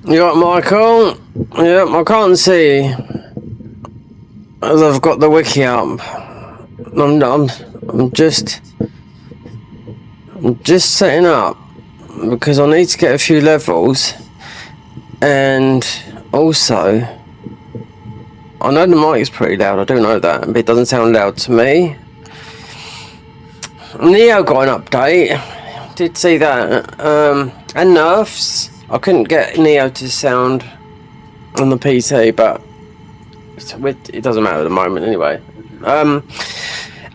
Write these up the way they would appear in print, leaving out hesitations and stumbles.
You got Michael? Yep, I can't see as I've got the wiki up. I'm just setting up because I need to get a few levels, and also I know the mic is pretty loud. I do know that, but it doesn't sound loud to me. Neo got an update. Did see that. And nerfs. I couldn't get Neo to sound on the PC, but it doesn't matter at the moment anyway.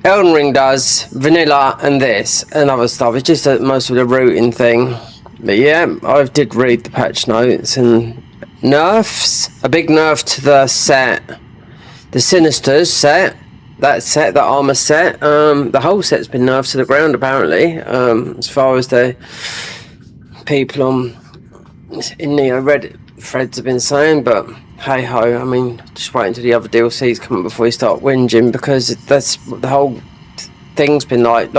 Elden Ring does vanilla and this and other stuff. It's just most of the routing thing. But yeah, I did read the patch notes and nerfs. A big nerf to the set, the Sinisters set. That set, that armor set. The whole set's been nerfed to the ground apparently. As far as the people on in Neo Reddit threads have been saying, but hey ho, I mean, just wait until the other DLCs come before you start whinging, because that's the whole thing's been like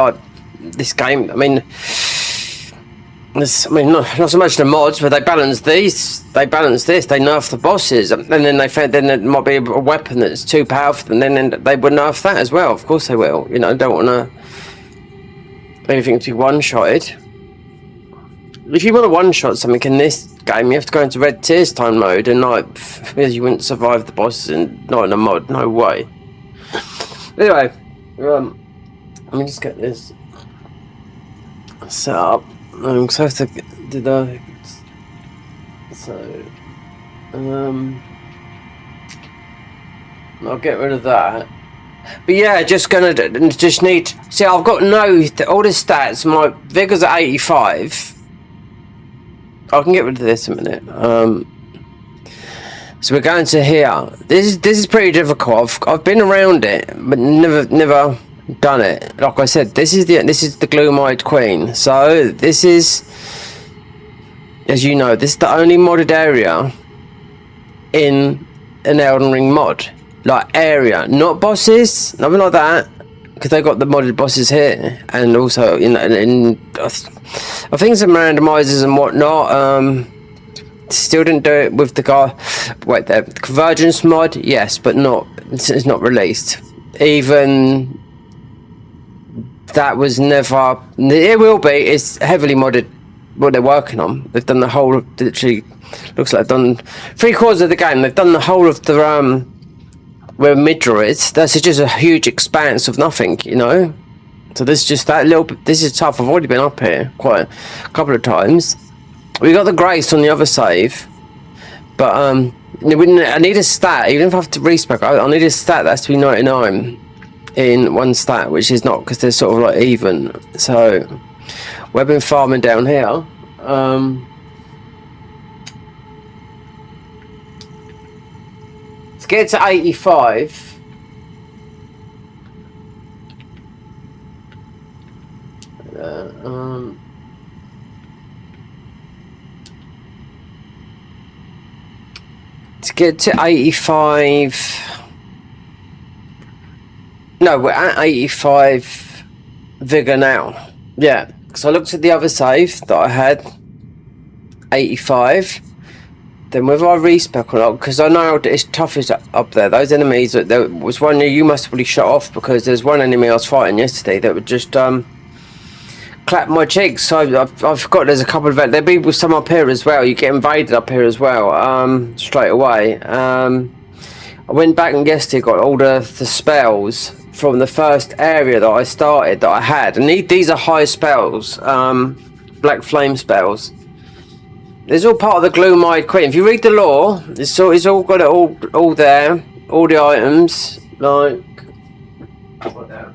this game. I mean, not so much the mods, but they balance these, they balance this, they nerf the bosses, and then they found then there might be a weapon that's too powerful, and then they would nerf that as well. Of course they will. You know, don't want to anything to be one-shotted. If you want to one-shot something in this game, you have to go into Red Tears time mode, and like, you wouldn't survive the bosses, and not in a mod, no way. Anyway, let me just get this set up. So I have to do the I'll get rid of that. But yeah, just need. See, I've got all the stats. My vigor's at 85. I can get rid of this in a minute. So we're going to here. This is pretty difficult. I've been around it, but never done it. Like I said, this is the gloom-eyed queen. So this is, as you know, this is the only modded area in an Elden Ring mod. Like area, not bosses, nothing like that, because they got the modded bosses here, and also I think some randomizers and whatnot. Still didn't do it with the guy. Wait, the Convergence mod, yes, but it's not released. Even that was never. It will be. It's heavily modded. What they're working on. They've done the whole. Literally, looks like they've done 3/4 of the game. They've done the whole of the where Midra is. That's just a huge expanse of nothing, you know. So this is just that little bit. This is tough. I've already been up here quite a couple of times. We got the Grace on the other save, but I need a stat. Even if I have to respec, I need a stat that has to be 99 in one stat, which is not, because they're sort of like even. So we've been farming down here. Let's get to 85. To get to 85. No, we're at 85 vigor now. Yeah, because I looked at the other save that I had 85. Then with our respec on, because I know it's tough up there. Those enemies, there was one you must have probably shut off, because there's one enemy I was fighting yesterday that would just clap my cheeks. So I've forgot there's a couple of there'll be some up here as well. You get invaded up here as well, straight away. I went back and yesterday got all the spells from the first area that I started that I had, and these are high spells, black flame spells. It's all part of the gloom-eyed queen. If you read the lore, it's all got it all there, all the items like. What now?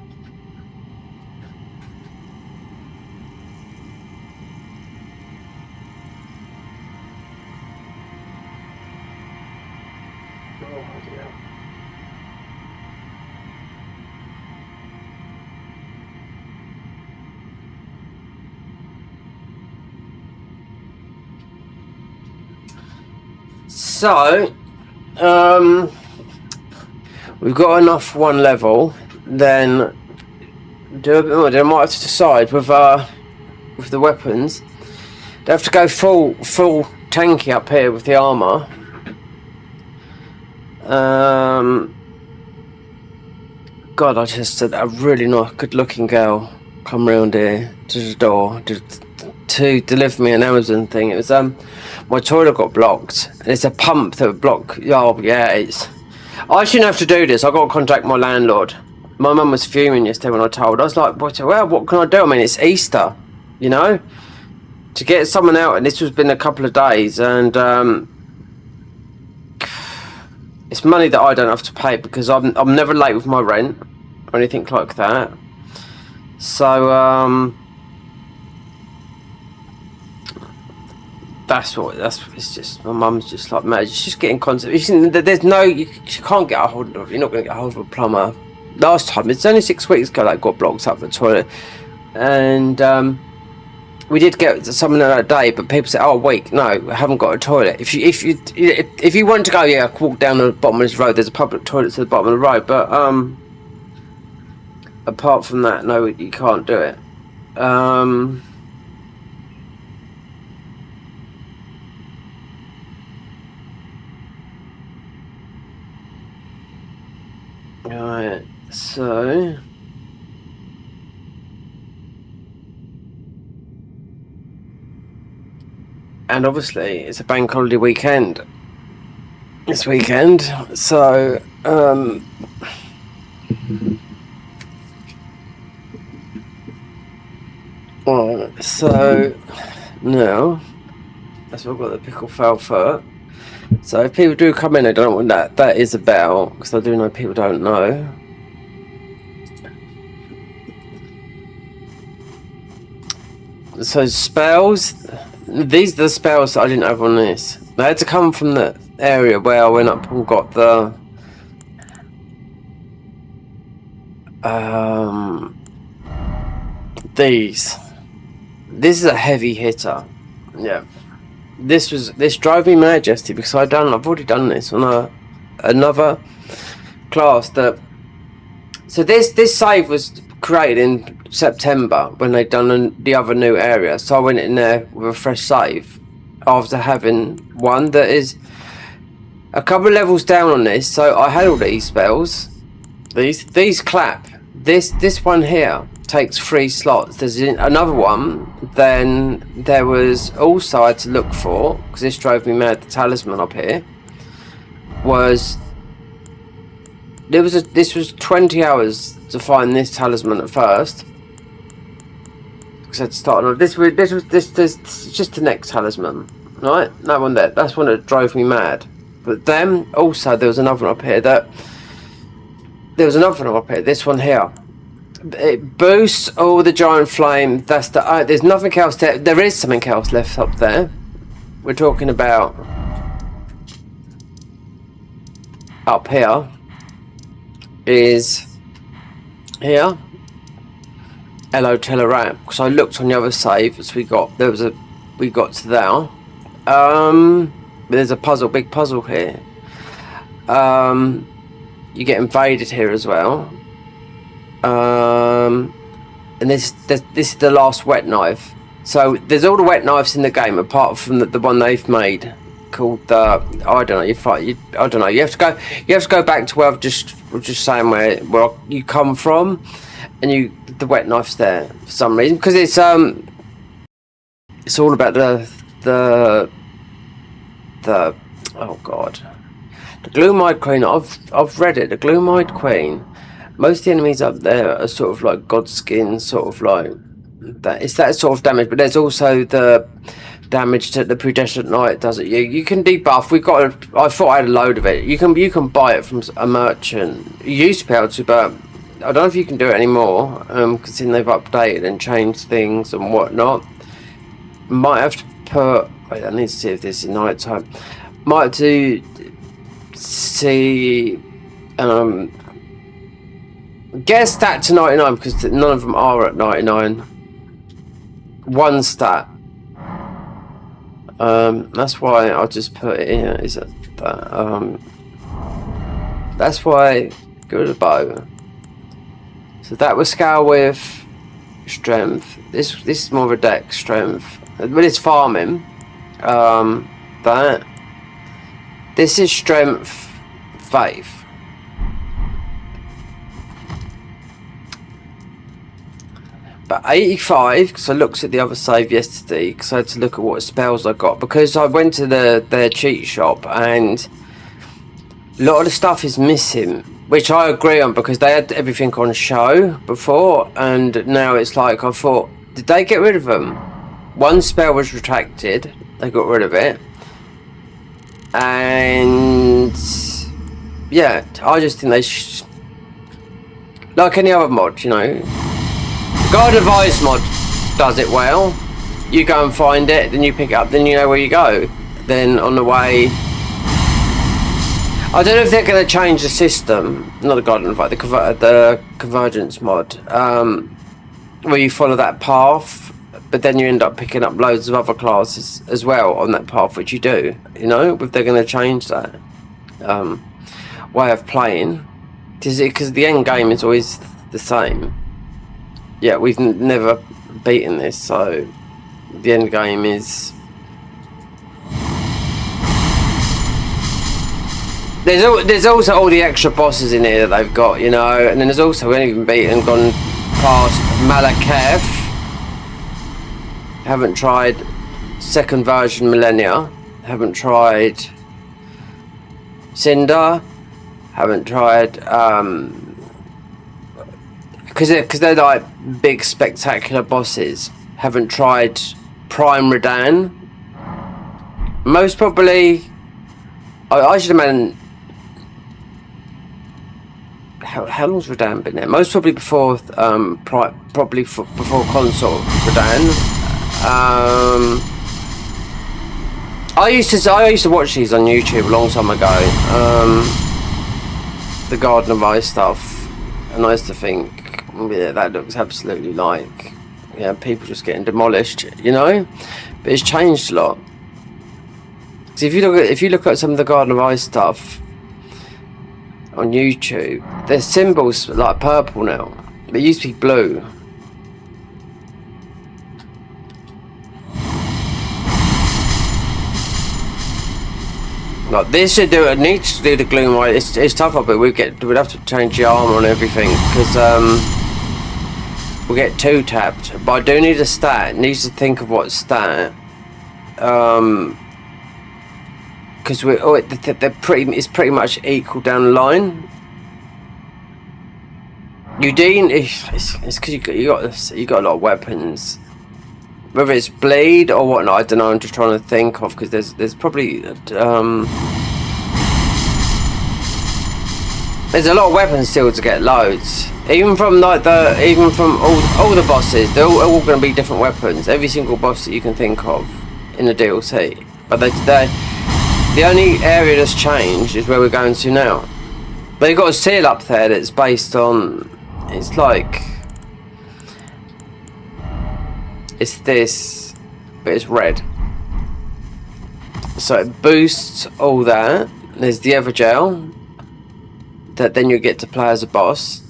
So, we've got enough one level. Then do a bit more. Then I might have to decide with the weapons. They have to go full tanky up here with the armour. God, I just said a really nice, good-looking girl come round here to the door to deliver me an Amazon thing. It was my toilet got blocked. And it's a pump that would block. Oh yeah, it's. I shouldn't have to do this. I got to contact my landlord. My mum was fuming yesterday when I told her. I was like, what can I do? I mean, it's Easter, you know, to get someone out, and this has been a couple of days, and it's money that I don't have to pay because I'm never late with my rent or anything like that. So it's just, my mum's just like mad. She's just getting constant. There's no, you can't get a hold of. You're not going to get a hold of a plumber. Last time, it's only 6 weeks ago, that got blocked up the toilet, and we did get someone that day, but people said, "Oh, wait, no, I haven't got a toilet." If you want to go, yeah, walk down the bottom of this road. There's a public toilet to the bottom of the road, but apart from that, no, you can't do it. Right, so. And obviously, it's a bank holiday weekend this weekend, so so now, that's what I've got the pickle foul foot. So if people do come in, I don't know what that is about, because I do know people don't know. So spells. These are the spells that I didn't have on this. They had to come from the area where I went up and got the these. This is a heavy hitter. Yeah. This drove me mad yesterday because I've already done this on another class that. So this save was created in September when they'd done the other new area, so I went in there with a fresh save after having one that is a couple of levels down on this. So I had all these spells. These clap. This one here takes 3 slots. There's another one. Then there was also I had to look for, because this drove me mad. The talisman up here was. This was 20 hours to find this talisman at first. Because I had to start on this is just the next talisman, right? That one there. That's one that drove me mad. But then also there was another one up here This one here. It boosts all the giant flame. That's the. There's nothing else there. There is something else left up there. We're talking about up here. Is here ILLO Telutat, because I looked on the other save, so we got to there. There's a big puzzle here. You get invaded here as well. And this is the last wet knife. So there's all the wet knives in the game apart from the one they've made called I don't know. I don't know. You have to go back to where I was just saying where you come from, and the wet knife's there for some reason, because it's all about the oh god, the gloom-eyed queen. I've read it. The gloom-eyed queen. Most of the enemies up there are sort of like god skin, sort of like that. It's that sort of damage, but there's also the damage that the predestined knight does it. You can debuff. I thought I had a load of it. You can buy it from a merchant. You used to be able to, but I don't know if you can do it anymore. Because then they've updated and changed things and whatnot. Might have to put. Wait, I need to see if this is night time. Might have to see. Get a stat to 99 because none of them are at 99. One stat. That's why I'll just put it in. Is it that? That's why go to the bow. So that was scale with strength. This is more of a deck strength, but it's farming. That. This is strength, faith. But 85, because I looked at the other save yesterday, because I had to look at what spells I got, because I went to their cheat shop and a lot of the stuff is missing, which I agree on, because they had everything on show before, and now it's like, I thought, did they get rid of them? One spell was retracted, they got rid of it, and yeah, I just think they like any other mod, you know. God of Ice mod does it well. You go and find it, then you pick it up, then you know where you go. Then on the way, I don't know if they're going to change the system. Not the Garden of Light, the Convergence mod, where you follow that path, but then you end up picking up loads of other classes as well on that path, which you do. You know, if they're going to change that way of playing, because the end game is always the same. Yeah, we've never beaten this, so the end game is. There's also all the extra bosses in here that they've got, you know, and then there's also, we haven't even beaten, gone past Malaketh. Haven't tried second version Millennia. Haven't tried Cinder. Haven't tried, because they're like big spectacular bosses. Haven't tried Prime Redan. Most probably, I should imagine. How long's Redan been there? Most probably before, before console Redan. I used to watch these on YouTube a long time ago. The Garden of Ice stuff, and I used to think, yeah, that looks absolutely like, yeah, people just getting demolished, you know. But it's changed a lot. So if you look at some of the Garden of Ice stuff on YouTube, their symbols like purple now. They used to be blue. Like this should do. It needs to do the gloom. Right, it's tougher, but we'd have to change the armor and everything, because we'll get 2 tapped. But I do need a stat. It needs to think of what stat. Because it's pretty much equal down the line. Eugene, it's because you got a lot of weapons. Whether it's bleed or whatnot, I don't know. I'm just trying to think of, because there's probably there's a lot of weapons still to get loads. Even from like all the bosses, they're all going to be different weapons. Every single boss that you can think of in the DLC. But the only area that's changed is where we're going to now. But you've got a seal up there that's based on. It's like. It's this, but it's red. So it boosts all that. There's the Evergel. That then you get to play as a boss,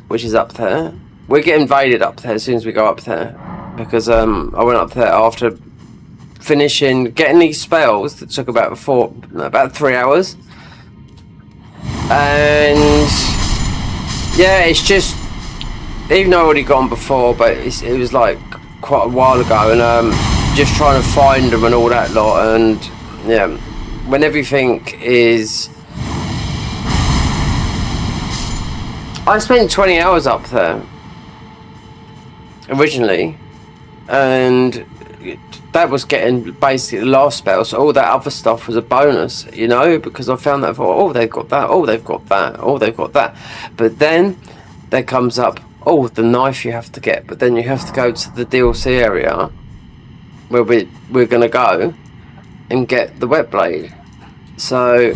which is up there. We get invaded up there as soon as we go up there, because I went up there after getting these spells that took about 3 hours, and yeah, it's just, even though I already gone before, but it was like quite a while ago, and just trying to find them and all that lot, and yeah, when everything is. I spent 20 hours up there originally, and that was getting basically the last spell, so all that other stuff was a bonus, you know, because I found that, oh, they've got that, oh, they've got that, oh, they've got that. But then there comes up, oh, the knife you have to get, but then you have to go to the DLC area where we're going to go and get the wet blade. So,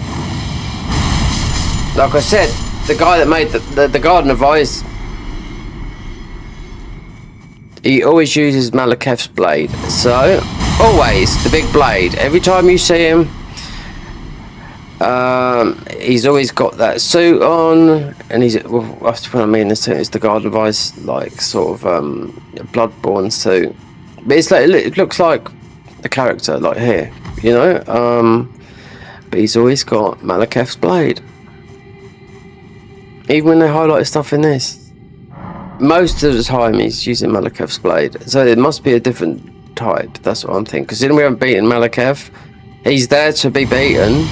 like I said, the guy that made the Garden of Ice, he always uses Malaketh's blade. So, always the big blade. Every time you see him, he's always got that suit on, and well, that's what I mean. It's the Garden of Ice, like sort of Bloodborne suit. But it's like, it looks like the character, like here, you know. But he's always got Malekith's blade. Even when they highlight stuff in this, most of the time he's using Malekith's blade. So it must be a different type. That's what I'm thinking. Because then we haven't beaten Malekith. He's there to be beaten.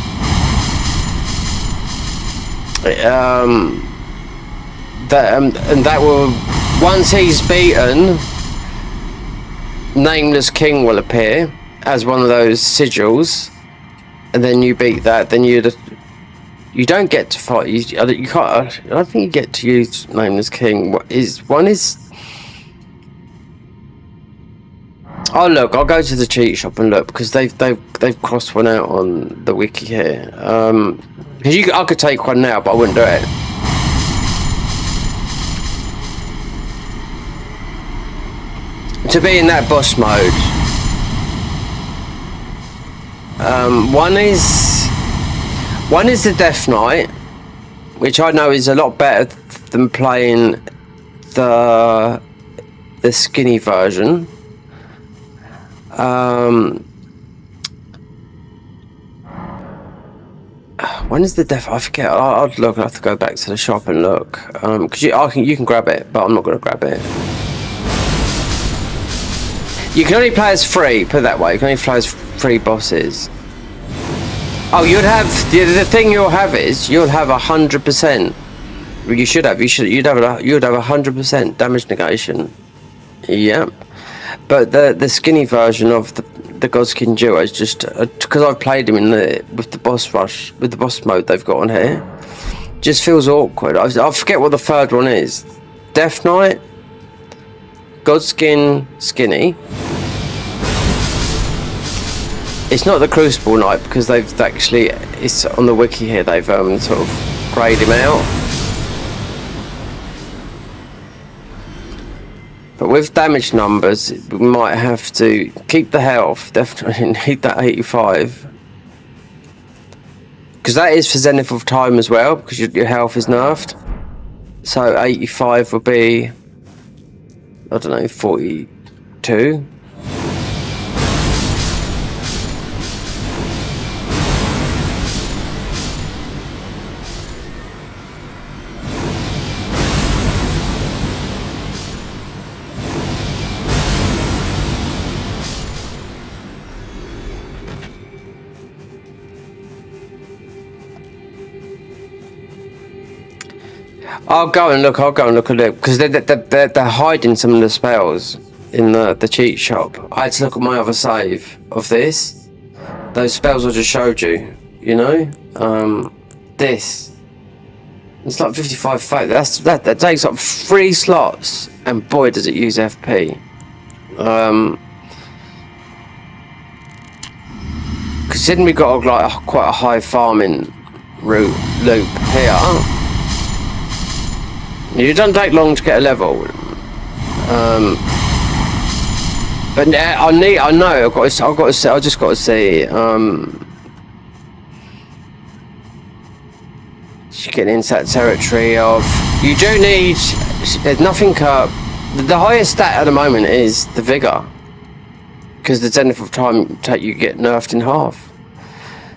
That will, once he's beaten, Nameless King will appear as one of those sigils, and then you beat that. Then you don't get to fight. You can't. I don't think you get to use Nameless King. One is. Oh look, I'll go to the cheat shop and look, because they've crossed one out on the wiki here. Because I could take one now, but I wouldn't do it. To be in that boss mode, one is the Death Knight, which I know is a lot better than playing the skinny version. When is the Death? I forget. I'll look. I have to go back to the shop and look. Because you can grab it, but I'm not going to grab it. You can only play as free, put it that way. You can only play as free bosses. Oh, you'd have the thing you'll have is you'll have 100%. You should have. You'd have 100% damage negation. Yeah, but the skinny version of the Godskin Duo is just because I've played him with the boss rush, with the boss mode they've got on here. Just feels awkward. I forget what the third one is. Death Knight, Godskin Skinny. It's not the Crucible Knight, because they've actually, it's on the wiki here, they've sort of greyed him out. But with damage numbers, we might have to keep the health. Definitely need that 85. Because that is for Zenith of Time as well, because your health is nerfed. So 85 would be, I don't know, 42. I'll go and look at it, because they're hiding some of the spells in the cheat shop. I had to look at my other save of this. Those spells I just showed you, you know? This. It's like 55 fate. That takes up 3 slots, and boy does it use FP. Considering we got like quite a high farming loop here. It doesn't take long to get a level, but I know I've just got to see. Getting into that territory of you do need. There's nothing. The highest stat at the moment is the vigor, because the Zenith of Time you get nerfed in half.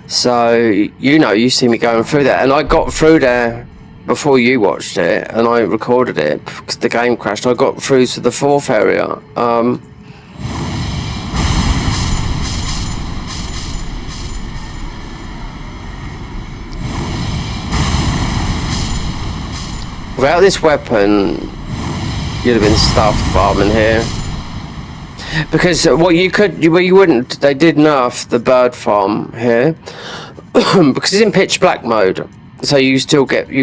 So you see me going through that, and I got through there before you watched it, and I recorded it because the game crashed. I got through to the 4th area. Without this weapon, you'd have been stuffed farming here. Because you wouldn't. They did nerf the bird farm here because it's in pitch black mode. So you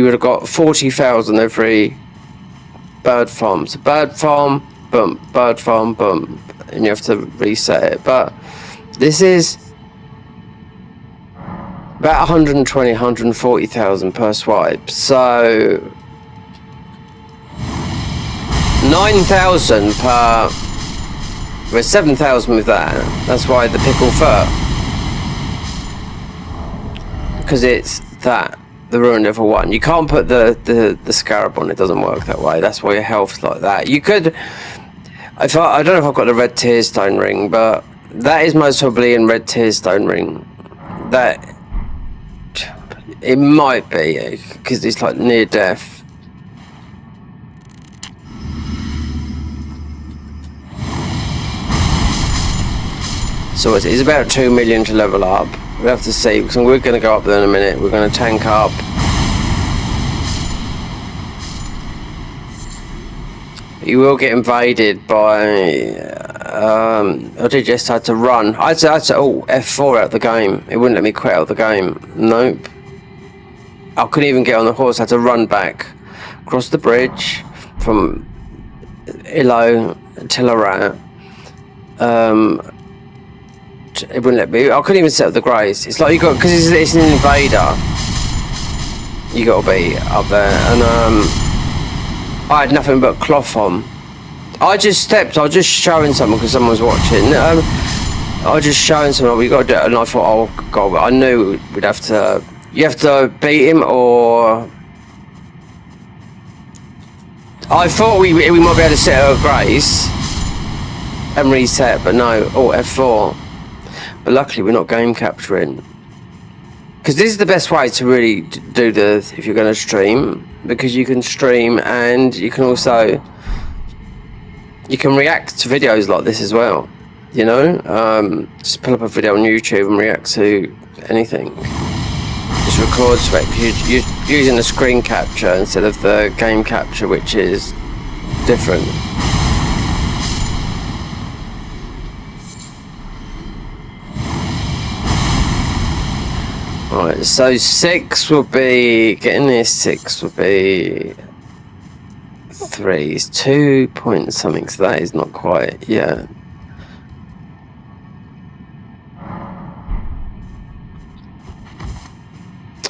would have got 40,000 every bird farm. So bird farm, bump, bird farm, bump, and you have to reset it. But this is about 120, 140,000 per swipe. So 9,000 per. We're 7,000 with that. That's why the pickle fur. Because it's that. The Ruin Level 1. You can't put the scarab on, it doesn't work that way. That's why your health's like that. You could, I don't know if I've got the red tear stone ring, but That is most probably in Red Tearstone Ring. That it might be because it's like near death. So it's about 2 million to level up. We'll have to see, because we're going to go up there in a minute. We're going to tank up. You will get invaded by... I did just had to run. I had to F4 out the game. It wouldn't let me quit out the game. Nope. I couldn't even get on the horse. I had to run back. Across the bridge from ILLO Telutat. It wouldn't let me. I couldn't even set up the grace. It's like you got, because it's an invader. You got to be up there, and I had nothing but cloth on. I just stepped. I was just showing someone because someone was watching. I was just showing someone. We got to do it, and I thought, oh god! I knew we'd have to. You have to beat him, or I thought we might be able to set a grace and reset, but no. Oh, F4. But luckily we're not game capturing, because this is the best way to really do if you're going to stream, because you can stream and you can also react to videos like this as well, you know. Just pull up a video on YouTube and react to anything. Just record it. You're using the screen capture instead of the game capture, which is different. Alright, so 6 will be, getting this 6 will be 3, it's 2 point something, so that is not quite, yeah.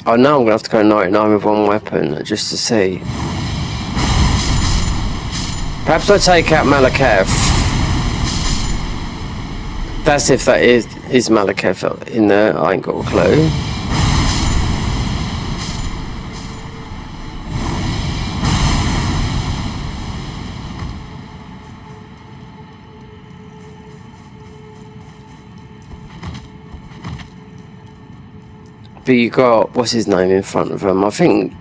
I know I'm going to have to go 99 with one weapon, just to see. Perhaps I take out Malaketh. That's if that is Malaketh in there, I ain't got a clue. But you got, what's his name in front of him? I think...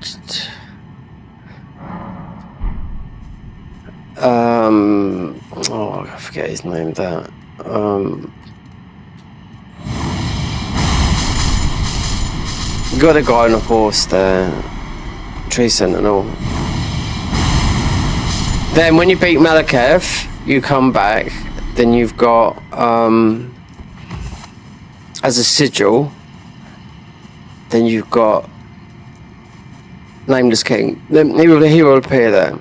oh, I forget his name, that. You got a guy on a horse there. Tree Sentinel. Then when you beat Malaketh, you come back. Then you've got, as a sigil, then you've got Nameless King. Then he will appear there.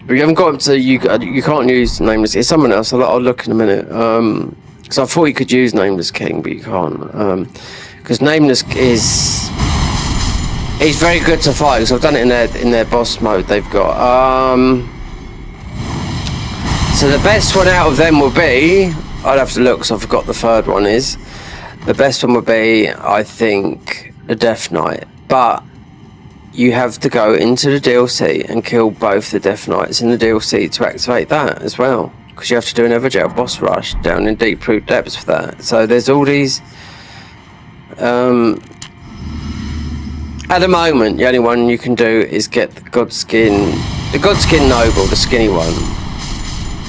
But you haven't got him to, you can't use Nameless. It's someone else. I'll look in a minute. Because I thought you could use Nameless King, but you can't. Because Nameless he's very good to fight. Because I've done it in their boss mode. They've got. So the best one out of them will be. I'd have to look, because I forgot the third one is. The best one would be, I think, the Death Knight. But you have to go into the DLC and kill both the Death Knights in the DLC to activate that as well. Because you have to do an Everjail boss rush down in Deep Root Depths for that. So there's all these... at the moment, the only one you can do is get the Godskin Noble, the skinny one.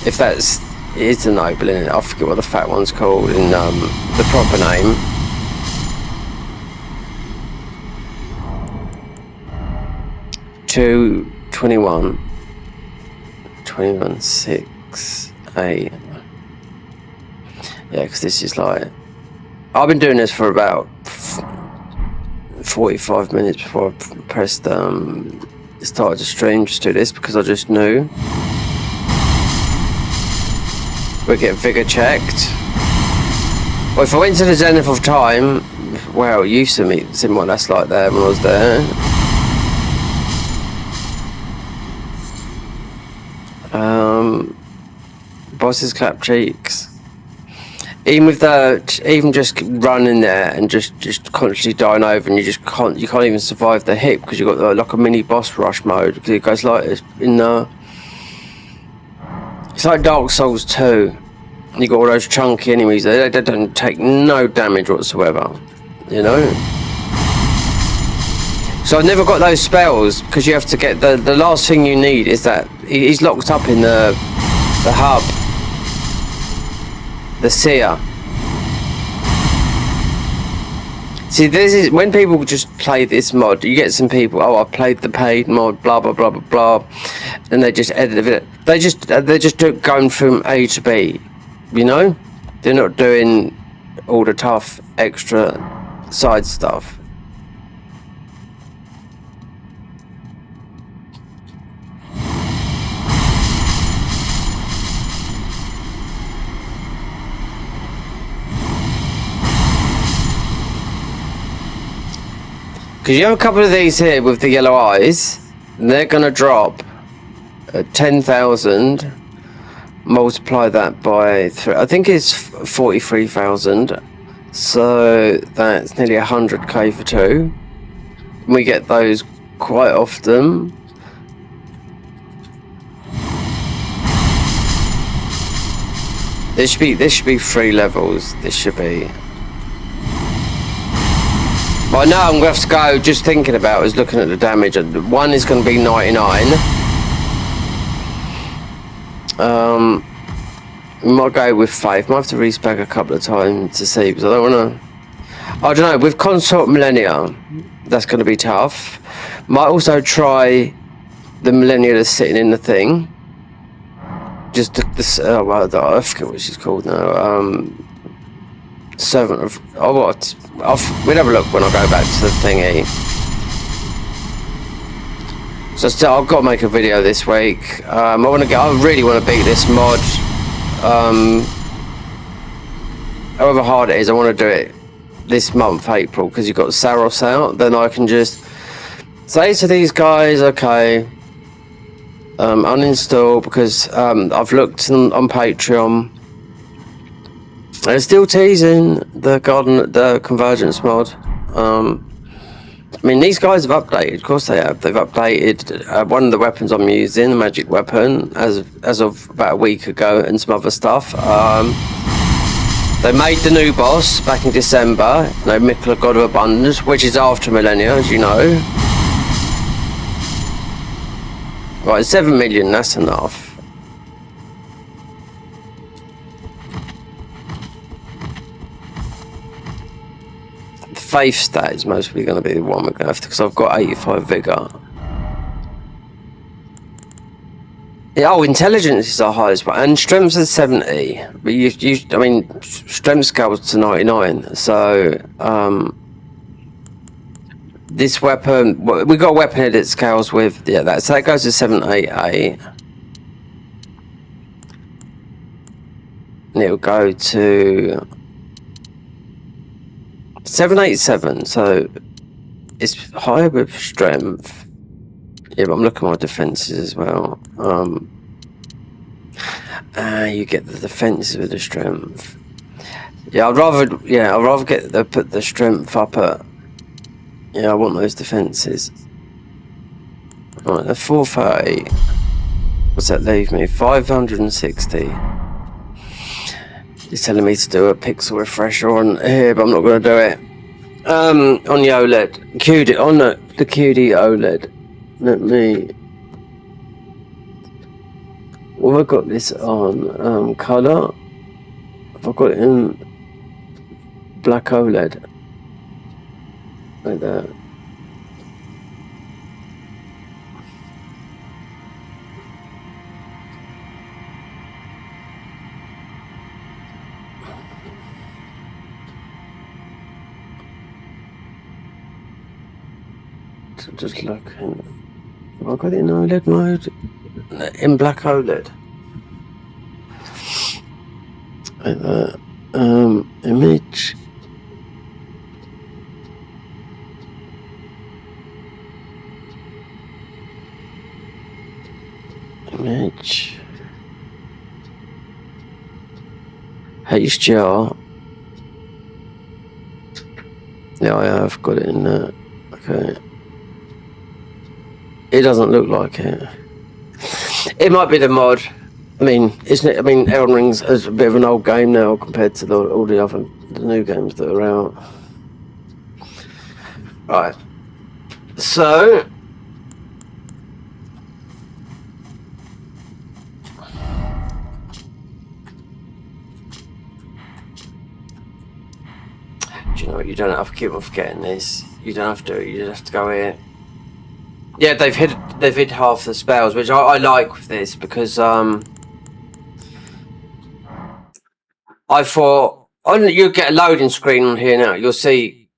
If that's... It is the Noble, isn't it? I forget what the fat one's called in the proper name. To 21, 6, 8. Yeah, because this is like... I've been doing this for about 45 minutes before I pressed started to stream, just do this because I just knew. We'll get vigor checked. Well, if I went to the Zenith of Time, well, you see what that's like there when I was there. Bosses clap cheeks. Even with that, even just running there and just constantly dying over, and you can't even survive the hit because you've got like a mini boss rush mode, because it goes like in the. It's like Dark Souls 2. You got all those chunky enemies. They don't take no damage whatsoever. You know. So I've never got those spells because you have to get the last thing you need is that he's locked up in the hub, the seer. See, this is when people just play this mod. You get some people. Oh, I played the paid mod. Blah blah blah blah blah, and they just edit it. They're just going from A to B. You know, they're not doing all the tough extra side stuff. Because you have a couple of these here with the yellow eyes, they're going to drop 10,000, multiply that by 3, I think it's 43,000, so that's nearly 100k for 2. We get those quite often. This should be 3 levels, this should be. But now I'm going to have to go, just thinking about is looking at the damage. One is going to be 99. We might go with 5. Might have to respec a couple of times to see, because I don't want to... I don't know, with Consort Millennia, that's going to be tough. Might also try the Millennia that's sitting in the thing. Just this, well, I forget what she's called now. Servant of... Oh, what? We'll have a look when I go back to the thingy. So still, I've got to make a video this week. I really want to beat this mod. However hard it is, I want to do it this month, April, because you've got Saros out. Then I can just say to these guys, okay, uninstall, because I've looked on Patreon. They're still teasing the convergence mod. I mean, these guys have updated. Of course they have. They've updated one of the weapons I'm using, the magic weapon, as of about a week ago, and some other stuff. They made the new boss back in December, Mikla, God of Abundance, which is after Millennia, as you know. Right, 7 million, that's enough. Faith stat is mostly going to be the one we're going to have to, because I've got 85 vigor. Yeah, oh, intelligence is our highest one, and strength is 70. But I mean, strength scales to 99. So this weapon, we got a weapon here that scales with, yeah, so that goes to 788. And it'll go to 787, so it's higher with strength. Yeah, but I'm looking at my defenses as well. You get the defenses with the strength. Yeah, I'd rather put the strength up at. Yeah, I want those defenses. Right, the 430. What's that leave me? 560. He's telling me to do a pixel refresher on here, but I'm not going to do it. On the OLED, QD, on the QD OLED. Let me. Well, I've got this on color. I've got it in black OLED, like that. Just looking. Have I got it in OLED mode? In black OLED. Like that. Image. Image. HDR. Yeah, I have got it in there. Okay. It doesn't look like it. It might be the mod. I mean, isn't it? I mean, Elden Ring's is a bit of an old game now compared to all the other new games that are out. Right. So. Do you know what? You don't have to keep on forgetting this. You don't have to. You just have to go here. Yeah, they've hid half the spells, which I like with this because I thought you'll get a loading screen on here now. You'll see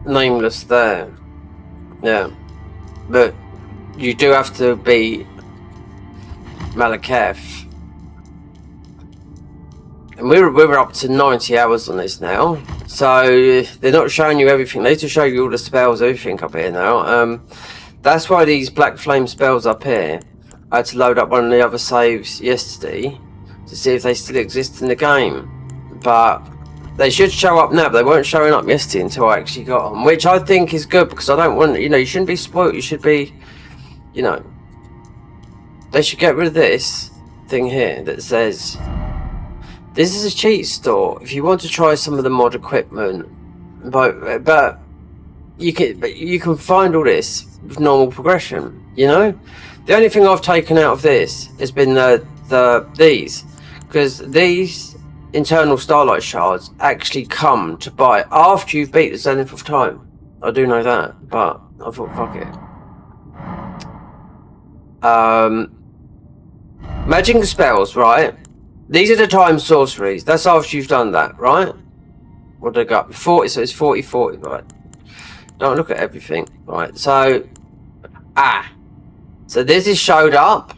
nameless there. Yeah, but you do have to be Malaketh. And we're up to 90 hours on this now, so they're not showing you everything. They need to show you all the spells, everything up here now. That's why these black flame spells up here. I had to load up one of the other saves yesterday to see if they still exist in the game, but they should show up now. But they weren't showing up yesterday until I actually got them, which I think is good because I don't want, you shouldn't be spoiled. You should be, they should get rid of this thing here that says. This is a cheat store. If you want to try some of the mod equipment, but you can find all this with normal progression. The only thing I've taken out of this has been these, because these internal starlight shards actually come to buy after you've beat the zenith of time. I do know that, but I thought fuck it. Magic spells, right? These are the time sorceries. That's after you've done that, right? What did I got? 40, so it's 40, 40, right? Don't look at everything, right? So, so this is showed up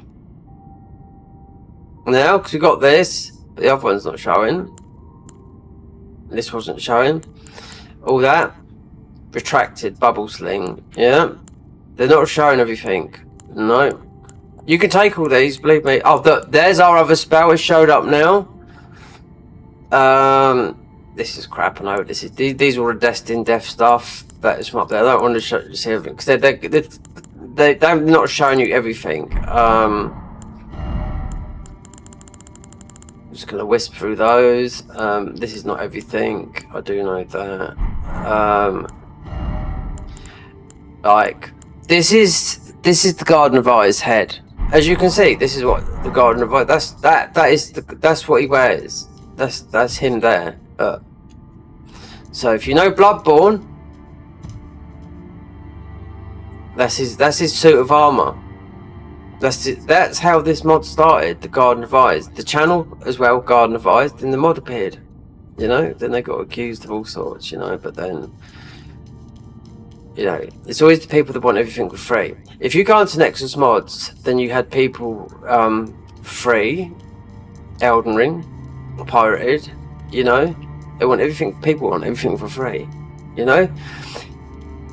now because we got this, but the other one's not showing. This wasn't showing. All that retracted bubble sling, yeah. They're not showing everything, no. You can take all these, believe me. Oh, there's our other spell. It showed up now. This is crap. I know. These are all the destined death stuff that is from up there. I don't want to see everything because they're not showing you everything. I'm just gonna wisp through those. This is not everything. I do know that. Like this is the Garden of Eyes head. As you can see, this is what the Garden of Eyes. That's what he wears. That's him there. So if you know Bloodborne, that's his suit of armor. That's how this mod started. The Garden of Eyes, the channel as well. Garden of Eyes. Then the mod appeared. Then they got accused of all sorts. But then. It's always the people that want everything for free. If you go into Nexus Mods, then you had people free, Elden Ring, pirated, they want everything, people want everything for free,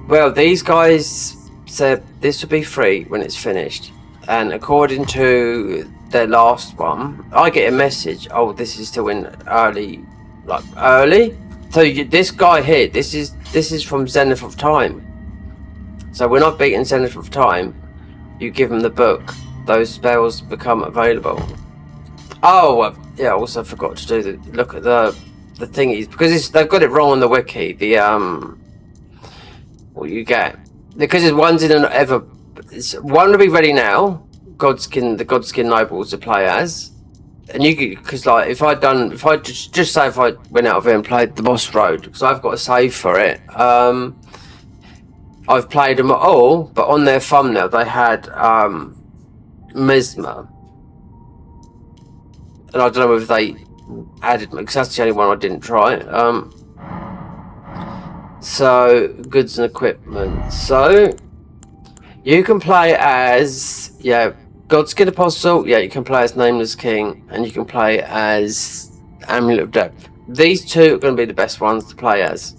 Well, these guys said this will be free when it's finished. And according to their last one, I get a message, oh, this is still in early. So this guy here, this is from Zenith of Time. So when I've beaten Zenith of Time, you give them the book. Those spells become available. Oh, yeah. I also forgot to do look at the thingies because they've got it wrong on the wiki. What you get because it's one's in an ever. It's one to be ready now. The Godskin Nobles to play as, and you because like if I just say if I went out of here and played the boss road because I've got a save for it. I've played them all, but on their thumbnail they had Mesmer. And I don't know if they added because that's the only one I didn't try. So goods and equipment. So you can play as Godskin Apostle. Yeah, you can play as Nameless King, and you can play as Amulet of Depth. These two are going to be the best ones to play as.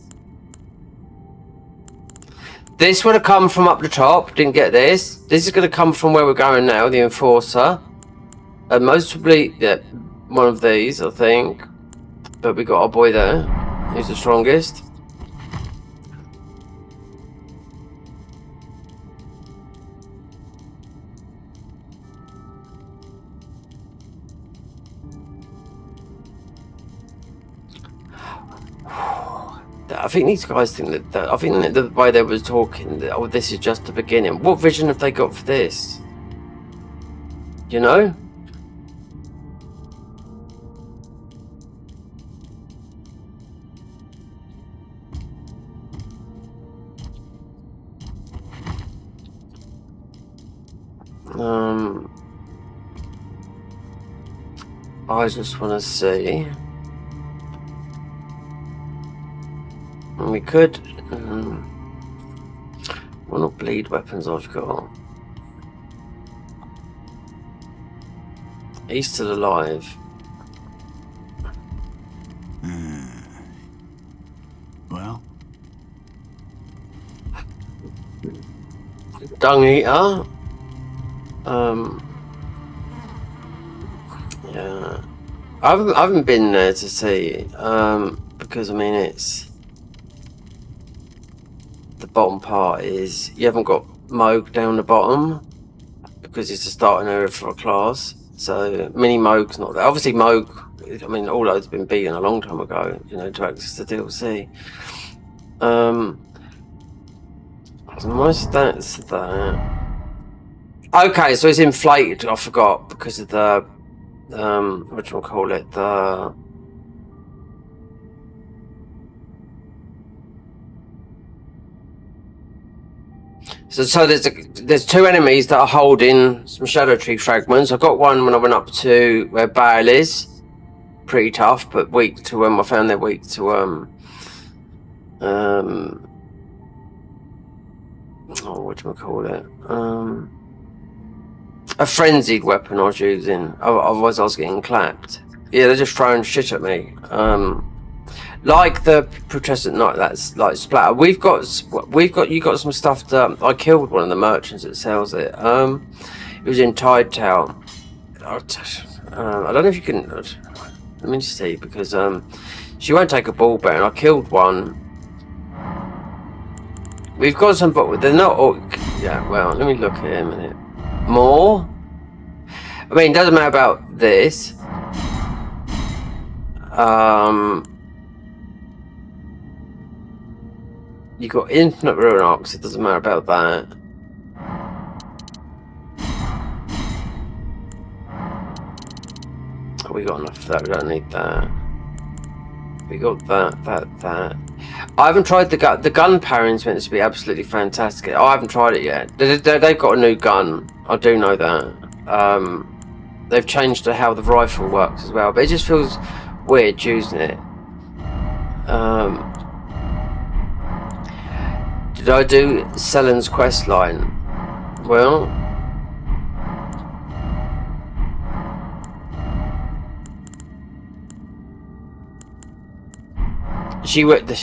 This would have come from up the top. Didn't get this. This is going to come from where we're going now, the Enforcer. And most probably one of these, I think. But we got our boy there. Who's the strongest. I think these guys think that I think that the way they was talking, that, oh, this is just the beginning. What vision have they got for this? You know? I just want to see. We could. What not bleed weapons I've got? He's still alive. Well? Dung eater. Yeah. I haven't been there to see, because I mean it's the bottom part is you haven't got Moog down the bottom because it's a starting area for a class. So mini Moog's not there. Obviously Moog, I mean all those have been beaten a long time ago, you know, to access the DLC. So my stats are that. Okay, so it's inflated, I forgot, because of the what do you call it? The so there's two enemies that are holding some Shadow Tree fragments. I got one when I went up to where Bale is. Pretty tough, but weak to I found they're weak to oh, what do I call it? A frenzied weapon I was using. Otherwise I was getting clapped. Yeah, they're just throwing shit at me. Like the Protestant Knight, that's like splatter. You got some stuff that I killed one of the merchants that sells it. It was in Tide Town. I don't know if you can. Let me just see, because she won't take a ball bearing. I killed one. We've got some, but they're not all. Yeah, well, let me look here a minute. More. I mean, it doesn't matter about this. You got infinite ruin arcs. It doesn't matter about that. Oh, we got enough of that. We don't need that. We got that. I haven't tried the gun. The gun parrying's meant to be absolutely fantastic. I haven't tried it yet. They've got a new gun. I do know that. They've changed to how the rifle works as well, but it just feels weird using it. Did I do Selen's quest line? Well, she worked the.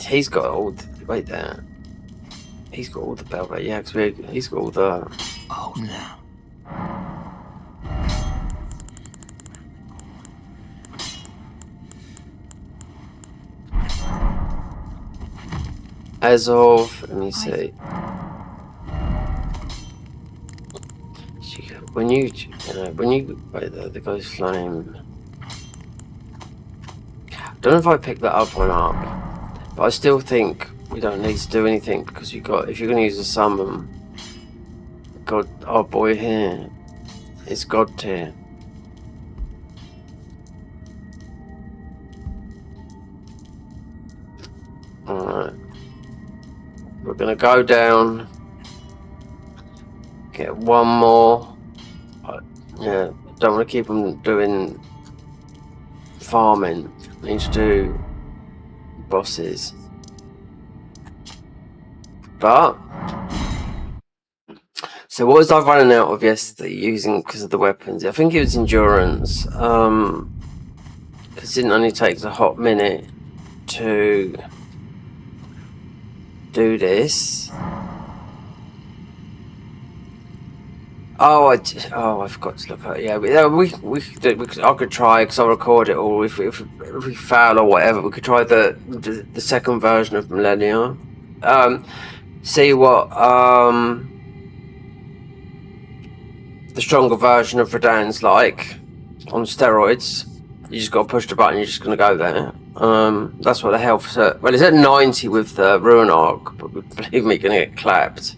He's got all. Wait there. He's got all the velvet. Yeah, because he's got all the. Oh no. As of, let me see. When you wait there, the ghost flame. Don't know if I picked that up or not, but I still think we don't need to do anything because if you're going to use a summon, God, our boy here is God tier. Alright. We're going to go down, get one more. Yeah, don't want to keep them doing farming. Need to do bosses. But so what was I running out of yesterday using because of the weapons? I think it was endurance. Because it didn't only take a hot minute to do this. Oh, I forgot to look at it. Yeah, I could try because I'll record it all. If we fail or whatever, we could try the second version of Millennia. See what the stronger version of Radan's like on steroids. You just got to push the button. You're just going to go there. That's what the health. Well, it's at 90 with the ruin arc, but believe me, you're going to get clapped.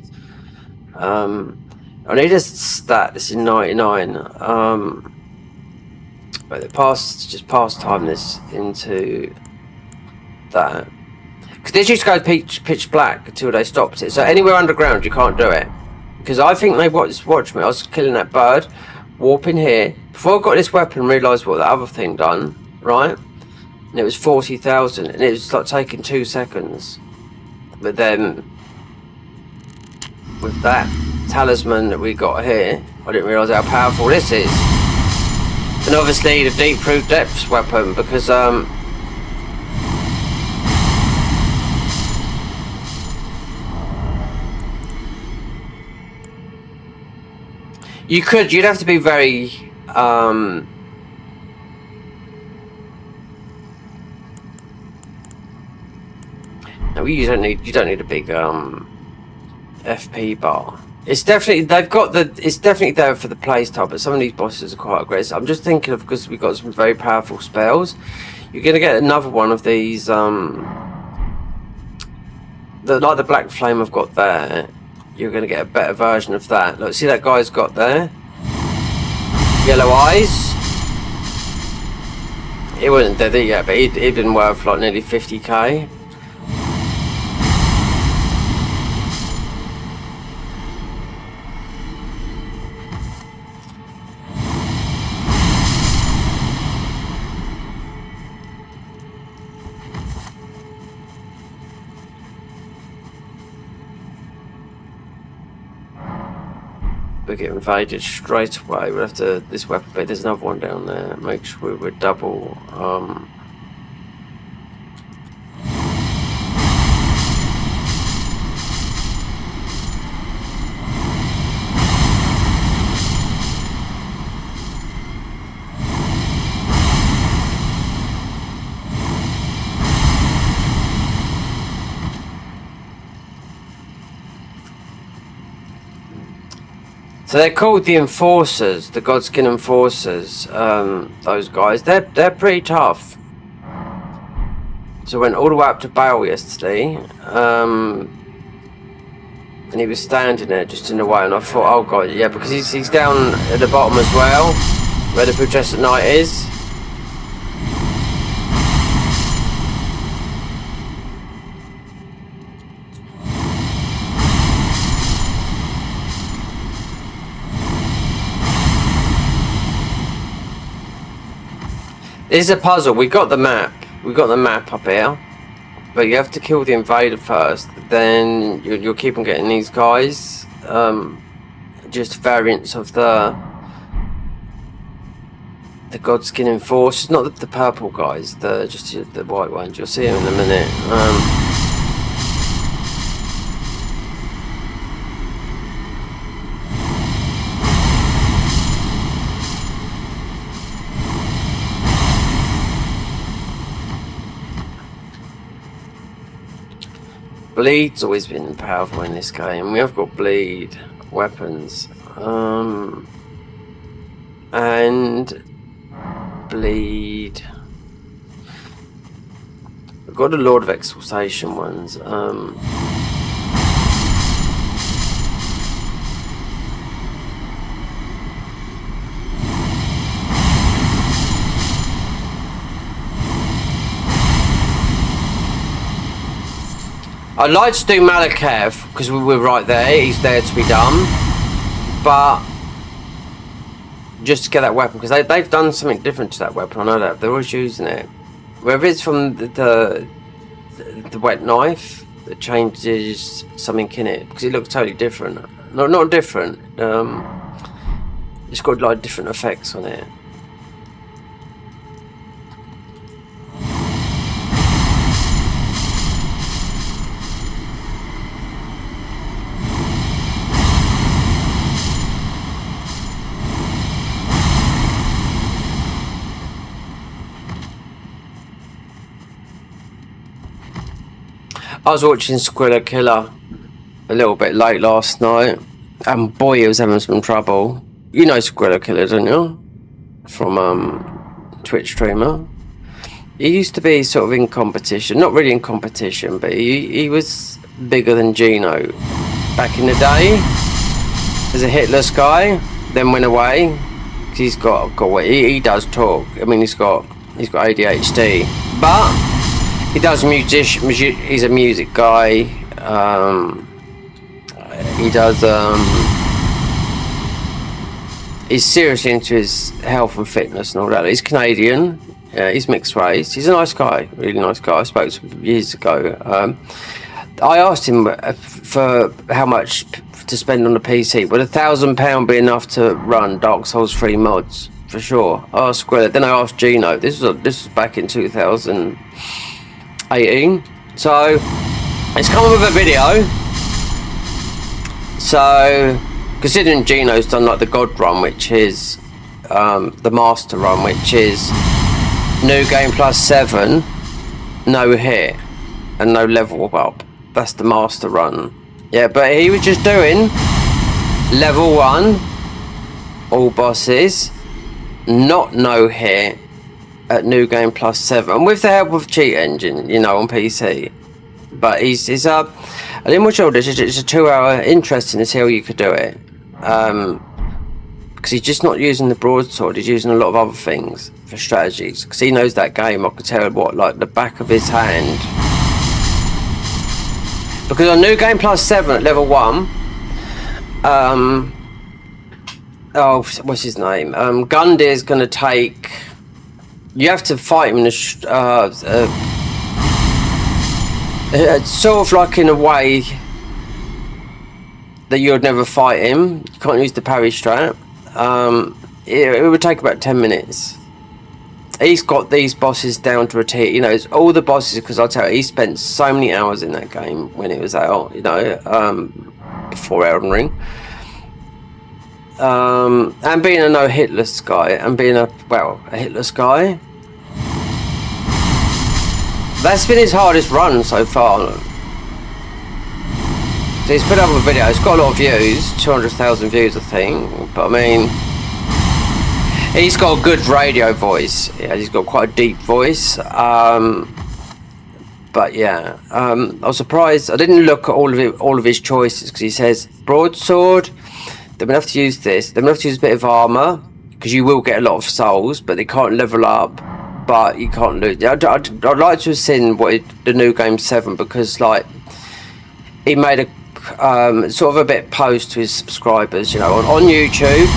I need a stat. This is 99. But just pastime this into that. Because this used to go pitch black until they stopped it. So anywhere underground, you can't do it. Because I think they watched me. I was killing that bird, warping here. Before I got this weapon, realised what the other thing done, right? And it was 40,000, and it was like taking 2 seconds. But then, with that talisman that we got here, I didn't realise how powerful this is. And obviously the deep through depths weapon, because you'd have to be very no, you don't need a big FP bar. It's definitely it's definitely there for the playstyle, but some of these bosses are quite aggressive. I'm just thinking of, because we've got some very powerful spells, you're gonna get another one of these like the black flame I've got there. You're gonna get a better version of that. Look, see that guy's got there? Yellow eyes. He wasn't dead yet, but he'd been worth like nearly 50k. We get invaded straight away. We'll have to this weapon, but there's another one down there. Make sure we're double. So they're called the Enforcers, the Godskin Enforcers. Those guys, they're pretty tough. So I went all the way up to Bale yesterday, and he was standing there just in the way, and I thought, oh god, yeah, because he's down at the bottom as well, where the Protest at Night is. This is a puzzle. We got the map. We got the map up here, but you have to kill the invader first. Then you'll keep on getting these guys. Just variants of the Godskin Enforcers, not the purple guys. Just the white ones. You'll see them in a minute. Bleed's always been powerful in this game. We have got bleed weapons, and bleed. We've got the Lord of Exaltation ones. I'd like to do Malakav because we were right there. He's there to be done, but just to get that weapon, because they've done something different to that weapon. I know that they're always using it. Whether it's from the wet knife that changes something in it, because it looks totally different. Not different. It's got like different effects on it. I was watching Squilla Killer a little bit late last night, and boy, he was having some trouble. You know Squilla Killer, don't you? From Twitch streamer. He used to be sort of in competition, not really in competition, but he was bigger than Gino back in the day. As a hitless guy, then went away. He's got he does talk. I mean, he's got ADHD, but he does he's a music guy. He does he's seriously into his health and fitness and all that. He's Canadian. Yeah, he's mixed race. He's a nice guy, really nice guy. I spoke to him years ago. I asked him for how much to spend on the PC. Would £1,000 be enough to run Dark Souls 3 mods? For sure. I asked Square. Then I asked Gino. This was back in 2018. So it's come up with a video. So considering Gino's done like the God run, which is the Master run, which is New Game Plus 7, no hit and no level up. That's the Master run. Yeah, but he was just doing level 1, all bosses, not no hit at New Game Plus 7 with the help of Cheat Engine, you know, on PC. But he's I didn't watch all this. It's a 2-hour, interesting to see how you could do it. Because he's just not using the broadsword, he's using a lot of other things for strategies. Because he knows that game, I could tell what, like the back of his hand. Because on New Game Plus 7 at level 1, oh, what's his name? Gundir's gonna take. You have to fight him in a sort of like in a way that you would never fight him. You can't use the parry strat. It would take about 10 minutes. He's got these bosses down to a T. You know, it's all the bosses, because I'll tell you, he spent so many hours in that game when it was out, you know, before Elden Ring. And being a no hitless guy, and being a hitless guy, that's been his hardest run so far. So he's put up a video, it's got a lot of views, 200,000 views I think, but I mean, he's got a good radio voice. Yeah, he's got quite a deep voice. But yeah, I was surprised. I didn't look at all of his choices, because he says broadsword. They're gonna have to use this. They're gonna have to use a bit of armor, because you will get a lot of souls, but they can't level up. But you can't lose. I'd like to have seen the New Game 7, because like he made a sort of a bit post to his subscribers, you know, on YouTube.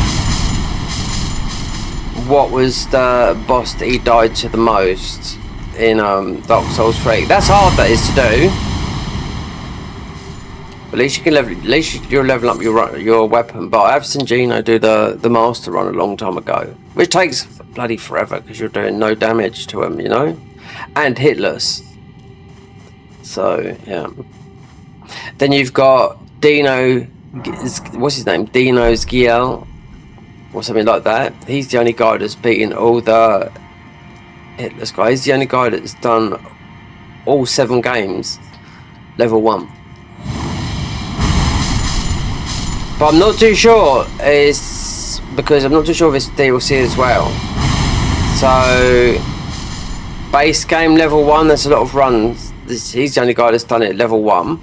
What was the boss that he died to the most in Dark Souls 3? That's hard, that is to do. At least you can you're leveling up your weapon. But I've seen Gino do the Master run a long time ago, which takes bloody forever because you're doing no damage to him, you know, and hitless. So yeah. Then you've got Dino. What's his name? Dino's Giel, or something like that. He's the only guy that's beaten all the hitless guys. He's the only guy that's done all 7 games level 1. But I'm not too sure, because I'm not too sure if it's DLC as well. So base game level 1, there's a lot of runs. He's the only guy that's done it at level 1.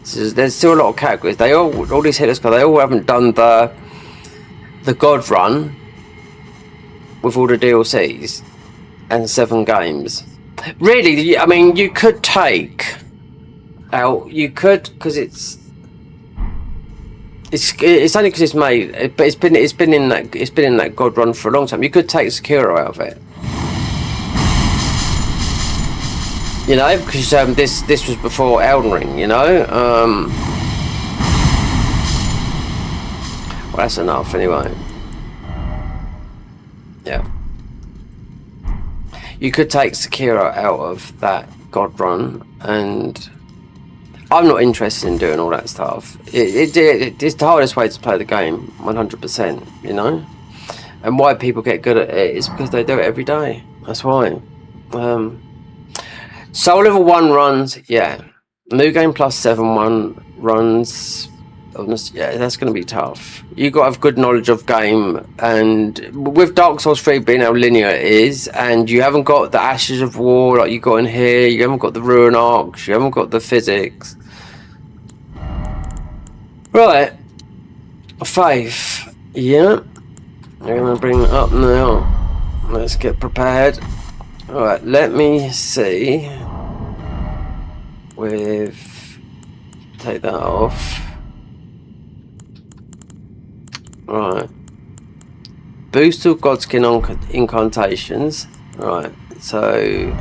So there's still a lot of categories. All these hitless guys, they all haven't done the God run with all the DLCs and 7 games. Really, I mean, you could take out. You could, because it's only because it's made, but it's been in that God run for a long time. You could take Sekiro out of it, you know, because this was before Elden Ring, you know. Well, that's enough anyway. Yeah, you could take Sekiro out of that God run, and I'm not interested in doing all that stuff. It's the hardest way to play the game, 100%, you know? And why people get good at it is because they do it every day. That's why. Soul level 1 runs, yeah. New Game Plus 7 1 runs, Yeah, that's going to be tough. You got to have good knowledge of game, and with Dark Souls 3 being how linear it is, and you haven't got the Ashes of War like you got in here, you haven't got the Ruin Arcs, you haven't got the physics. Right. Faith. Yeah. I'm going to bring it up now. Let's get prepared. Alright, let me see. Take that off. Right. Boost of Godskin incantations. Right, so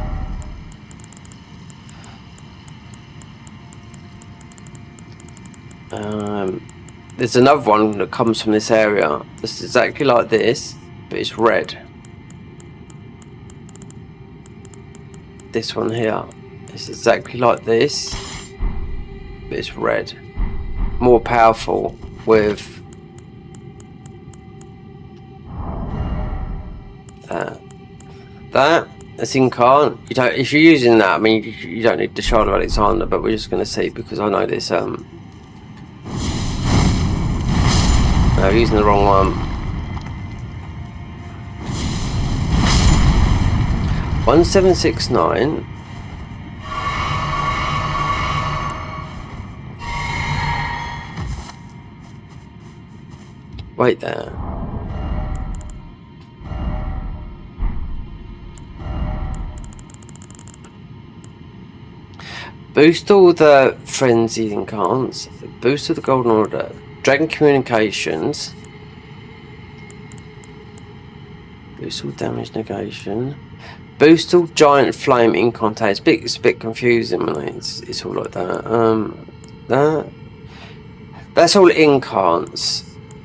there's another one that comes from this area. It's exactly like this, but it's red. This one here. It's exactly like this, but it's red. More powerful with that's incarnate. You don't, if you're using that, I mean, you don't need the Shard of Alexander, but we're just going to see, because I know this. No, I'm using the wrong one. 1769. Wait there. Boost all the frenzied incants. Boost all the Golden Order. Dragon Communications. Boost all damage negation. Boost all giant flame incantations. It's a bit confusing, man. It's all like that. That's all incants.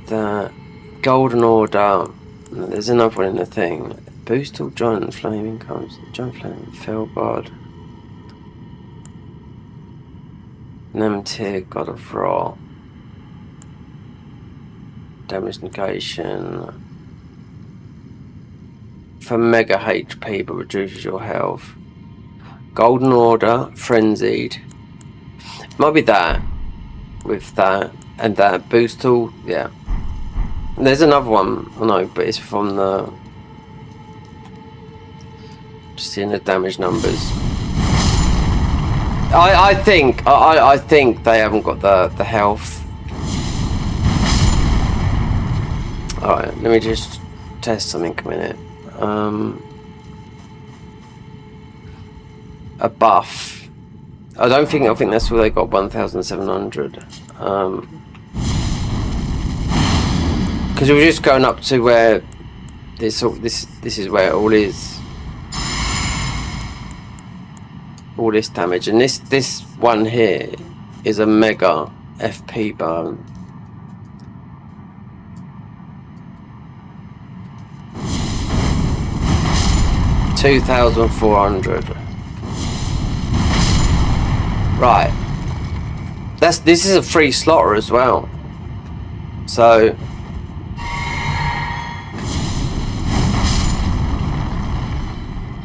The Golden Order. There's another one in the thing. Boost all giant flame incants. Giant flame Felbard. Nemtir, God of Ra. Damage negation. For mega HP but reduces your health. Golden Order, Frenzied. Might be that. With that. And that. Boost all. Yeah. And there's another one. I know, but it's from the. Just seeing the damage numbers. I think they haven't got the health. Alright, let me just test something a minute. A buff. I think that's where they got 1,700. Because we were just going up to where this is where it all is. All this damage, and this one here is a mega FP burn. $2,400. Right. This is a free slaughter as well. So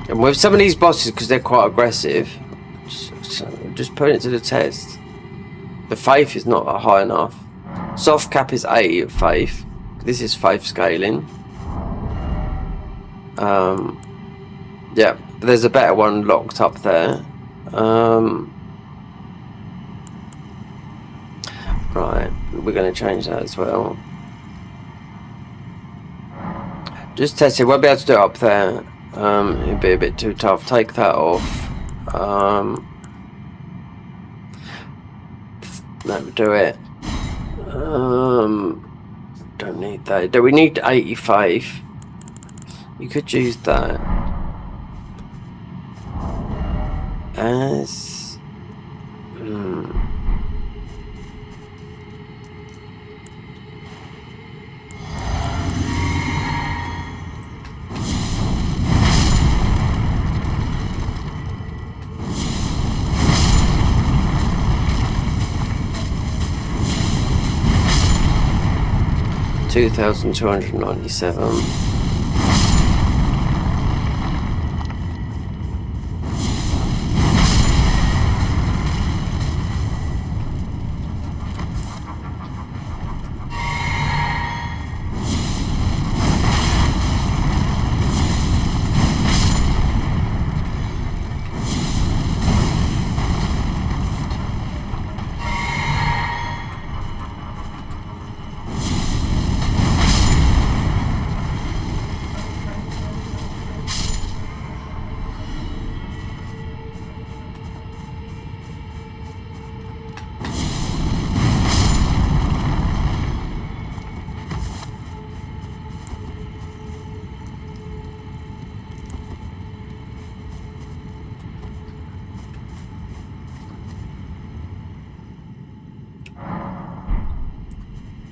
and with some of these bosses, because they're quite aggressive, just put it to the test. The faith is not high enough. Soft cap is 80 of faith. This is faith scaling. Yeah, but there's a better one locked up there. Right, we're going to change that as well. Just test it. Won't be able to do it up there. It'd be a bit too tough. Take that off. That would do it. Don't need that. Do we need 85? You could use that as 2,297.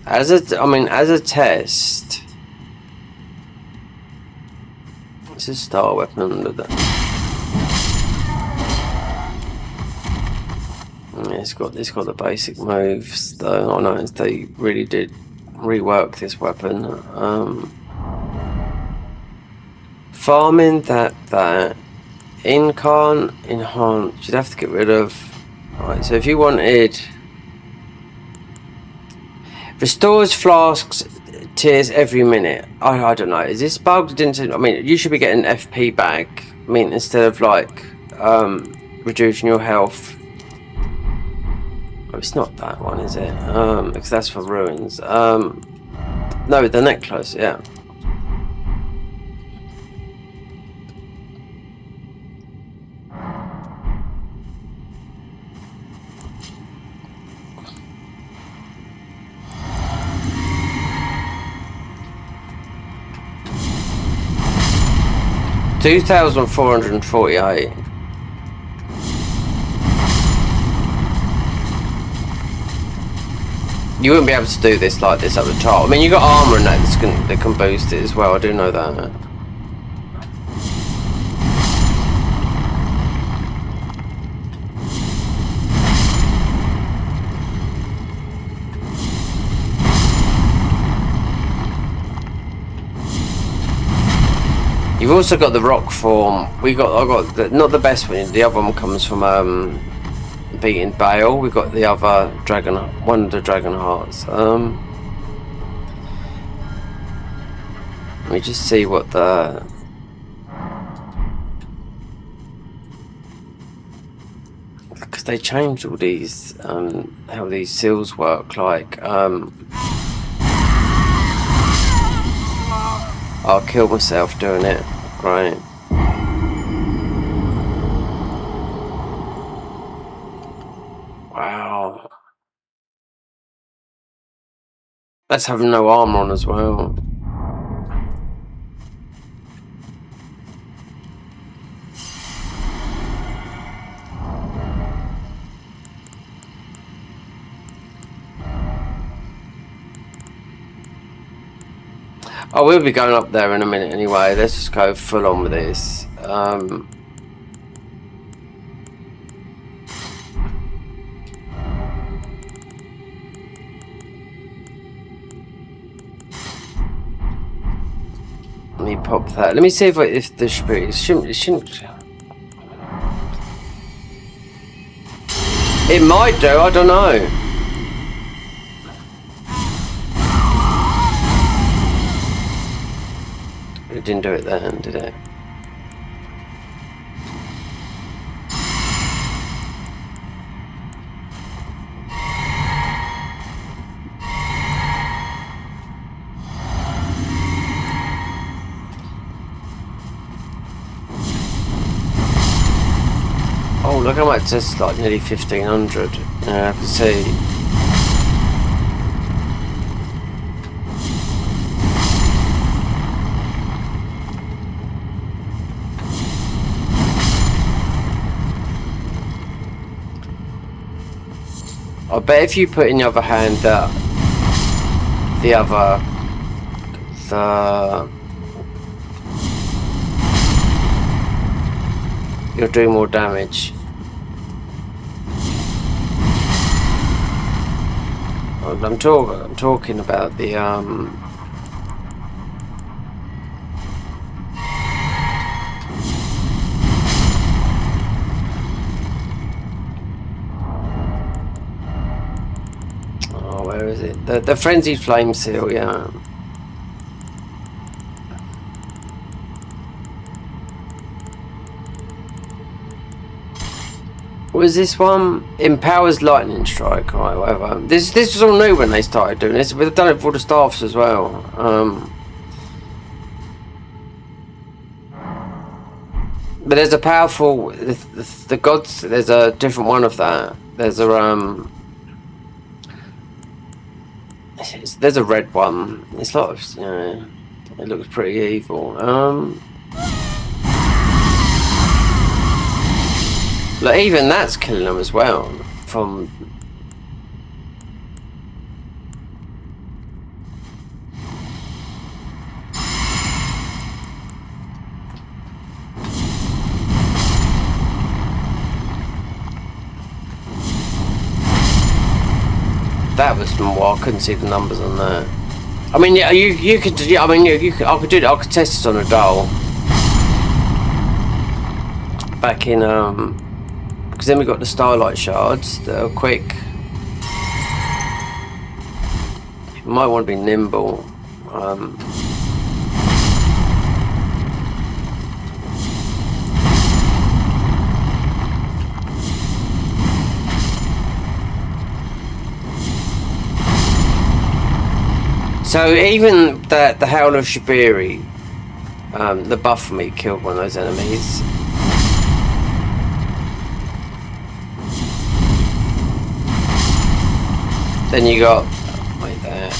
as a test. This is star weapon under that. Yeah, it's got the basic moves though. I noticed they really did rework this weapon. Farming that Incarn enhance. You'd have to get rid of. Right, so if you wanted, restores flasks tears every minute. I don't know. Is this bugged into? I mean, you should be getting FP back. I mean, instead of like reducing your health. Oh, it's not that one, is it? Because that's for ruins. No, the necklace. Yeah. $2,448. You wouldn't be able to do this like this at the top. I mean, you got armor and that can boost it as well. I do know that. You've also got the rock form. I got not the best one. The other one comes from beating Bale. We've got the other dragon, one of the dragon hearts. Let me just see what the because they changed all these how these seals work. Like I'll kill myself doing it. Right. Wow. Let's have no armor on as well. Oh, we'll be going up there in a minute anyway. Let's just go full on with this. Let me pop that. Let me see if the spirit it shouldn't. It might do. I don't know. It didn't do it then, did it? Oh, look how much it's like nearly 1,500. Yeah, I can see. I bet if you put in the other hand that you'll do more damage. I'm talking about the oh, where is it? The frenzied flame seal, yeah. Was this one? Empowers lightning strike, right? Whatever. This was all new when they started doing this. We've done it for the staffs as well. But there's a powerful the gods. There's a different one of that. There's a there's a red one. It's like it looks pretty evil. Like even that's killing them as well. From That was more. I couldn't see the numbers on there. I mean, yeah, you could. Yeah, I mean, you could. I could do it. I could test this on a doll. Back in because then we got the starlight shards that are quick. You might want to be nimble. So even the Howl of Shabiri, the buff for me killed one of those enemies. Then you got wait there.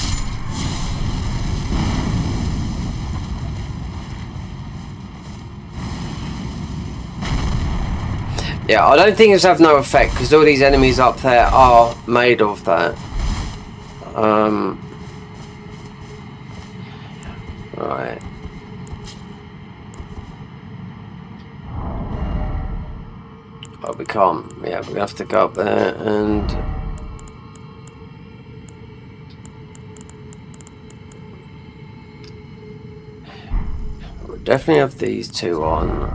Yeah, I don't think it's have no effect because all these enemies up there are made of that. Right. Oh, we can't. Yeah, we have to go up there and. We'll definitely have these two on.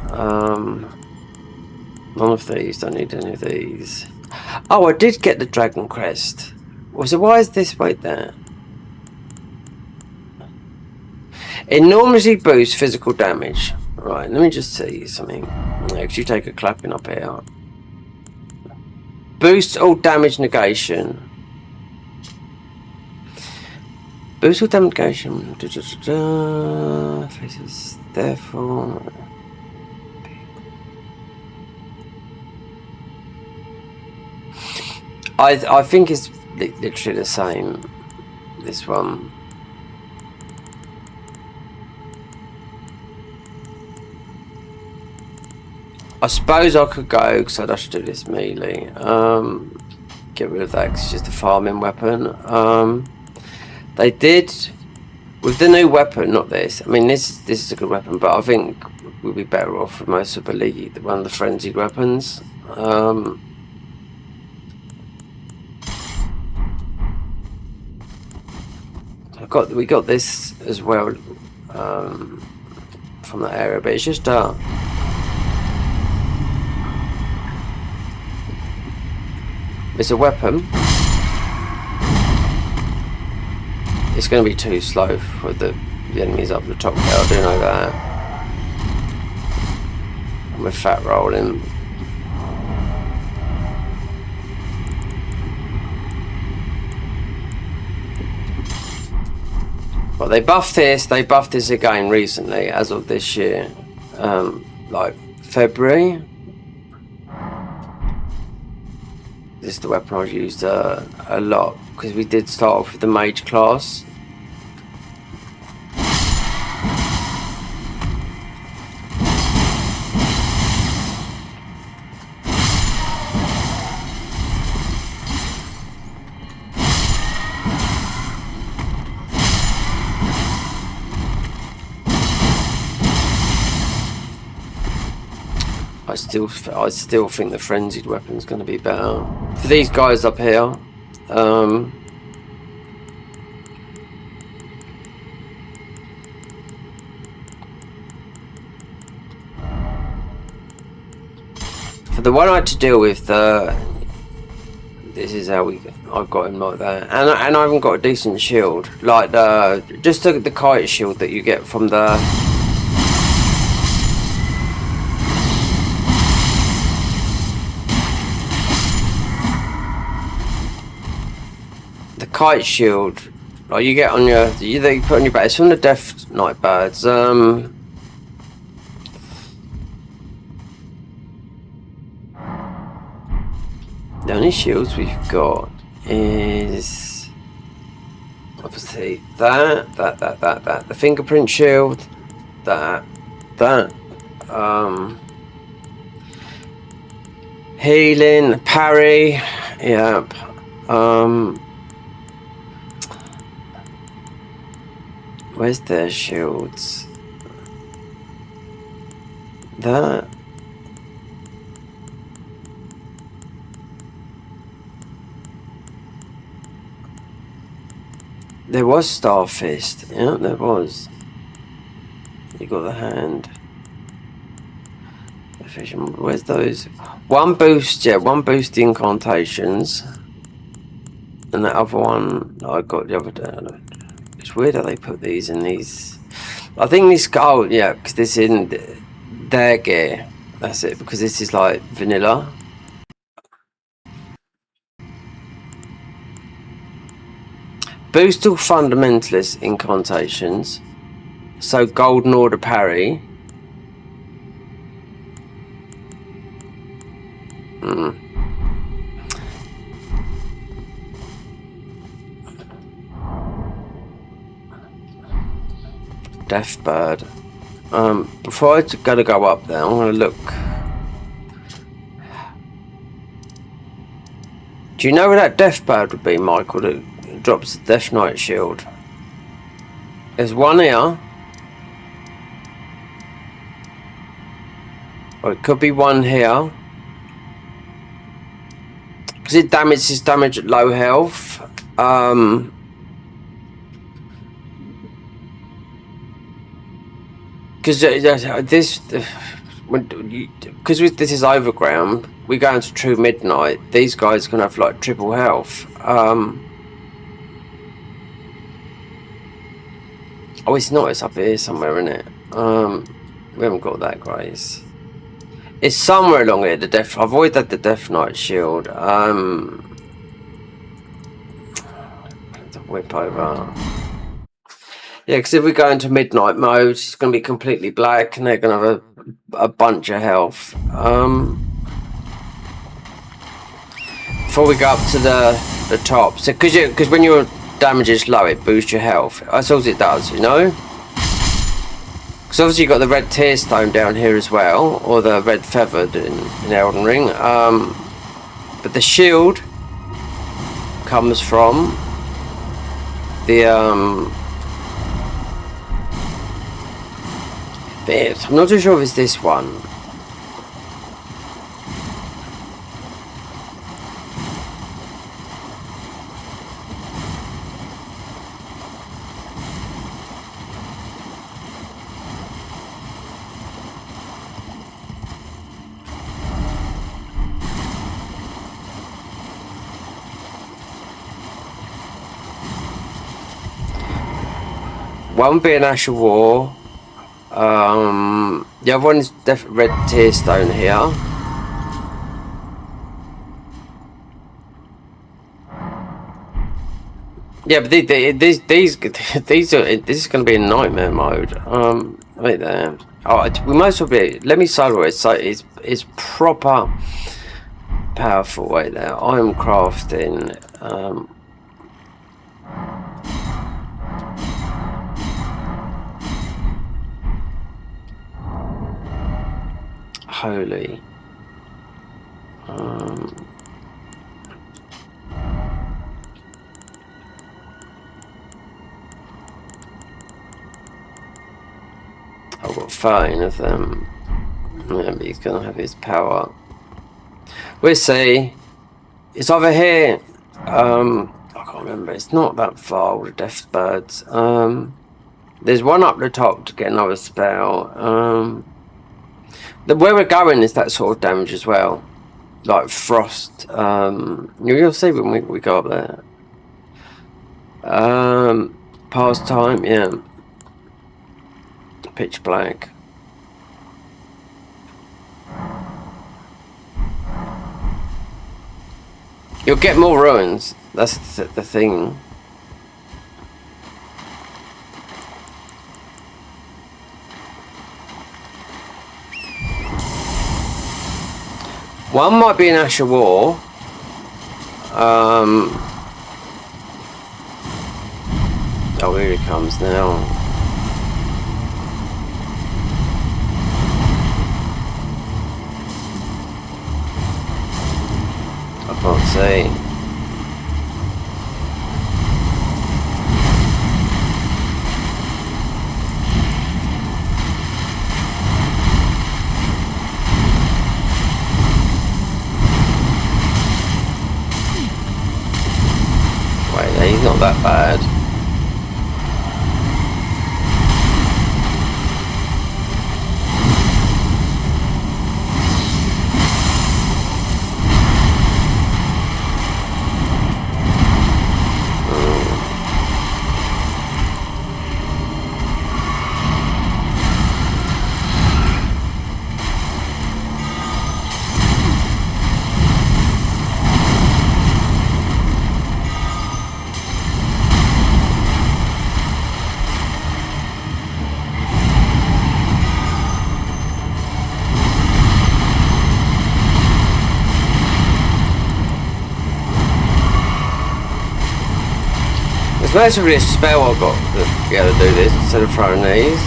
None of these. Don't need any of these. Oh, I did get the Dragon Crest. So why is this right there? Enormously boosts physical damage. Right, let me just see something. Next, you take a clapping up here. Boosts all damage negation. Boosts all damage negation. Faces, therefore. I think it's literally the same. This one. I suppose I could go because I'd have to do this melee. Get rid of that because it's just a farming weapon. They did with the new weapon, not this. I mean, this is a good weapon, but I think we'll be better off with most of the one of the frenzied weapons. We got this as well from that area, but it's just it's a weapon. It's going to be too slow for the enemies up the top there, I do know that. And we're fat rolling. Well, they buffed this again recently, as of this year, like February. This is the weapon I've used a lot, because we did start off with the mage class. I still think the frenzied weapon is going to be better for these guys up here. For the one I had to deal with, this is how I've got him like that, and I haven't got a decent shield, like just the kite shield that you get from the. Kite shield, like you get on your, that you put on your back. It's from the Death Knight birds. The only shields we've got is obviously that, the fingerprint shield, that, healing, parry, yep. Where's their shields? That. There was Starfist. Yeah, there was. You got the hand. Where's those? One boost, yeah, one boost the incantations. And the other one I got the other day. It's weird how they put these in these. I think this. Oh yeah, because this is in their gear. That's it. Because this is like vanilla. Boost all fundamentalist incantations. So golden order parry. Deathbird. Before I gotta go up there, I'm gonna look. Do you know where that Deathbird would be, Michael? That drops the Death Knight shield. There's one here. Or it could be one here. Because it damages damage at low health. Because this, because this is overground, we go into true midnight. These guys can have like triple health. Oh, it's not. It's up here somewhere, isn't it? We haven't got that, Grace. It's somewhere along here. The death. I've always had the Death Knight shield. The whip over. Yeah, because if we go into midnight mode, it's going to be completely black, and they're going to have a bunch of health. Before we go up to the top, so because when your damage is low, it boosts your health. That's all it does, you know. Because obviously you've got the red tear stone down here as well, or the red feathered in Elden Ring. But the shield comes from the bit. I'm not too sure if it's this one. One being Ash of War. The other one is red tear stone here. Yeah, but these are. This is going to be in nightmare mode. Right there. Oh, we might as well be. Let me solo it. So it's proper powerful right there. I am crafting. Holy. I've got 13 of them. Yeah, but he's gonna have his power. We'll see. It's over here. I can't remember. It's not that far. All the Deathbirds. There's one up the top to get another spell. Where we're going is that sort of damage as well, like frost. You'll see when we go up there. Past time, yeah. Pitch black. You'll get more ruins. That's the thing. One might be an Ash of War. Oh, here he comes now. I can't see. He's not that bad. basically a spell I've got to be able to do this instead of throwing these.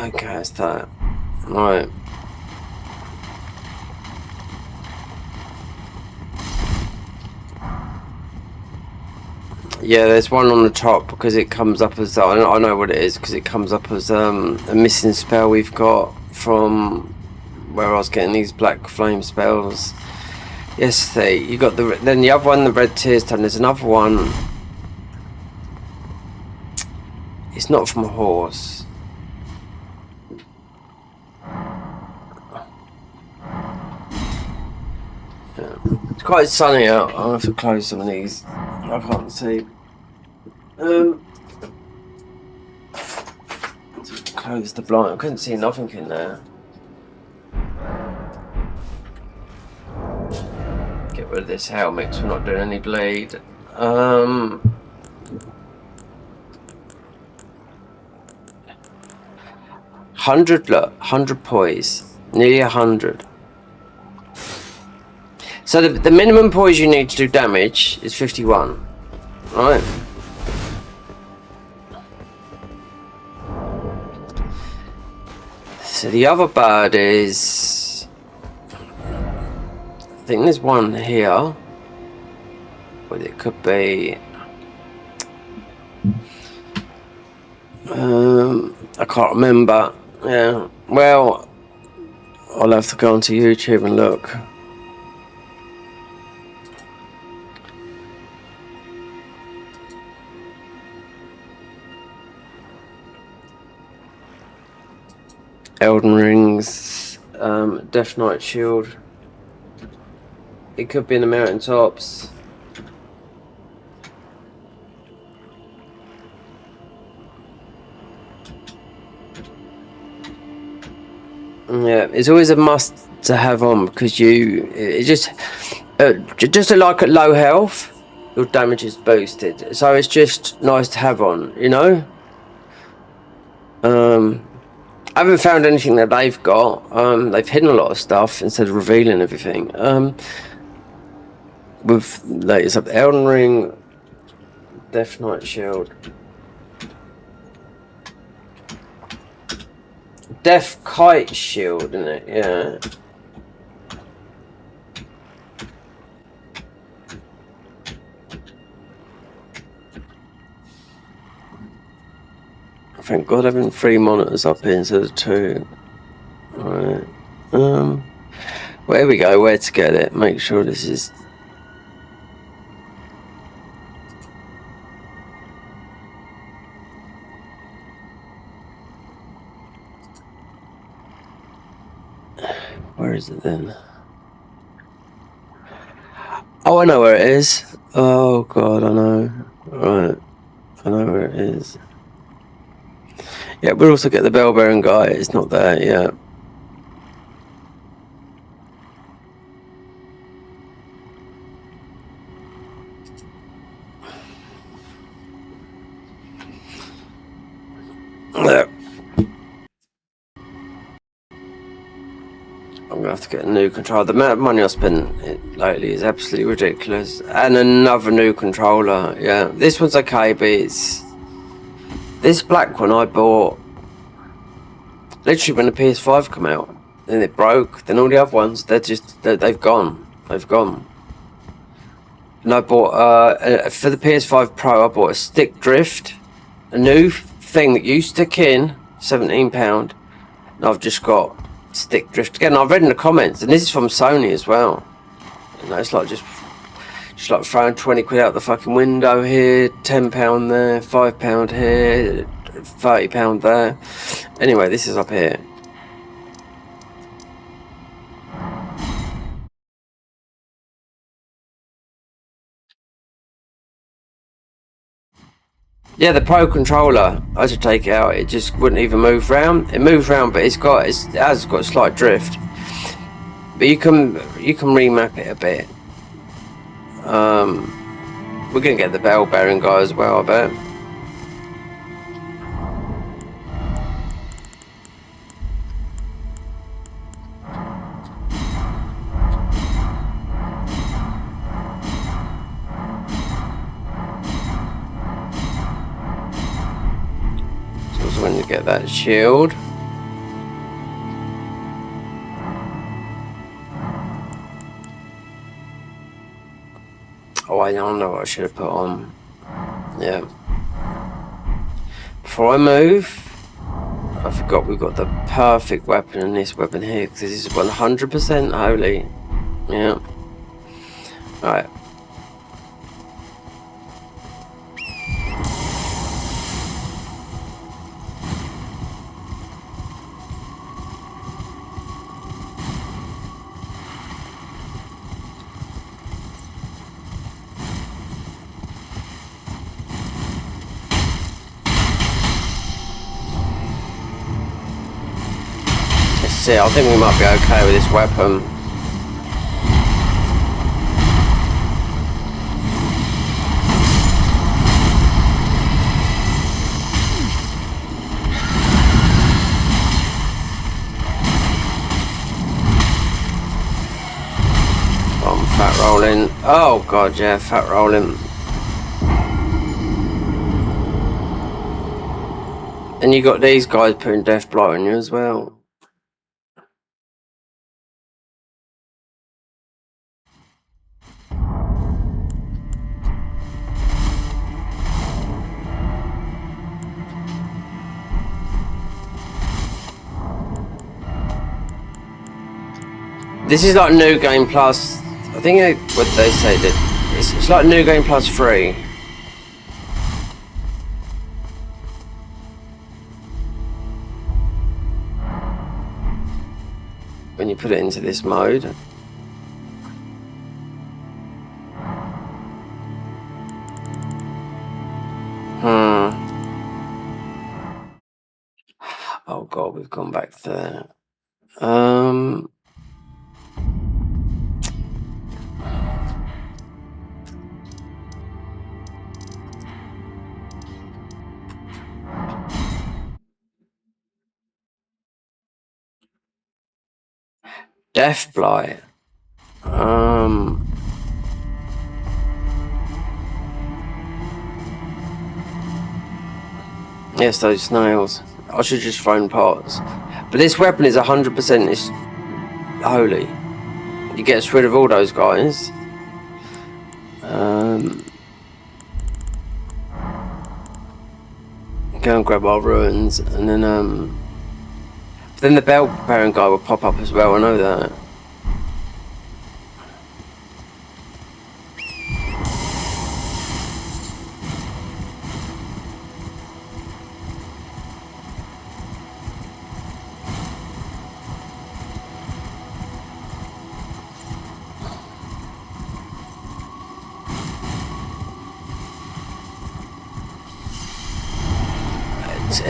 Okay, that's that. Right. Yeah, there's one on the top because it comes up as I know what it is because it comes up as a missing spell we've got from where I was getting these black flame spells yesterday. You got then the other one, the red tear stone. There's another one. It's not from a horse. Yeah. It's quite sunny out. I'll have to close some of these. I can't see. Close the blind. I couldn't see nothing in there. Get rid of this helmet because we're not doing any bleed. 100, look, 100 poise. Nearly 100. So the minimum poise you need to do damage is 51. Right? So the other bird is... I think there's one here. But it could be... I can't remember. Yeah. Well, I'll have to go onto YouTube and look. Elden Ring's Death Knight Shield. It could be in the mountaintops. Yeah, it's always a must to have on because it just like at low health, your damage is boosted. So it's just nice to have on, you know. I haven't found anything that they've got. They've hidden a lot of stuff instead of revealing everything. With latest up Elden Ring, Death Knight Shield, Death Kite Shield, isn't it? Yeah. Thank God having 3 monitors up here instead of 2. Right. Where we go, where to get it. Make sure this is... Where is it then? Oh, I know where it is. Oh God, I know. Right. I know where it is. Yeah, we'll also get the bell bearing guy. It's not there yet. There. I'm gonna have to get a new controller. The amount of money I spent lately is absolutely ridiculous. And another new controller. Yeah, this one's okay, but it's this black one I bought literally when the PS5 come out. Then it broke. Then all the other ones, they've gone. They've gone. And I bought for the PS5 Pro. I bought a stick drift, a new thing that you stick in, £17. And I've just got stick drift again. I've read in the comments, and this is from Sony as well. You know, it's like just like throwing 20 quid out the fucking window here, £10 there, £5 here, £30 there. Anyway, this is up here. Yeah, the Pro controller. I had to take it out. It just wouldn't even move round. It moves round, but it has got a slight drift. But you can remap it a bit. We're gonna get the bell bearing guy as well, I bet. So also when you get that shield. Oh, I don't know what I should have put on. Yeah. Before I move, I forgot we've got the perfect weapon in this weapon here, because this is 100% holy. Yeah. Alright. I think we might be okay with this weapon. I'm fat rolling. Oh god, yeah, fat rolling. And you got these guys putting death blight on you as well. This is like New Game Plus. I think what they say that it's like New Game Plus 3. When you put it into this mode. Oh god, we've gone back there. Death blight. Yes, those snails. I should just thrown parts. But this weapon is 100% is holy. You get rid of all those guys. Go and grab our ruins, and then the bell bearing guy will pop up as well. I know that.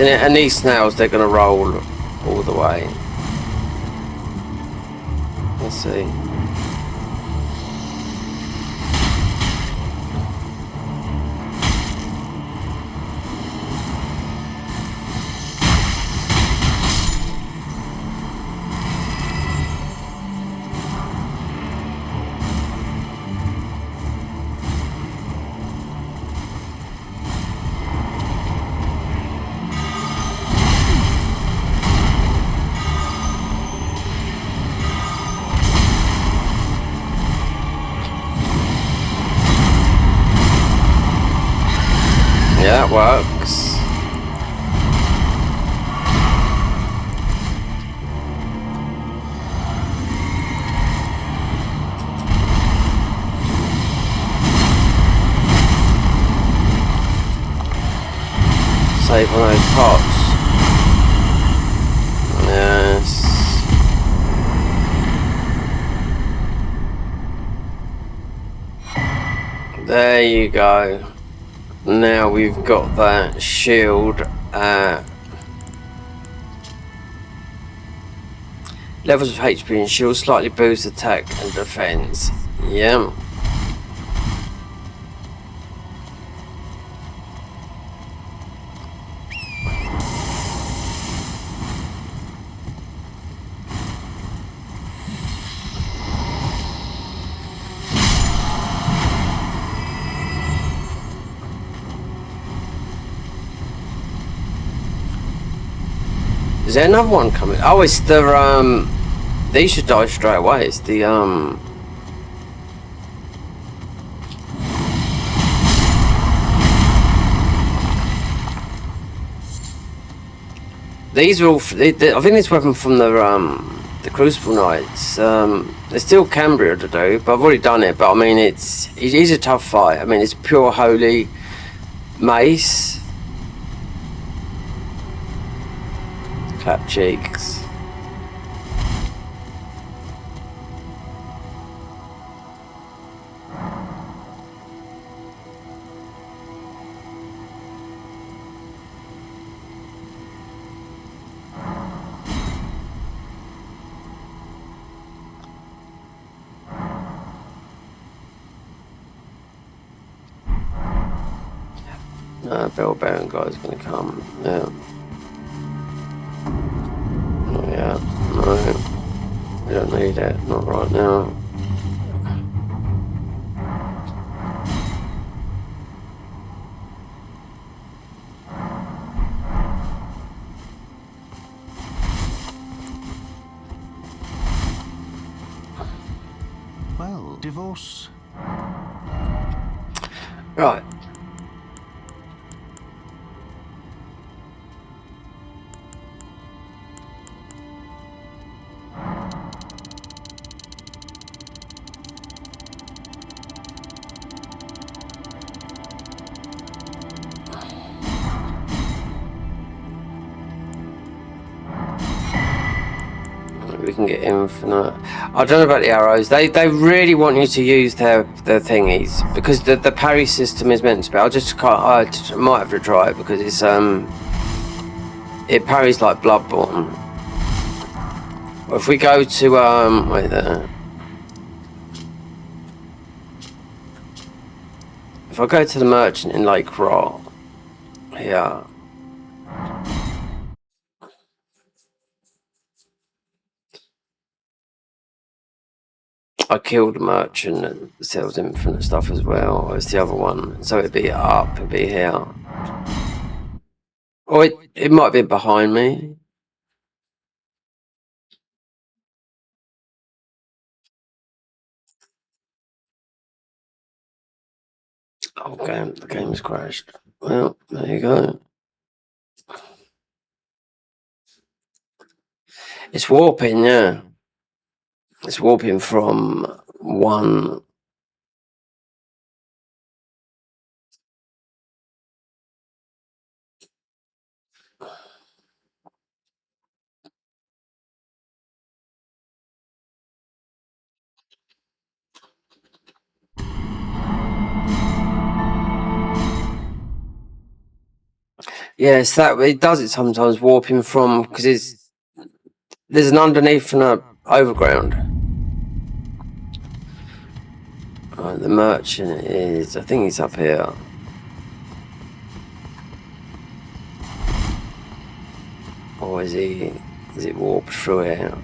And these snails, they're going to roll all the way. Let's see. Yeah, that works. Save on those pots. Yes. There you go. Now we've got that shield. Levels of HP and shield slightly boost attack and defense. Yeah. Is there another one coming? Oh, it's the these should die straight away. It's the these are all. I think this weapon from the Crucible Knights. There's still Cambria to do, but I've already done it. But I mean, he's a tough fight. I mean, it's pure holy mace. Clap cheeks. Bell Baron guy's gonna come. Yeah. Oh, yeah. No. We don't need it. Not right now. Well, divorce. Right. We can get infinite. I don't know about the arrows. They really want you to use their thingies because the parry system is meant to be. I might have to try it because it's it parries like Bloodborne. If we go to wait there. If I go to the merchant in Lake Rot, yeah. I killed a merchant that sells infinite stuff as well. It's the other one. So it'd be up, it'd be here. Or it might be behind me. Okay, the game's crashed. Well, there you go. It's warping, yeah. It's warping from one. Yes, that it does it sometimes, warping from because there's an underneath and a overground. The merchant is, I think he's up here. Or is it warped through here?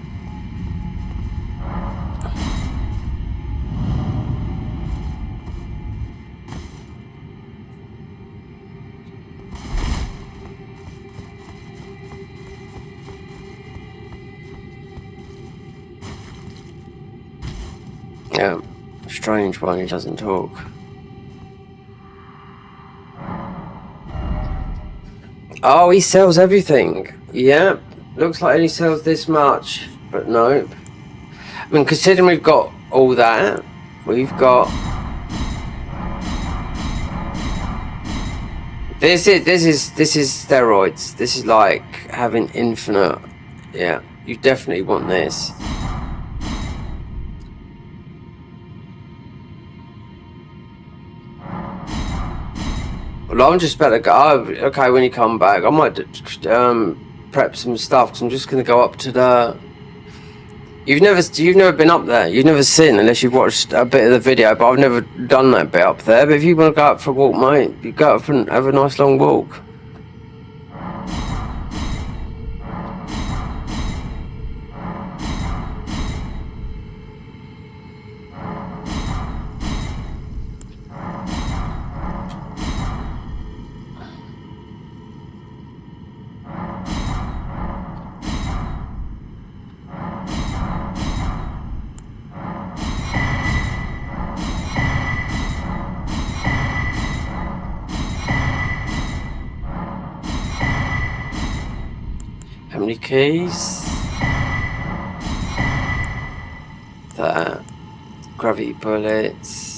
Yeah, strange one, he doesn't talk. Oh, he sells everything. Yeah, looks like he sells this much, but nope. I mean, considering we've got all that, we've got... This is steroids. This is like having infinite... Yeah, you definitely want this. Well, I'm just about to go. Oh, okay, when you come back, I might prep some stuff because I'm just going to go up to the. You've never been up there. You've never seen unless you've watched a bit of the video. But I've never done that bit up there. But if you want to go up for a walk, mate, you go up and have a nice long walk. How many keys? That. Gravity bullets.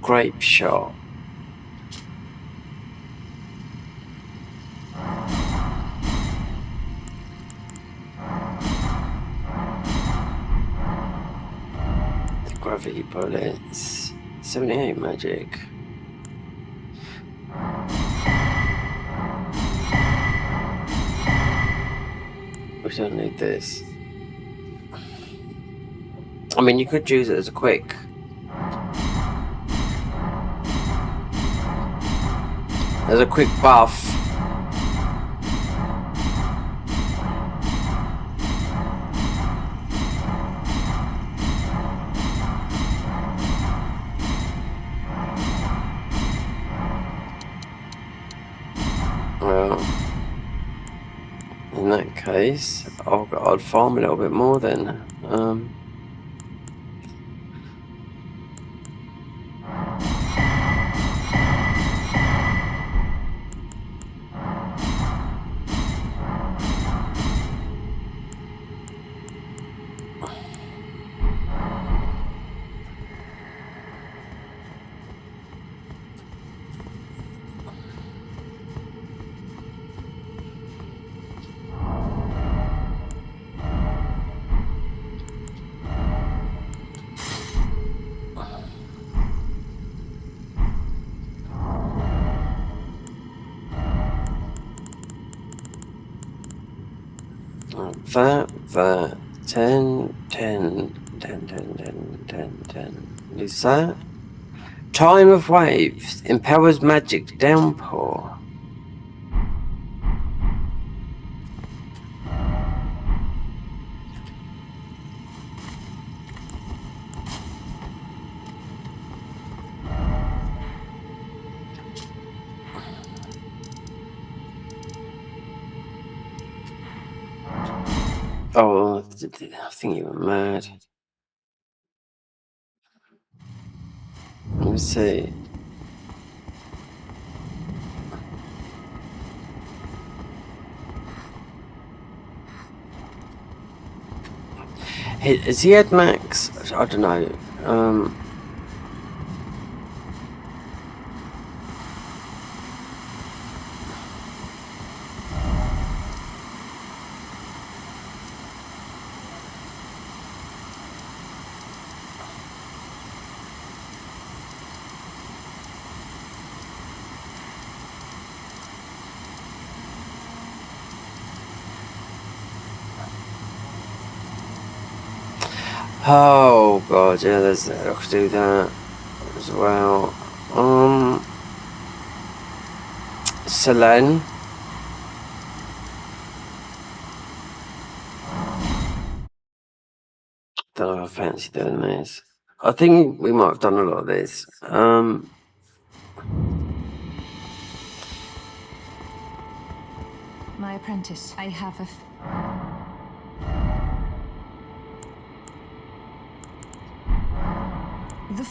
Grape shot. The gravity bullets. 78 magic. We don't need this. I mean, you could use it as a quick. As a quick buff. Well, in that case, I'd farm a little bit more then. That, 10, 10, 10, 10, 10, 10, 10. Is that? Time of waves empowers magic downpour. Oh, I think you were mad. Let me see. Has he had max? I don't know. Oh god, yeah, there's I could do that as well. Selene. Don't know if I fancy doing this. I think we might have done a lot of this. my apprentice. I have a...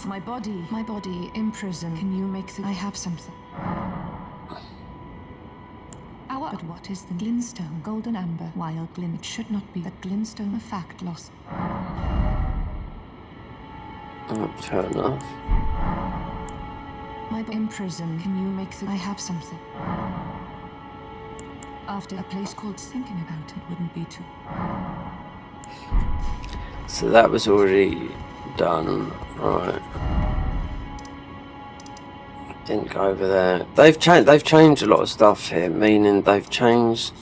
my body in prison. Can you make the... I have something. But what is the glintstone? Golden amber, wild glint. It should not be the glintstone. A fact lost. Fair enough. In prison. Can you make the... I have something. After a place called thinking about it wouldn't be too... So that was already done, right? Didn't go over there. They've changed a lot of stuff here, meaning they've changed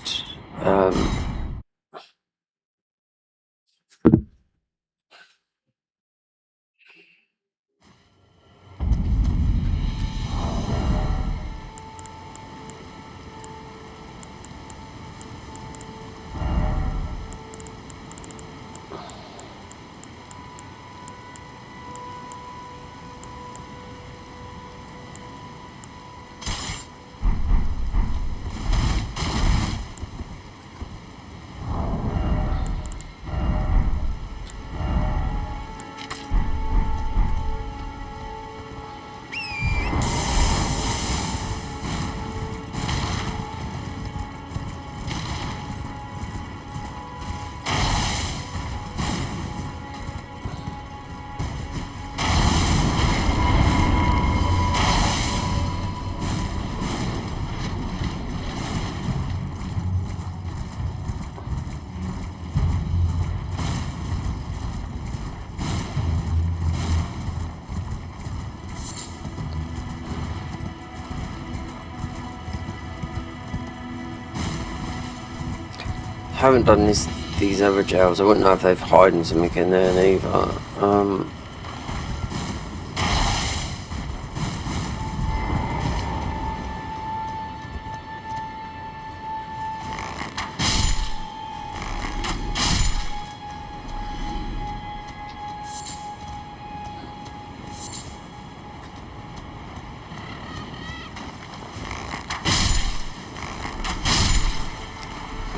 haven't done these other jails. I wouldn't know if they've hidden something in there either.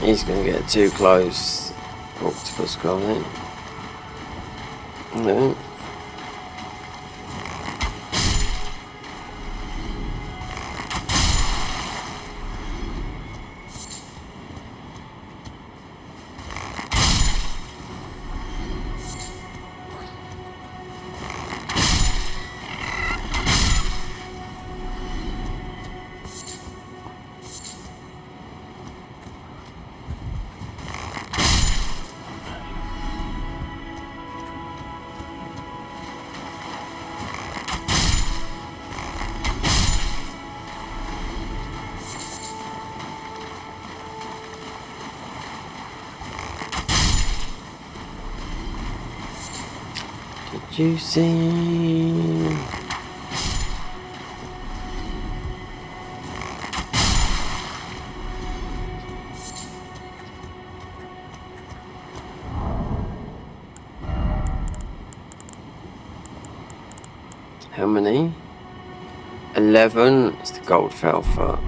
He's gonna get too close. Octopus coming. No. Did you see? How many? 11. It's the gold felfer.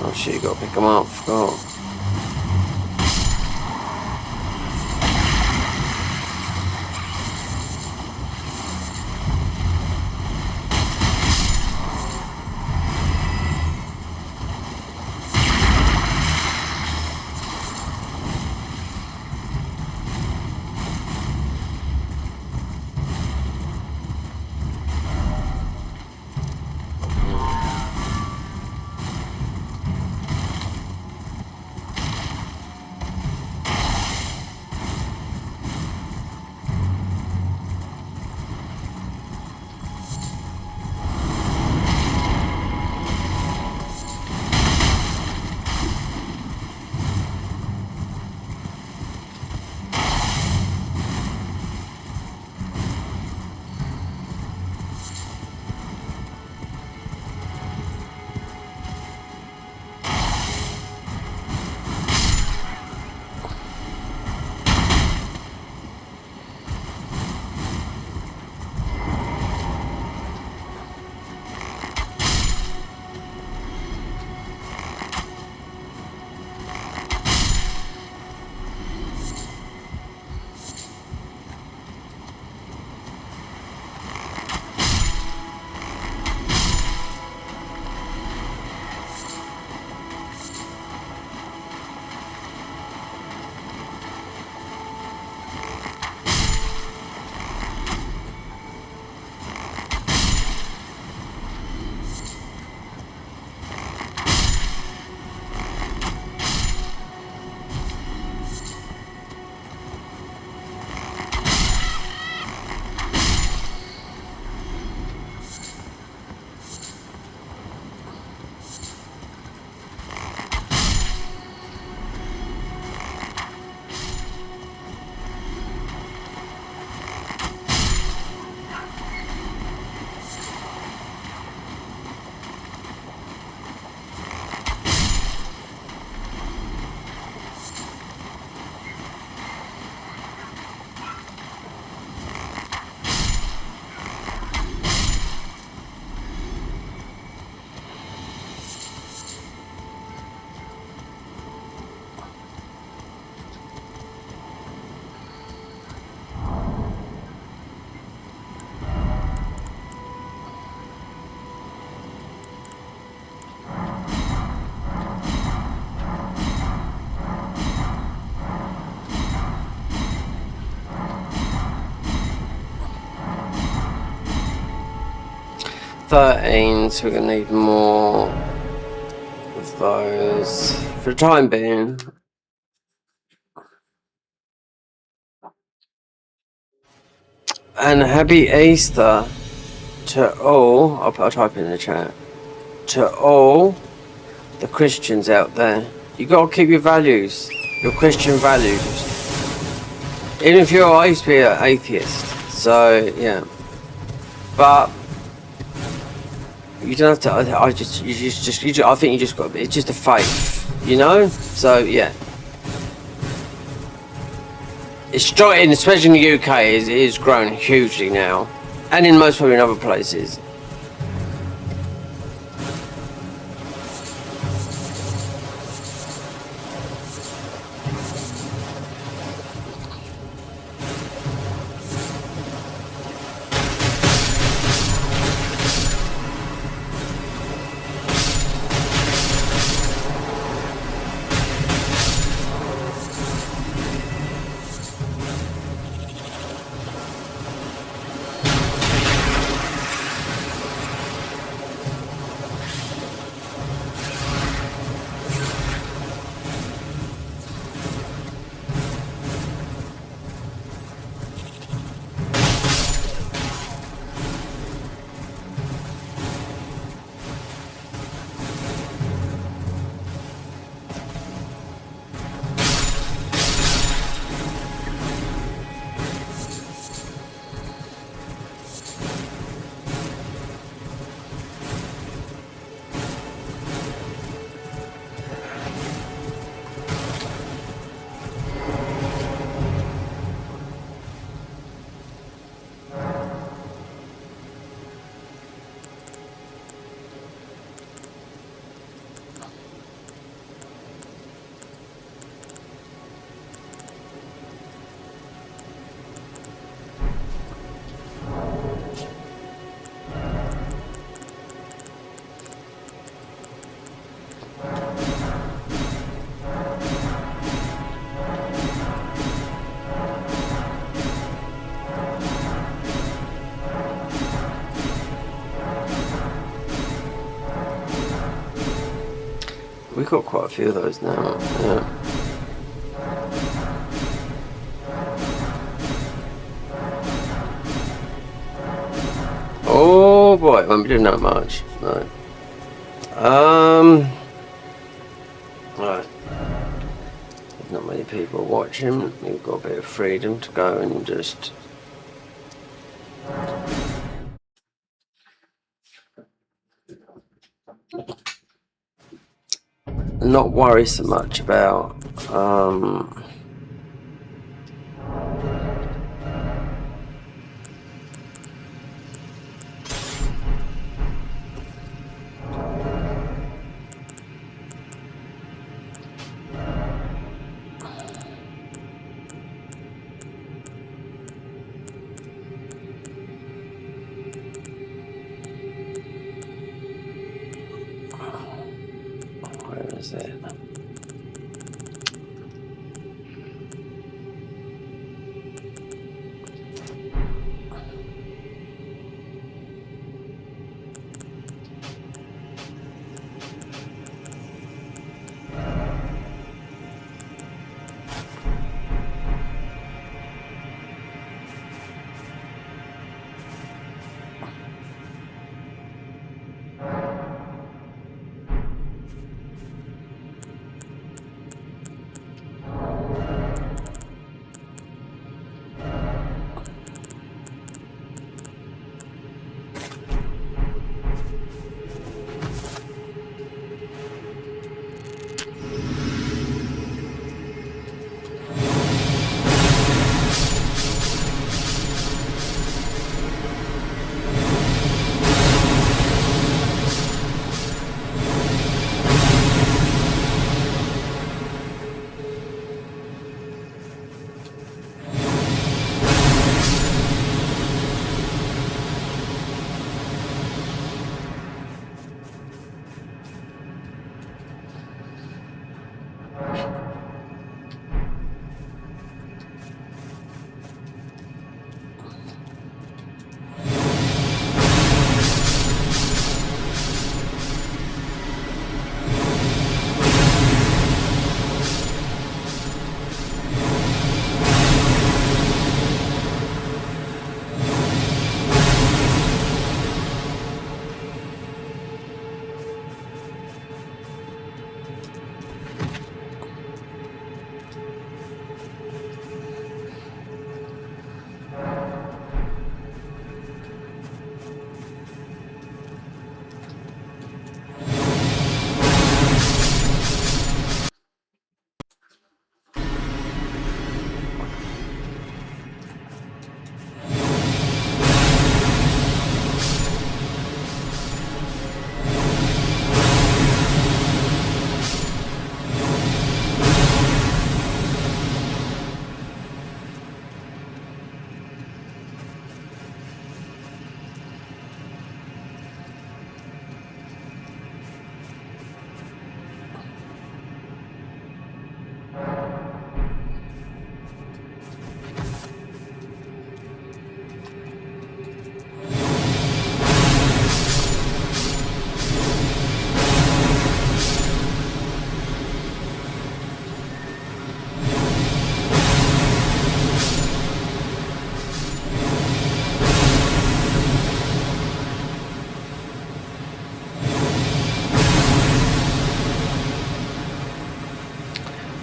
Oh shit, you gotta pick them up, forgot. 13, so we're going to need more of those for the time being. And happy Easter to all, I'll put a type in the chat, to all the Christians out there. You got to keep your values, your Christian values. Even if I used to be an atheist, so yeah. But you don't have to. I think you just got. It's just a faith, you know. So yeah, it's strong, especially in the UK. It is grown hugely now, and in most probably in other places. We've got quite a few of those now. Yeah. Oh boy, I won't be doing that much. No. Right. There's not many people watching. We've got a bit of freedom to go and just. Not worry so much about where is it?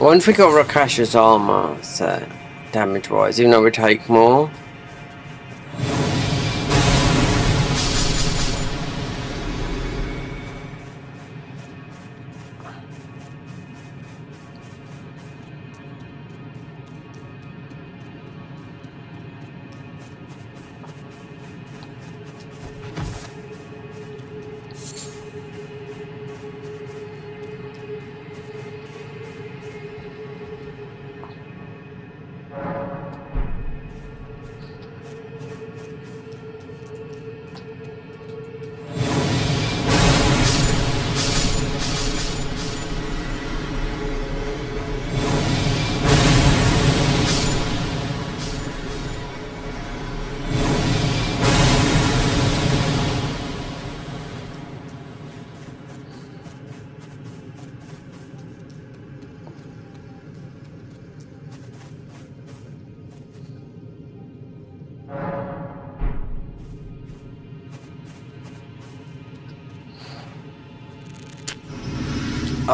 One thing got Rakasha's armor set, damage wise, even though we take more.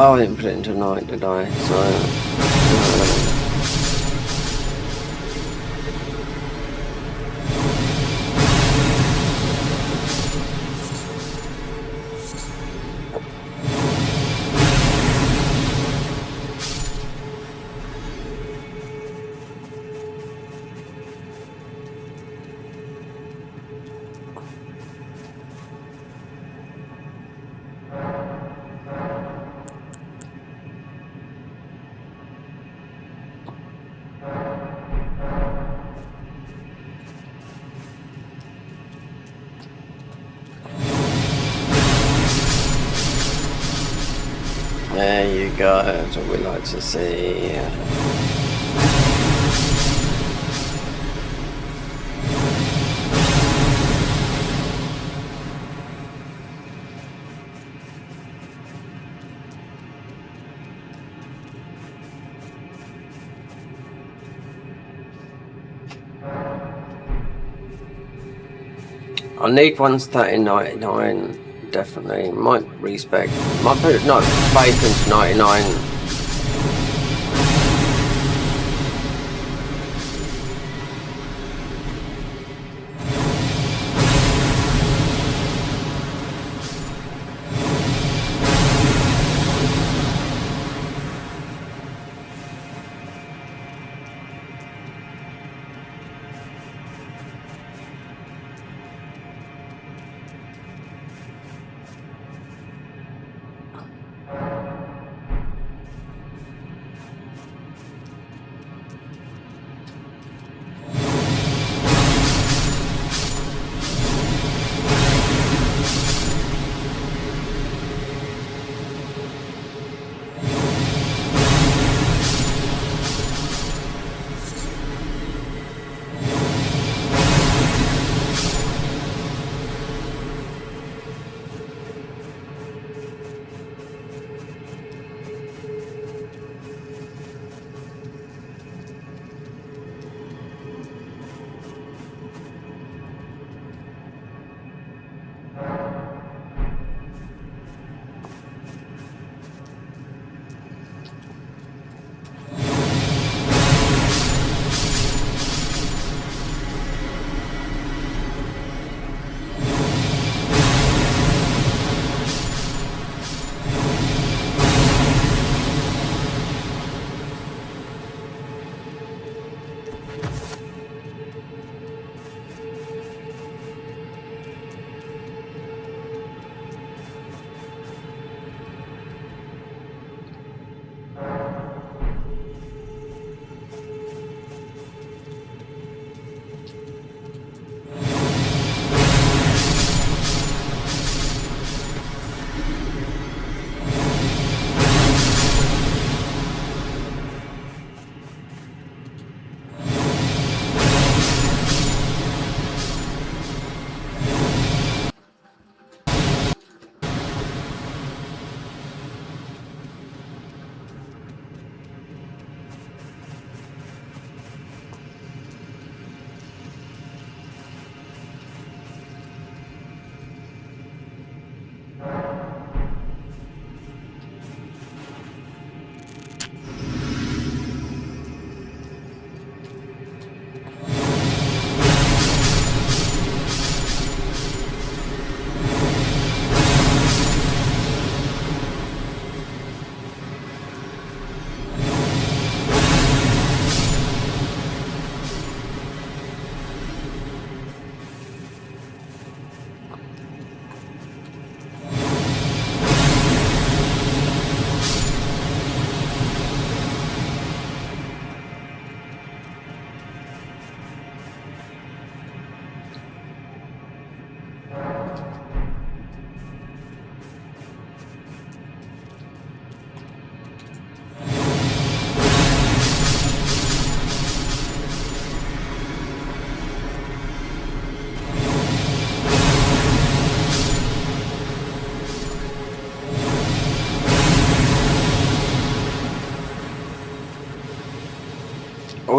Oh, I didn't put it into night, did I? So. There you go, that's what we like to see. I need 130.99. Definitely. Might respec. Might put it not faith into 99.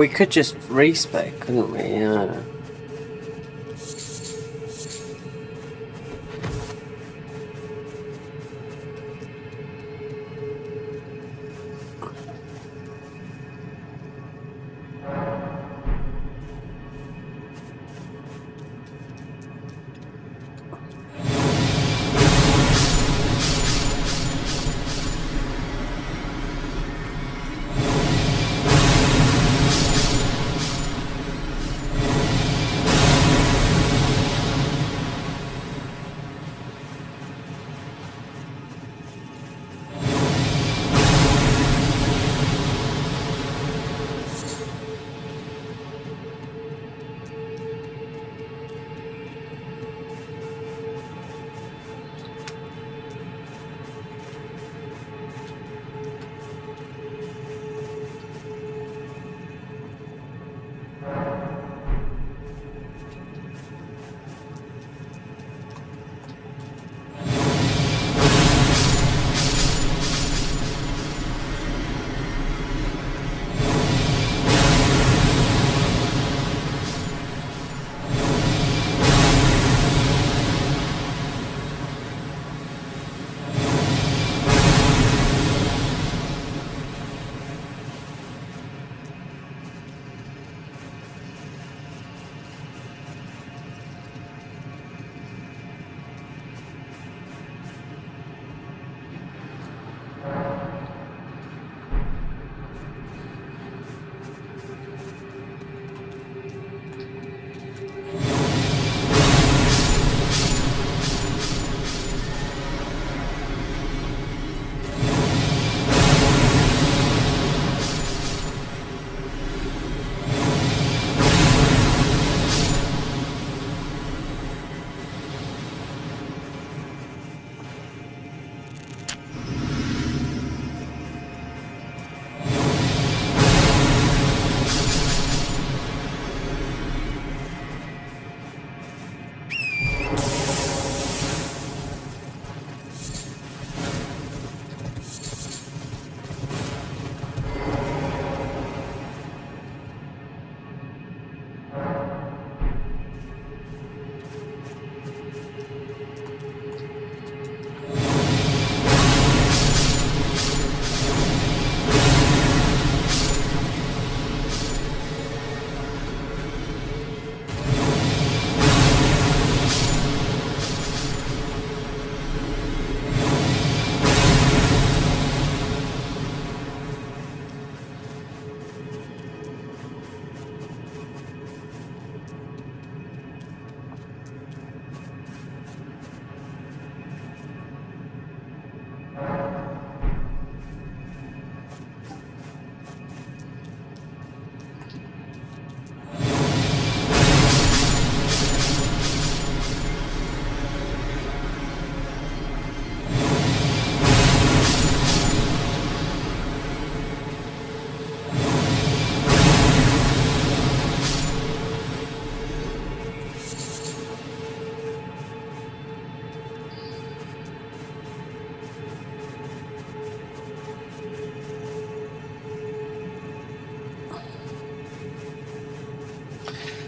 we could just respec, couldn't we? Yeah.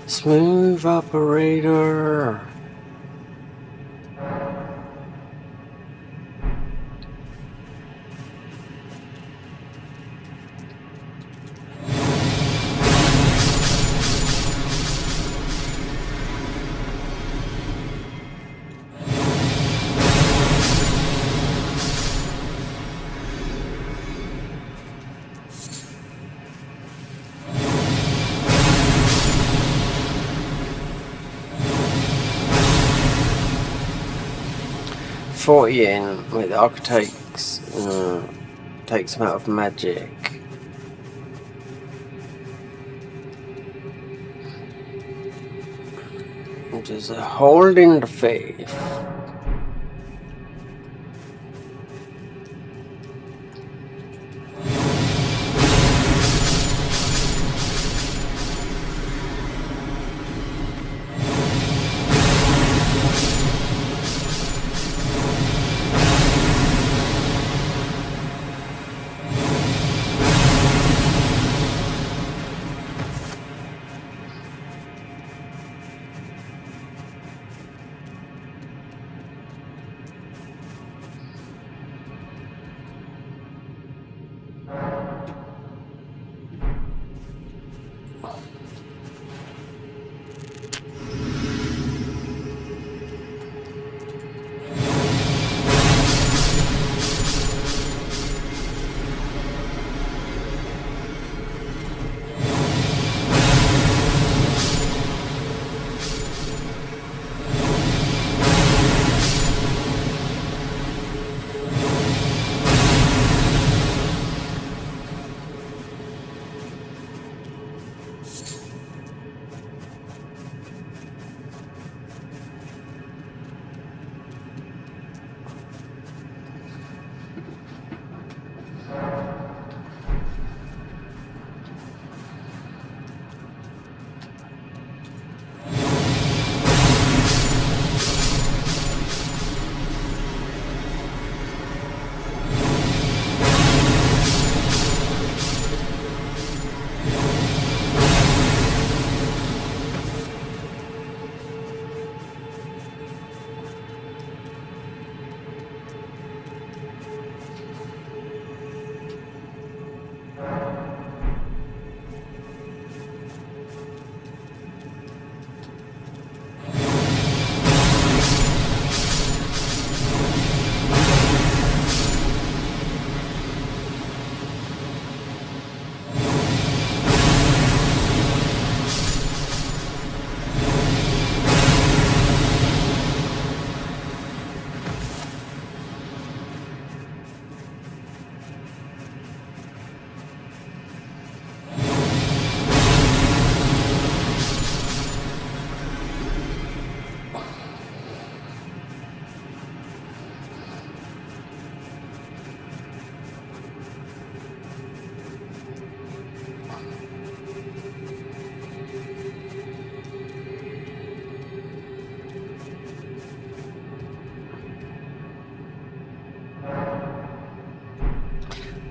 Smooth operator. In with architects takes them out of magic. Which is a holding the faith.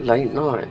Late night.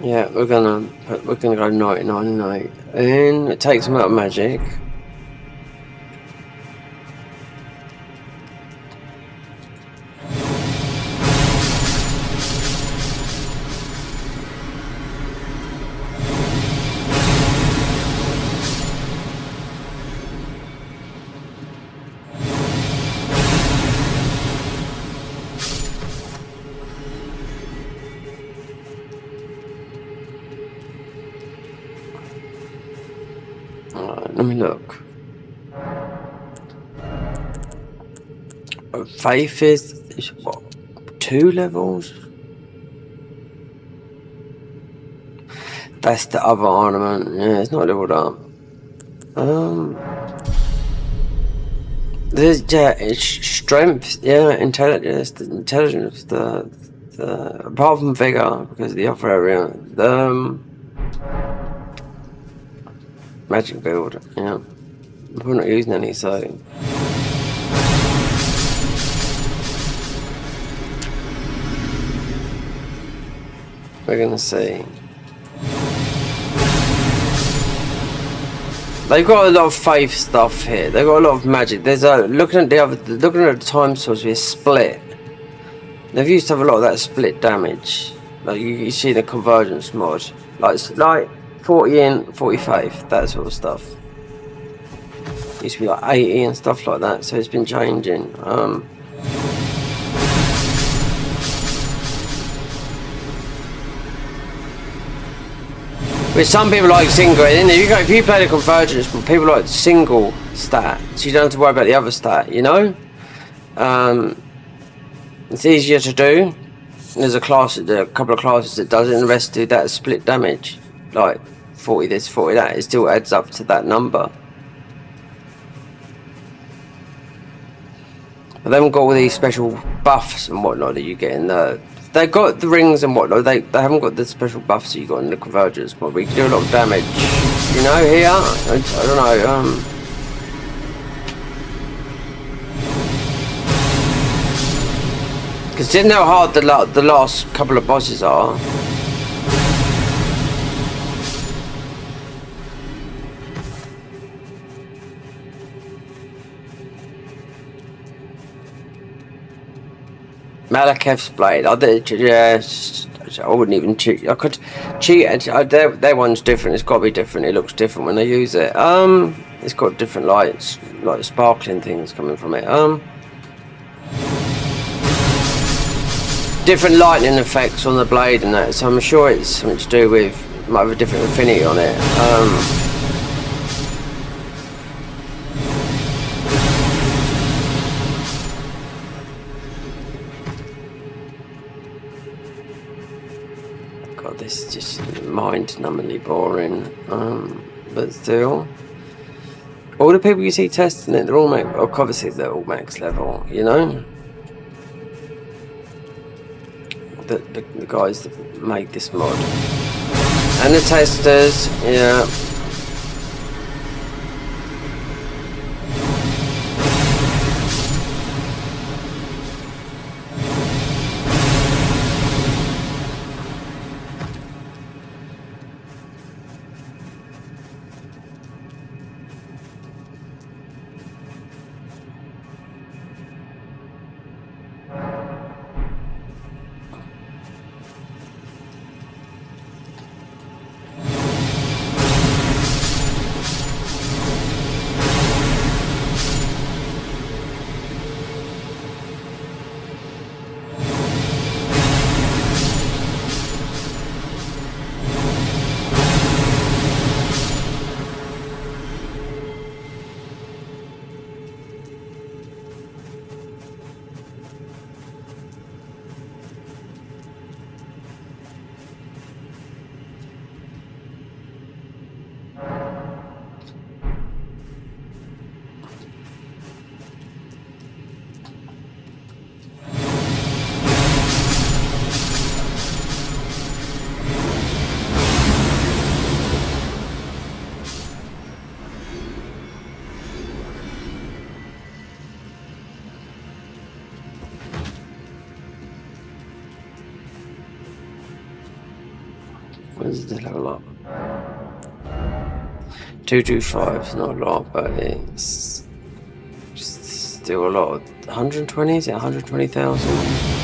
Yeah, we're gonna go 99 and 8, and it takes them out of magic. Alright, let me look. Faith is what? 2 levels? That's the other ornament. Yeah, it's not leveled up. There's it's strength. Yeah, intelligence. The intelligence. The apart from vigor, because of the other area. The magic build. Yeah, we're not using any, so. We're gonna see. They've got a lot of faith stuff here. They've got a lot of magic. There's looking at the time source, we split. They've used to have a lot of that split damage. Like you see the convergence mod, like 40 in, 45, that sort of stuff. Used to be like 80 and stuff like that. So it's been changing. Which some people like single, and if you play the convergence, people like single stat, so you don't have to worry about the other stat, you know? It's easier to do. There's a couple of classes that does it, and the rest do that split damage. Like 40 this, 40 that, it still adds up to that number. But they haven't got all these special buffs and whatnot that you get in the... They've got the rings and whatnot, they haven't got the special buffs that you got in the convergence, but we can do a lot of damage. You know, here, I don't know, because you know how hard the last couple of bosses are. Malekith's blade. I did, yeah. I wouldn't even cheat. I could cheat. Their one's different. It's got to be different. It looks different when they use it. It's got different lights, like sparkling things coming from it. Different lightning effects on the blade and that. So I'm sure it's something to do with, might have a different affinity on it. God, this is just mind-numbingly boring. But still, all the people you see testing it, they're all obviously they're all max level, you know. The guys that made this mod and the testers, yeah. Where's the level up? 225 is not a lot, but it's still a lot. 120, is it 120,000?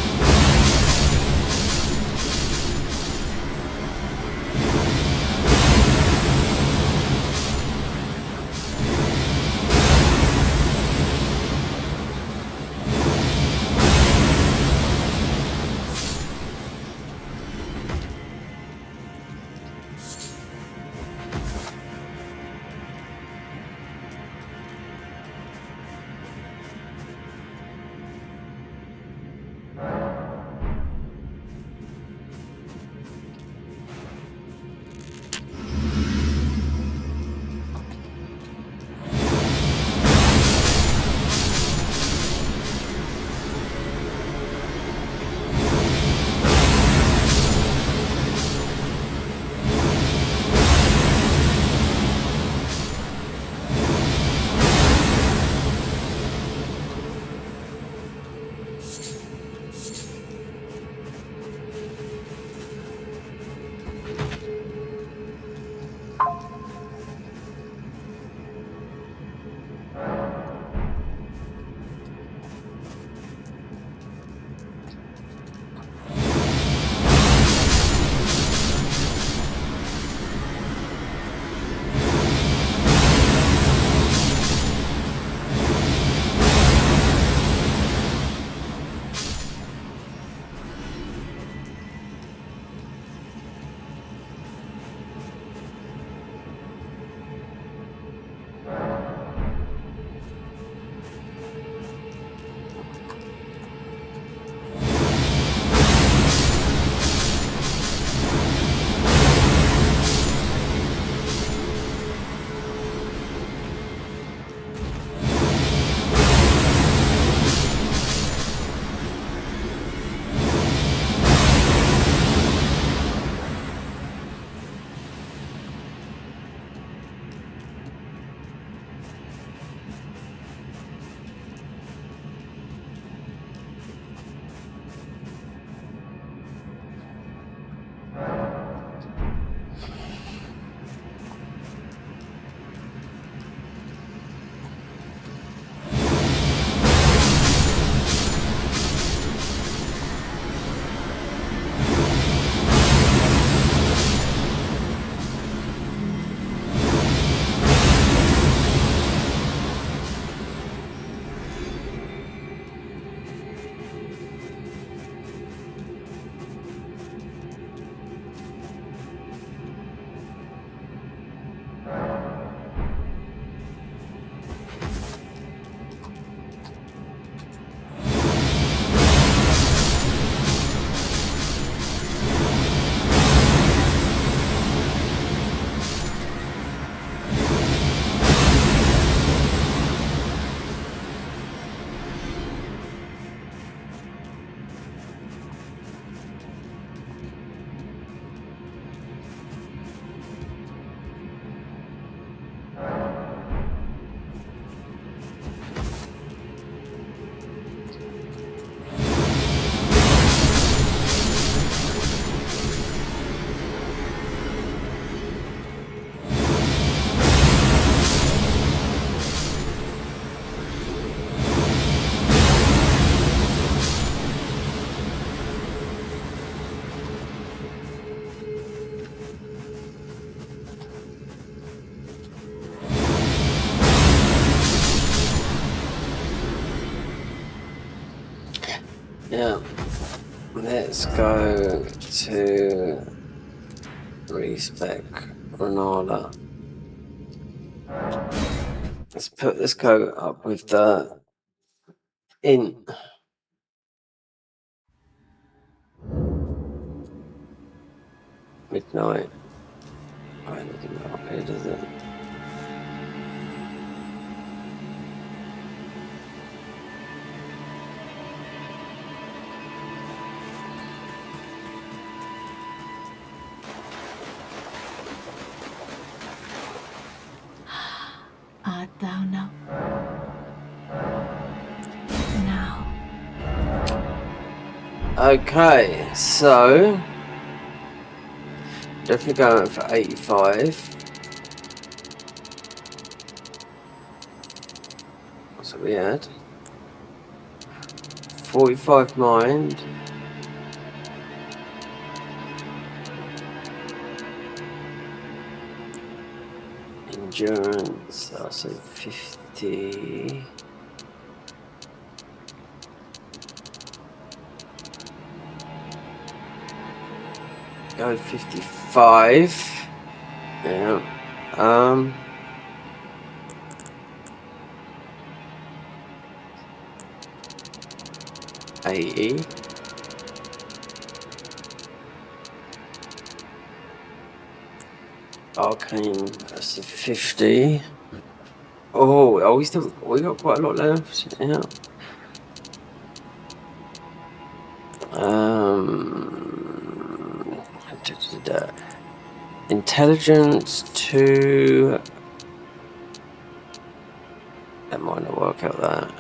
Yeah, let's go to respec Renala. Let's go up with the int. Midnight. Right, it doesn't go up here, does it? Art thou now? Now. Okay, so definitely going for 85. So we had 45 mind. Endurance, I'll say 50. Go 55. Yeah. 80. Arcane, that's a 50. Oh, we got quite a lot left. Yeah. Intelligence 2. That might not work out that.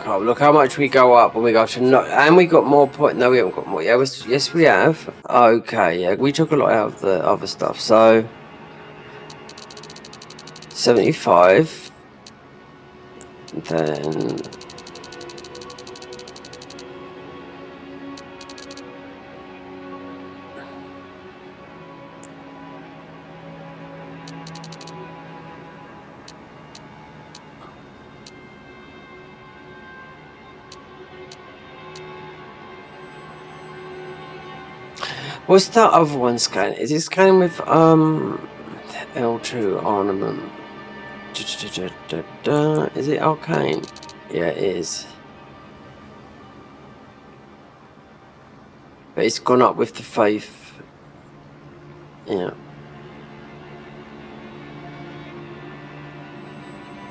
Oh, look how much we go up when we go to not, and we got more point. No, we haven't got more. Yeah, yes, we have. Okay, yeah, we took a lot out of the other stuff. So 75. Then what's that other one scanning? Is it scanning with L2 ornament? Is it arcane? Yeah, it is. But it's gone up with the faith. Yeah.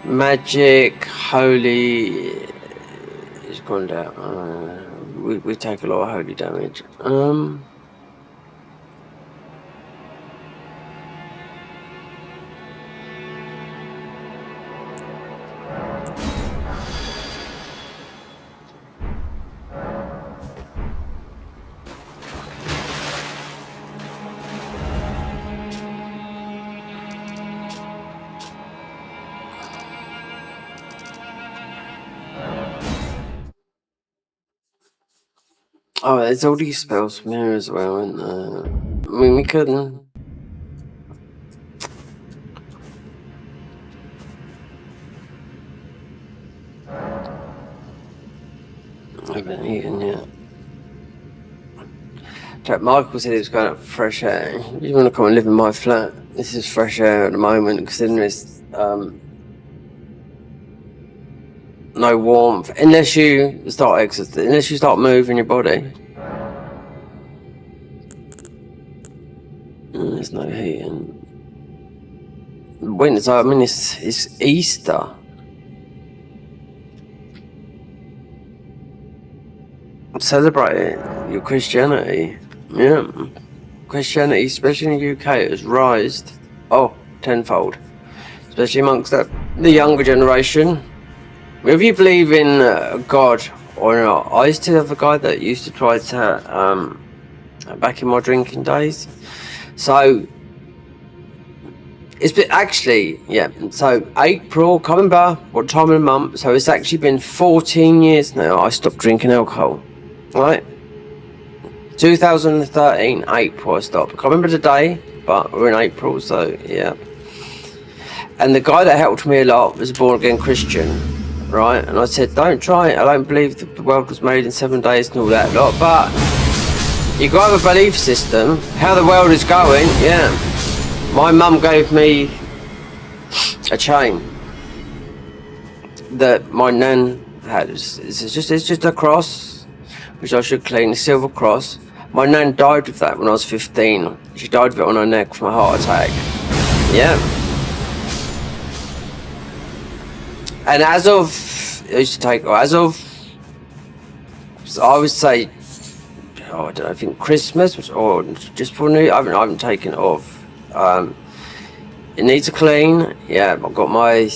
Magic, holy, it's gone down. We take a lot of holy damage. Oh, there's all these spells from here as well, and I mean, we couldn't. I haven't eaten yet. Like Michael said he was going up for fresh air. You want to come and live in my flat? This is fresh air at the moment, considering there's no warmth unless you start moving your body. There's no heating. Winter, I mean, it's Easter. Celebrate your Christianity. Yeah. Christianity, especially in the UK, has rised tenfold. Especially amongst the younger generation. Whether you believe in God or not, I used to have a guy that used to try to, back in my drinking days. So, it's been actually, yeah, so April, can't remember what time of the month, so it's actually been 14 years now I stopped drinking alcohol, right? 2013, April I stopped. I can't remember the day, but we're in April, so yeah. And the guy that helped me a lot was a born-again Christian, right? And I said, don't try it, I don't believe the world was made in 7 days and all that lot, but you got to have a belief system, how the world is going, yeah. My mum gave me a chain that my nan had. It's just a cross, which I should clean, a silver cross. My nan died with that when I was 15. She died with it on her neck from a heart attack. Yeah. And I would say, I don't know, I think Christmas or just for New Year, I haven't taken it off. It needs a clean. Yeah, I've got my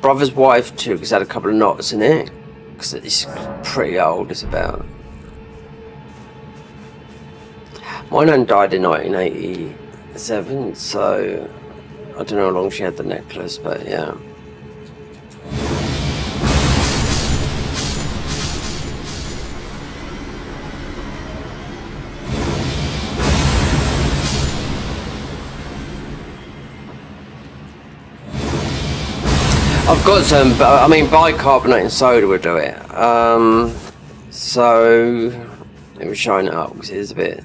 brother's wife too, because it had a couple of knots in it. Because it's pretty old. It's about. My nan died in 1987, so I don't know how long she had the necklace, but yeah. I've got some, but I mean bicarbonate and soda would do it. So let me shine it up because it is a bit,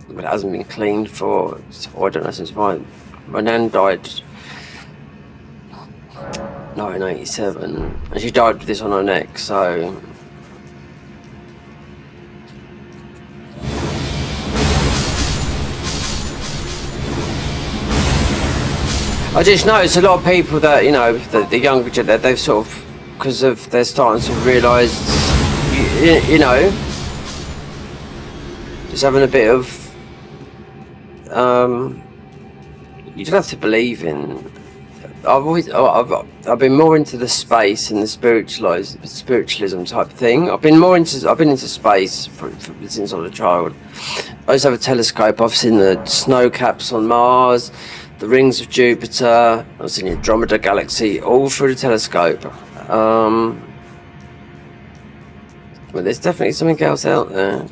but it hasn't been cleaned for, I don't know, since my nan died 1987, and she died with this on her neck, so. I just notice a lot of people that, you know, the younger generation, they've sort of, because of, they're starting to realise, you know, just having a bit of, you don't have to believe in, I've been more into the space and the spiritualism type thing. I've been into space since I was a child. I used to have a telescope. I've seen the snow caps on Mars, the rings of Jupiter, I've seen the Andromeda galaxy, all through the telescope. But there's definitely something else out there.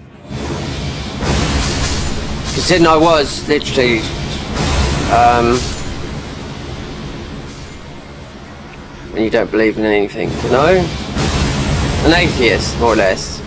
Considering I was literally when you don't believe in anything, you know? An atheist, more or less.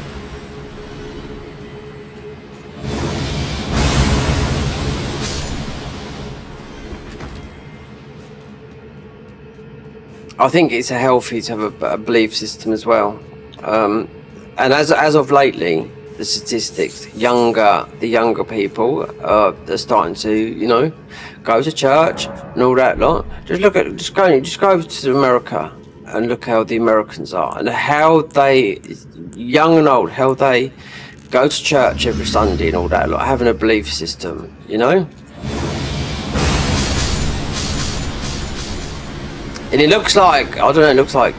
I think it's healthy to have a belief system as well. And as of lately, the statistics, the younger people are starting to, you know, go to church and all that lot. Just go to America and look how the Americans are and how they, young and old, how they go to church every Sunday and all that lot, having a belief system, you know. And it looks like, I don't know, it looks like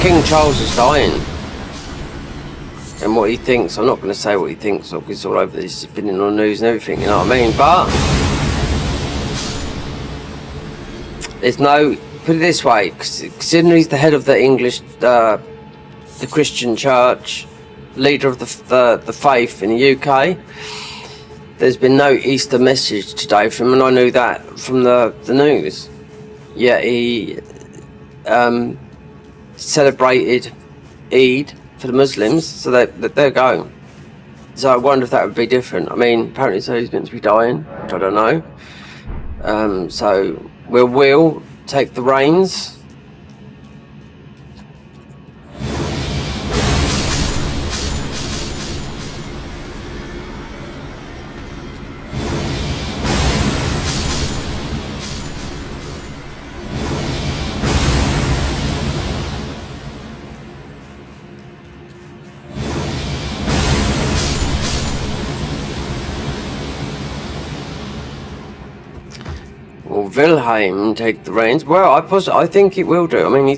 King Charles is dying. And what he thinks, I'm not going to say what he thinks, because it's all over, it's been in the news and everything, you know what I mean? But, there's no, put it this way, considering he's the head of the English, the Christian church, leader of the faith in the UK, there's been no Easter message today from him, and I knew that from the news. Yeah, he celebrated Eid for the Muslims, so they're going. So I wonder if that would be different. I mean, apparently so he's meant to be dying, which I don't know. So we'll take the reins. Will Wilhelm take the reins? Well, I think it will do. I mean, he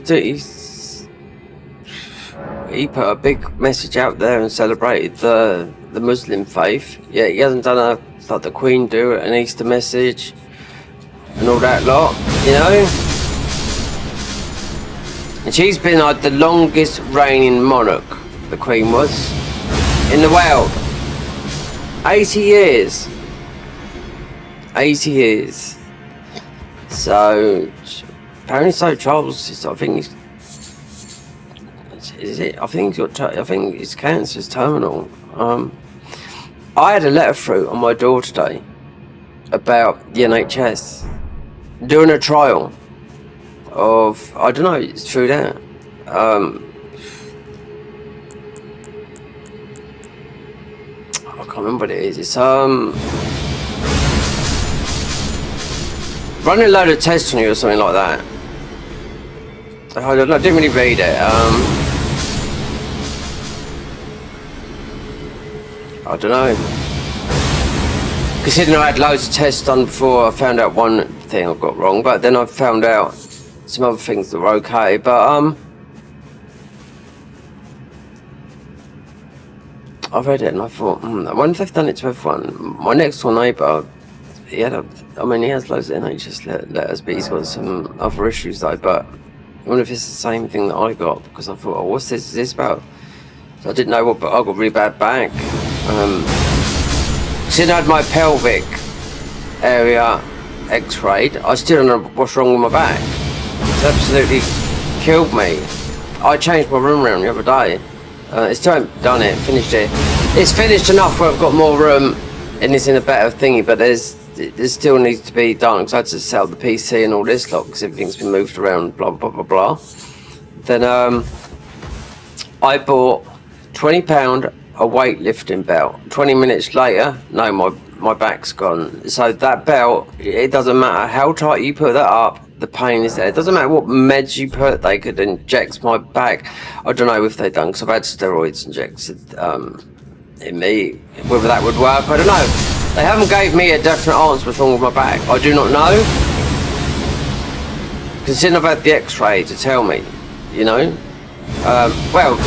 put a big message out there and celebrated the Muslim faith. Yeah, he hasn't done like the Queen do, an Easter message and all that lot, you know. And she's been like the longest reigning monarch, the Queen was, in the world. 80 years. 80 years. So apparently, so Charles is, I think his cancer is terminal. I had a letter through on my door today about the NHS doing a trial of, I don't know, it's through that. I can't remember what it is. It's running a load of tests on you or something like that. I don't know, I didn't really read it. I don't know. Considering I had loads of tests done before, I found out one thing I got wrong, but then I found out some other things that were okay. But I read it and I thought, I wonder if they've done it to everyone. My next door neighbour, he has loads of NHS letters, but he's got some other issues though. But I wonder if it's the same thing that I got, because I thought, oh, what's this? Is this about? So I didn't know what, but I got really bad back. Since I had my pelvic area x-rayed, I still don't know what's wrong with my back. It's absolutely killed me. I changed my room around the other day. It's still haven't done it, finished it. It's finished enough where I've got more room and it's in a better thingy, but there still needs to be done, because I had to sell the PC and all this lot, because everything's been moved around, blah, blah, blah, blah. Then I bought £20 a weightlifting belt. 20 minutes later, no, my back's gone. So that belt, it doesn't matter how tight you put that up, the pain is there. It doesn't matter what meds you put, they could inject my back. I don't know if they've done, because I've had steroids injected in me. Whether that would work, I don't know. They haven't gave me a definite answer what's wrong with my back. I do not know. Considering I've had the x-ray to tell me, you know. Well,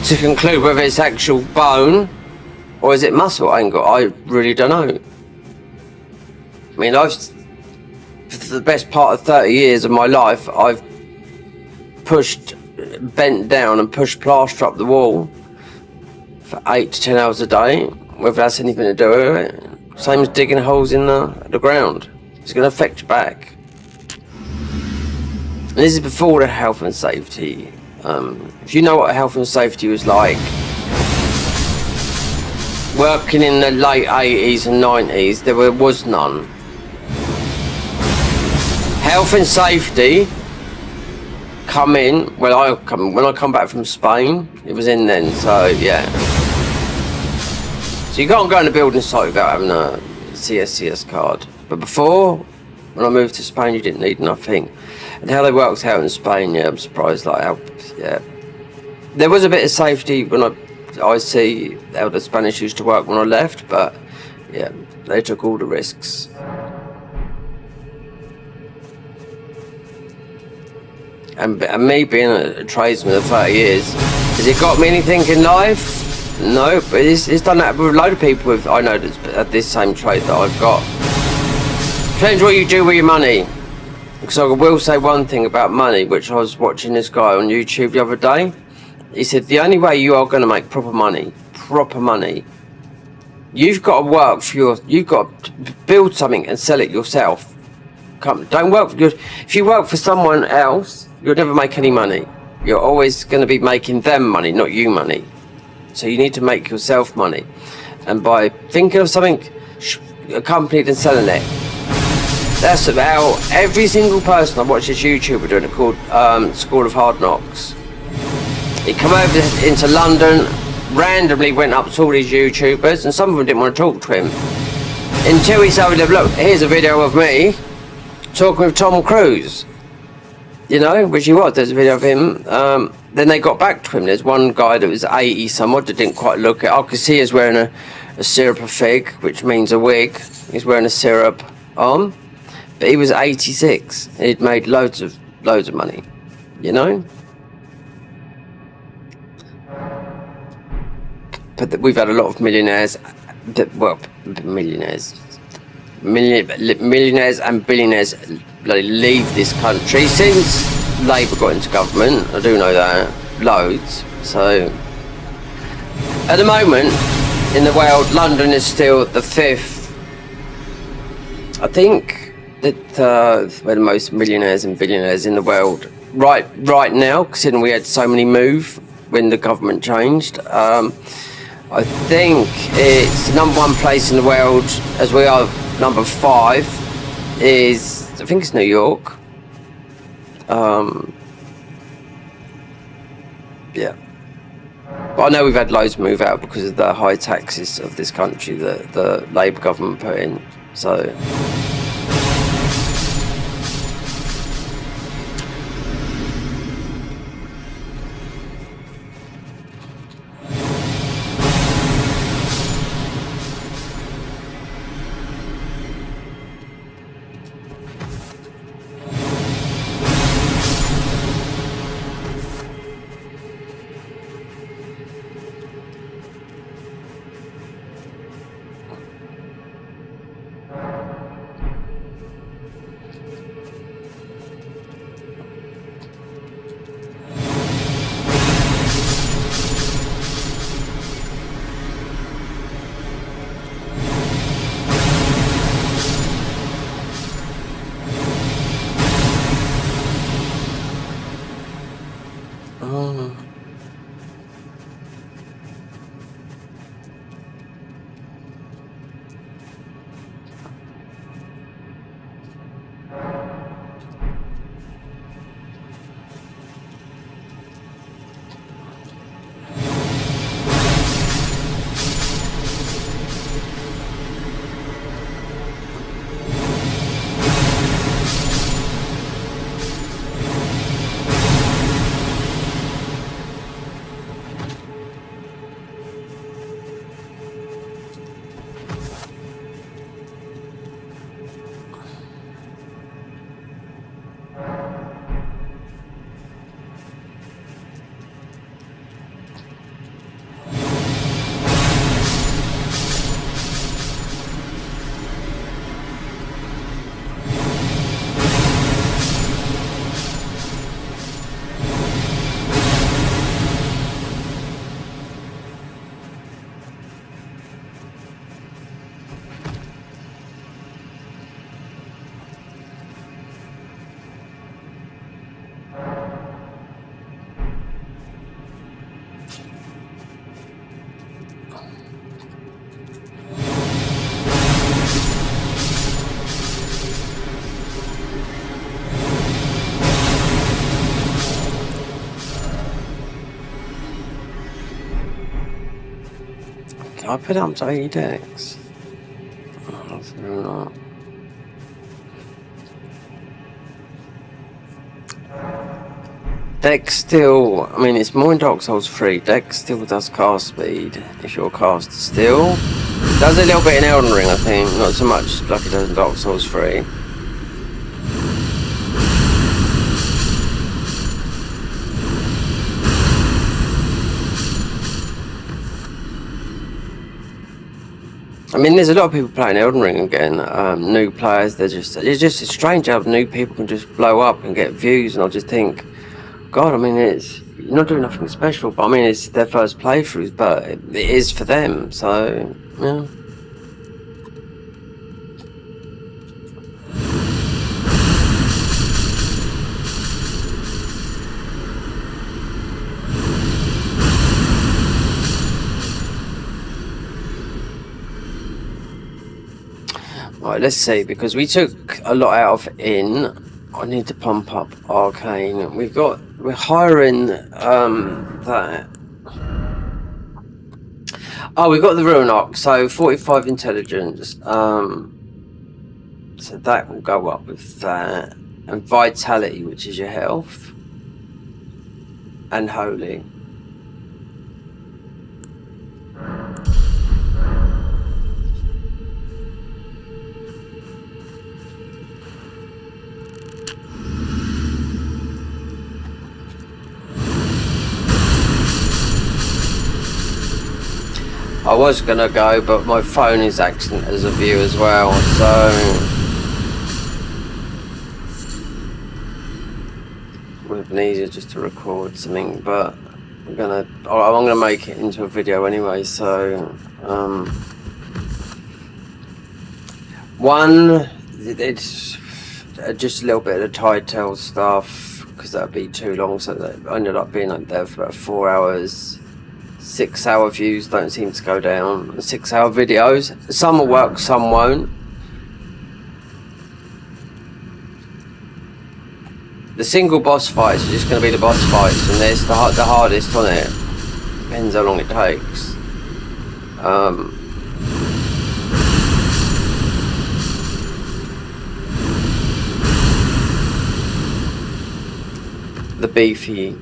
to conclude whether it's actual bone or is it muscle, I really don't know. I mean, for the best part of 30 years of my life, I've bent down and pushed plaster up the wall for 8 to 10 hours a day, whether that's anything to do with it. Same as digging holes in the ground. It's going to affect your back. And this is before the health and safety. If you know what health and safety was like, working in the late 80s and 90s, there was none. Health and safety come in when I come back from Spain. It was in then, so yeah. So you can't go in the building site without having a CSCS card. But before, when I moved to Spain, you didn't need nothing. And how they worked out in Spain, yeah, I'm surprised. Like how, yeah, there was a bit of safety when I see how the Spanish used to work when I left, but yeah, they took all the risks. And me being a tradesman of 30 years, has it got me anything in life? No, but it's done that with a load of people I know that's at this same trade that I've got. Depends what you do with your money. Because I will say one thing about money, which I was watching this guy on YouTube the other day. He said the only way you are going to make proper money, you've got to work you've got to build something and sell it yourself. Don't work if you work for someone else, you'll never make any money. You're always going to be making them money, not you money. So you need to make yourself money. And by thinking of something accompanied and selling it, that's how every single person I watch this YouTuber doing it, called School of Hard Knocks. He come over into London, randomly went up to all these YouTubers, and some of them didn't want to talk to him. Until he said, look, here's a video of me talking with Tom Cruise. You know, which he was, there's a video of him. Then they got back to him. There's one guy that was 80 somewhat that didn't quite look it. I could see he's wearing a syrup of fig, which means a wig. He's wearing a syrup on. But he was 86. He'd made loads of money, you know. But we've had a lot of millionaires, millionaires and billionaires bloody leave this country since Labour got into government. I do know that, loads. So at the moment in the world, London is still the 5th. I think that we're the most millionaires and billionaires in the world right now, considering we had so many move when the government changed. I think it's the #1 place in the world, as we are number 5 is, I think it's New York. Yeah. But I know we've had loads move out because of the high taxes of this country that the Labour government put in. So Oh. Can I put it up to 80 decks? Oh, fair enough. Dex still, I mean, it's more in Dark Souls 3. Dex still does cast speed if you're cast still. Does a little bit in Elden Ring, I think. Not so much like it does in Dark Souls 3. I mean, there's a lot of people playing Elden Ring again. New players, it's just strange how new people can just blow up and get views, and I just think, God, I mean, it's you're not doing nothing special, but I mean, it's their first playthroughs, but it is for them. So, yeah. Right, let's see, because we took a lot out of in. I need to pump up Arcane. We're hiring that. Oh, we've got the Ruin Arc, so 45 intelligence. So that will go up with that. And Vitality, which is your health. And Holy. I was gonna go, but my phone is acting as a view as well, so it would have been easier just to record something. But I'm gonna make it into a video anyway. So it's just a little bit of Tide Tale stuff because that'd be too long. So that ended up being like there for about 4 hours. 6-hour views don't seem to go down. 6-hour videos, some will work, some won't. The single boss fights are just going to be the boss fights, and there's the hardest on it. Depends how long it takes. The beefy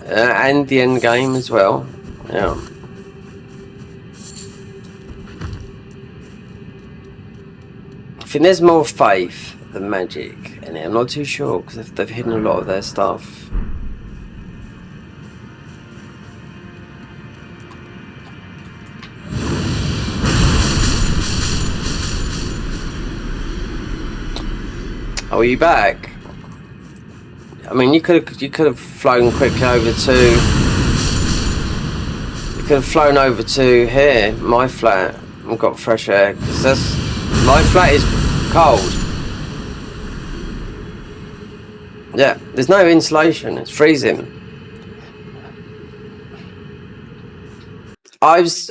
and the end game as well. Yeah. I think there's more faith than magic in it. I'm not too sure because they've hidden a lot of their stuff. Oh, are you back? I mean, you could have flown quickly over to. Could have flown over to here, my flat, and got fresh air, because my flat is cold. Yeah, there's no insulation, it's freezing. It's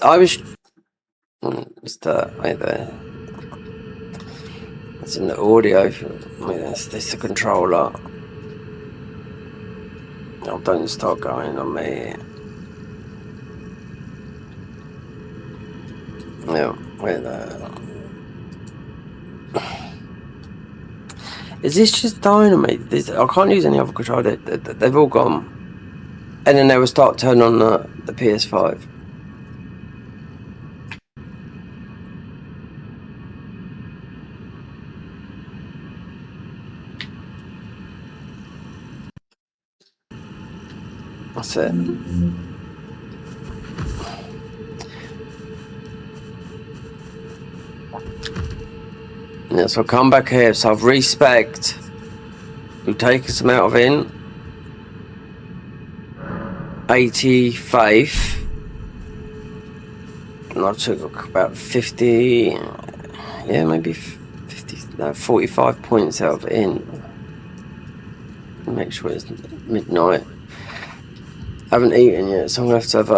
the right there. It's in the audio. That's the controller. Oh, don't start going on me. Yeah, where the... Is this just dynamite? I can't use any other controller. They've all gone. And then they will start turning on the PS5. That's it. Yeah, so I'll come back here. So I've respect. We've taken some out of in. 80 faith. And I took about 50. Yeah, maybe 50. No, 45 points out of in. Make sure it's midnight. I haven't eaten yet, so I'm gonna have to have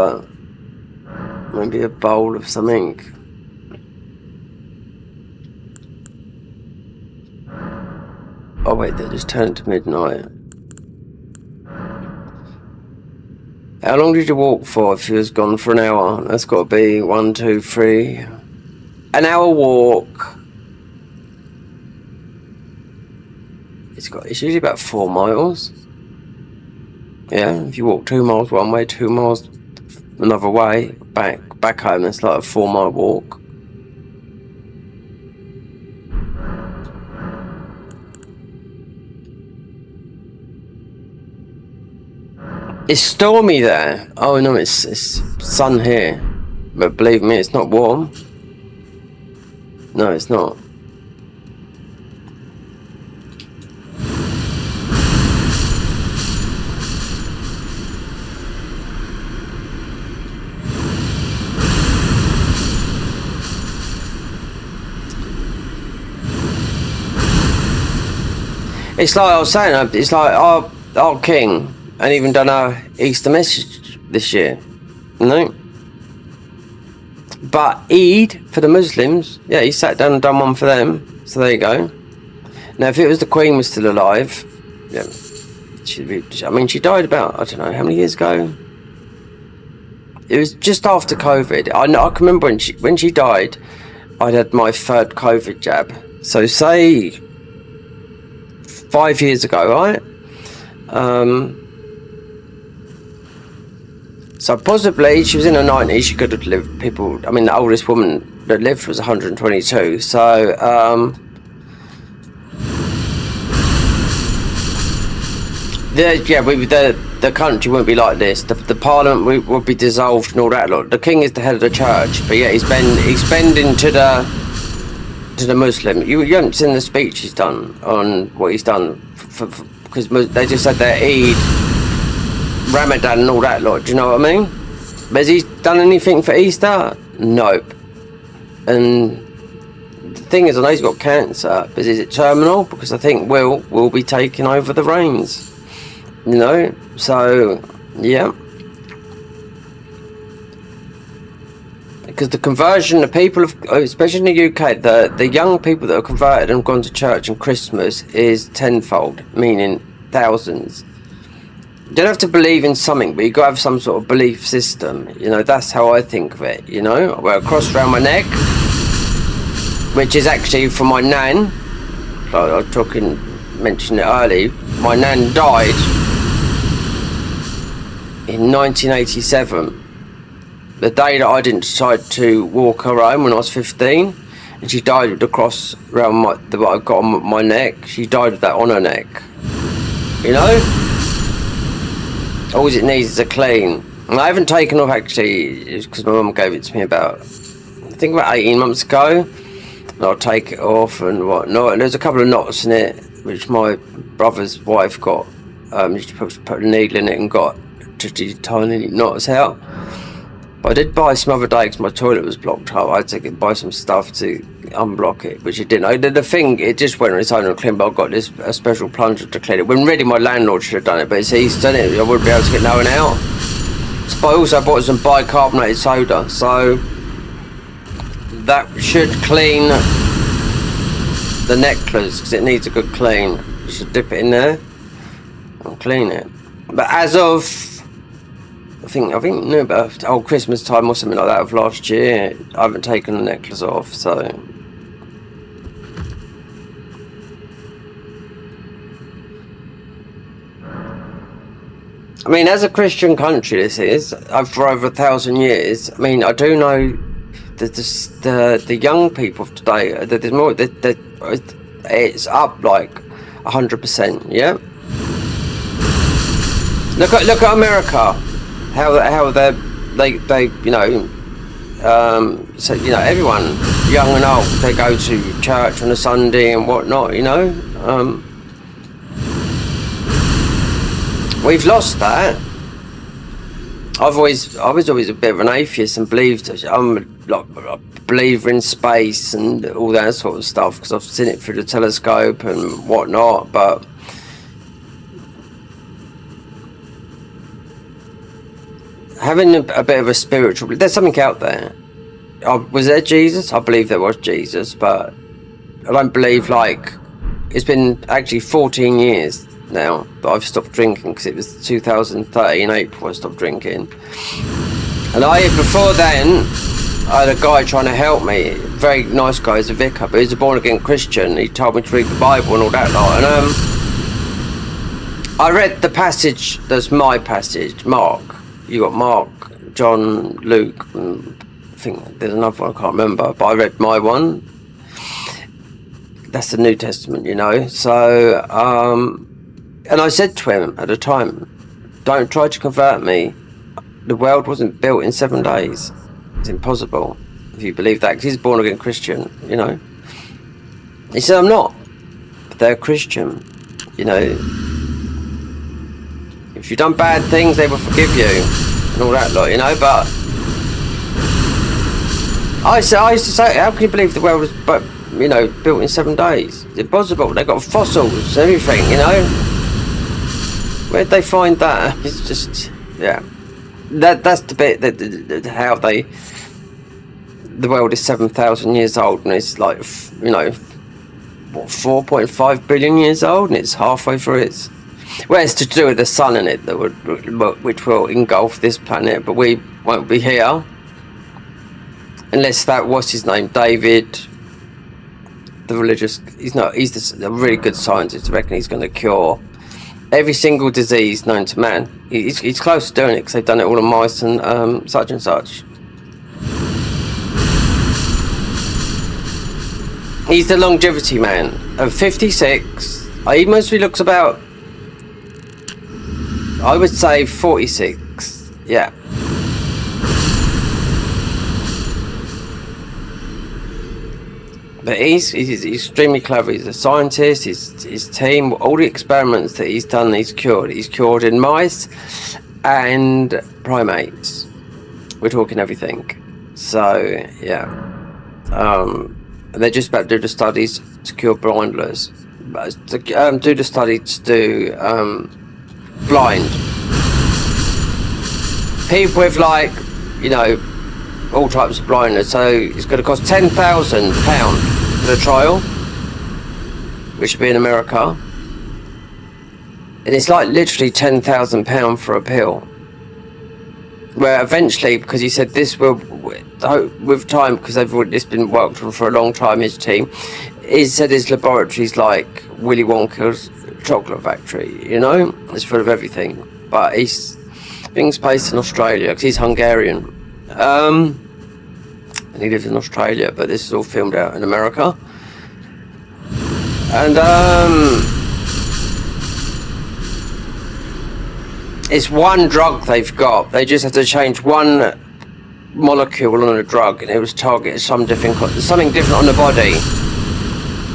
maybe a bowl of something. Oh wait, they just turned to midnight. How long did you walk for if you was gone for an hour? That's got to be 1, 2, 3. An hour walk. It's usually about 4 miles. Yeah, if you walk 2 miles one way, 2 miles another way, back home, that's like a 4-mile walk. It's stormy there. Oh no, it's sun here. But believe me, it's not warm. No, it's not. It's like I was saying, it's like our king ain't even done our Easter message this year, you know? But Eid, for the Muslims, yeah, he sat down and done one for them, so there you go. Now, if it was the Queen was still alive, yeah, she died about, I don't know, how many years ago? It was just after COVID. I can remember when she died, I'd had my 3rd COVID jab. So say 5 years ago, right? So possibly she was in her 90s. She could have lived. The oldest woman that lived was 122. So the country wouldn't be like this. The parliament would be dissolved and all that. Look, the king is the head of the church, but yeah, he's bending to the Muslim. You haven't seen the speech he's done on what he's done because they just had their Eid, Ramadan and all that lot. Do you know what I mean? But has he done anything for Easter? Nope. And the thing is, I know he's got cancer, but is it terminal? Because I think will be taking over the reins. You know, so yeah. Because the conversion, the people of, especially in the UK, the young people that are converted and gone to church on Christmas is tenfold, meaning thousands. You don't have to believe in something, but you've got to have some sort of belief system. You know, that's how I think of it, you know. I wear a cross around my neck, which is actually from my nan. I mentioned it early. My nan died in 1987. The day that I didn't decide to walk her home when I was 15, and she died with the cross around that I got on my neck. She died with that on her neck. You know? All it needs is a clean. And I haven't taken off actually, because my mum gave it to me about 18 months ago. And I'll take it off and whatnot. And there's a couple of knots in it, which my brother's wife got. She put a needle in it and got just these tiny knots out. I did buy some other day because my toilet was blocked up. I had to buy some stuff to unblock it, which it didn't. I did the thing, it just went on its own and clean, but I got a special plunger to clean it. When really my landlord should have done it, but he's done it, I wouldn't be able to get no one out. But I also bought some bicarbonated soda, so that should clean the necklace because it needs a good clean. You should dip it in there and clean it. But as of I think no, about Christmas time or something like that of last year, I haven't taken the necklace off. So I mean, as a Christian country, this is for over 1,000 years. I mean, I do know that the young people of today, that there's more. That it's up like 100%. Yeah. Look at America, how they you know, so you know, everyone, young and old, they go to church on a Sunday and whatnot. You know. We've lost that. I was always a bit of an atheist and believed I'm a believer in space and all that sort of stuff because I've seen it through the telescope and whatnot. But having a bit of a spiritual, there's something out there. Was there Jesus? I believe there was Jesus, but I don't believe, like, it's been actually 14 years now that I've stopped drinking because it was 2013 April I stopped drinking, and before then I had a guy trying to help me, very nice guy, he's a vicar, but he's a born again Christian. He told me to read the Bible and all that lot, and I read the passage that's my passage, Mark. You got Mark, John, Luke, and I think there's another one I can't remember, but I read my one. That's the New Testament, you know. So and I said to him at the time, don't try to convert me. The world wasn't built in 7 days. It's impossible if you believe that, because he's a born again Christian, you know. He said, I'm not, but they're Christian, you know. If you've done bad things, they will forgive you and all that lot, you know. But I used to say, how can you believe the world was, you know, built in 7 days? It's impossible. They've got fossils, everything, you know. Where'd they find that? It's just, yeah. That's the bit that how the world is 7,000 years old, and it's like, you know, what, 4.5 billion years old, and it's halfway through its. Well, it's to do with the sun in it that which will engulf this planet, but we won't be here unless that, what's his name, David, the religious. He's a really good scientist. I reckon he's going to cure every single disease known to man. He's close to doing it because they've done it all on mice and such and such. He's the longevity man of 56. He mostly looks about, I would say, 46. Yeah. But he's extremely clever. He's a scientist. His team, all the experiments that he's done, he's cured. He's cured in mice and primates. We're talking everything. So yeah, they're just about to do the studies to cure blindness. To do the study to do blind people with, like, you know, all types of blindness. So it's going to cost £10,000 for the trial, which should be in America, and it's like literally £10,000 for a pill. Where eventually, because he said this will, with time, because it's been worked on for a long time, his team, he said his laboratory's like Willy Wonka's chocolate factory, you know, it's full of everything. But things based in Australia, because he's Hungarian. And he lives in Australia, but this is all filmed out in America. And it's one drug they've got. They just have to change one molecule on a drug, and it was targeted something different on the body,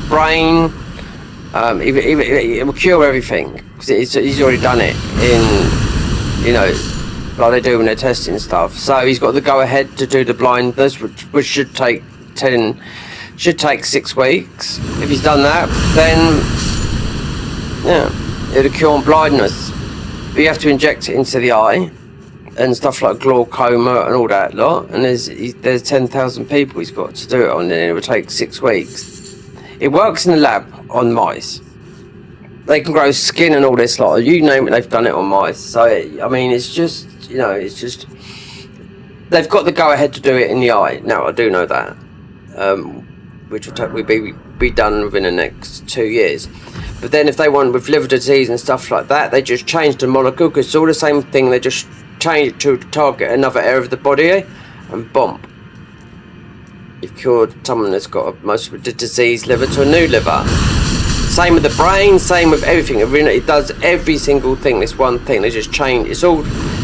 brain. It will cure everything because he's already done it in, you know, like they do when they're testing stuff. So he's got the go ahead to do the blindness, which should take 6 weeks. If he's done that, then yeah, it'll cure blindness. But you have to inject it into the eye, and stuff like glaucoma and all that lot. And there's 10,000 people he's got to do it on, and it would take 6 weeks. It works in the lab on mice. They can grow skin and all this lot. You name it, they've done it on mice. So I mean, it's just, you know, it's just they've got the go ahead to do it in the eye. Now I do know that, which will be done within the next 2 years. But then if they want with liver disease and stuff like that, they just change the molecule, because it's all the same thing. They just change it to target another area of the body, and boom, you've cured someone that's got most of the diseased liver to a new liver. Same with the brain, same with everything. It does every single thing. This one thing, they just change. It's all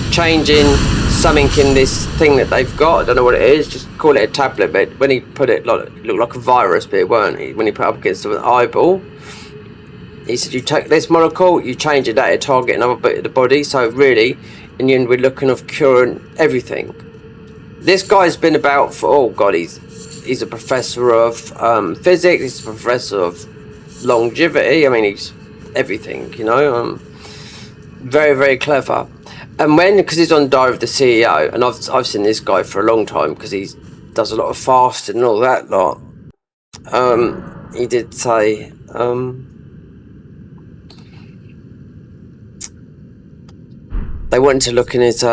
changing something in this thing that they've got. I don't know what it is. Just call it a tablet. But when he put it, like, it looked like a virus, but it weren't. When he put it up against the eyeball, he said, you take this molecule, you change it, that target another bit of the body. So really, in the end, we're looking of curing everything. This guy's been about for, oh God, he's a professor of physics. He's a professor of longevity. I mean, he's everything, you know. Very, very clever. And because he's on Diary of the CEO, and I've seen this guy for a long time because he does a lot of fasting and all that lot. He did say, they wanted to look in his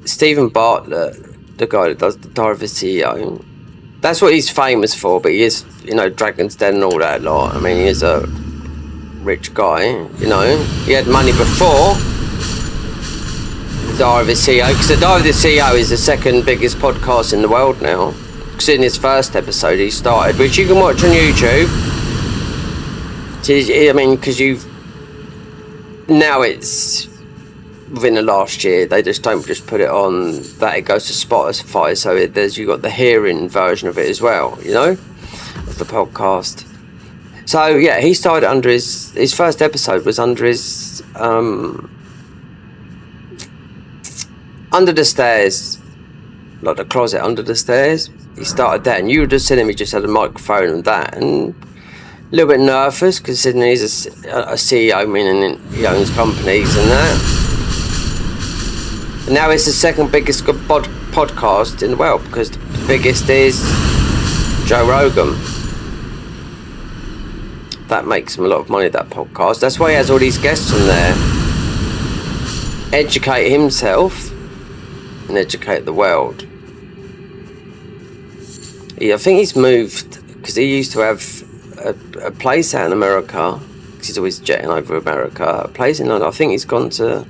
Stephen Bartlett, the guy that does the Diary of the CEO. That's what he's famous for, but he is, you know, Dragon's Den and all that lot. I mean, he is a rich guy, you know. He had money before the Diary of the CEO, because the Diary of the CEO is the second biggest podcast in the world now. Because in his first episode he started, which you can watch on YouTube. I mean, because now it's within the last year, they just don't just put it on that, it goes to Spotify, so you got the hearing version of it as well, you know, of the podcast. So yeah, he started under his first episode was under his under the stairs, like the closet under the stairs. He started that, and you would have seen him, he just had a microphone and that, and a little bit nervous because he's a CEO, meaning he owns companies and that. Now it's the second biggest podcast in the world, because the biggest is Joe Rogan. That makes him a lot of money, that podcast. That's why he has all these guests on there. Educate himself and educate the world. I think he's moved, because he used to have a place out in America, because he's always jetting over America. A place in London. I think he's gone to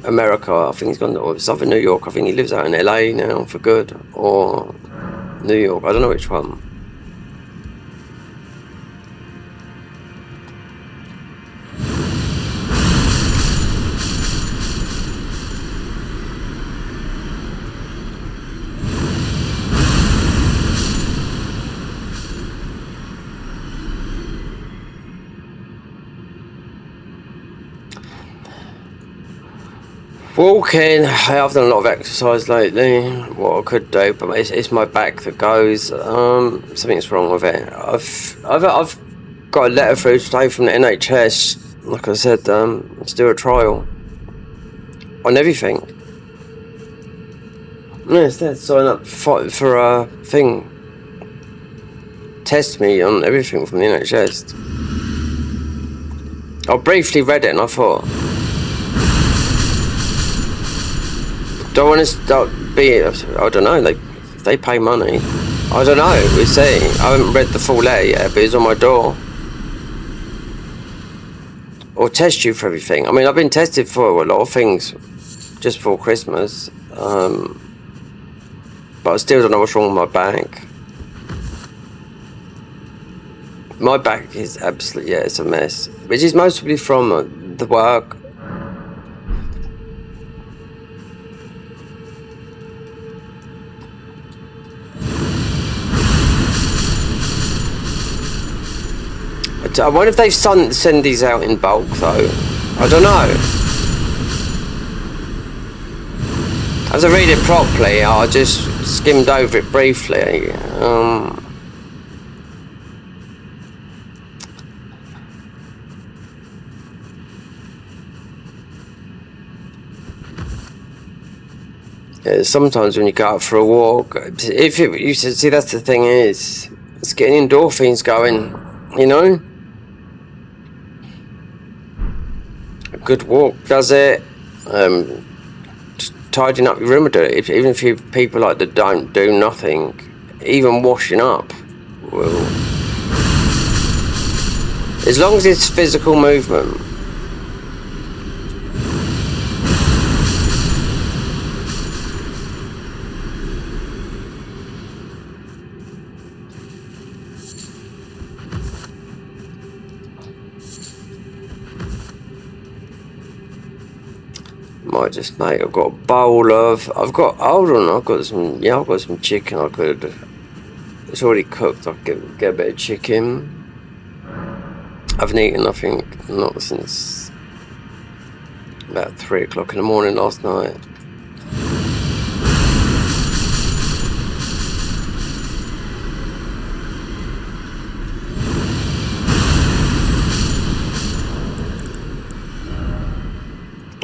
America. I think he's gone to, it's either New York. I think he lives out in LA now for good, or New York. I don't know which one. Walking, I've done a lot of exercise lately, what I could do, but it's my back that goes. Something's wrong with it. I've got a letter through today from the NHS, like I said, to do a trial on everything. Yes, they're sign up for a thing. Test me on everything from the NHS. I briefly read it and I thought, don't want to start being, I don't know, they pay money. I don't know, we'll see. I haven't read the full letter yet, but it's on my door. Or test you for everything. I mean, I've been tested for a lot of things just before Christmas. But I still don't know what's wrong with my back. My back is absolutely, yeah, it's a mess. Which is mostly from the work. I wonder if they've send these out in bulk though. I don't know. As I read it properly, I just skimmed over it briefly. sometimes when you go out for a walk, if you see, that's the thing is, it's getting endorphins going, you know. A good walk does it. Just tidying up your room will do it. Even if you people like that don't do nothing, even washing up will, as long as it's physical movement. Might just make. I've got a bowl of. Hold on. I've got some chicken. I could. It's already cooked. I could get a bit of chicken. I haven't eaten nothing, not since about 3 o'clock in the morning last night.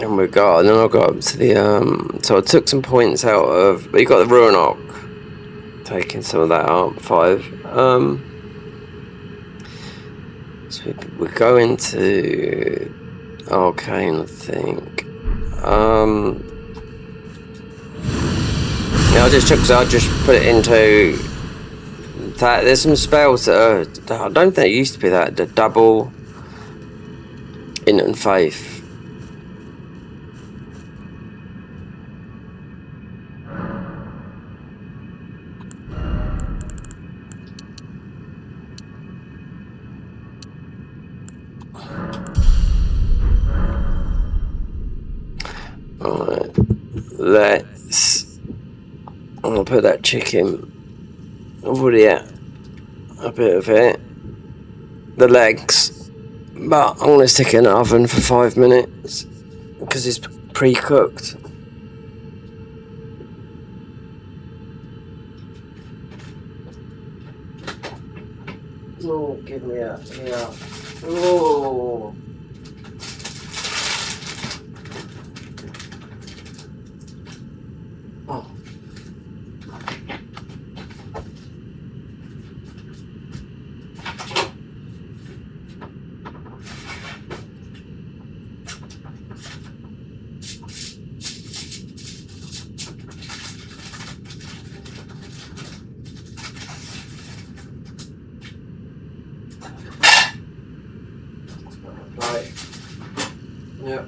And then I got up to the so I took some points out of, but you got the Ruinok, taking some of that out, 5. So we go into Arcane, I think. Yeah, I just put it into that. There's some spells that are, I don't think it used to be that, the double Instant Faith. Alright, I'm gonna put that chicken, I've already had a bit of it, the legs, but I'm gonna stick it in the oven for 5 minutes because it's pre-cooked. Oh, give me a, yeah. Oh. Oh. Right. Yeah.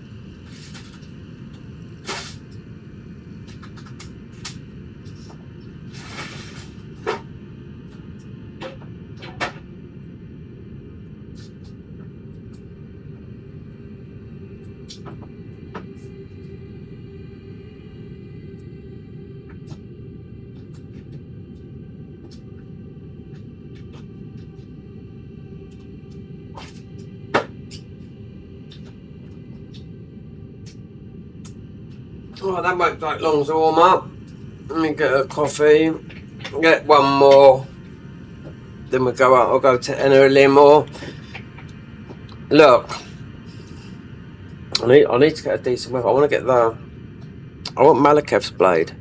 Oh, that won't take long to warm up. Let me get a coffee, get one more, then we'll go out. I'll go to Enna Limor. Look, I need to get a decent weapon. I want Malekith's blade.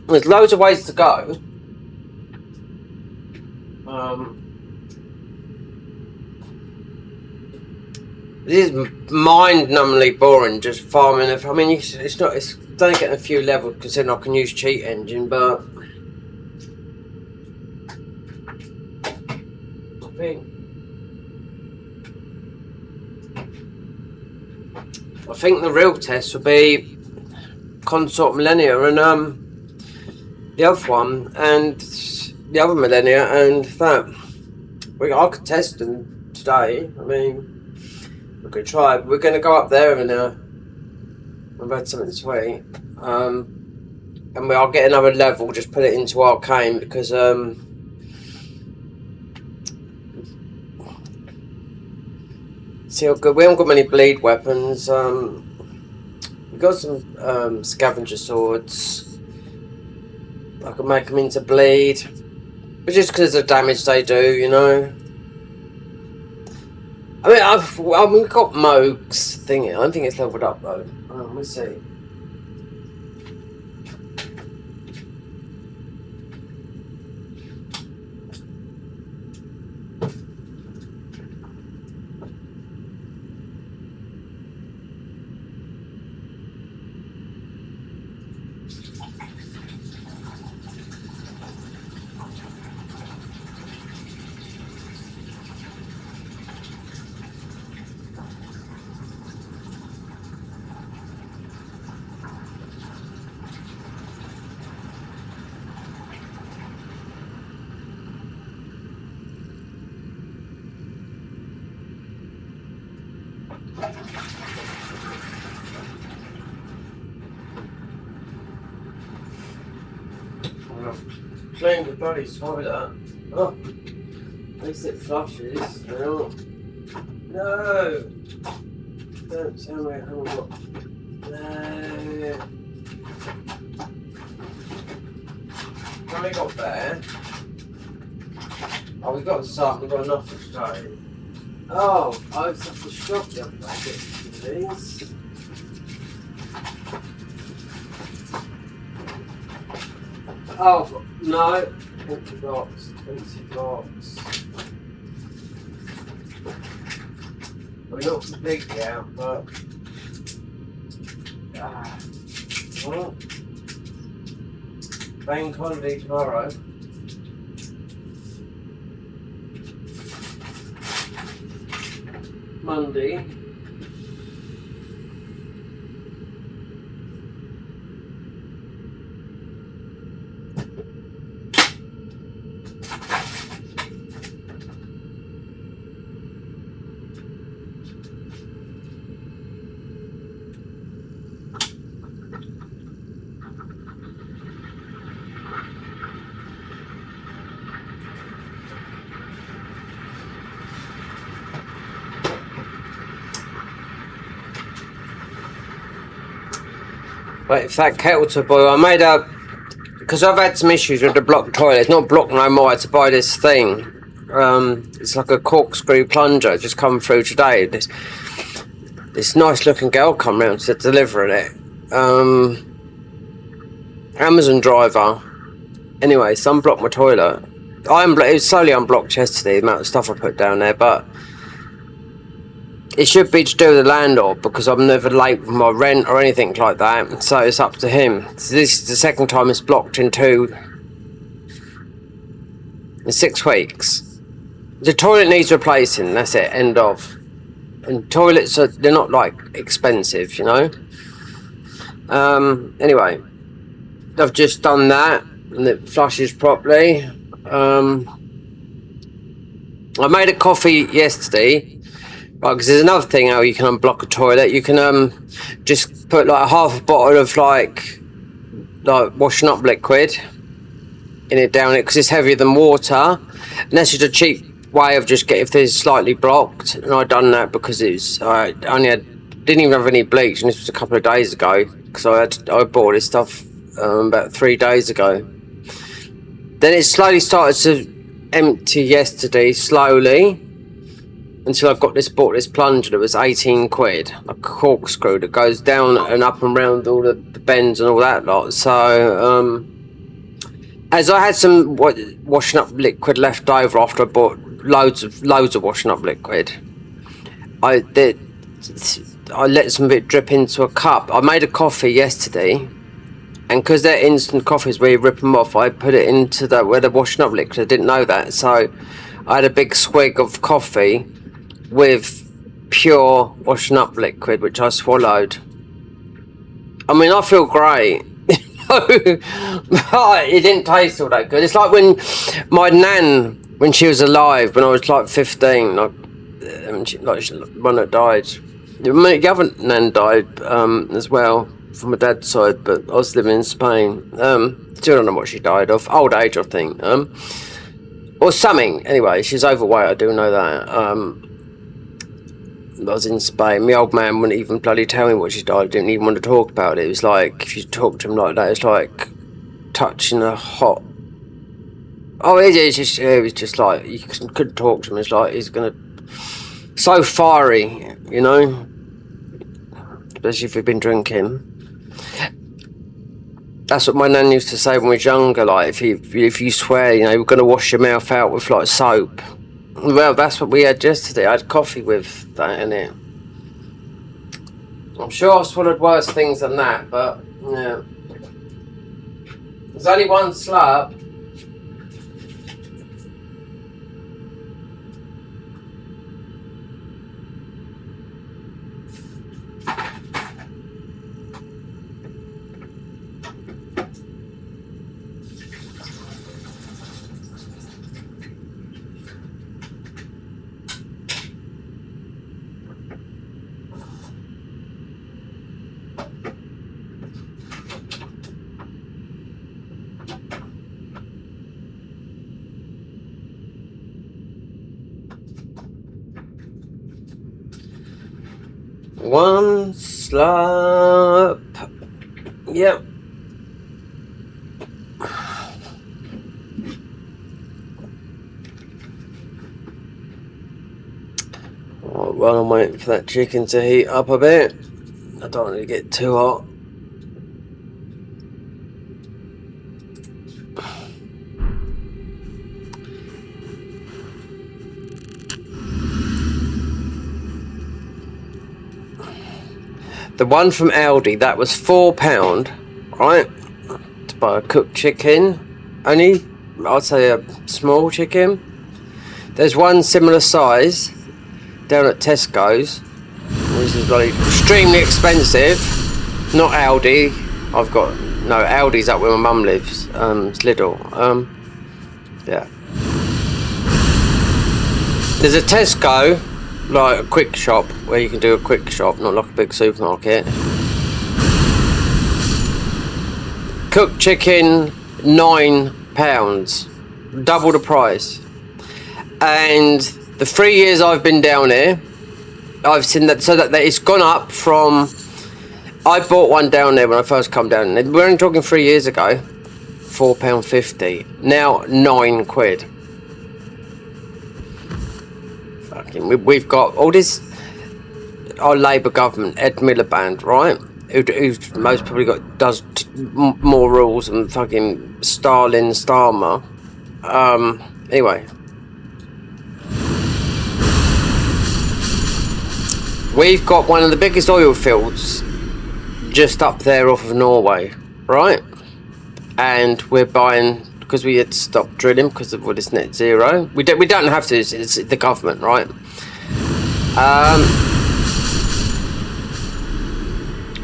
There's loads of ways to go. This is mind-numbingly boring, just farming. I mean, it's not. It's only getting a few levels considering I can use cheat engine, but I think the real test will be Consort Millennia and the other one and the other Millennia and that. I could test them today. I mean. We could try. We're going to go up there and I've had something to eat. And I'll get another level. Just put it into Arcane because see how good. We haven't got many bleed weapons. We've got some scavenger swords. I can make them into bleed, but just because of the damage they do, you know. I mean, I've got Moog's thing. I don't think it's leveled up though. Let's see. Clean the bloody toilet. Oh, at least it flushes. No. No! Don't tell me how much. No. When we got there. Oh, we got some. We got enough for today. Oh, I was have to shop the other day. These. Oh, no. Empty box. Empty box. We're not completely out, but. Well, bank holiday tomorrow. Monday. Wait, if that kettle to boil, I made up because I've had some issues with the blocked toilet. It's not blocked no more. I had to buy this thing. It's like a corkscrew plunger. Just come through today. This nice looking girl come round to deliver it. Amazon driver. Anyway, so unblocked my toilet. It was solely unblocked yesterday. The amount of stuff I put down there, but. It should be to do with the landlord because I'm never late with my rent or anything like that, so it's up to him. So this is the second time it's blocked in 6 weeks. The toilet needs replacing, that's it, end of. And toilets, they're not like expensive, you know. Anyway, I've just done that and it flushes properly. I made a coffee yesterday. Right, because there's another thing how you can unblock a toilet. You can just put like half a bottle of like washing up liquid in it down it because it's heavier than water, and that's just a cheap way of just getting if there's slightly blocked. And I done that because it's didn't even have any bleach, and this was a couple of days ago because I bought this stuff about 3 days ago. Then it slowly started to empty yesterday, slowly. Until I bought this plunger that was 18 quid, like a corkscrew that goes down and up and round all the bends and all that lot. So, as I had some washing up liquid left over after I bought loads of washing up liquid, I let some of it drip into a cup. I made a coffee yesterday, and because they're instant coffees where you rip them off, I put it into where the washing up liquid. I didn't know that, so I had a big swig of coffee with pure washing up liquid, which I swallowed. I mean, I feel great. It didn't taste all that good. It's like when my nan, when she was alive, when I was like 15, one that died. The other nan died as well from my dad's side, but I was living in Spain. Still don't know what she died of. Old age, I think. Or something. Anyway, she's overweight. I do know that. I was in Spain. My old man wouldn't even bloody tell me what she died. Didn't even want to talk about it. It was like, if you talk to him like that, it's like touching a hot. Oh, it was just like you couldn't talk to him. It's like he's gonna. so fiery, you know, especially if you've been drinking. That's what my nan used to say when we was younger, like, if you swear, you know, you're going to wash your mouth out with, like, soap. Well, that's what we had yesterday. I had coffee with that in it. I'm sure I swallowed worse things than that, but, yeah. There's only one slab. One slab. Yep. Well, I'm waiting for that chicken to heat up a bit. I don't want it to get too hot. The one from Aldi, that was £4, right? To buy a cooked chicken. Only, I'd say a small chicken. There's one similar size down at Tesco's. This is like extremely expensive. Not Aldi. No, Aldi's up where my mum lives. It's Lidl. Yeah. There's a Tesco, like a quick shop, where you can do a quick shop, not like a big supermarket. Cooked chicken, £9, double the price. And the 3 years I've been down here, I've seen that, so that it's gone up from, I bought one down there when I first come down, we're only talking 3 years ago, £4.50, now £9. We've got all this, our Labour government, Ed Miliband, right? Who's most probably does more rules than fucking Starmer. Anyway, we've got one of the biggest oil fields just up there off of Norway, right? And we're buying, because we had to stop drilling because of this net zero. We don't have to. It's the government, right?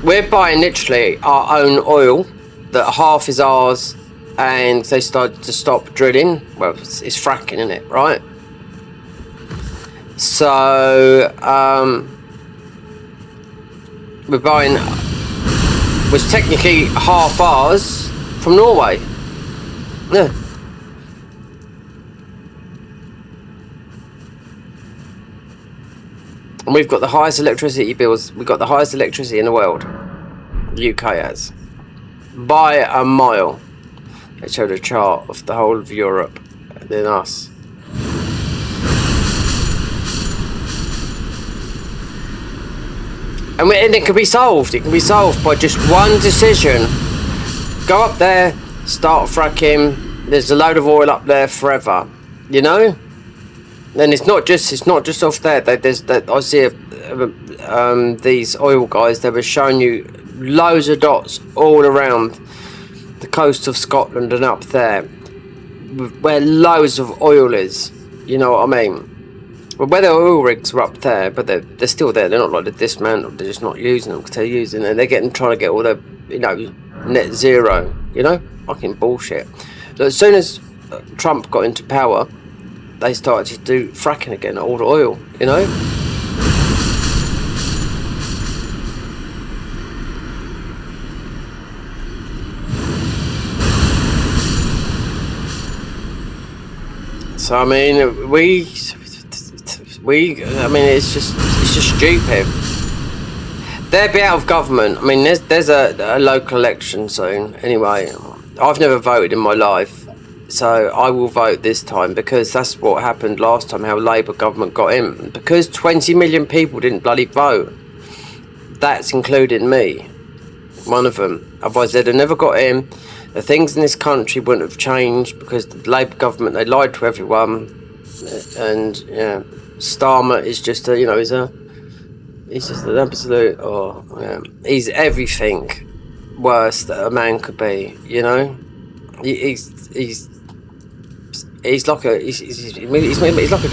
We're buying literally our own oil. That half is ours, and they started to stop drilling. Well, it's fracking, isn't it, right? So we're buying, was technically half ours from Norway. Yeah. And we've got the highest electricity bills. We've got the highest electricity in the world. The UK has. By a mile. They showed a chart of the whole of Europe. Than us. And it can be solved. It can be solved by just one decision. Go up there, start fracking. There's a load of oil up there forever. You know? And it's not just off there. I see these oil guys. They were showing you loads of dots all around the coast of Scotland and up there, where loads of oil is. You know what I mean? Well, where the oil rigs are up there, but they're still there. They're not like they're dismantled. They're just not using them because they're using it. They're trying to get all the, you know, net zero. You know, fucking bullshit. So as soon as Trump got into power, they started to do fracking again, all the oil, you know? So I mean, I mean, it's just stupid. They'll be out of government. I mean, there's a local election soon. Anyway, I've never voted in my life. So I will vote this time, because that's what happened last time, how Labour government got in. Because 20 million people didn't bloody vote. That's including me. One of them. Otherwise they'd have never got in. The things in this country wouldn't have changed, because the Labour government, they lied to everyone. And yeah, Starmer is just a, you know, he's just an absolute, he's everything worse that a man could be, you know. He's like a he's like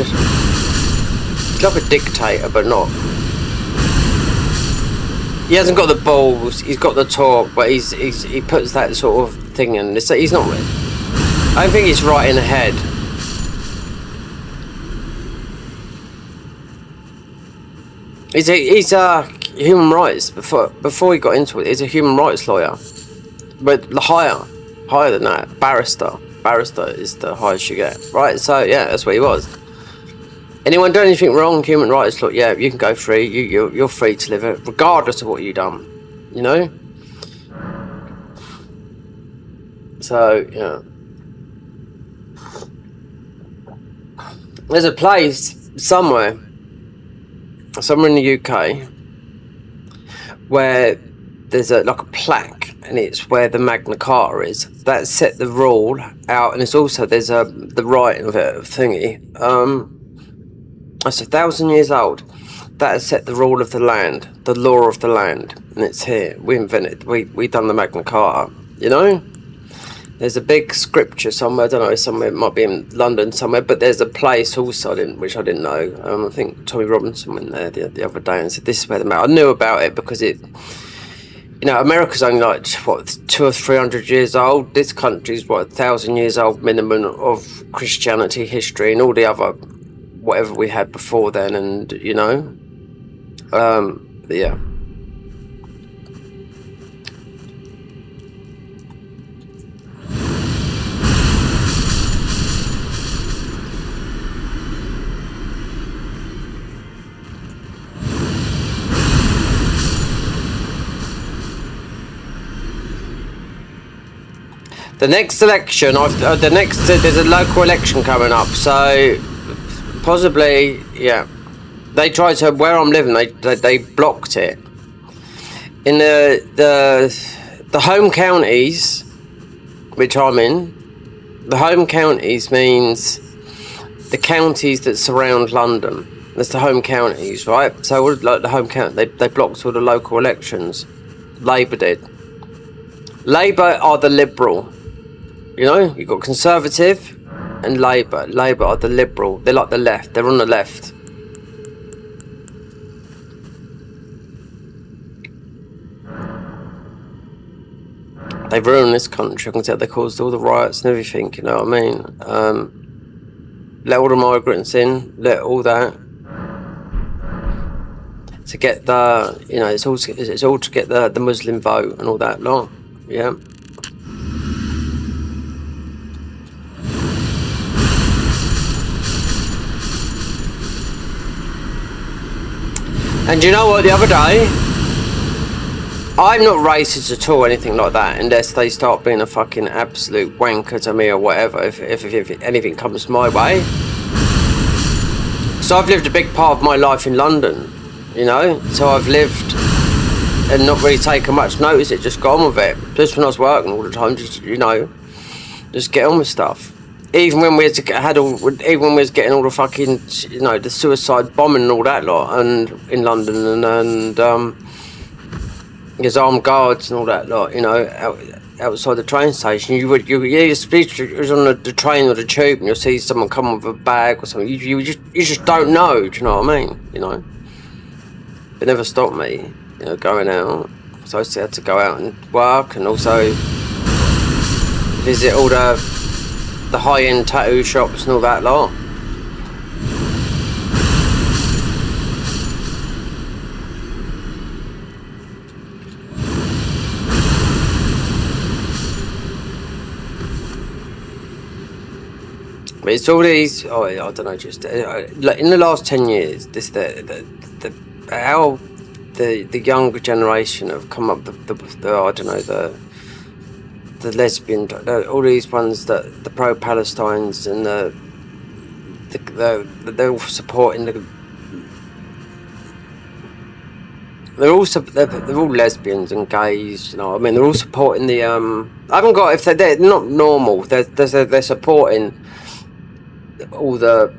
a dictator, but not. He hasn't got the balls. He's got the talk, but he puts that sort of thing in. He's not. I don't think he's right in the head. He's a human rights before he got into it. He's a human rights lawyer, but higher than that, barrister. Barrister is the highest you get, right? So yeah, that's what he was. Anyone done anything wrong, human rights law, yeah, you can go free. You're free to live it, regardless of what you done. You know. So yeah, there's a place somewhere in the UK where there's like a plaque, and it's where the Magna Carta is. That set the rule out, and it's also there's the writing of it thingy. It's 1,000 years old. That has set the rule of the land, the law of the land, and it's here. We invented. We done the Magna Carta. You know. There's a big scripture somewhere. I don't know. Somewhere, it might be in London somewhere, but there's a place also which I didn't know. I think Tommy Robinson went there the other day and said this is where the Magna. I knew about it because it. You know, America's only like, what, 200 or 300 years old. This country's, what, 1,000 years old minimum of Christianity history and all the other whatever we had before then, and, you know. But yeah. The next election, there's a local election coming up, so possibly, yeah. They tried to, where I'm living, they blocked it. In the home counties, which I'm in, the home counties means the counties that surround London. That's the home counties, right? So like the home county, they blocked all the local elections. Labour did. Labour are the Liberal. You know, you've got Conservative and Labour. Labour are the Liberal. They're like the left. They're on the left. They've ruined this country. I can tell they caused all the riots and everything, you know what I mean? Let all the migrants in. Let all that. To get the, you know, it's all to get the Muslim vote and all that lot. Yeah. And you know what, the other day, I'm not racist at all, anything like that, unless they start being a fucking absolute wanker to me or whatever, if anything comes my way. So I've lived a big part of my life in London, you know, so I've lived and not really taken much notice, it just got on with it. Just when I was working all the time, just, you know, just get on with stuff. Even when we was getting all the fucking, you know, the suicide bombing and all that lot, and in London, and there's armed guards and all that lot, you know, outside the train station. You was on the train or the tube, and you'll see someone come with a bag or something. You just don't know. Do you know what I mean? You know, it never stopped me, you know, going out. So I had to go out and work, and also visit all the high-end tattoo shops and all that lot. But it's all these, I don't know, just like in the last 10 years, how the younger generation have come up, I don't know, the lesbian, all these ones that the pro-Palestines and they're all supporting the. They're all lesbians and gays, you know. I mean, they're all supporting the. I haven't got if they're not normal. They're supporting all that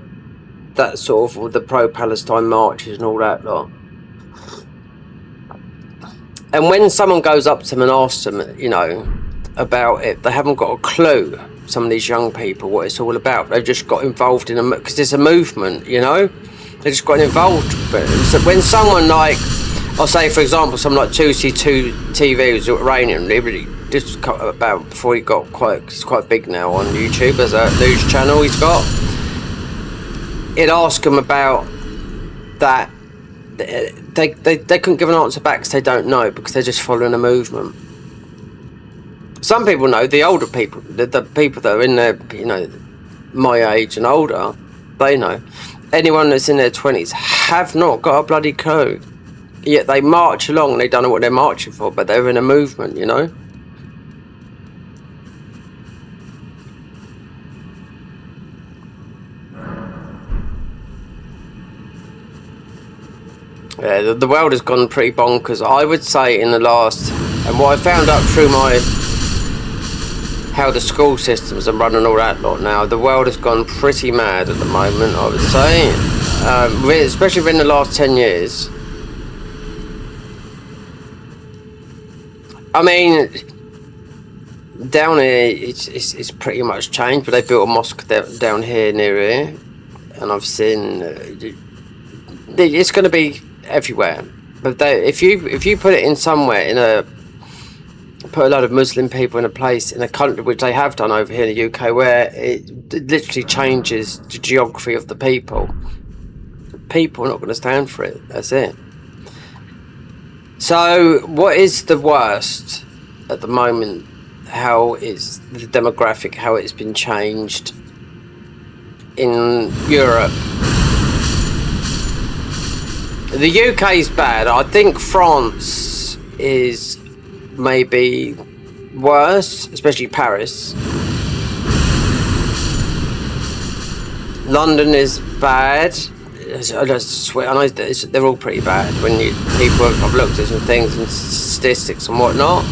sort of all the pro-Palestine marches and all that lot. And when someone goes up to them and asks them, you know, about it, they haven't got a clue. Some of these young people, what it's all about. They've just got involved in because it's a movement, you know. They just got involved. But so when someone like, I'll say for example, someone like 2C2 TV was Iranian. Really, this was about before he got he's quite big now on YouTube as a news channel. He's got. He'd ask them about that. They couldn't give an answer back because they don't know, because they're just following a movement. Some people know, the older people, the people that are in their, you know, my age and older, they know. Anyone that's in their 20s have not got a bloody clue. Yet they march along and they don't know what they're marching for, but they're in a movement, you know. Yeah, the world has gone pretty bonkers. I would say in the last, and what I found out through how the school systems are running all that lot now, the world has gone pretty mad at the moment, I would say, especially within the last 10 years. I mean, down here it's pretty much changed, but they built a mosque down here near here, and I've seen it's going to be everywhere. But if you put it in somewhere, put a lot of Muslim people in a place in a country, which they have done over here in the UK, where it literally changes the geography of the people. People are not going to stand for it. That's it. So what is the worst at the moment? How is the demographic, how it's been changed in Europe? The UK is bad. I think France is maybe worse, especially Paris. London is bad. I just swear, I know they're all pretty bad. When I've looked at some things and statistics and whatnot.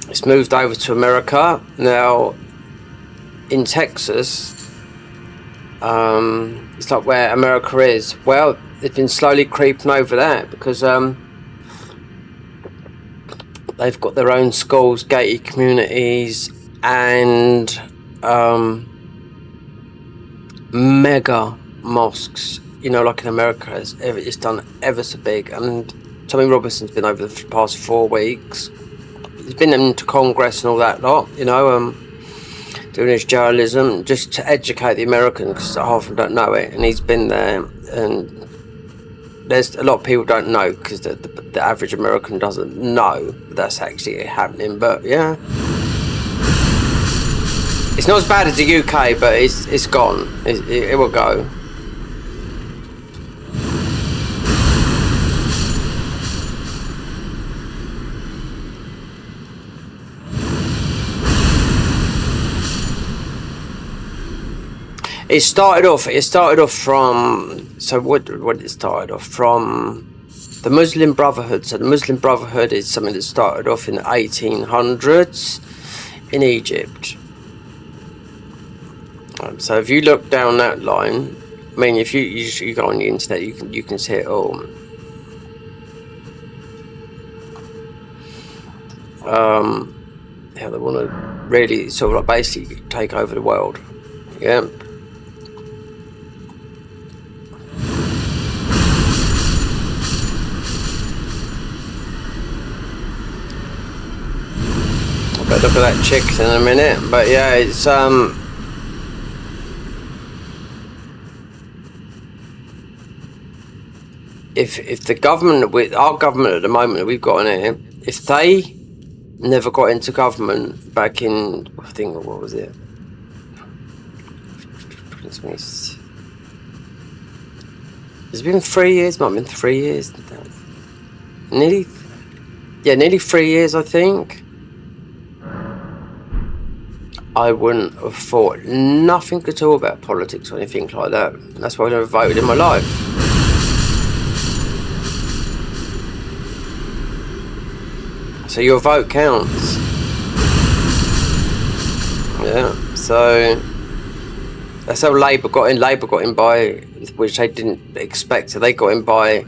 It's moved over to America now. In Texas, it's like where America is. Well, it's been slowly creeping over there because they've got their own schools, gated communities, and mega mosques. You know, like in America, it's done ever so big. And Tommy Robinson's been over the past 4 weeks. He's been into Congress and all that lot, you know, doing his journalism just to educate the Americans, because half of them don't know it. And he's been there, and there's a lot of people don't know, because the average American doesn't know that's actually happening. But yeah, it's not as bad as the UK, but it's gone. It will go. It started off from, so what it started off from, the Muslim Brotherhood. So the Muslim Brotherhood is something that started off in the 1800s in Egypt. So if you look down that line, I mean, if you go on the internet, you can see it all. How they want to really sort of like basically take over the world. Yeah. But look at that chick in a minute. But yeah, it's if the government, our government at the moment that we've got in here, if they never got into government back in, I think, what was it? It's been 3 years. Might have been 3 years. nearly 3 years, I think. I wouldn't have thought nothing at all about politics or anything like that. That's why I never voted in my life. So your vote counts. Yeah, so that's how Labour got in. Labour got in by, which they didn't expect. So they got in by,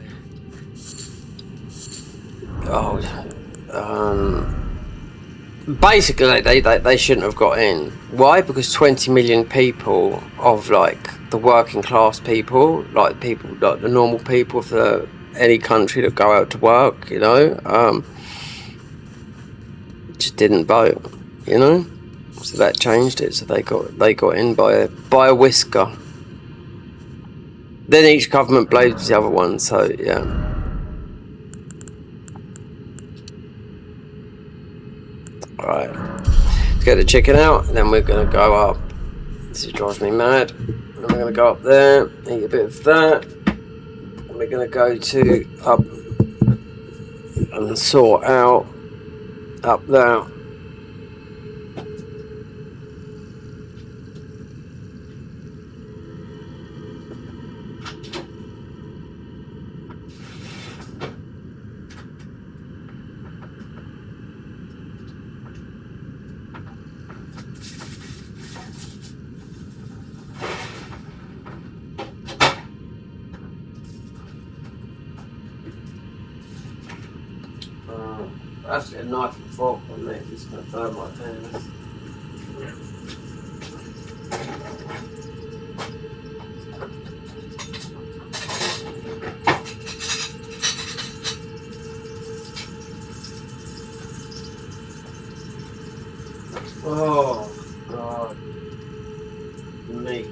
basically they shouldn't have got in. Why? Because 20 million people of like the working class people, like people, like the normal people of any country that go out to work, you know, just didn't vote, you know. So that changed it. So they got in by a whisker. Then each government blames the other one. So yeah. All right. Let's get the chicken out, and then we're gonna go up. This drives me mad. And we're gonna go up there, eat a bit of that. And we're gonna go to up and sort out up there. I have to get a knife and fork on me. It's going to burn my fingers. Oh, God. Meat.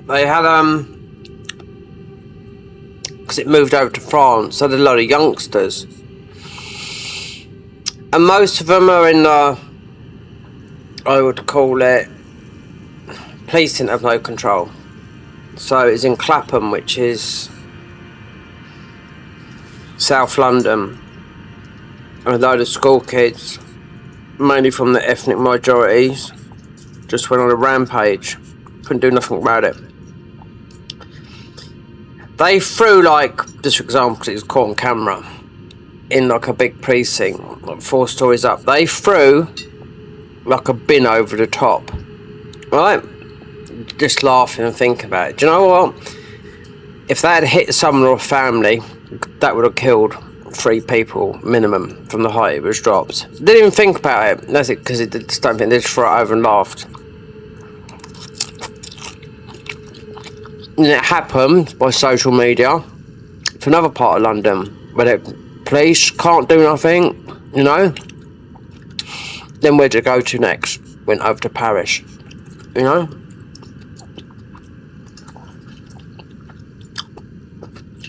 They had because it moved over to France, so there's a lot of youngsters, and most of them are in I would call it, police didn't have no control. So it's in Clapham, which is South London, and a load of school kids, mainly from the ethnic minorities, just went on a rampage. Couldn't do nothing about it. They threw, like, just for example, because it was caught on camera, in like a big precinct, like 4 stories up, they threw like a bin over the top, right? Just laughing and thinking about it. Do you know what? If that had hit someone or a family, that would have killed 3 people minimum from the height it was dropped. Didn't even think about it. That's it, because it just don't think they just threw it over and laughed. And it happened by social media to another part of London where the police can't do nothing, you know. Then where'd you go to next? Went over to Paris, you know.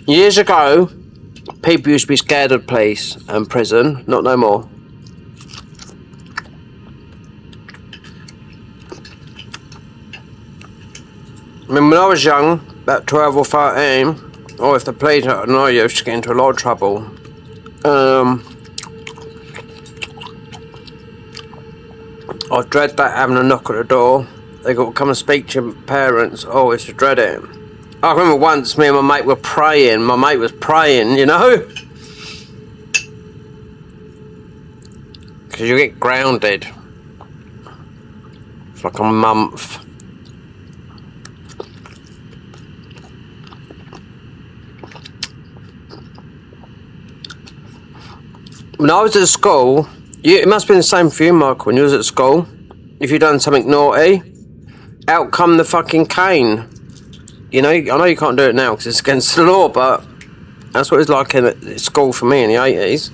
Years ago, people used to be scared of police and prison, not no more. I mean, when I was young, about 12 or 13, or if the police, and I used to get into a lot of trouble. I dread that, having a knock at the door. They got to come and speak to your parents. Oh, I used to dread it. I remember once me and my mate were praying. My mate was praying, you know? Because you get grounded. for like a month. When I was at school, it must have been the same for you, Michael, when you was at school. If you'd done something naughty, out come the fucking cane. You know, I know you can't do it now because it's against the law, but that's what it was like in school for me in the 80s.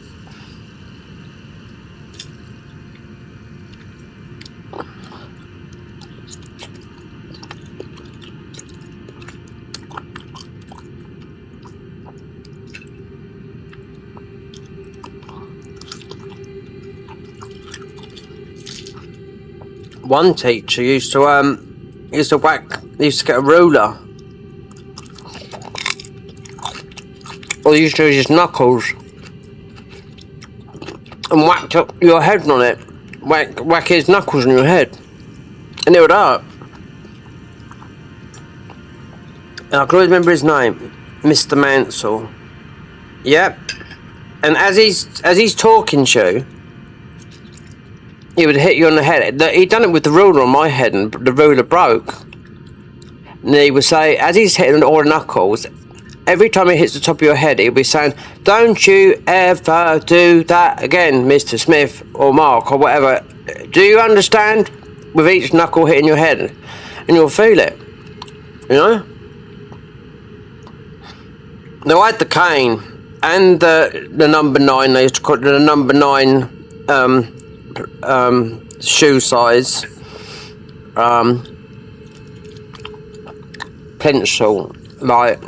One teacher used to get a ruler, or he used to use his knuckles and whacked up your head on it, whack his knuckles on your head, and it would hurt. And I can always remember his name, Mr. Mansell. Yep. And as he's talking to you, he would hit you on the head. He'd done it with the ruler on my head, and the ruler broke. And he would say, as he's hitting all the knuckles, every time he hits the top of your head, he'll be saying, "Don't you ever do that again, Mr. Smith or Mark or whatever. Do you understand?" With each knuckle hitting your head, and you'll feel it. You know. Now I had the cane and the number 9. They used to call it the number 9. Shoe size pencil, like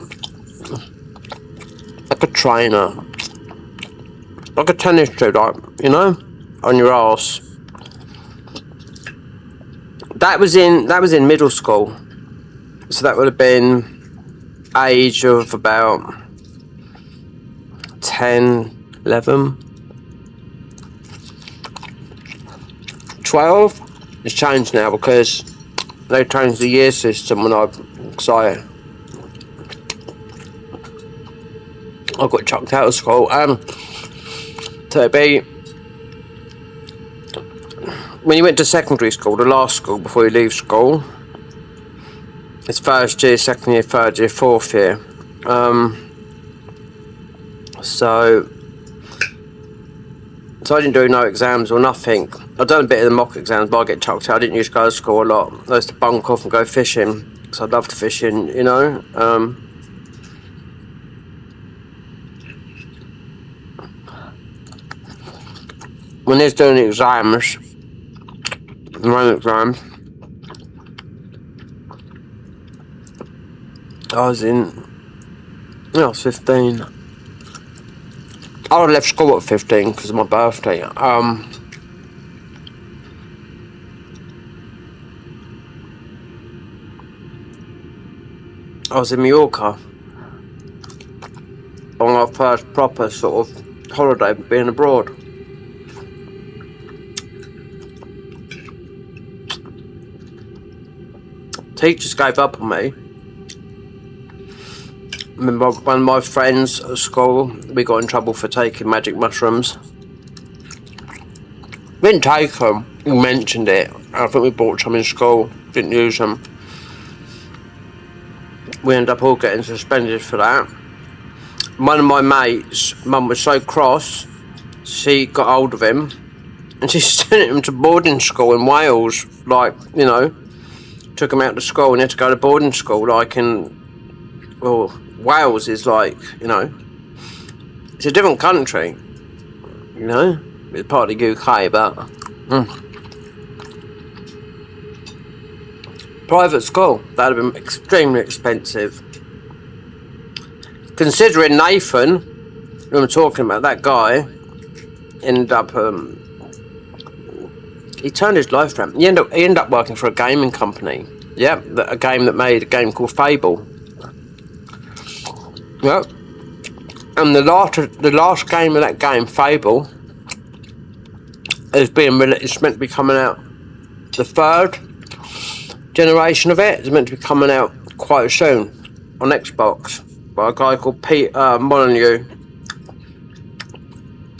a trainer, like a tennis shoe, like, you know, on your arse. That was in middle school, so that would have been age of about 10, 11. 12. It's changed now because they changed the year system when I got chucked out of school. So it'd be when you went to secondary school, the last school before you leave school. It's first year, second year, third year, fourth year. So I didn't do no exams or nothing. I've done a bit of the mock exams, but I get chucked out. I didn't used to go to school a lot. I used to bunk off and go fishing, because I loved fishing, you know. When they was doing the exams, I was 15. I would have left school at 15 because of my birthday. I was in Mallorca on our first proper sort of holiday, being abroad. Teachers gave up on me. I remember one of my friends at school, we got in trouble for taking magic mushrooms. We didn't take them, we mentioned it. I think we bought some in school, didn't use them. We ended up all getting suspended for that. One of my mates' mum was so cross, she got hold of him and she sent him to boarding school in Wales. Like, you know, took him out to school and he had to go to boarding school, like well, Wales is like, you know, it's a different country, you know, it's part of the UK, but private school, that'd have been extremely expensive. Considering Nathan, who I'm talking about, that guy, ended up, he turned his life around. He ended up working for a gaming company. Yeah, a game that made a game called Fable. Yep. And the last game of that game, Fable, it's meant to be coming out. The third generation of it is meant to be coming out quite soon on Xbox by a guy called Pete Molyneux.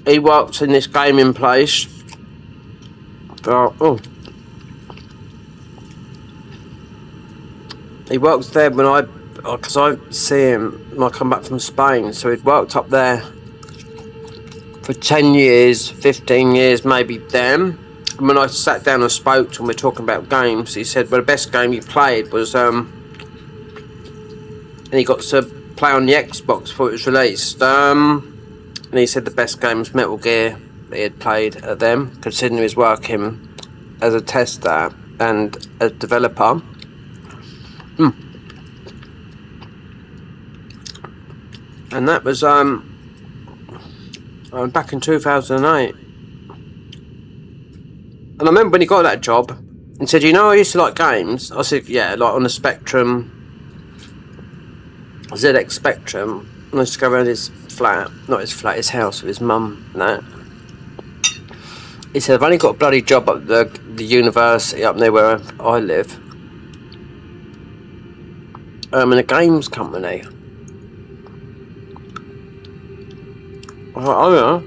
He works in this gaming place. He worked there when because I see him when I come back from Spain. So he'd worked up there for 10 years, 15 years, maybe then. And when I sat down and spoke to him, we're talking about games, he said, well, the best game he played was, and he got to play on the Xbox before it was released. And he said the best game was Metal Gear that he had played at them, considering he was working as a tester and a developer. And that was back in 2008. And I remember when he got that job and said, you know, I used to like games. I said, yeah, like on the Spectrum, ZX Spectrum. And I used to go around his flat, not his flat, his house with his mum and that. He said, I've only got a bloody job at the university up near where I live. In a games company. I was like, oh yeah.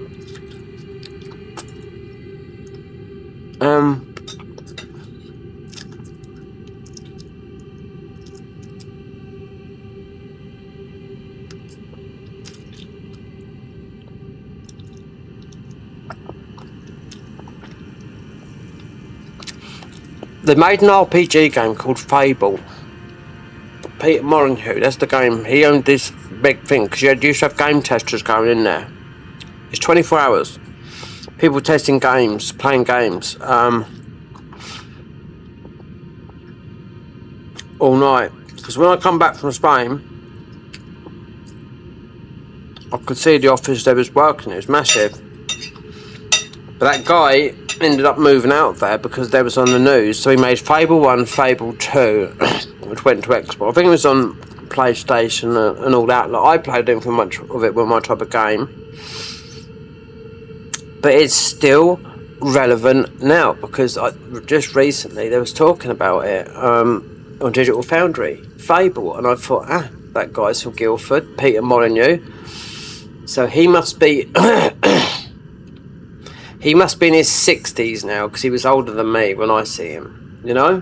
They made an RPG game called Fable. Peter Molyneux, that's the game. He owned this big thing because you used to have game testers going in there. It's 24 hours. People testing games, playing games, all night. Because when I come back from Spain, I could see the office they was working. It was massive. But that guy ended up moving out there because they was on the news. So he made Fable 1, Fable 2, which went to Xbox. I think it was on PlayStation and all that. Like, I played it for much of it with my type of game. But it's still relevant now because just recently they was talking about it on Digital Foundry, Fable, and I thought, that guy's from Guildford, Peter Molyneux. So he must be he must be in his 60s now because he was older than me when I see him, you know.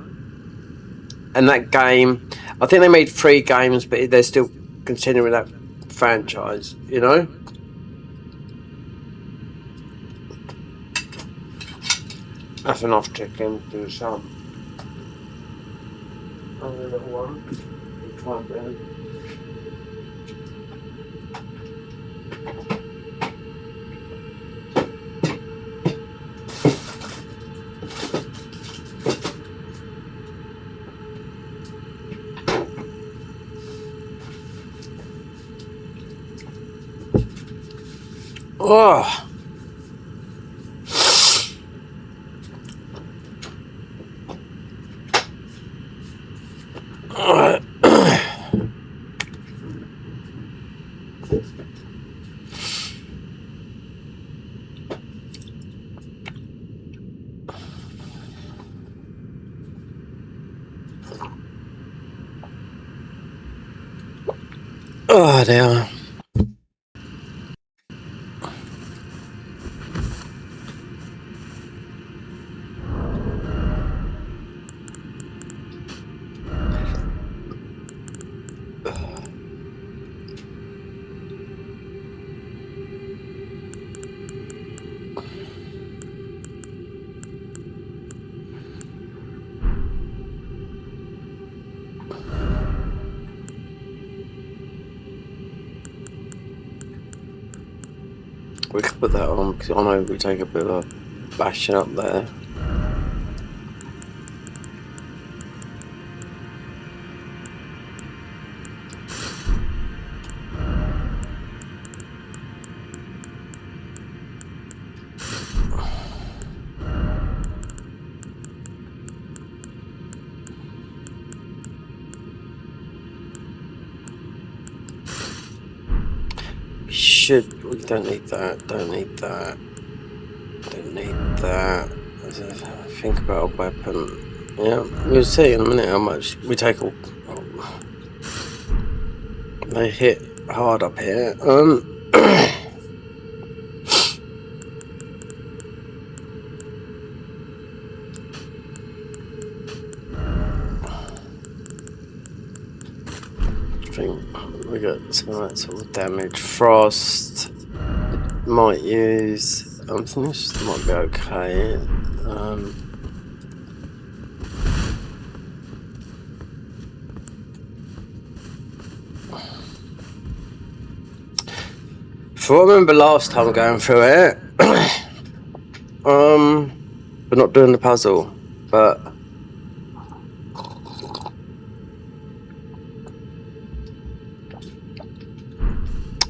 And that game, I think they made 3 games, but they're still continuing that franchise, you know. That's enough chicken to some. Another little one. Try and bring it. Oh. Oh, they are. We could put that on because I know we take a bit of a bashing up there. We don't need that, don't need that, don't need that. Think about a weapon. Yeah, we'll see in a minute how much we take all. They hit hard up here. think we got some of that sort of damage. Frost might use. I think this might be okay. If I remember last time going through it, we're not doing the puzzle, but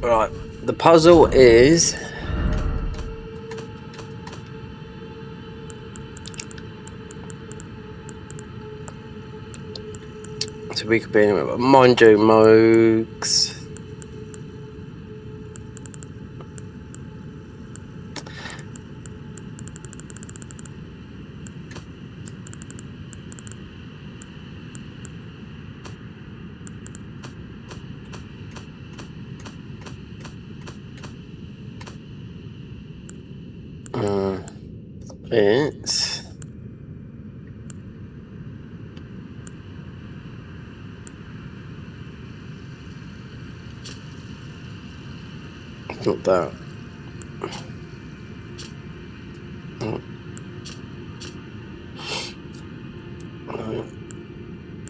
right, the puzzle is so we could be anywhere, but mind you, Moogs. It's not that.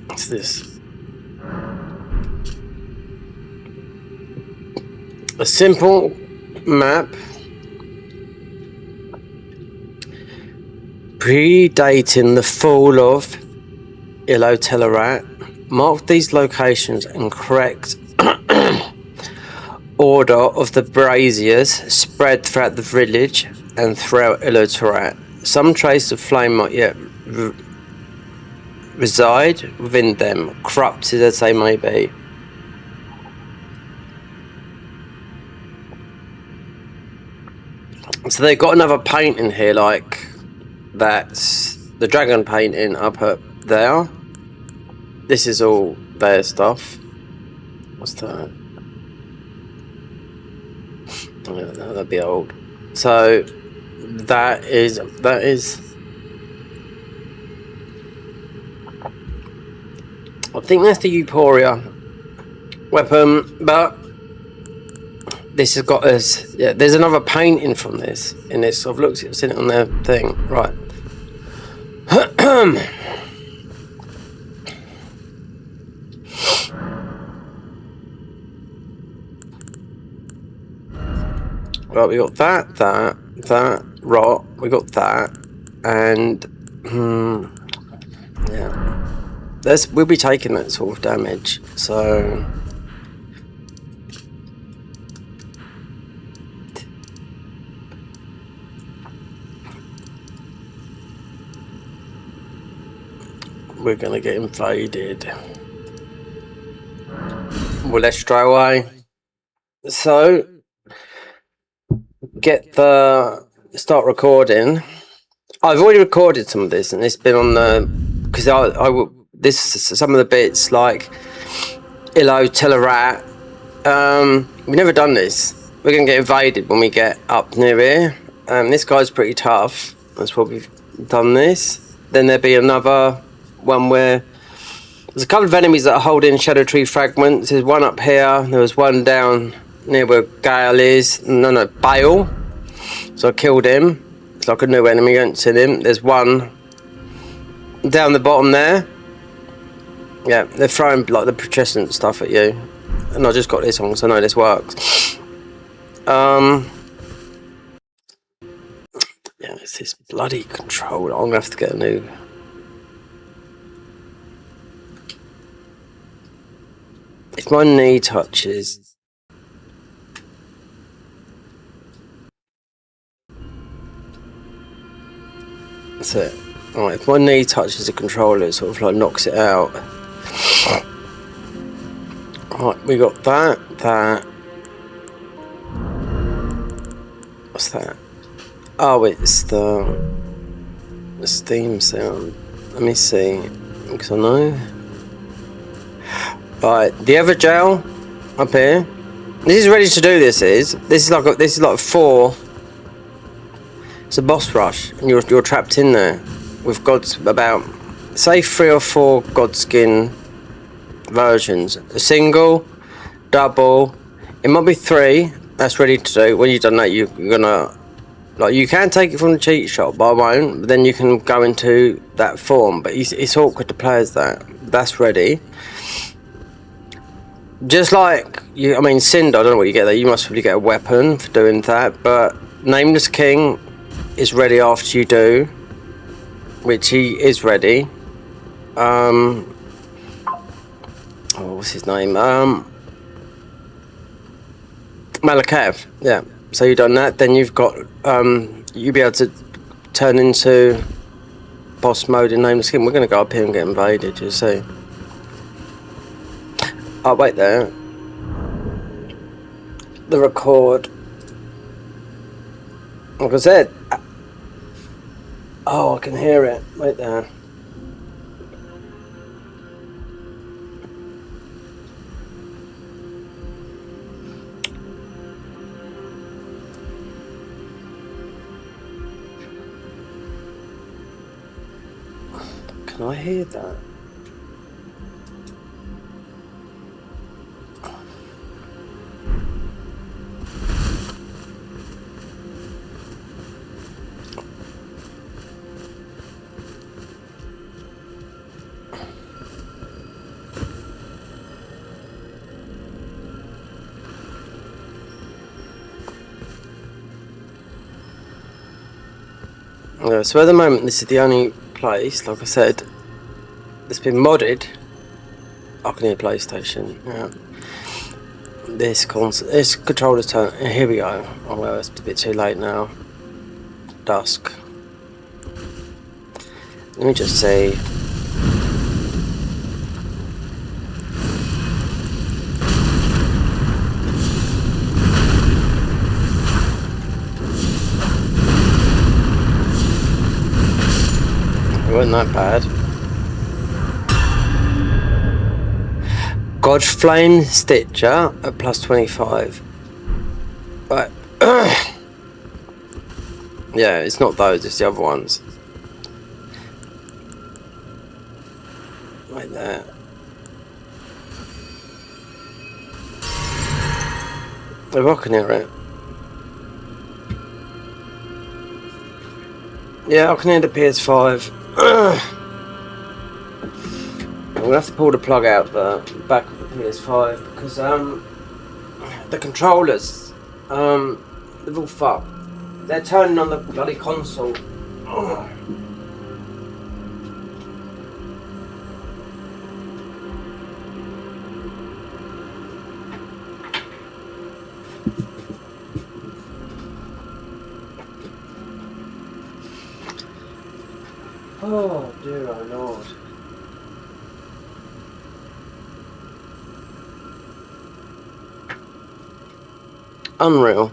What's this? A simple map predating the fall of ILLO Telutat. Mark these locations in correct order of the braziers spread throughout the village and throughout ILLO Telutat. Some trace of flame might yet reside within them, corrupted as they may be. So they've got another painting here, like that's the dragon painting up there. This is all their stuff. What's that? Oh, that'd be old. So that is I think that's the Euphoria weapon, but this has got us. Yeah, there's another painting from this in this. I've looked at it, I've seen it on their thing. Right. Right, we got that, rot. We got that, and yeah, we'll be taking that sort of damage. So we're gonna get invaded. Well, let's try away. So start recording. I've already recorded some of this, and it's been on the because this some of the bits like ILLO Telutat. We've never done this. We're gonna get invaded when we get up near here. This guy's pretty tough. That's why we've done this. Then there'll be another one where there's a couple of enemies that are holding shadow tree fragments. There's one up here. There was one down near where Gale is. No, Bale. So I killed him. It's like a new enemy against him. There's one down the bottom there. Yeah, they're throwing like the putrescent stuff at you. And I just got this on, so I know this works. Yeah, it's this bloody controller. I'm gonna have to get a new. If my knee touches. That's it. Alright, if my knee touches the controller, it sort of like knocks it out. Right, we got that. What's that? Oh, it's the Steam sound. Let me see. Because I know. Right, the other jail up here. This is ready to do. This is like 4. It's a boss rush, and you're trapped in there with about say 3 or 4 Godskin versions. A single, double, it might be 3. That's ready to do. When you've done that, you're gonna, like, you can take it from the cheat shop, but I won't. But then you can go into that form. But it's awkward to play as that. That's ready. Just like you, I mean, Cinder. I don't know what you get there. You must probably get a weapon for doing that. But Nameless King is ready after you do, which he is ready. Oh, what's his name? Malakav. Yeah. So you've done that. Then you've got you'll be able to turn into boss mode in Nameless King. We're gonna go up here and get invaded. You see. Oh, wait there. The record. Like I said. Oh, I can hear it. Wait there. Can I hear that? So at the moment, this is the only place, like I said, that's been modded. I can hear PlayStation. Yeah. This controller's turn. Here we go. Oh well, it's a bit too late now. Dusk. Let me just see. It wasn't that bad. Godflame Stitcher at plus 25. But yeah, it's not those, it's the other ones. Right there. If I can hear it. Yeah, I can hear the PS5. I'm gonna have to pull the plug out the back of the PS5 because the controllers they're all fucked. They're turning on the bloody console. Oh dear, oh Lord. Unreal.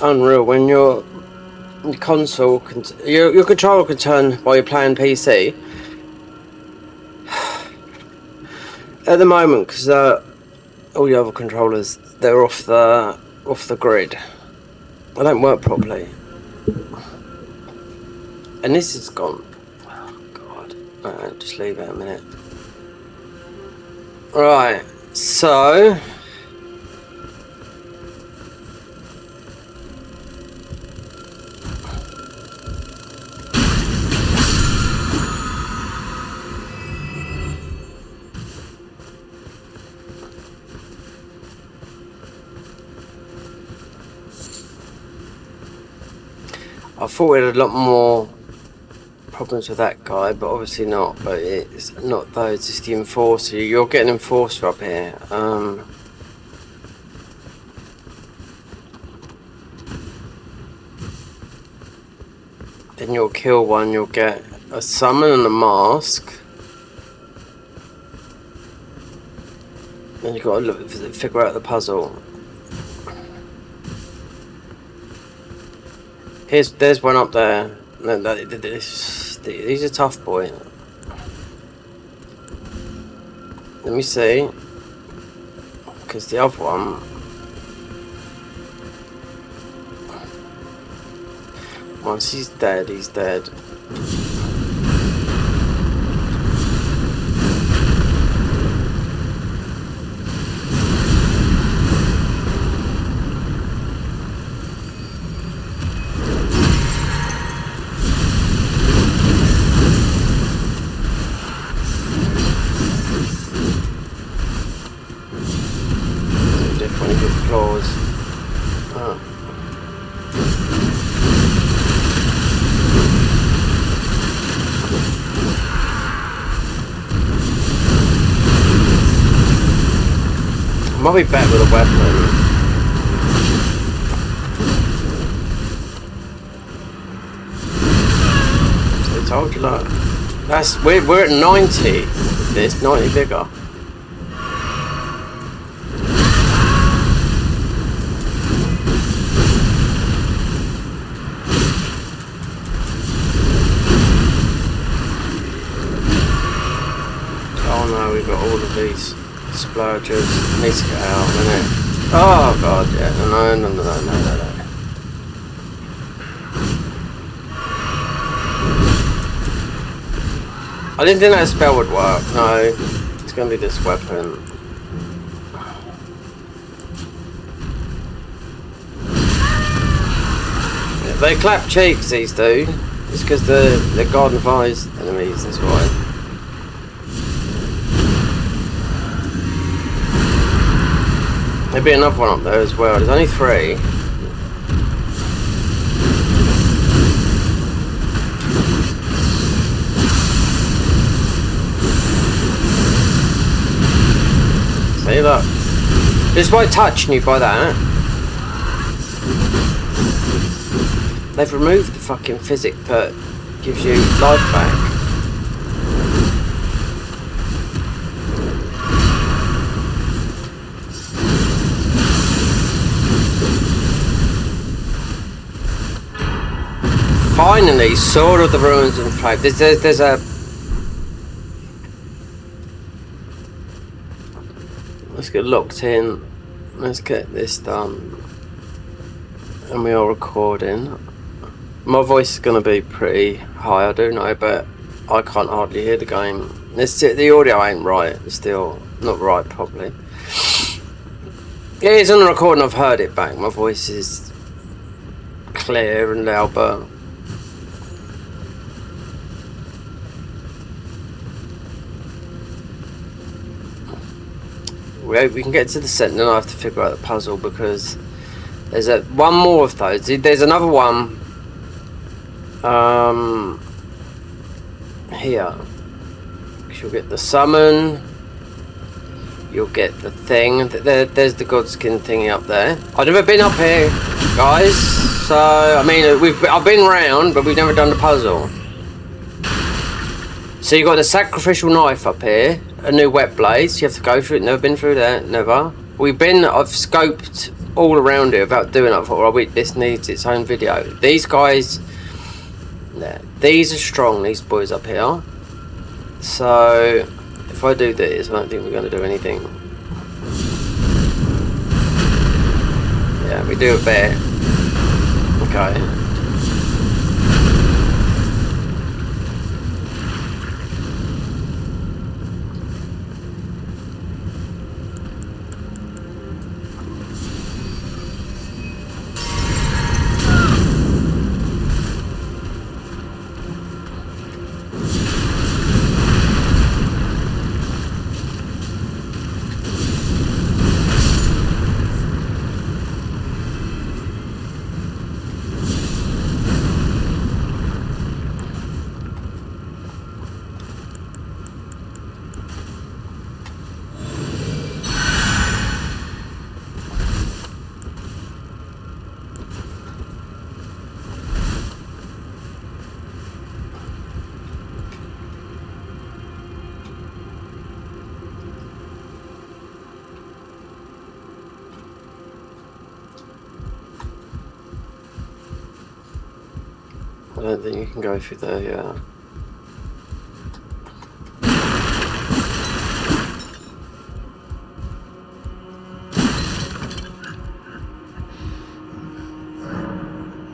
Unreal when your console can your controller can turn while you're playing PC at the moment because all the other controllers, they're off the grid. They don't work properly, and this is gone. Oh God! Just leave it a minute. Right, so. I thought we had a lot more problems with that guy, but obviously not. But it's not those, it's the Enforcer. You're getting Enforcer up here. Then you'll kill one, you'll get A summon and a mask. And you've got to figure out the puzzle. There's one up there. No, these are tough, boy. Let me see. Because the other one. Once he's dead, he's dead. Different good claws. Oh. Might be better with a weapon. So I told you, look. That's we're at 90. This 90 bigger. Oh no, we've got all of these. Splurgers needs to get out, innit? Oh god, yeah, no. I didn't think that spell would work, no. It's gonna be this weapon. Yeah, they clap cheeks, these do. It's because they're Garden of Eyes enemies, that's why. There'll be another one up there as well. There's only 3. See that? Just by touching you by that. They've removed the fucking physic that gives you life back. Finally, Sword of the Ruins and Flame. There's a. Let's get locked in. Let's get this done. And we are recording. My voice is going to be pretty high, I do know, but I can't hardly hear the game. The audio ain't right. It's still not right properly. Yeah, it's on the recording. I've heard it back. My voice is clear and loud, but. We can get to the centre and I have to figure out the puzzle because there's one more of those. There's another one here. You'll get the summon. You'll get the thing. There's the Godskin thingy up there. I've never been up here, guys. So I mean, I've been around, but we've never done the puzzle. So you got the sacrificial knife up here. A new wet blade, you have to go through it. Never been through that, never. I've scoped all around it without doing it. I thought, well, this needs its own video. These guys, yeah, these are strong, these boys up here. So, if I do this, I don't think we're going to do anything. Yeah, we do a bit. Okay. don't think you can go through there, yeah.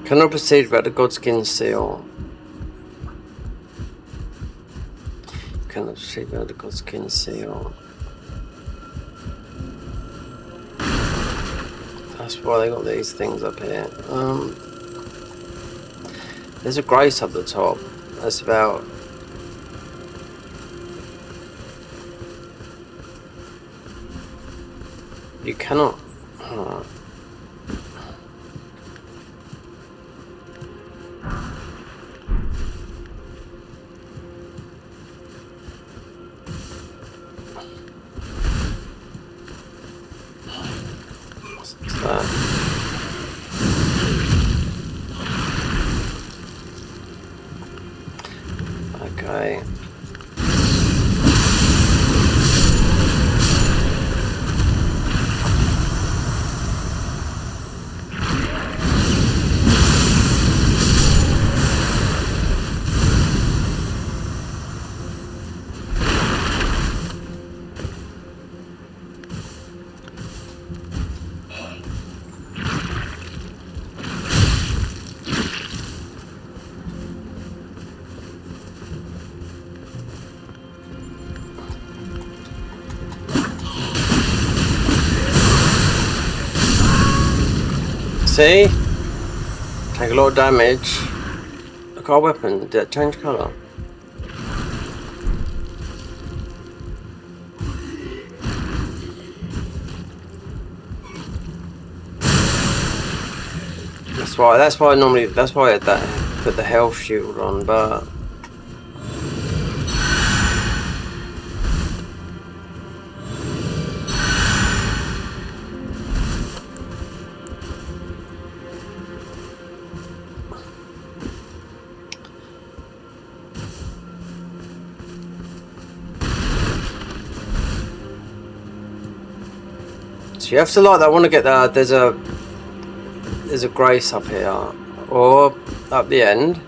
Cannot proceed without the Godskin seal. Cannot proceed without the Godskin seal. That's why they got these things up here. There's a grace up the top. That's about... You cannot... What's that? Okay. See? Take a lot of damage. Look at our weapon. Did it change colour? That's why I normally, that's why I had that, put the health shield on, but... So you have to like that. I want to get that. There's a grace up here, or up the end.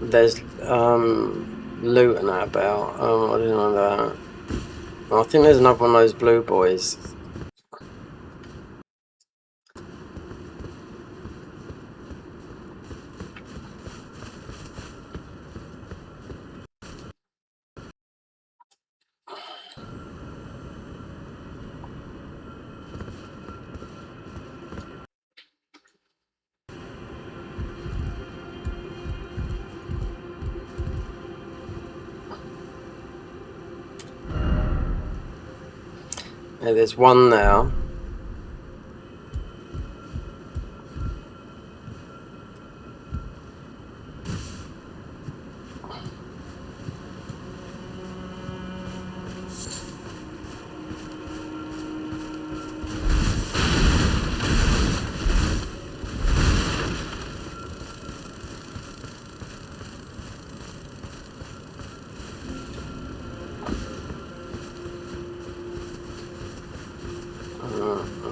There's loot and that about. I didn't know that. I think there's another one of those blue boys. Yeah, there's one now.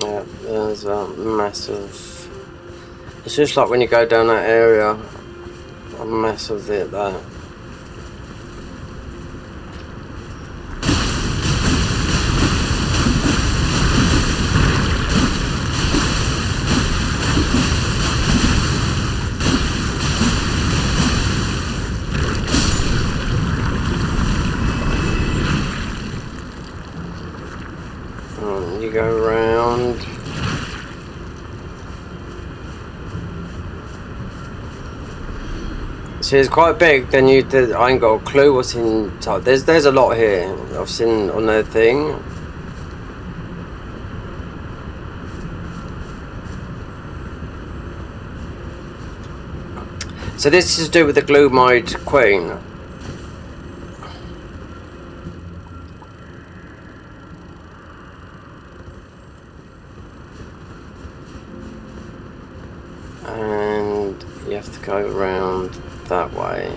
Yeah, there's a massive... It's just like when you go down that area, a massive bit there. You go around. See, it's quite big. Then I ain't got a clue what's inside. There's a lot here. I've seen on their thing. So this is to do with the gloom-eyed queen. And you have to go around that way.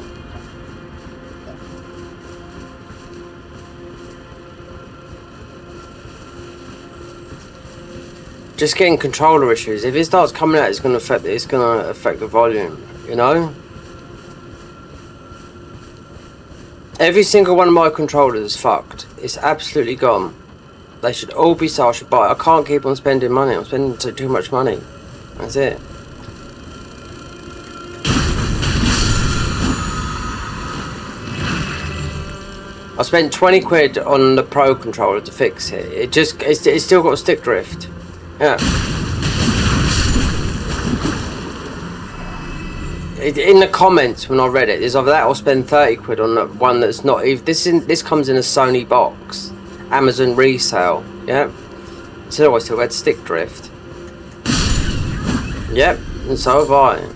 just getting controller issues. If it starts coming out, it's gonna affect the volume, you know. Every single one of my controllers is fucked. It's absolutely gone. They should all be sold. I should buy. I can't keep on spending money. I'm spending too much money. That's it. I spent 20 quid on the Pro controller to fix it. It's still got a stick drift. Yeah. In the comments when I read it, there's either that or spend 30 quid on the one that's not even. This comes in a Sony box, Amazon resale. Yeah. So I still had stick drift. Yep, and so have I.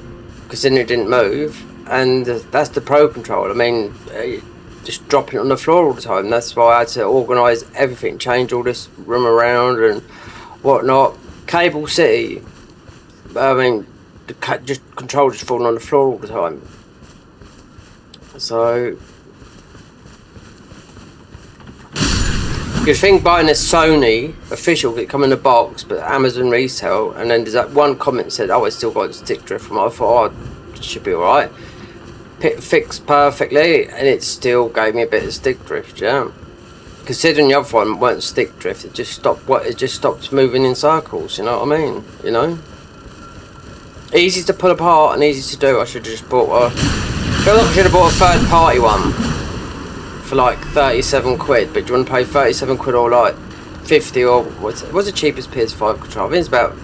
Considering it didn't move, and that's the Pro controller. I mean, just dropping it on the floor all the time. That's why I had to organise everything, change all this room around and whatnot. Cable City. I mean, the control just falling on the floor all the time. So you'd think buying a Sony official, it come in a box, but Amazon resale, and then there's that one comment said, "Oh, it's still got stick drift." From I thought, "Oh, it should be all right." Fixed perfectly, and it still gave me a bit of stick drift. Yeah, considering the other one weren't stick drift, it just stopped. It just stopped moving in circles. You know what I mean? You know, easy to pull apart and easy to do. I should have just bought a. I feel like I should have bought a third party one for like 37 quid. But do you want to pay 37 quid or like 50 or what's the cheapest PS5 controller? I think it's about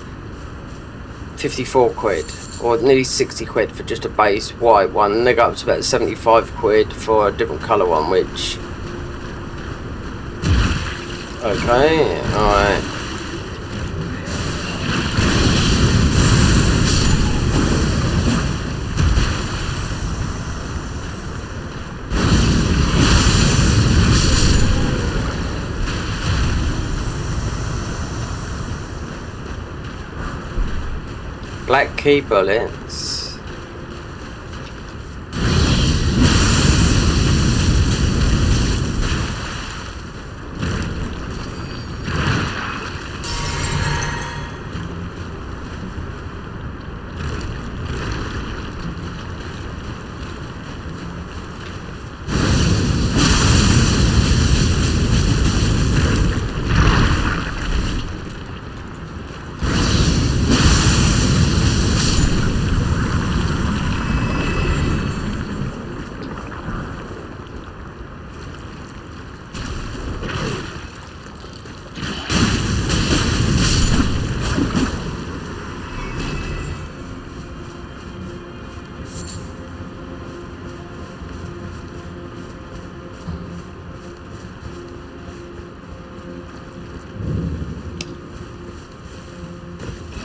54 quid. Or nearly 60 quid for just a base white one, and they go up to about 75 quid for a different colour one, which... Okay, alright. Black key bullets.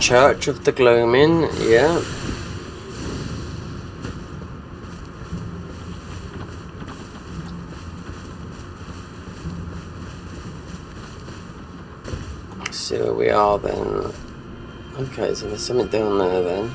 Church of the Glooming, yeah. Let's see where we are then. Okay, so there's something down there then.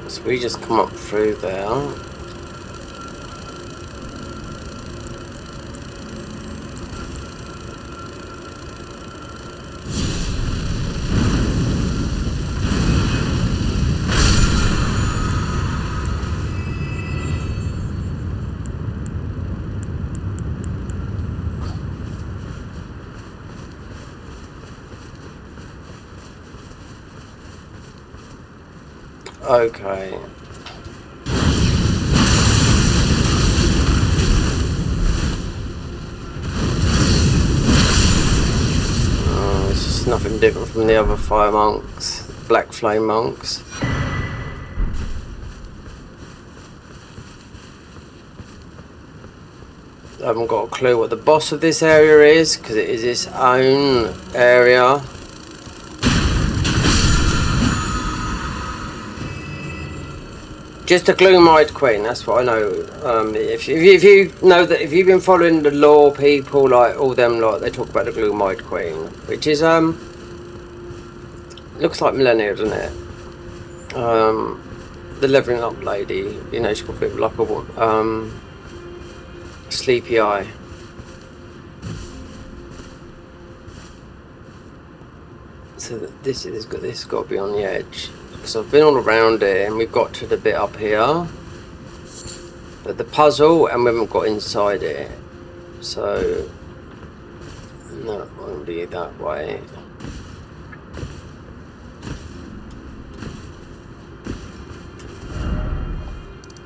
So we just come up through there. Okay. It's just nothing different from the other fire monks, black flame monks. I haven't got a clue what the boss of this area is, because it is its own area. just a gloom-eyed queen. That's what I know. If you know that, if you've been following the lore, people like all them, like they talk about the gloom-eyed queen, which is looks like millennia, doesn't it? The leveling up lady. You know, she's got a bit like a sleepy eye. So this has got to be on the edge. So I've been all around it and we've got to the bit up here, but the puzzle, and we haven't got inside it, so no, it won't be that way.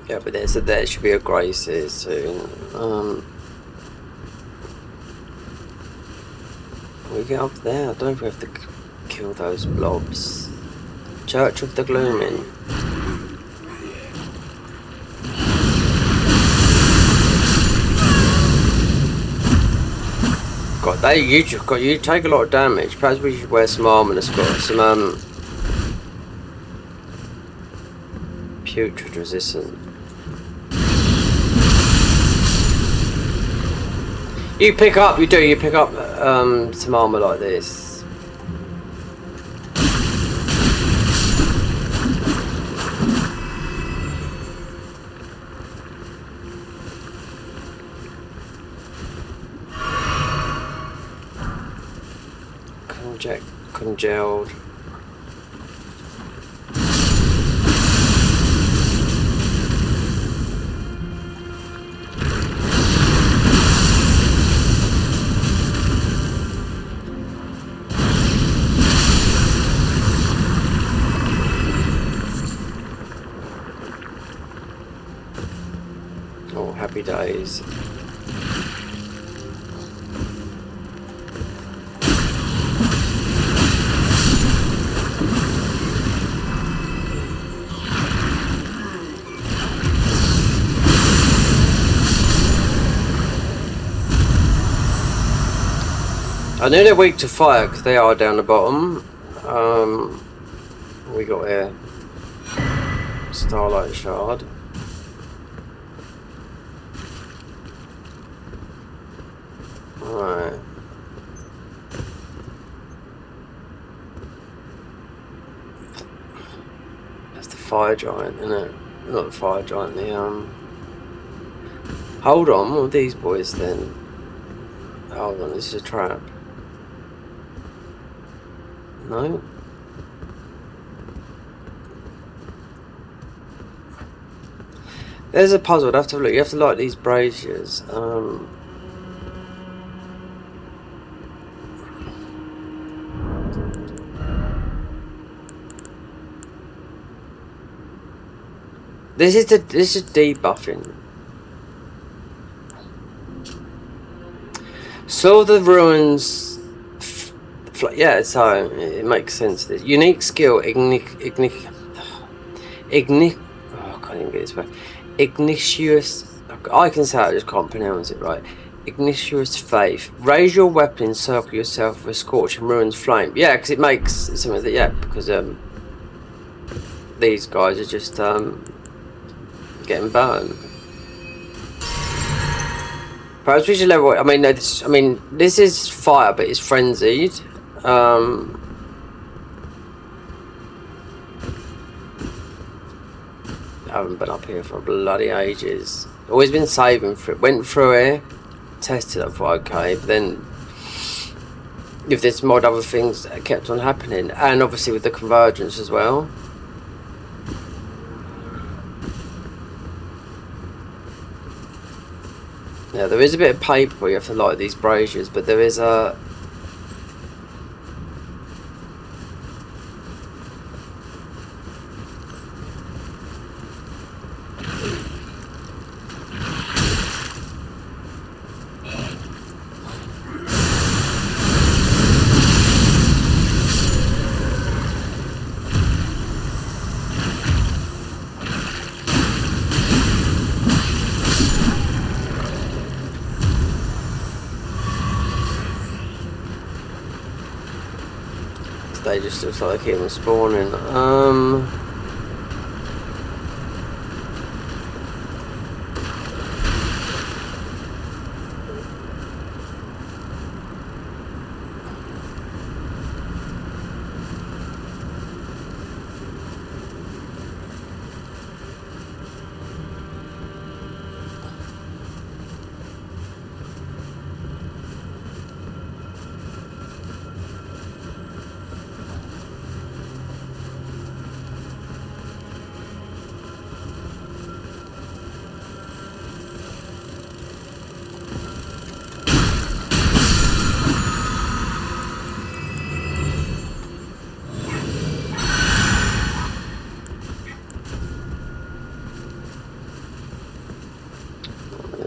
Yeah, but there should be a Graces soon. We get up there. I don't know if we have to kill those blobs. Church of the Glooming. God, you take a lot of damage. Perhaps we should wear some armor that's got some putrid resistance. You pick up some armor like this. Congealed. Oh, happy days. I know they're weak to fire because they are down the bottom. We got here Starlight Shard. Right. That's the fire giant, isn't it? Not the fire giant, the hold on, what are these boys then? Hold on, this is a trap. No? There's a puzzle. I'd have to look. You have to light these braziers. This is debuffing. So the ruins. Yeah, so it makes sense. This unique skill, oh, I can't even get this back. Ignitious. I can say it, I just can't pronounce it right. Ignitious faith. Raise your weapon, encircle yourself with a scorching ruins flame. Yeah, because it makes something that. Yeah, because these guys are just getting burned. Perhaps we should level. I mean, this is fire, but it's frenzied. I haven't been up here for bloody ages. Always been saving for it. Went through here, tested it for okay, but then with this mod, other things that kept on happening, and obviously with the convergence as well. Yeah, there is a bit of paper where you have to light these braziers, but there is a. They just looks like they keep on spawning.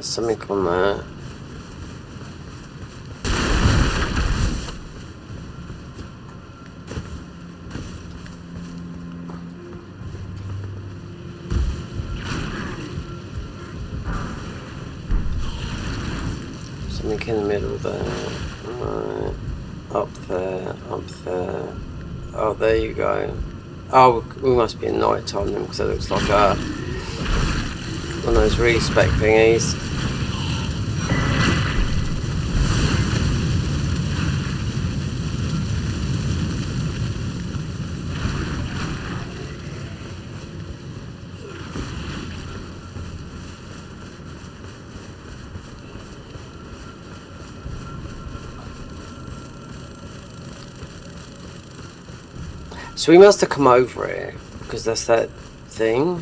Something on there. Something in the middle there. Right. Up there, up there. Oh, there you go. Oh, we must be in night time then, because it looks like one of those really spec thingies. So we must have come over here, because that's that thing.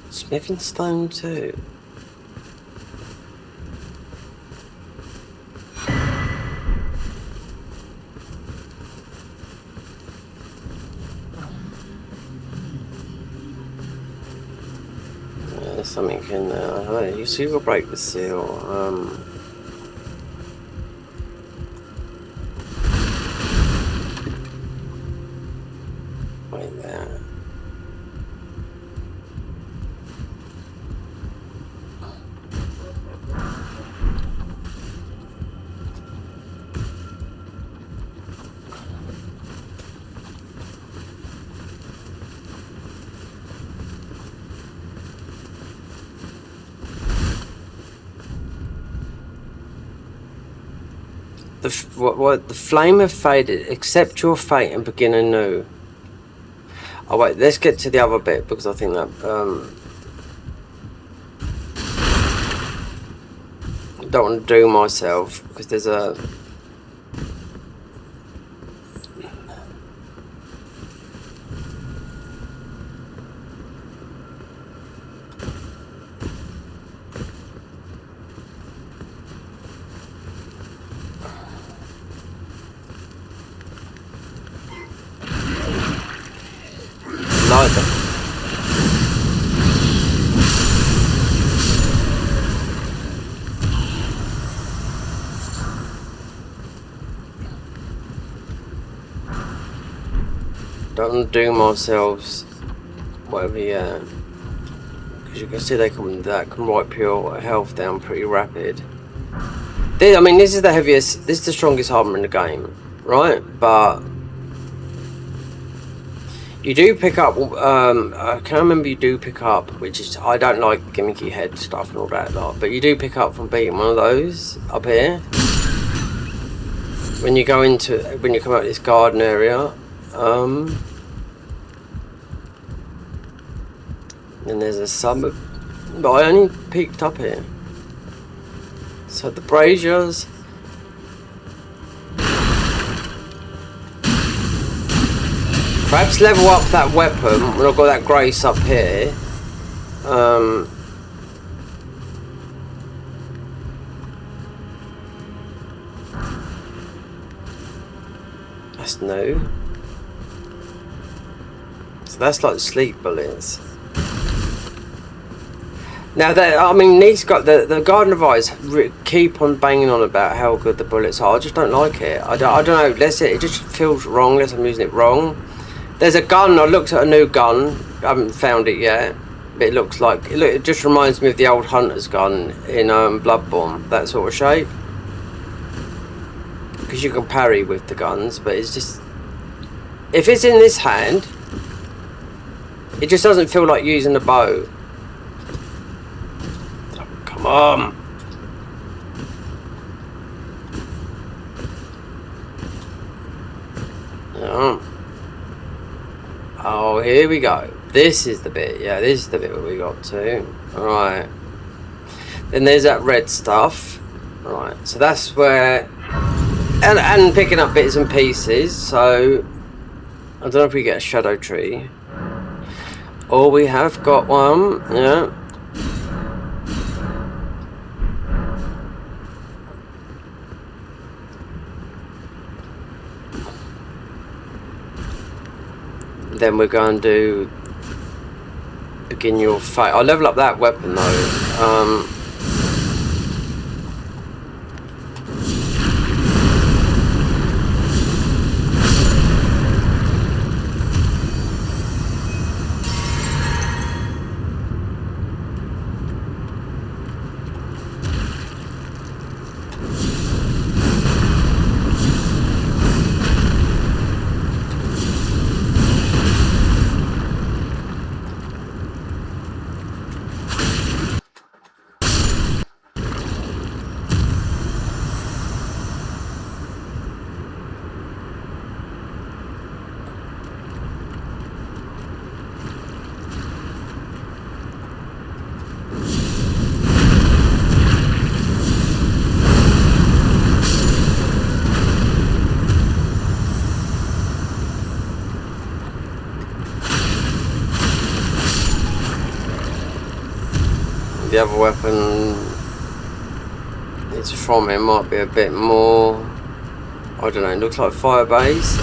Smithing stone too. Yeah, there's something in there. I don't know, you see, we'll break the seal. Wait there. The flame have faded. Accept your fate and begin anew. Oh wait, let's get to the other bit, because I think that I don't want to do myself, because there's a light. Don't do ourselves, whatever, yeah. Because you can see that can wipe your health down pretty rapid. I mean, this is the heaviest, this is the strongest armor in the game, right? But you do pick up, I can remember you do pick up, which is, I don't like gimmicky head stuff and all that lot, but you do pick up from beating one of those up here. When you go into, when you come out of this garden area, and there's a suburb, but I only peeked up here. So the braziers. Perhaps level up that weapon when I've got that grace up here. That's new. So that's like sleep bullets. Now that, I mean, these got the Garden of Eyes keep on banging on about how good the bullets are. I just don't like it. I don't know. It just feels wrong unless I'm using it wrong. There's a gun. I looked at a new gun. I haven't found it yet. But it looks like it just reminds me of the old hunter's gun in Bloodborne. That sort of shape. Because you can parry with the guns, but it's just, if it's in this hand, it just doesn't feel like using a bow. Come on. Yeah. Oh, here we go. This is the bit. Yeah, this is the bit where we got to. Alright. Then there's that red stuff. Alright, so that's where, and picking up bits and pieces. So I don't know if we get a shadow tree. Oh, we have got one. Yeah. Then we're going to egg in your face. I'll level up that weapon though. The other weapon it's from it might be a bit more, I don't know, it looks like fire based.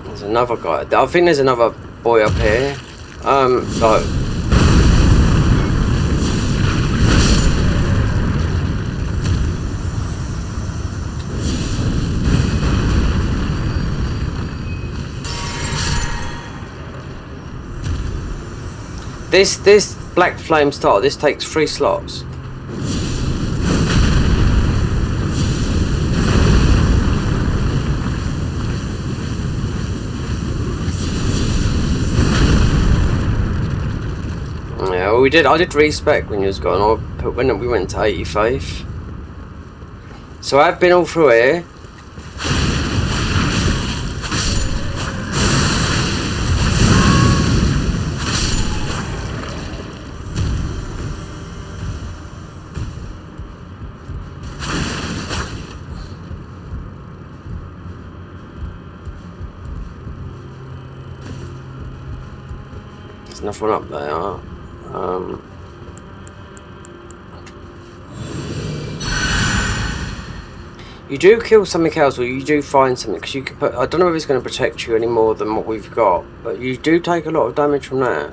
There's another guy. I think there's another boy up here. No. This black flame starter, this takes 3 slots. Yeah, well, I did respec when you was gone. I put when we went to 85. So I've been all through here. There's nothing up there. You do kill something else, or you do find something, because you can put. I don't know if it's going to protect you any more than what we've got, but you do take a lot of damage from that.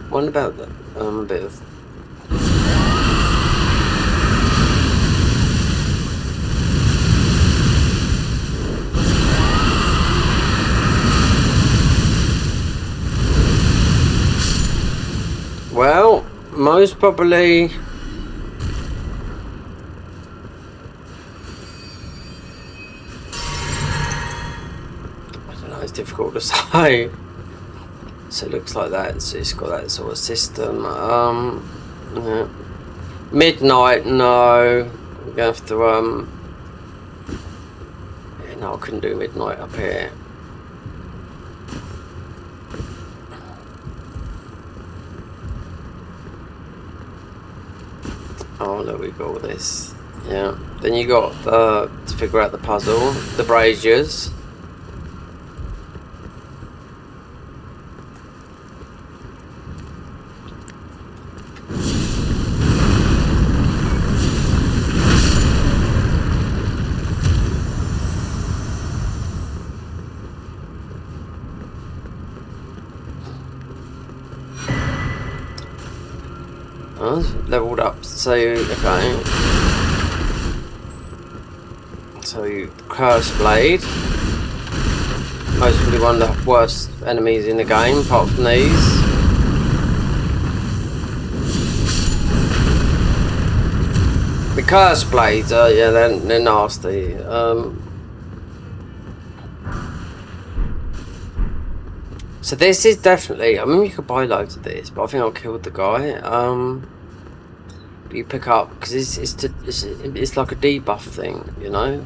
What about that? A bit of. Well, most probably. I don't know, it's difficult to say. So it looks like that, so it's got that sort of system. Yeah. Midnight, no. We're gonna have to, yeah, no, I couldn't do midnight up here. Oh, there we go with this. Yeah. Then you got to figure out the puzzle, the braziers. Leveled up, so okay. So Curse Blade, most probably one of the worst enemies in the game, apart from these. The Curse Blades, yeah, they're nasty. So this is definitely. I mean, you could buy loads of this, but I think I'll kill the guy. You pick up because it's like a debuff thing, you know.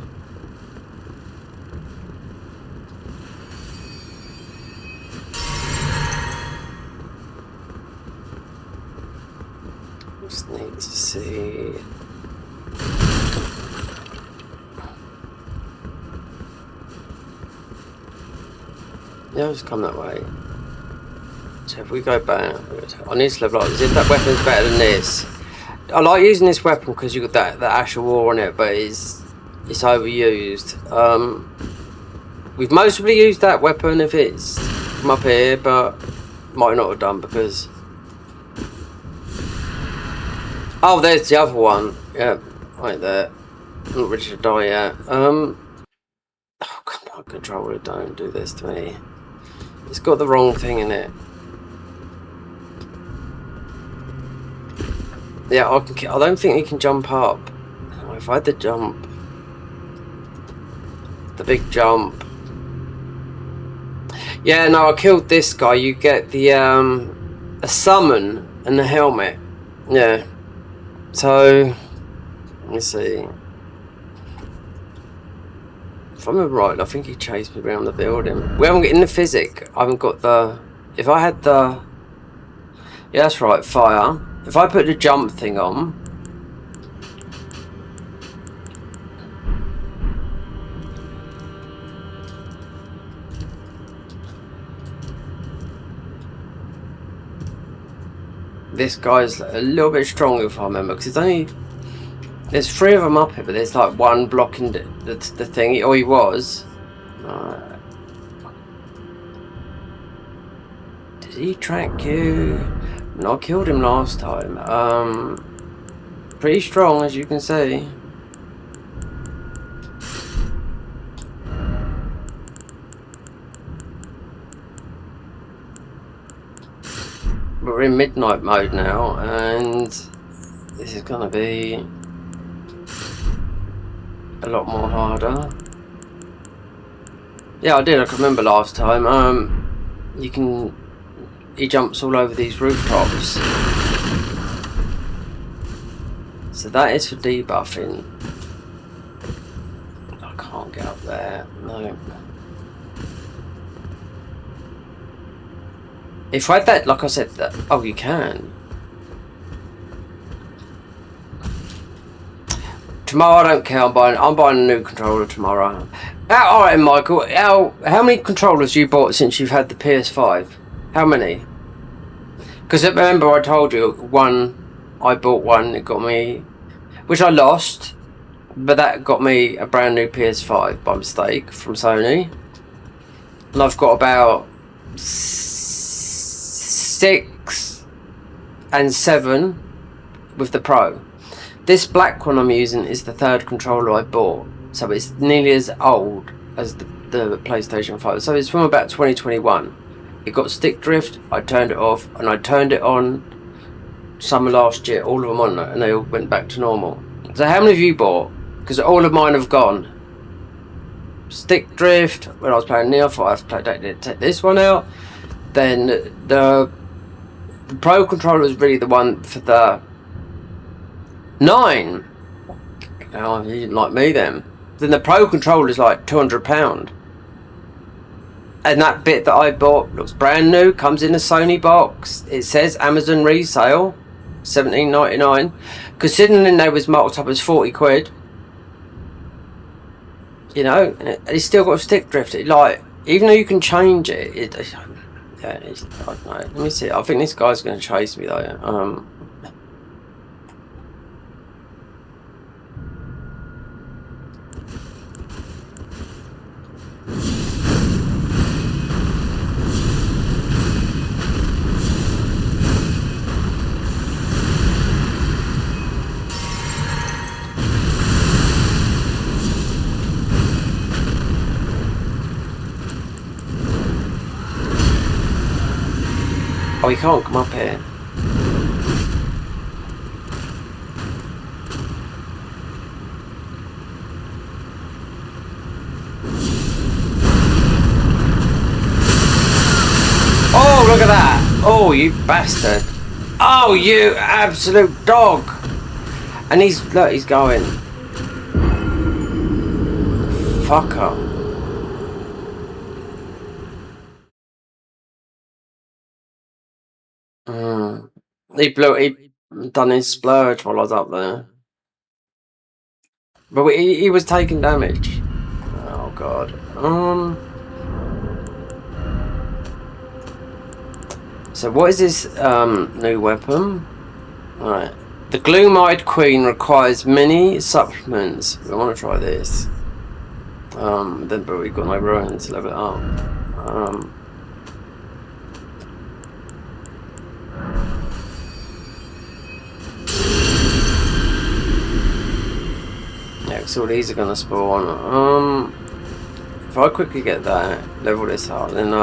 Just need to see. Yeah, I'll just come that way. So if we go back, I need to level up. As if that weapon's better than this. I like using this weapon because you got that Ash of War on it, but it's overused. We've mostly used that weapon if it's from up here, but might not have done because. Oh, there's the other one. Yeah, right there. I'm not ready to die yet. Oh, come on, controller, don't do this to me. It's got the wrong thing in it. Yeah, I don't think he can jump up. Oh, if I had the jump, the big jump. Yeah, no, I killed this guy. You get the a summon and the helmet. Yeah. So let me see. If I remember right, I think he chased me around the building. We haven't got in the physic. I haven't got the. If I had the. Yeah, that's right. Fire. If I put the jump thing on. This guy's a little bit stronger if I remember, because it's only. There's 3 of them up here, but there's like one blocking the thing. Or he was. Did he track you? No, I killed him last time. Pretty strong, as you can see. We're in midnight mode now, and this is gonna be a lot more harder. Yeah, I can remember last time. He jumps all over these rooftops. So that is for debuffing. I can't get up there. No. If I had that, like I said, that. Oh, you can. Tomorrow, I don't care. I'm buying a new controller tomorrow. All right, Michael. How many controllers you bought since you've had the PS5? How many? Because remember, I told you I bought one. It got me, which I lost, but that got me a brand new PS5 by mistake from Sony. And I've got about 6 and 7 with the Pro. This black one I'm using is the 3rd controller I bought, so it's nearly as old as the PlayStation 5. So it's from about 2021. It got stick drift, I turned it off, and I turned it on summer last year, all of them on, and they all went back to normal. So how many have you bought? Because all of mine have gone. Stick drift, when I was playing Neo 5, take this one out. Then the Pro controller was really the one for the 9. Oh, you didn't like me then. Then the Pro controller is like £200. And that bit that I bought looks brand new, comes in a Sony box. It says Amazon resale, $17.99. Considering they was marked up as 40 quid. You know, and it's still got stick drift. Like, even though you can change it, yeah, I don't know. Let me see. I think this guy's going to chase me though. Oh, he can't come up here. Oh, look at that. Oh, you bastard. Oh, you absolute dog. And look, he's going. Fucker. He done his splurge while I was up there. But he was taking damage. Oh god. So So what is this new weapon? Alright. The gloom-eyed queen requires many supplements. I want to try this. Then but we've got no ruin to level it up. Yeah, so these are gonna spawn. If I quickly get that, level this up, then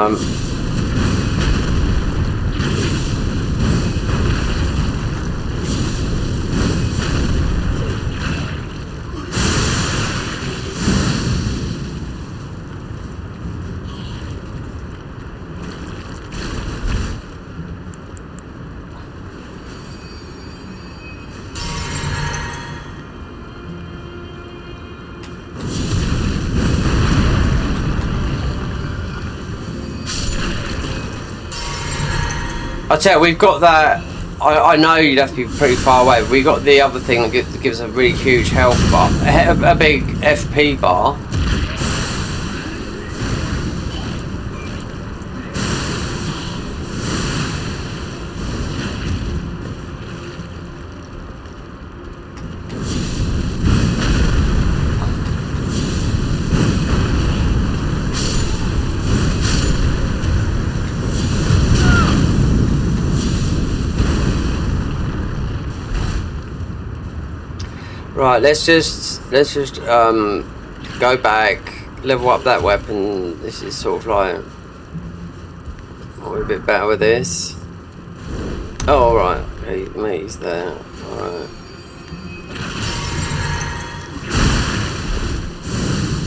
I tell you, we've got that. I know you'd have to be pretty far away. But we got the other thing that gives a really huge health bar, a big FP bar. Right, let's just go back, level up that weapon. This is sort of like, we're a bit better with this. Oh, alright, he's there. Alright.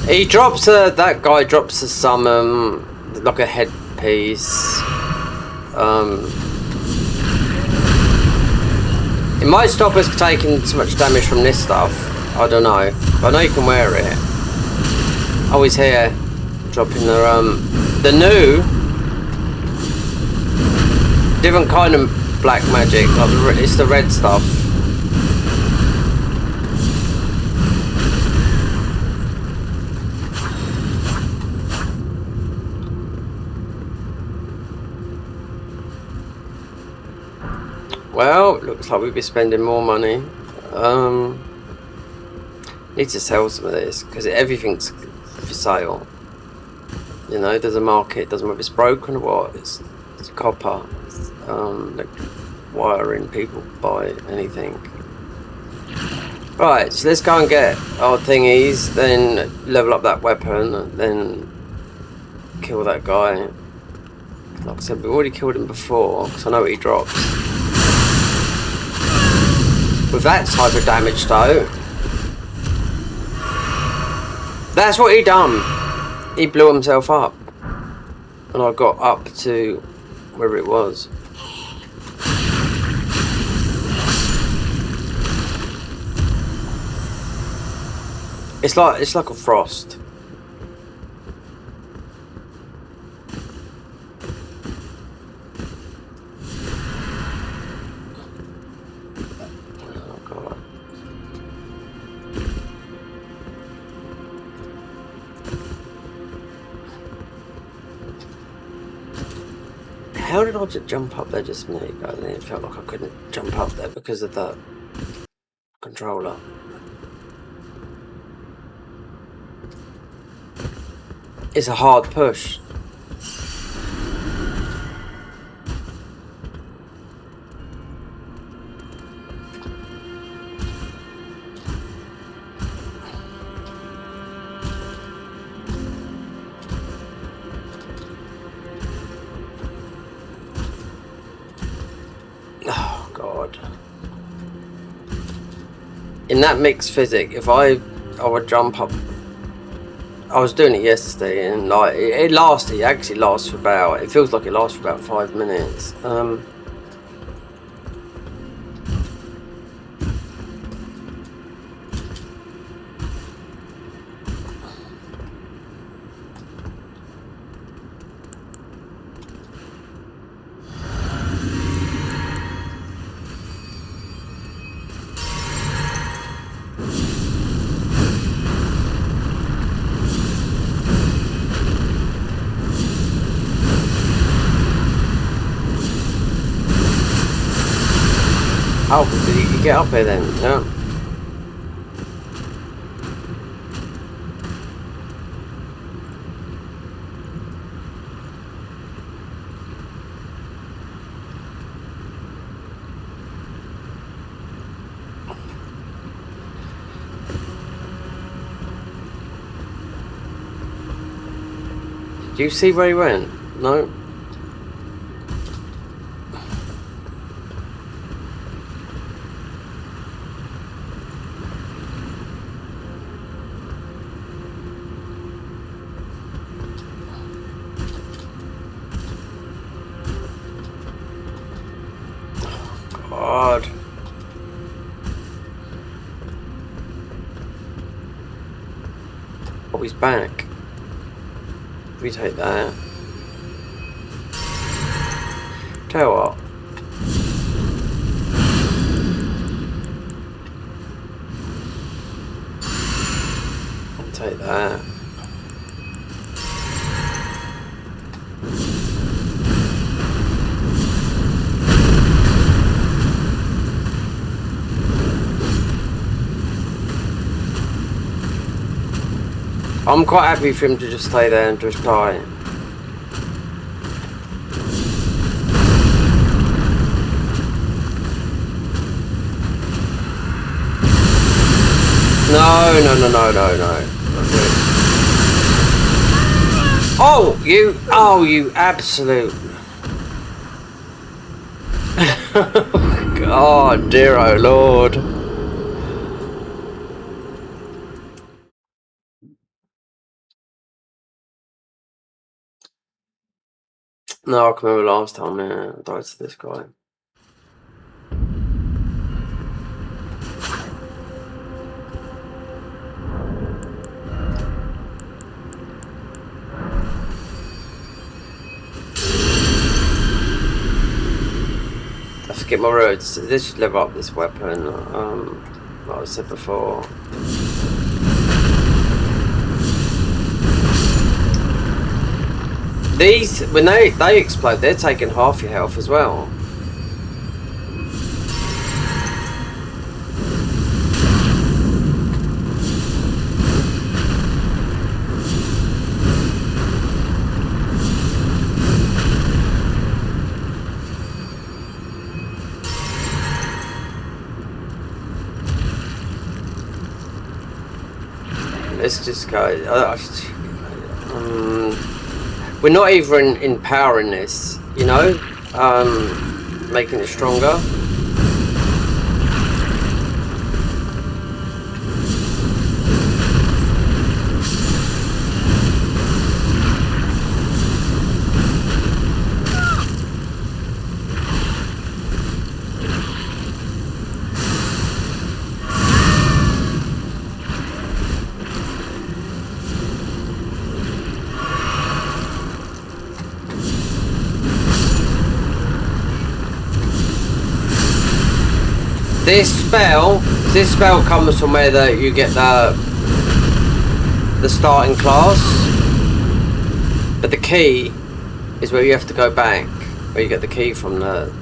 He drops that guy drops some like a headpiece. It might stop us taking too much damage from this stuff. I don't know. But I know you can wear it. Oh, he's here. Dropping the new different kind of black magic. Like it's the red stuff. Well, looks like we'll be spending more money. Need to sell some of this because everything's for sale. You know, there's a market. Doesn't matter if it's broken or what. It's copper. Like wiring. People buy anything. Right, so let's go and get our thingies. Then level up that weapon. Then kill that guy. Like I said, we've already killed him before because I know what he drops. With that type of damage though, that's what he done. He blew himself up, and I got up to wherever it was. It's like a frost. How did I just jump up there just a minute ago? And it felt like I couldn't jump up there because of the controller. It's a hard push. Oh God. In that mixed physics, if I would jump up, I was doing it yesterday, and like it actually lasts for about, it feels like it lasts for about 5 minutes. Oh, but you can get up here then, yeah. Do you see where he went? No? God. Oh, he's back. We take that. Tell you what. I'll take that. I'm quite happy for him to just stay there and just die. No. Oh, you absolute. God, dear, oh Lord. No, I can remember last time, I died to this guy. I forget my words. This should level up this weapon. Like I said before. These, when they explode, they're taking half your health as well. Let's just go. We're not even empowering this, you know, making it stronger. This spell comes from where you get the starting class, but the key is where you have to go back, where you get the key from the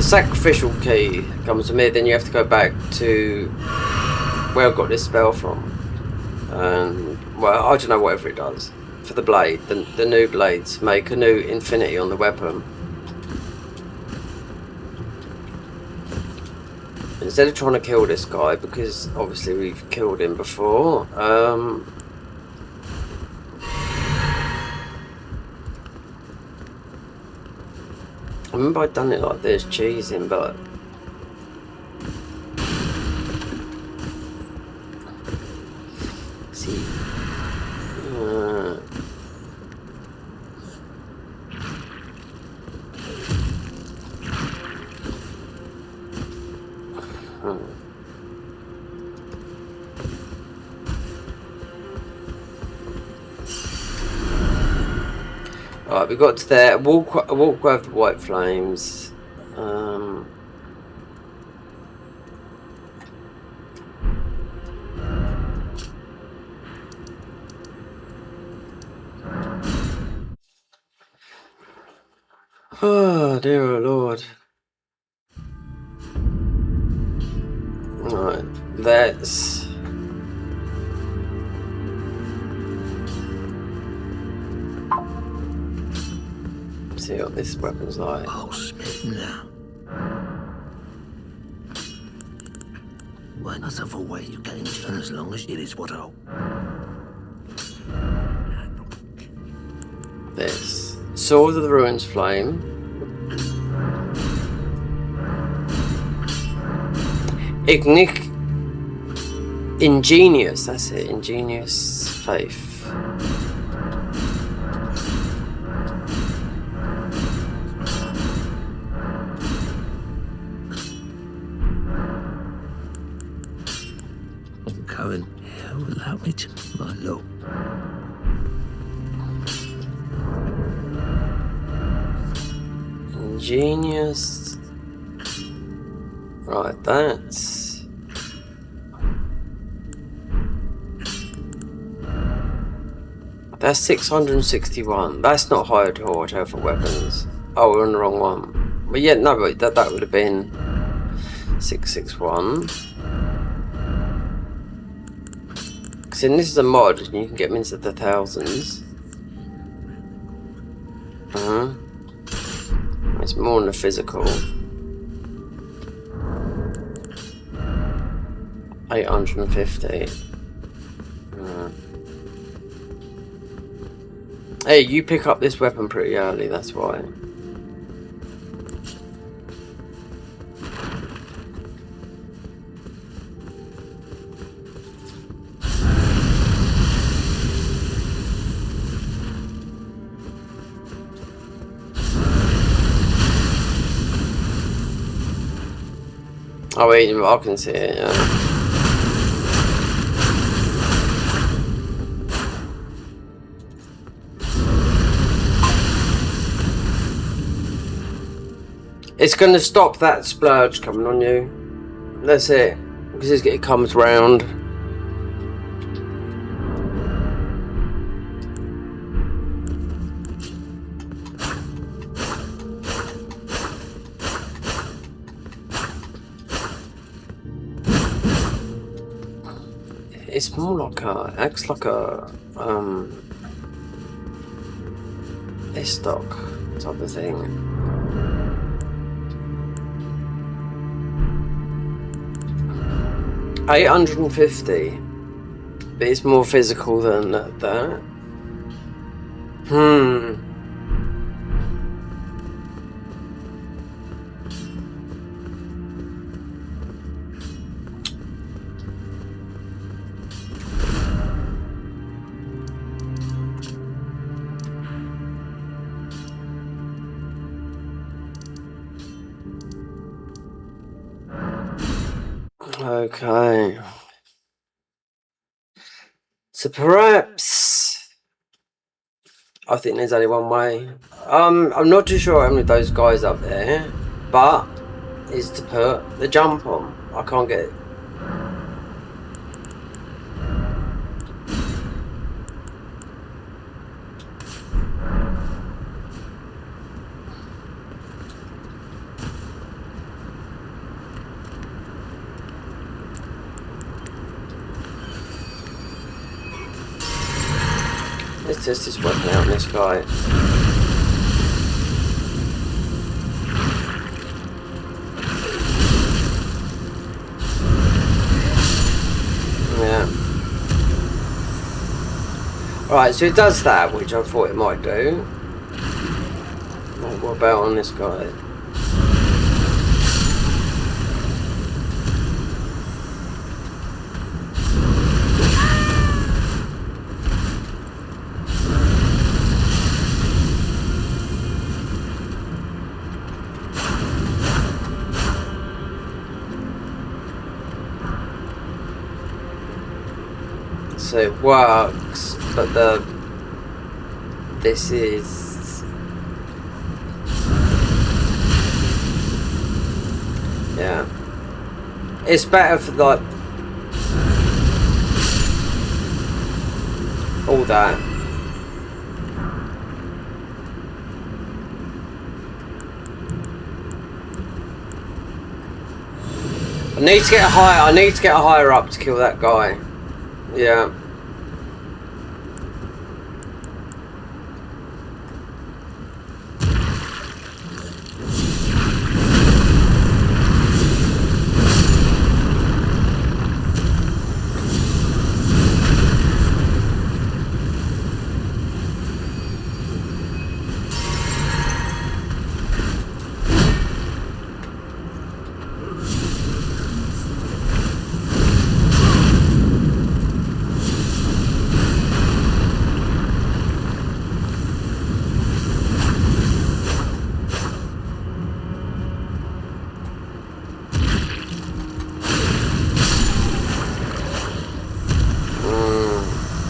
sacrificial key comes from here. Then you have to go back to where I got this spell from, and well, I don't know, whatever it does for the blade. The new blades make a new infinity on the weapon. Instead of trying to kill this guy, because obviously we've killed him before, I remember I'd done it like this, cheesing, but see, Alright, we got to there. Walk with the white flames. Oh dear Lord. Right, let's see what this weapon's like. I'll spit now. One other way you can turn as long as it is what I'll. This Sword of the Ruins Flame. Ingenious, that's it, Ingenious Faith. I'm going. Allow me to, my lord. Ingenious. Right, that's That's 661. That's not hired or whatever for weapons. Oh, we're on the wrong one. But yeah, no, but that would have been 661. Because this is a mod, and you can get them into the thousands. It's more than a physical. 850. Hey, you pick up this weapon pretty early, that's why. Oh wait, I can see it, yeah. It's going to stop that splurge coming on you. That's it. Because it comes round. It's more like a, acts like a, stock type of thing. $850, but it's more physical than that. Okay. So perhaps I think there's only one way. I'm not too sure how many of those guys up there, but is to put the jump on. I can't get it. Let's test this weapon out on this guy. Yeah. Alright, so it does that, which I thought it might do. What about on this guy? So it works, but this is, yeah, it's better for like all that. need to get higher. I need to get higher up to kill that guy. Yeah.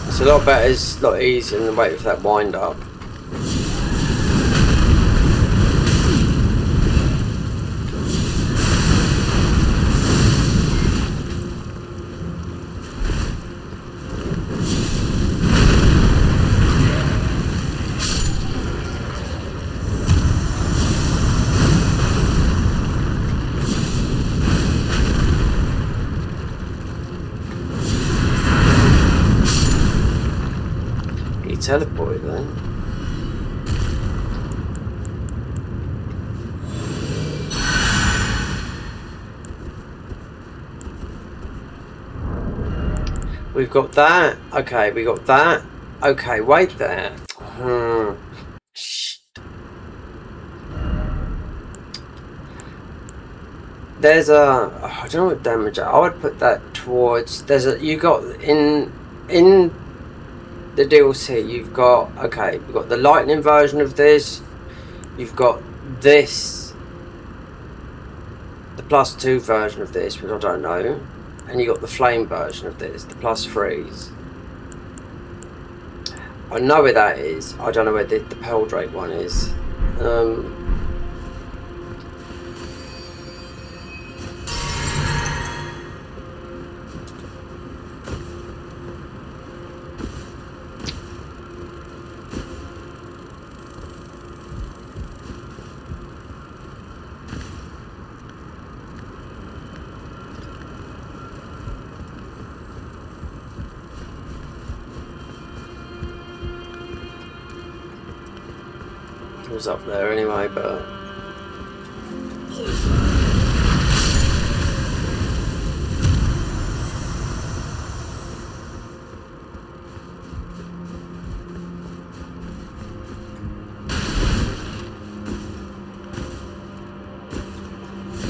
It's a lot better, it's a lot easier than waiting for that wind up. Teleported then. We've got that. Okay, we got that. Okay, wait there. Shit. There's a. I don't know what damage. I would put that towards. There's a. You got in the DLC, you've got, okay, you've got the lightning version of this, you've got this, the +2 version of this, which I don't know, and you got the flame version of this, the +3s. I know where that is, I don't know where the Peldrake one is. Was up there anyway, but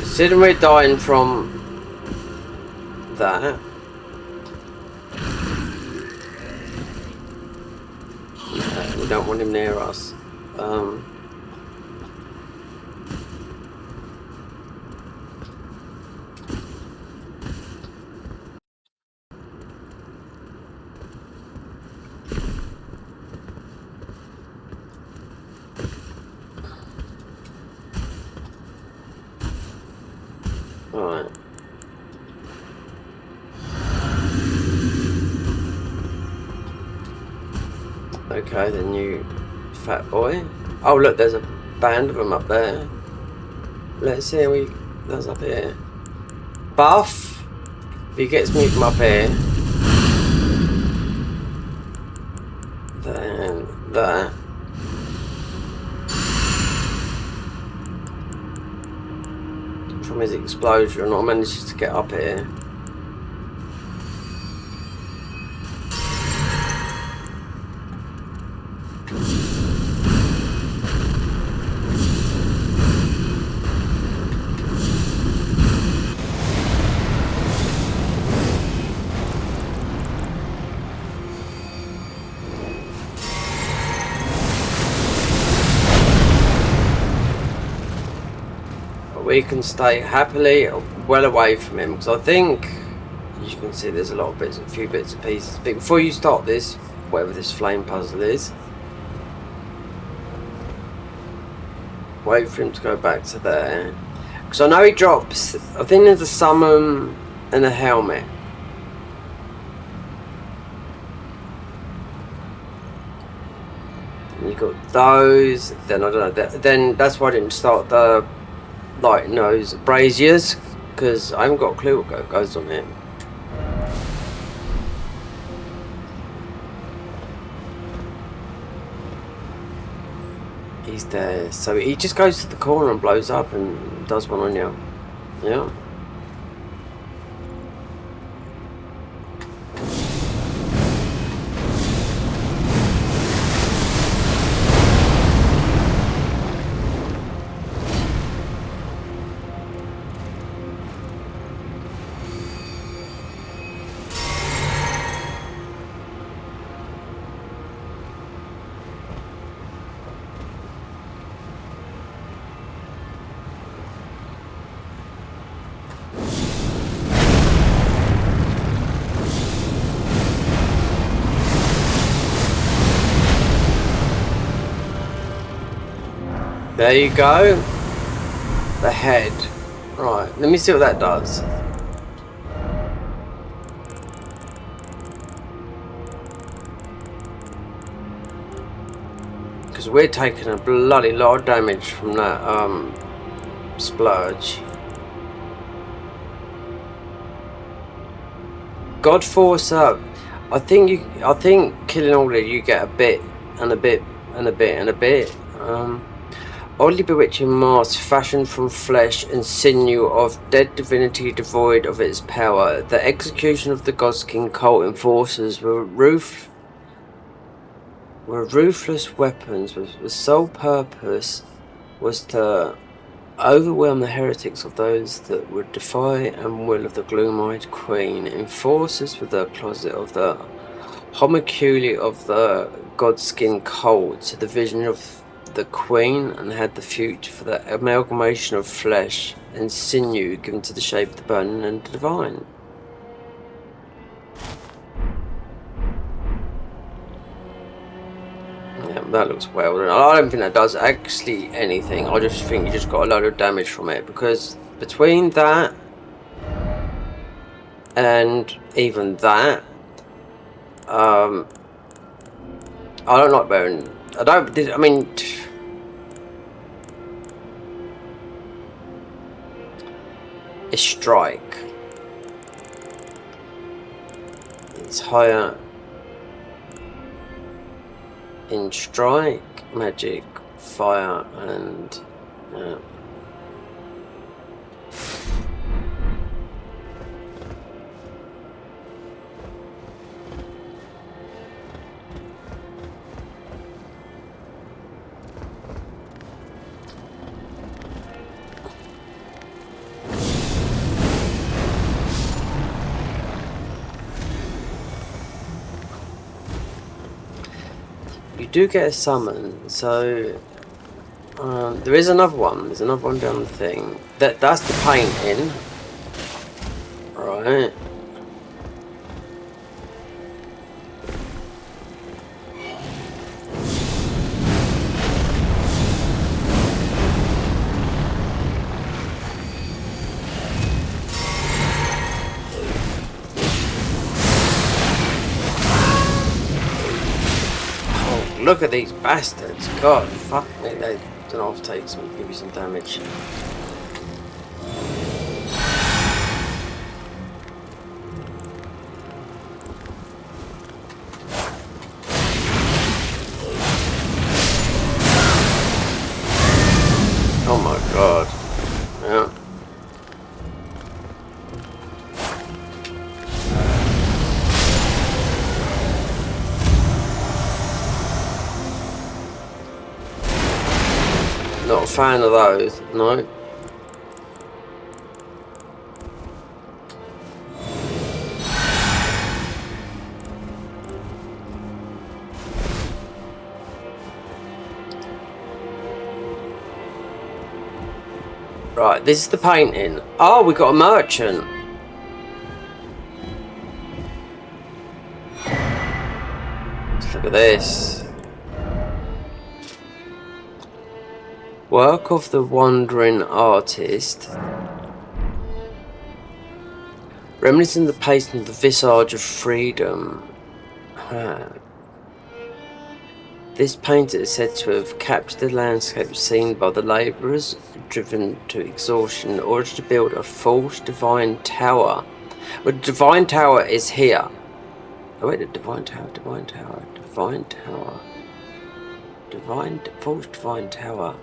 considering we're dying from that, we don't want him near us. Alright. Okay, then you fat boy. Oh look, there's a band of them up there. Let's see how that's up here. Buff, if he gets me from up here, then that. From his explosion, I managed to get up here. We can stay happily well away from him, because I think, as you can see, there's a few bits and pieces. But before you start this, whatever this flame puzzle is, wait for him to go back to there, because I know he drops, I think there's a summon and a helmet. You got those, then I don't know, then that's why I didn't start the like nose braziers, because I haven't got a clue what goes on here. He's there, so he just goes to the corner and blows up and does one on you. Yeah. There you go. The head. Right, let me see what that does. Because we're taking a bloody lot of damage from that splurge. God force up. I think killing all of you get a bit and a bit and a bit and a bit. Oddly bewitching mask fashioned from flesh and sinew of dead divinity devoid of its power. The execution of the Godskin cult enforcers were ruthless weapons with the sole purpose was to overwhelm the heretics of those that would defy and will of the gloom-eyed queen. Enforcers with the closet of the homunculi of the Godskin cult to the vision of the queen and had the future for the amalgamation of flesh and sinew given to the shape of the burning and the divine. Yeah, that looks well done. I don't think that does actually anything. I just think you just got a load of damage from it, because between that and even that, I don't like wearing. I mean, a strike. It's higher in strike, magic, fire, and you do get a summon, so there is another one. There's another one down the thing. That's the painting, right? Look at these bastards. God, fuck me. They don't know if take some, give you some damage. Oh my god. Yeah. Not a fan of those, no. Right, this is the painting. Oh, we got a merchant. Let's look at this. Work of the wandering artist. Reminiscent of the painting of the visage of freedom. The This painter is said to have captured the landscape seen by the labourers driven to exhaustion in order to build a false divine tower. Well, the divine tower is here. Oh wait, the divine tower, divine tower, divine tower. False divine tower.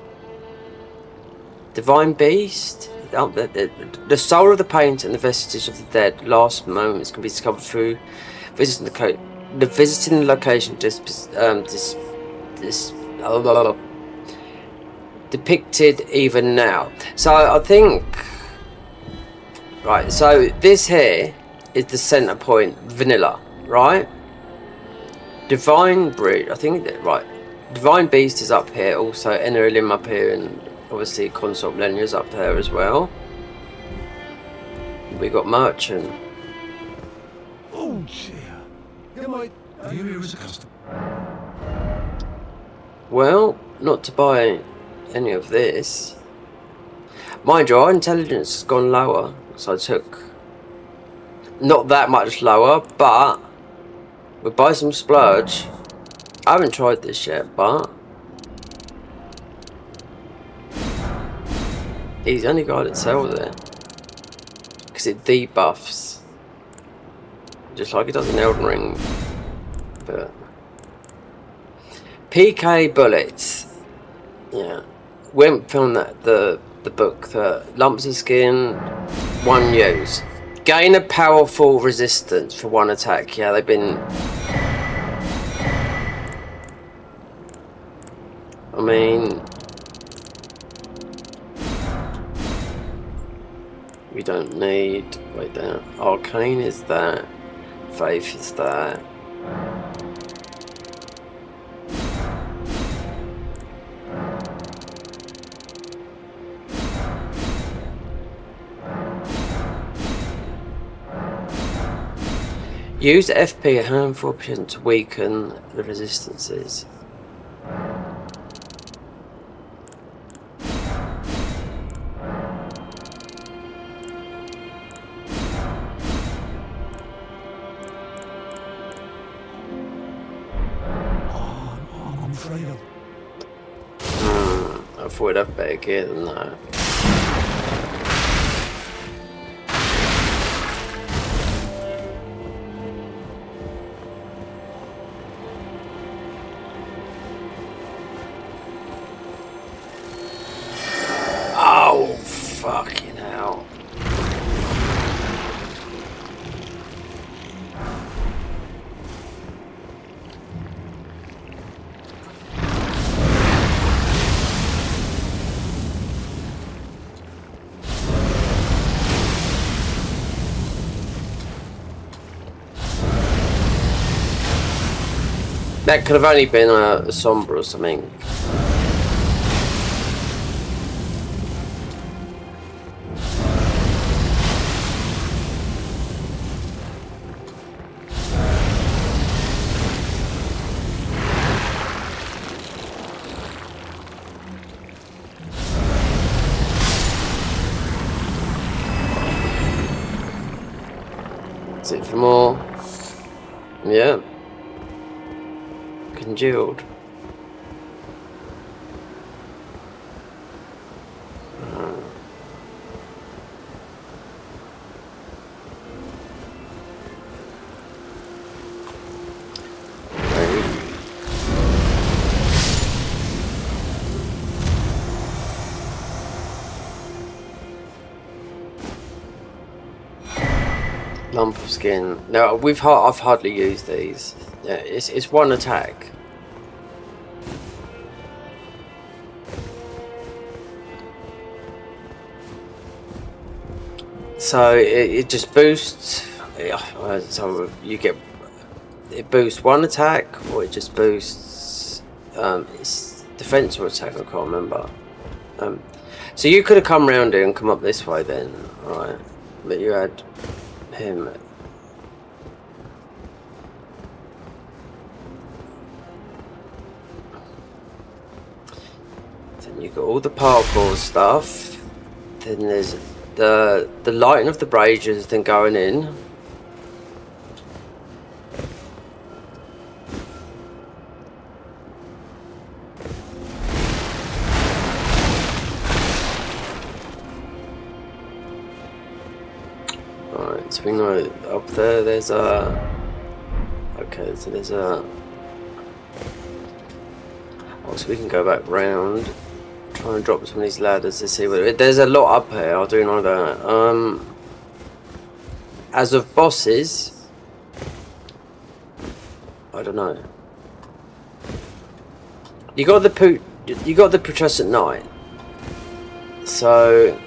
Divine beast? The soul of the painter and the vestiges of the dead last moments can be discovered through visiting the location depicted even now. So I think, right, so this here is the center point, vanilla, right? Divine Breed, I think that, right, Divine Beast is up here, also Enerlim up here, and obviously Consort Millennia is up there as well. We got Merchant. Oh, dear. Yeah, mate. Are you here as a customer? Well, not to buy any of this. Mind you, our intelligence has gone lower, so I took not that much lower, but we'll buy some splurge. I haven't tried this yet, but he's the only guy that sells it because it debuffs, just like it does in Elden Ring. But PK bullets, yeah. Wimp found that the book that lumps of skin, 1 use. Gain a powerful resistance for 1 attack. Yeah, they've been. I mean, we don't need. Wait there. Arcane is that. Faith is that. Use FP a handful option to weaken the resistances. I'm afraid of. I thought we'd have better gear than that. Oh, fucking hell. That could have only been a Sombra or something. Is it for more? Yeah. Congealed. Lump of skin. No, I've hardly used these. Yeah, it's 1 attack. So it just boosts. Yeah, so you get it boosts 1 attack, or it just boosts its defense or attack. I can't remember. So you could have come round here and come up this way then, right? But you had him. Then you got all the parkour stuff. Then there's the lighting of the braziers, then going in. So we know up there there's a... Okay, so there's a... Oh, so we can go back round. Try and drop some of these ladders to see what... There's a lot up here, I do know that. As of bosses... I don't know. You got the putrescent knight. So...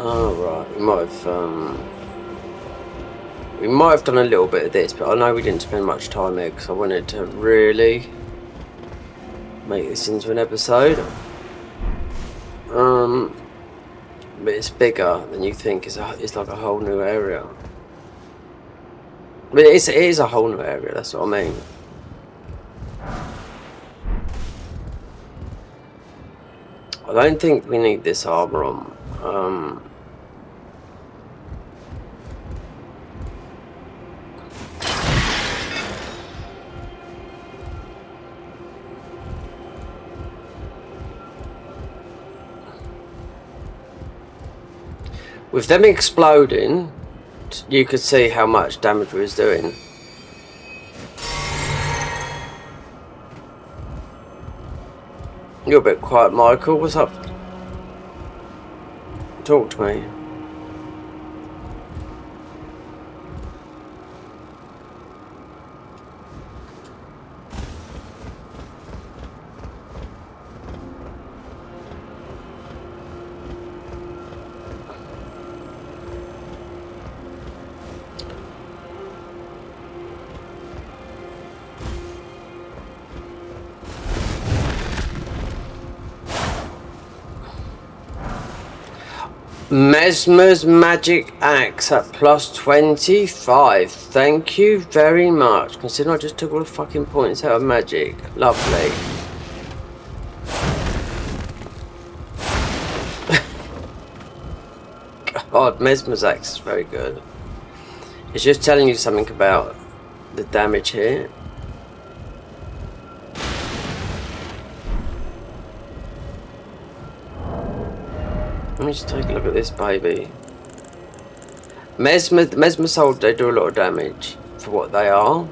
Oh right, we might have done a little bit of this, but I know we didn't spend much time here because I wanted to really make this into an episode. But it's bigger than you think. It's like a whole new area. But it is a whole new area. That's what I mean. I don't think we need this armor on. With them exploding, you could see how much damage we was doing. You're a bit quiet, Michael. What's up? Talk to me. Mesmer's magic axe at plus 25. Thank you very much. Considering I just took all the fucking points out of magic. Lovely. God, Mesmer's axe is very good. It's just telling you something about the damage here. Let me just take a look at this baby. Mesmer sold, they do a lot of damage for what they are.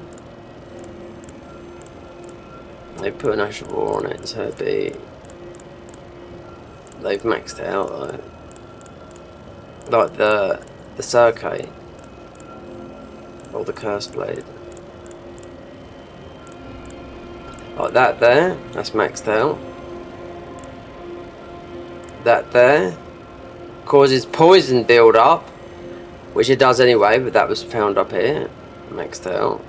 They put an Ash of War on it, so it'd be... They've maxed it out though. Like the Cirque. Or the Curse Blade. Like that there, that's maxed out. That there causes poison build up, which it does anyway, but that was found up here, maxed out.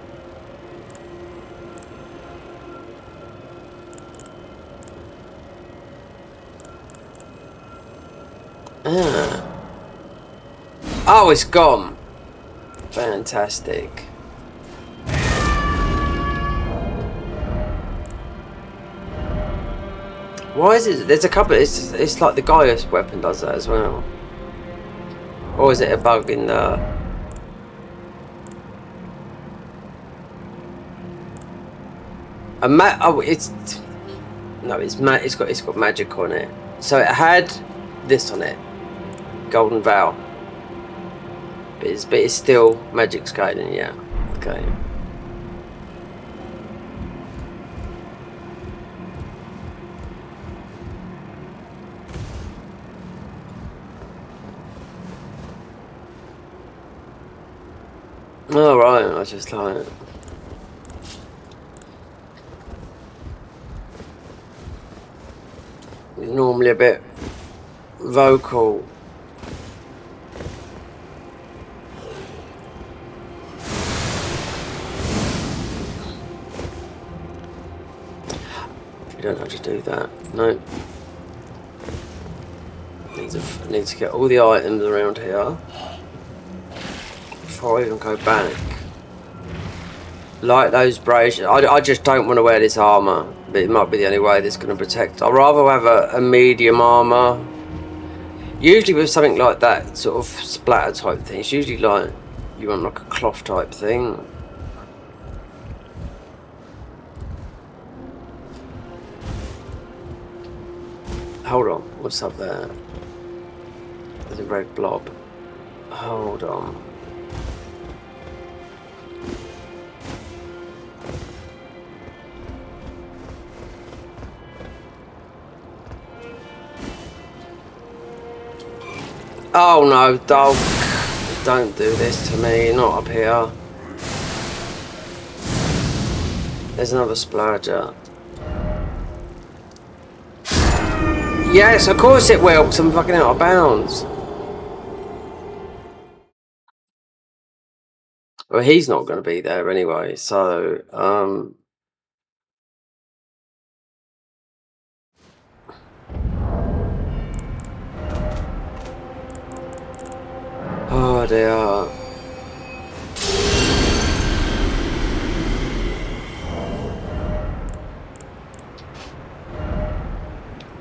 Oh, it's gone. Fantastic. Why is it? There's a couple. It's like the Gaius weapon does that as well. Or is it a bug in the? Oh, it's no. It's got magic on it. So it had this on it, Golden Vow. But it's still magic scaling. Yeah. Okay. Oh right, I just like normally a bit vocal. You don't have to do that. No. Need to get all the items around here. Before I even go back. Like those braces. I just don't want to wear this armour. But it might be the only way that's going to protect. I'd rather have a medium armour Usually with something like that, sort of splatter type thing, it's usually like you want like a cloth type thing. Hold on, what's up there? There's a red blob. Hold on. Oh no, dog. Don't do this to me, not up here. There's another splurger. Yes, of course it will, 'cause I'm fucking out of bounds. Well, he's not going to be there anyway, so, oh dear.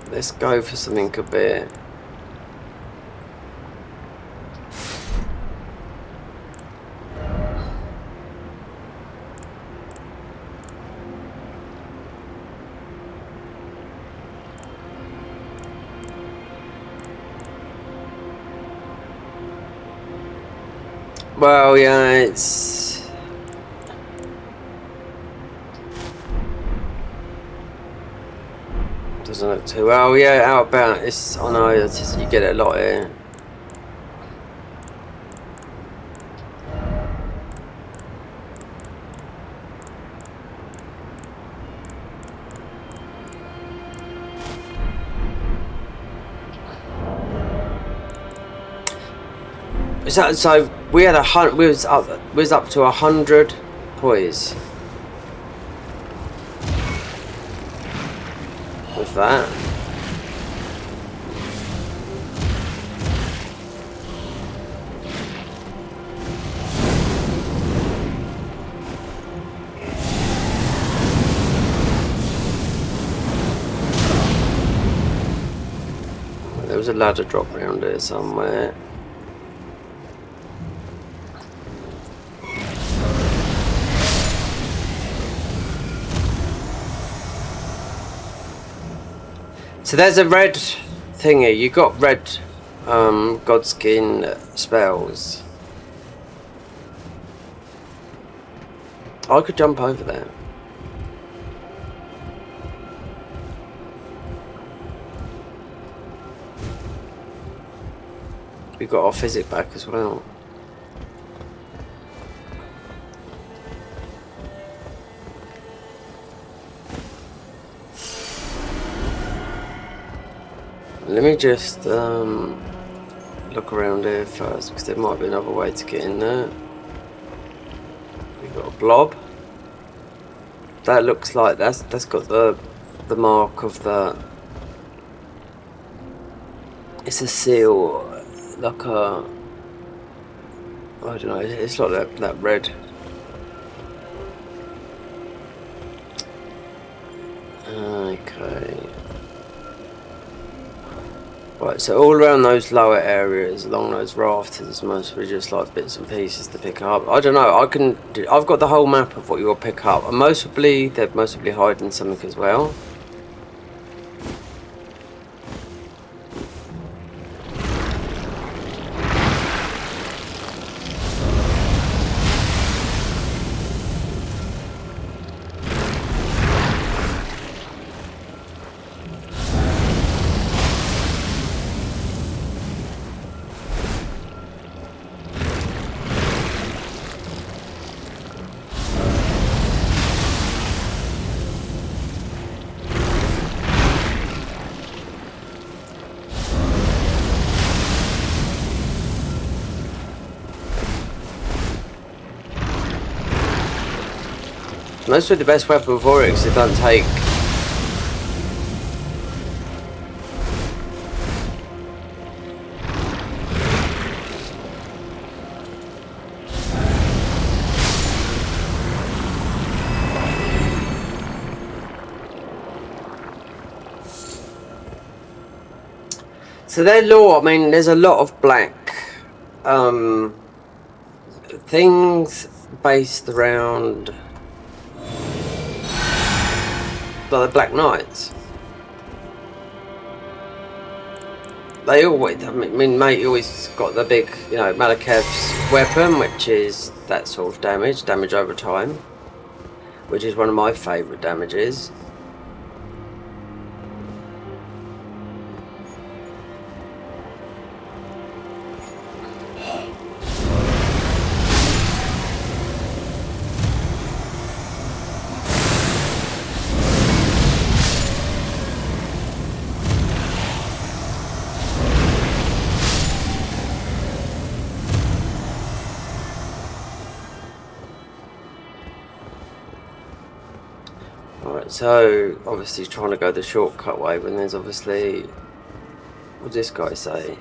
Let's go for something a bit. Well, yeah, it's... doesn't look too well. Yeah, outbound. It's... I know, it's just, you get it a lot here. So we had we was up to 100 poise with that. There was a ladder drop around here somewhere. So there's a red thingy. You got red Godskin spells. I could jump over there. We got our physic back as well. Let me just look around here first, because there might be another way to get in there. We've got a blob. That looks like that's got the mark of the... It's a seal, like a... I don't know, it's like that red. Okay. Right, so all around those lower areas, along those rafters, mostly just like bits and pieces to pick up. I don't know. I've got the whole map of what you'll pick up, and they're mostly hiding something as well. Most of the best weapon for it, because it doesn't take... So their lore, I mean, there's a lot of black things based around the Black Knights. They always, I mean, mate, you always got the big, you know, Malekev's weapon, which is that sort of damage over time, which is one of my favourite damages. So, obviously trying to go the shortcut way when there's obviously... What does this guy say?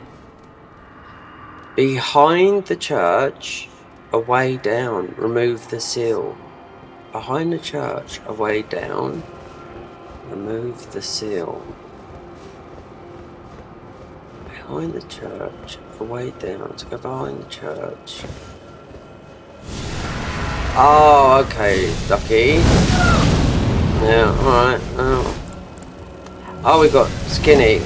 Behind the church, a way down, remove the seal. Behind the church, a way down, remove the seal. Behind the church, a way down, to go behind the church. Oh, okay, Ducky. Yeah, alright. Oh, we got Skinny.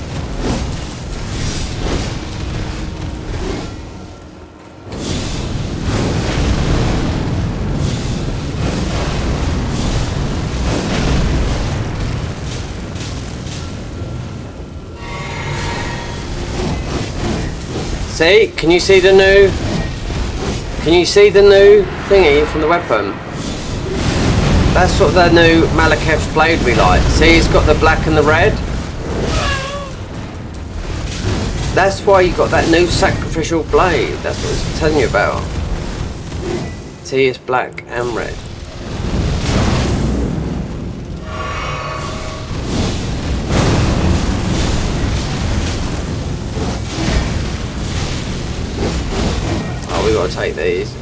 See? Can you see the new? Can you see the new thingy from the weapon? That's what the new Malekev's blade we like. See, it's got the black and the red. That's why you got that new sacrificial blade. That's what I was telling you about. See, it's black and red. Oh, we gotta take these.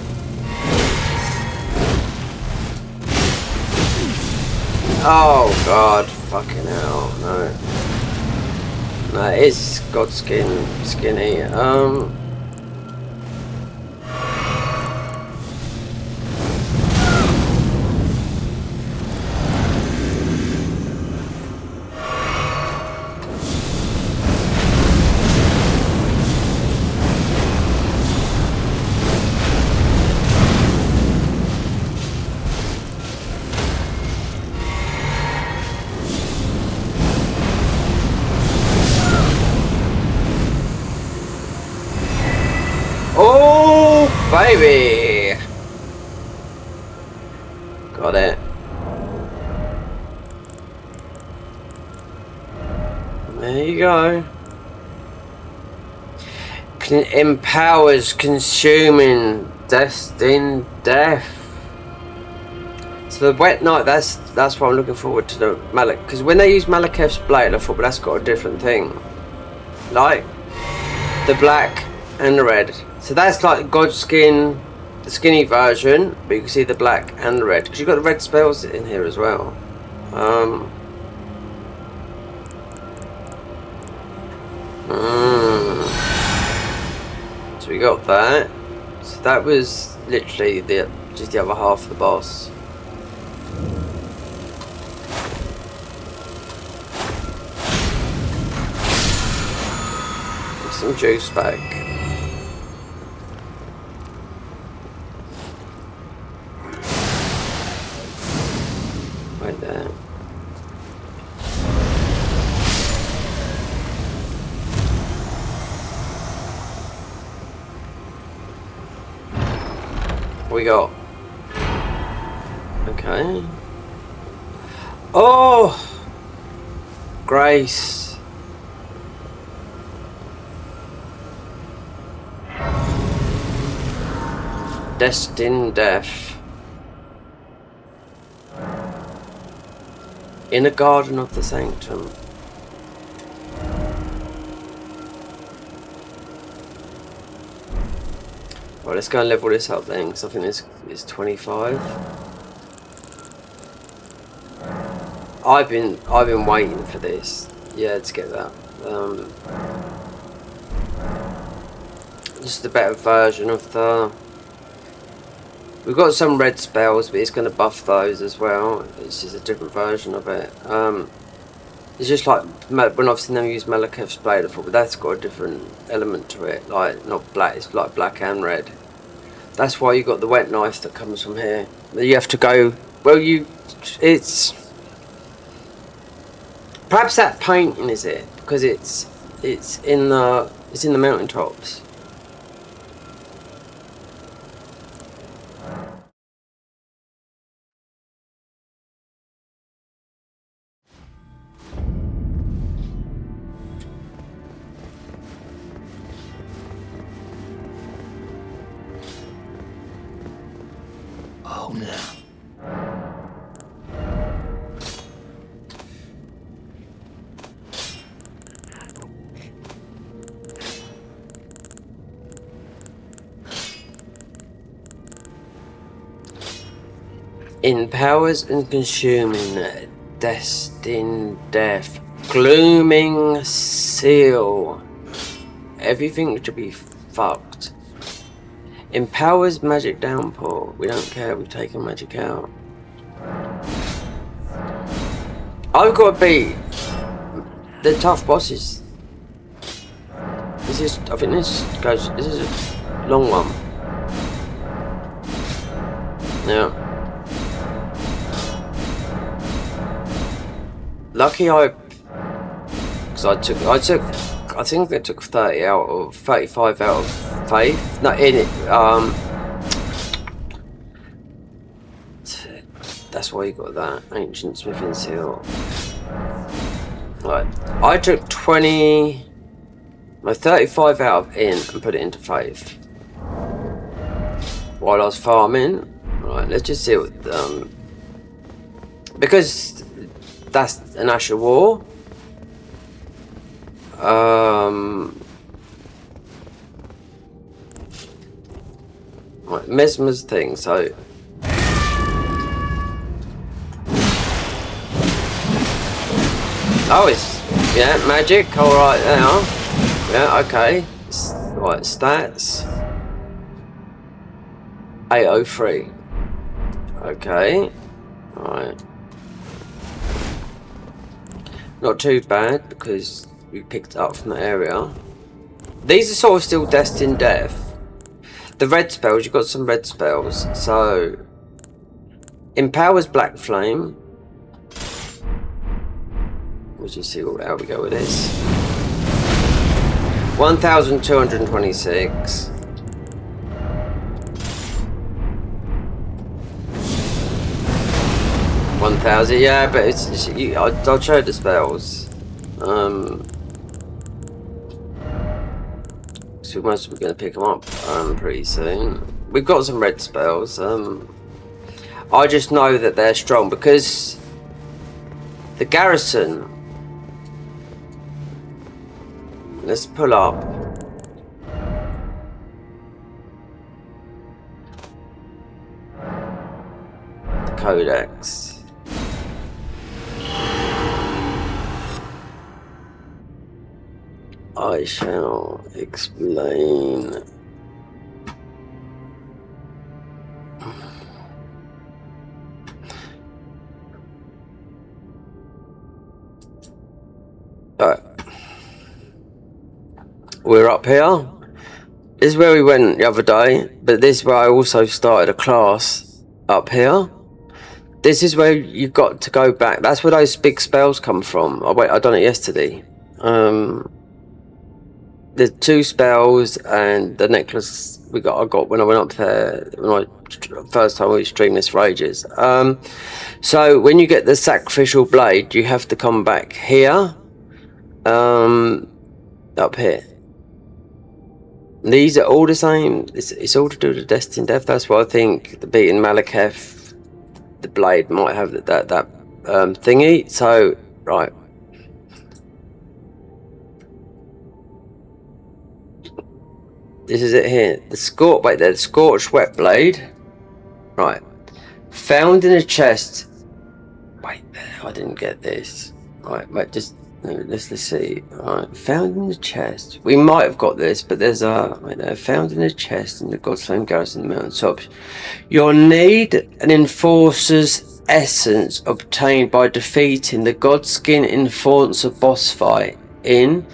Oh god, fucking hell, no. No, it's Godskin Skinny. Baby! Got it. There you go. Empowers consuming destined death. So the Wet Knight, that's why I'm looking forward to the Malek, because when they use Malekev's blade, I thought, well, that's got a different thing. Like the black and the red. So that's like Godskin, the skinny version, but you can see the black and the red, because you've got the red spells in here as well. So we got that. So that was literally just the other half of the boss. Some juice back. Right there. What we got? Okay. Oh! Grace. Destined death. In a garden of the sanctum. Right, let's go and level this up then, because I think this is 25. I've been waiting for this. Yeah, to get that. Just a better version of the... We've got some red spells, but it's going to buff those as well. It's just a different version of it. It's just like when I've seen them use Malekith's blade before, but that's got a different element to it. Like, not black, it's like black and red. That's why you got the wet knife that comes from here. You have to go... Well, it's... Perhaps that painting is it, because it's in the mountaintops. Oh, now. Empowers and consuming destined death. Glooming seal. Everything to be fucked. Empowers magic downpour. We don't care, we've taken magic out. I've got to beat the tough bosses. I think this is a long one. Yeah. Lucky because I think I took 35 out of faith. No, in it. That's why you got that ancient smithing seal. Right, I took 35 out of in and put it into faith while I was farming. Right, let's just see what because that's an Ash of War. Right, Mesmer's thing, so oh, it's magic. All right, now, okay. Right, stats 803. Okay, all right. Not too bad because we picked it up from the area. These are sort of still destined death. The red spells, you've got some red spells. So, empowers black flame. Let's just see how we go with this. 1,226. 1,000, yeah, but I'll show the spells. So we're going to pick them up pretty soon. We've got some red spells. I just know that they're strong because the garrison. Let's pull up. The codex. I shall explain. We're up here. This is where we went the other day, but this is where I also started a class up here. This is where you've got to go back. That's where those big spells come from. I done it yesterday. The 2 spells and the necklace I got when I went up there first time we streamed this for ages. So when you get the sacrificial blade, you have to come back here, up here. These are all the same. It's all to do with the destined death. That's why I think the beating Malekith, the blade might have that thingy. So right. This is it here. The scorched wet blade. Right. Found in a chest. Wait there, I didn't get this. Right, wait, just let's see. Right, found in the chest. We might have got this, but there's a right there. Found in the chest in the God's Flame Garrison in the mountain tops. You'll need an enforcer's essence obtained by defeating the Godskin Enforcer boss fight in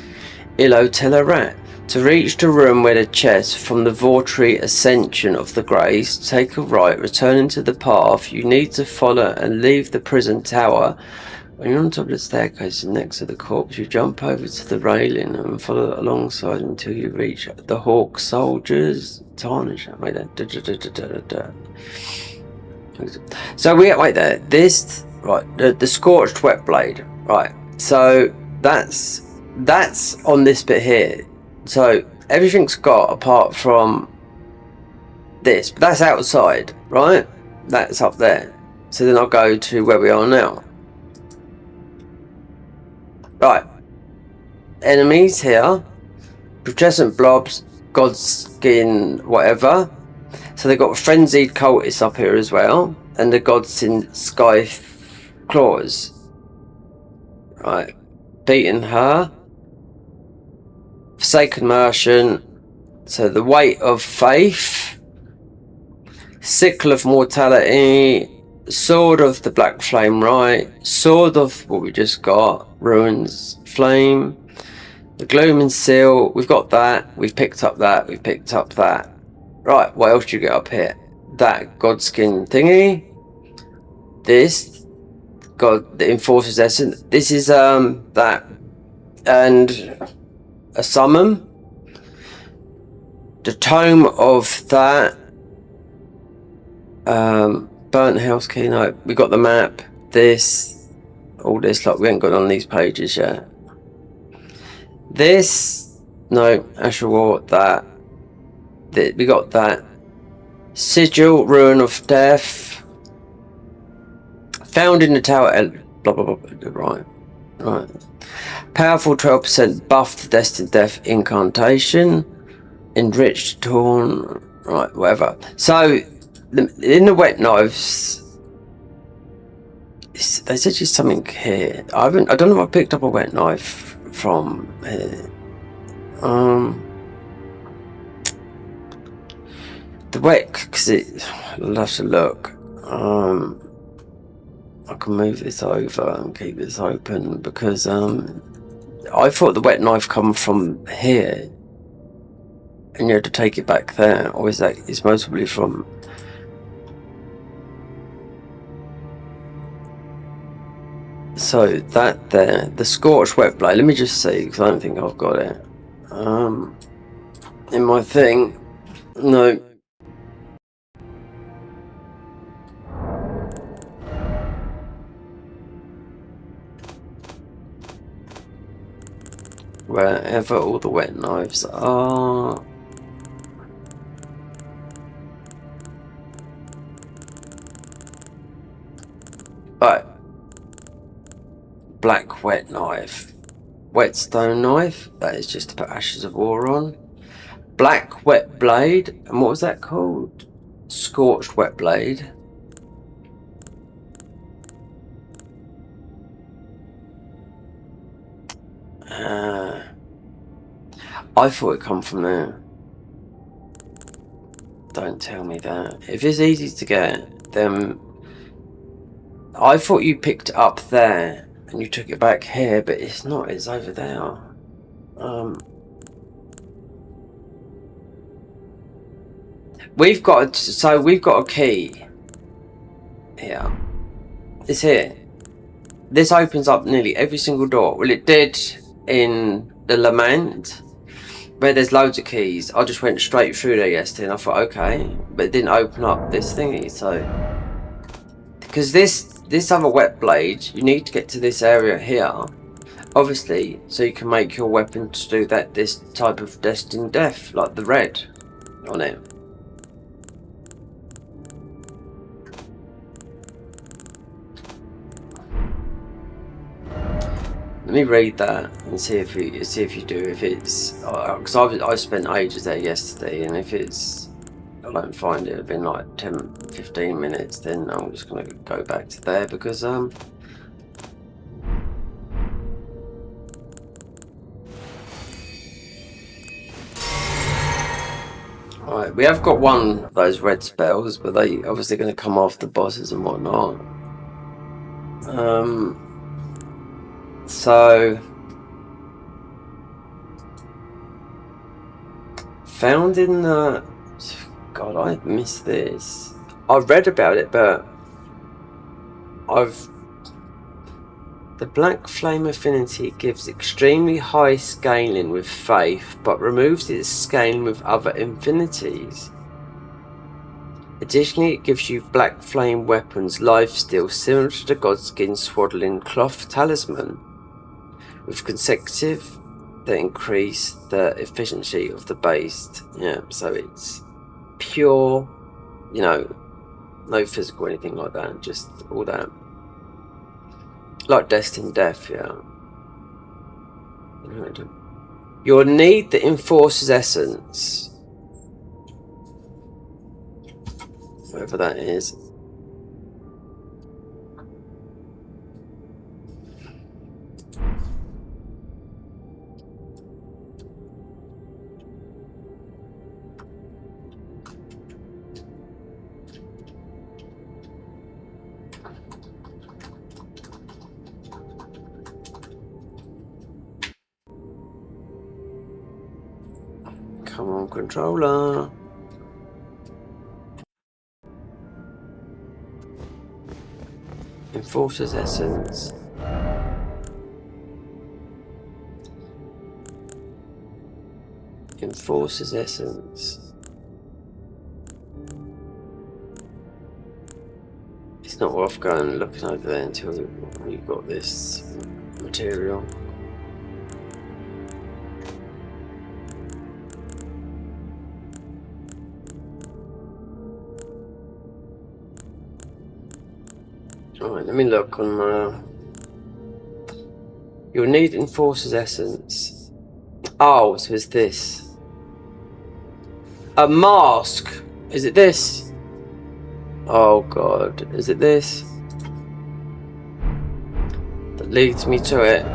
ILLO Telutat. To reach the room where the chest from the Vortry Ascension of the Greys, take a right, returning to the path. You need to follow and leave the prison tower. When you're on top of the staircase next to the corpse, you jump over to the railing and follow alongside until you reach the Hawk Soldiers. Tarnish. Wait there. So we wait there. This right, the Scorched Wet Blade. Right. So that's on this bit here. So everything's got apart from this, but that's outside, right? That's up there. So then I'll go to where we are now. Right. Enemies here. Putrescent blobs, Godskin, whatever. So they've got frenzied cultists up here as well. And the Godskin Sky Claws. Right. Beating her. Forsaken Merchant, so the Weight of Faith, Sickle of Mortality, Sword of the Black Flame Right, Sword of what we just got, Ruins Flame, the Glooming Seal, we've got that, we've picked up that, we've picked up that. Right, what else do you get up here? That Godskin thingy, this, God, the Enforcer's Essence, this is that, and a summon, the tome of that, burnt house keynote. We got the map, this, all this. Like we ain't got on these pages yet. This, no, Asher War, that. We got that. Sigil, Ruin of Death, found in the tower. Blah blah blah. Right. Powerful 12% buff to Destined Death Incantation. Enriched Torn. Right, whatever. So, in the wet knives, there's actually something here. I don't know if I picked up a wet knife from here. The wet, because I'll have to look. I can move this over and keep this open because I thought the wet knife come from here and you had to take it back there, or is that it's mostly from so that there, the Scorched Wet Blade. Let me just see because I don't think I've got it in my thing. No. Wherever all the wet knives are. Right. Black wet knife. Whetstone knife. That is just to put Ashes of War on. Black wet blade. And what was that called? Scorched wet blade. I thought it come from there. Don't tell me that. If it's easy to get, then I thought you picked it up there and you took it back here, but it's not. It's over there. We've got a key here. It's here. This opens up nearly every single door. Well, it did in the Lament, where there's loads of keys. I just went straight through there yesterday and I thought, okay, but it didn't open up this thingy. So, because this other wet blade, you need to get to this area here, obviously, so you can make your weapon to do this type of destined death, like the red on it. Let me read that and see if you do, if it's because I spent ages there yesterday, and if it's I don't find it within like 10-15 minutes, then I'm just gonna go back to there because Right, we have got one of those red spells, but they obviously going to come after bosses and whatnot. So found in the God, I missed this. I've read about it, but the black flame affinity gives extremely high scaling with faith, but removes its scaling with other infinities. Additionally, it gives you black flame weapons lifesteal similar to the Godskin Swaddling Cloth Talisman, with consecutive that increase the efficiency of the base. Yeah, so it's pure, you know, no physical or anything like that, just all that. Like Destined Death, yeah. You'll need the Enforcer's Essence. Whatever that is. Come on, controller. Enforcer's Essence. Enforcer's Essence. It's not worth going looking over there until you've got this material. Alright, let me look on you'll need Enforcer's Essence. Oh, so it's this. A mask! Is it this? Oh god, is it this? That leads me to it.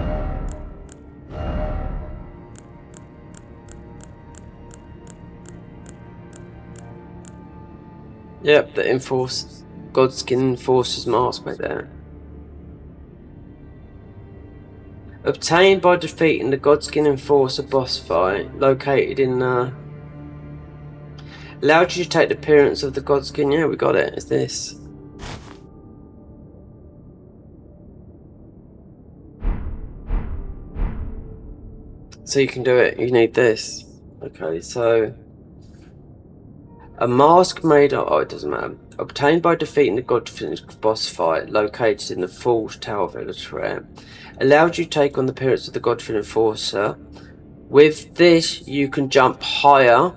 Yep, the Godskin Enforcer's mask right there. Obtained by defeating the Godskin Enforcer boss fight, located in allowed you to take the appearance of the Godskin. Yeah, we got it. It's this. So you can do it. You need this. Okay, so a mask made of... Oh, it doesn't matter. Obtained by defeating the Godskin boss fight, located in the Forge Tower of ILLO Telutat, allowed you to take on the appearance of the Godskin Enforcer. With this, you can jump higher,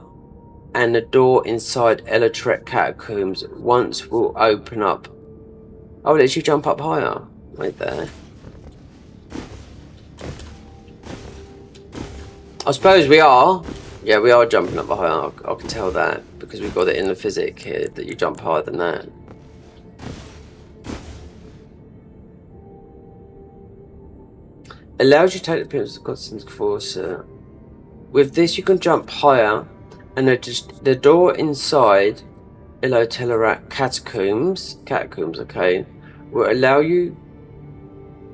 and the door inside ILLO Telutat catacombs once will open up. Oh, it lets you jump up higher. Right there. I suppose we are. Yeah, we are jumping up higher. I can tell that because we've got it in the physic here that you jump higher than that. Allows you to take the appearance of Godskin's Enforcer. With this, you can jump higher, and the door inside ILLO Telutat catacombs, okay, will allow you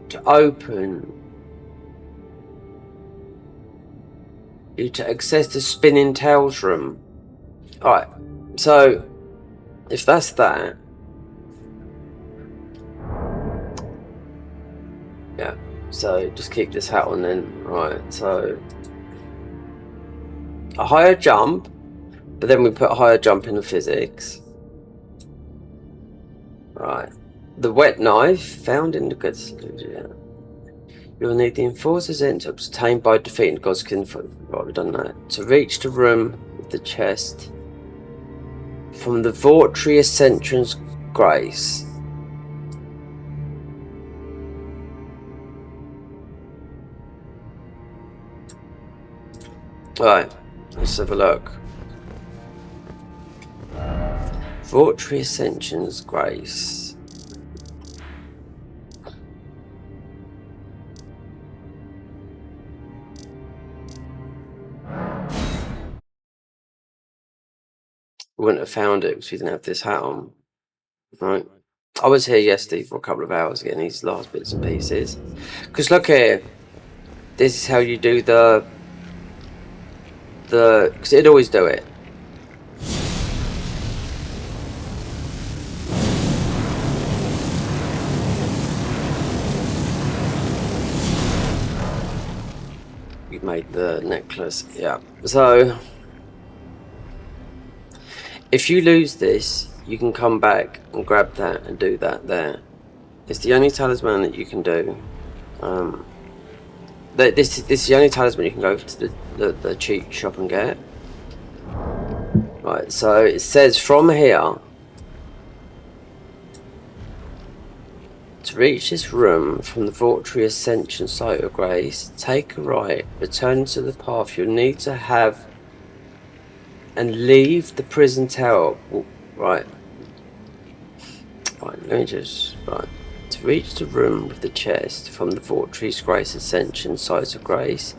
to open. You to access the Spinning Tails room. Alright, so if that's that, yeah, so just keep this hat on then. Right, so a higher jump, but then we put a higher jump in the physics. Right, the wet knife found in the goods. Yeah. You'll need the Enforcer's Essence obtained by defeating Godskin. Right, we've done that. To reach the room with the chest from the Vortry Ascension's Grace. Right, let's have a look. Vortry Ascension's Grace. We wouldn't have found it because we didn't have this hat on. Right. I was here yesterday for a couple of hours getting these last bits and pieces. Because look here. This is how you do the... Because it'd always do it. You made the necklace, yeah. So, if you lose this, you can come back and grab that and do that there. It's the only talisman that you can do. This is the only talisman you can go to the cheat shop and get. Right, so it says from here, to reach this room from the Vortery Ascension Site of Grace, take a right, return to the path. You'll need to have and leave the prison tower. Right, let me just... Right. To reach the room with the chest from the Vortery Grace Ascension Site of Grace,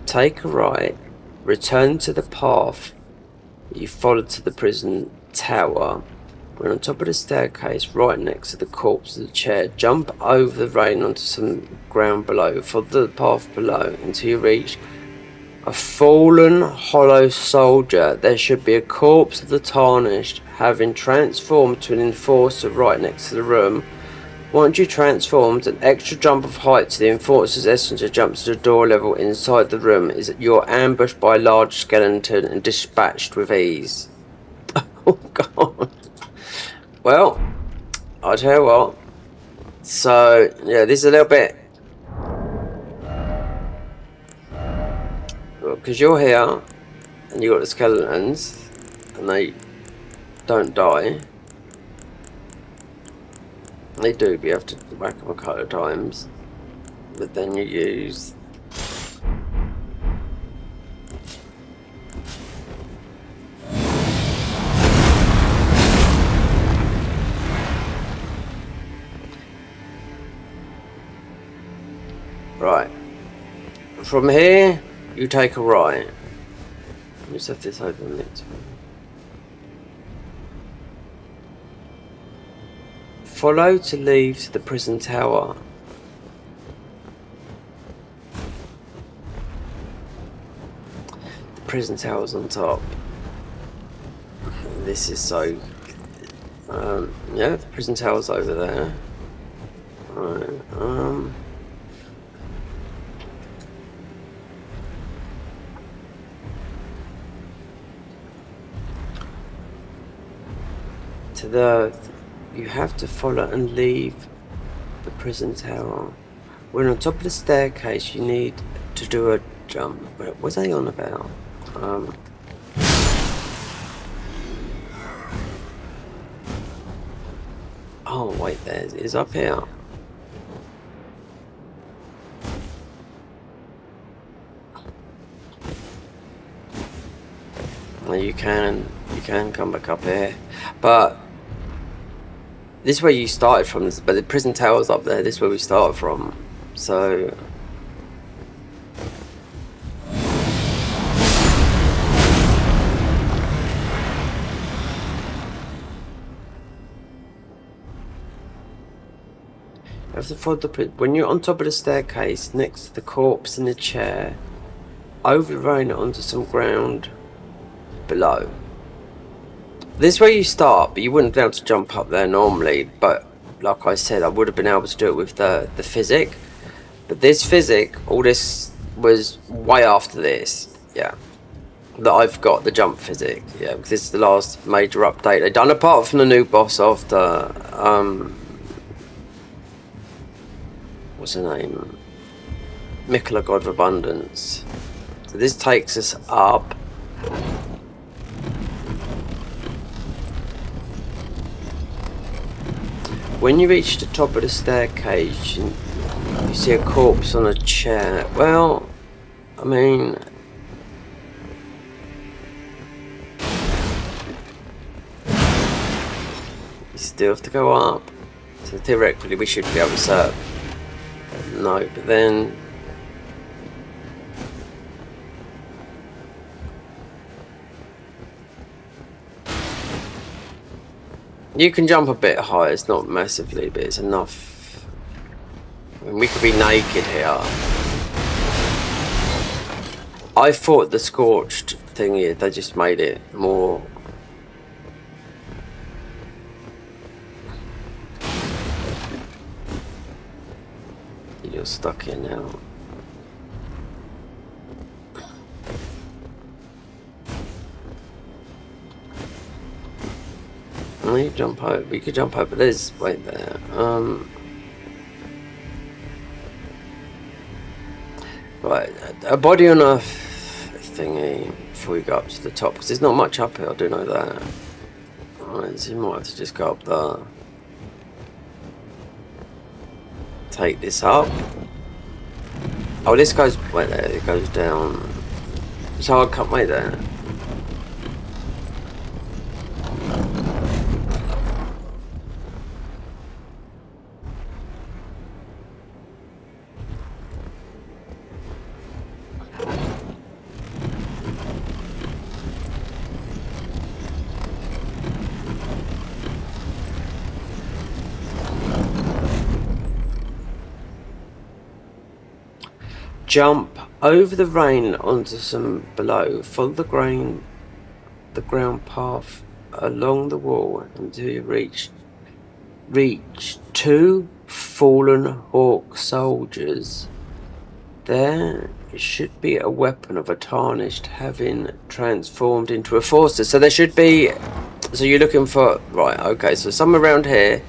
take a right, return to the path you followed to the prison tower. When on top of the staircase, right next to the corpse of the chair, jump over the railing onto some ground below. Follow the path below until you reach a fallen hollow soldier. There should be a corpse of the Tarnished, having transformed to an enforcer right next to the room. Once you transformed, an extra jump of height to the enforcer's essence to jump to the door level inside the room is that you're ambushed by a large skeleton and dispatched with ease. Oh god. Well, I'll tell you what. So, yeah, this is a little bit... Because you're here, and you got the skeletons, and they don't die. They do, but you have to whack them a couple of times. But then you use... Right. From here, you take a right. Let me just have this open a minute. Follow to leave to the prison tower. The prison tower's on top. This is so... yeah, the prison tower's over there. Right, to the... You have to follow and leave the prison tower. When on top of the staircase, you need to do a jump. What's they on about? Oh wait, there it is up here. Well, you can come back up here, but this is where you started from. But the prison tower's up there. This is where we started from. So. You have to follow the... When you're on top of the staircase, next to the corpse in the chair, over the railing onto some ground below. This is where you start, but you wouldn't be able to jump up there normally. But like I said, I would have been able to do it with the physic. But this physic, all this was way after this. Yeah. That I've got the jump physic. Yeah, because this is the last major update they've done, apart from the new boss of the what's her name? Mikola, God of Abundance. So this takes us up. When you reach the top of the staircase, you see a corpse on a chair. Well, I mean... You still have to go up. So theoretically we should be able to serve. No, but then... You can jump a bit higher, it's not massively, but it's enough. I mean, we could be naked here. I thought the scorched thingy, they just made it more... You're stuck here now. You jump over. We could jump over. There's wait there. Right, a body on earth thingy before we go up to the top, because there's not much up here. I do know that. Alright, so you might have to just go up there. Take this up. Oh, this goes wait there. It goes down. So I'll cut right there. Jump over the rain onto some below. Follow the ground path along the wall until you reach two fallen hawk soldiers. There should be a weapon of a tarnished having transformed into a forcer. So there should be. So you're looking for right? Okay, so somewhere around here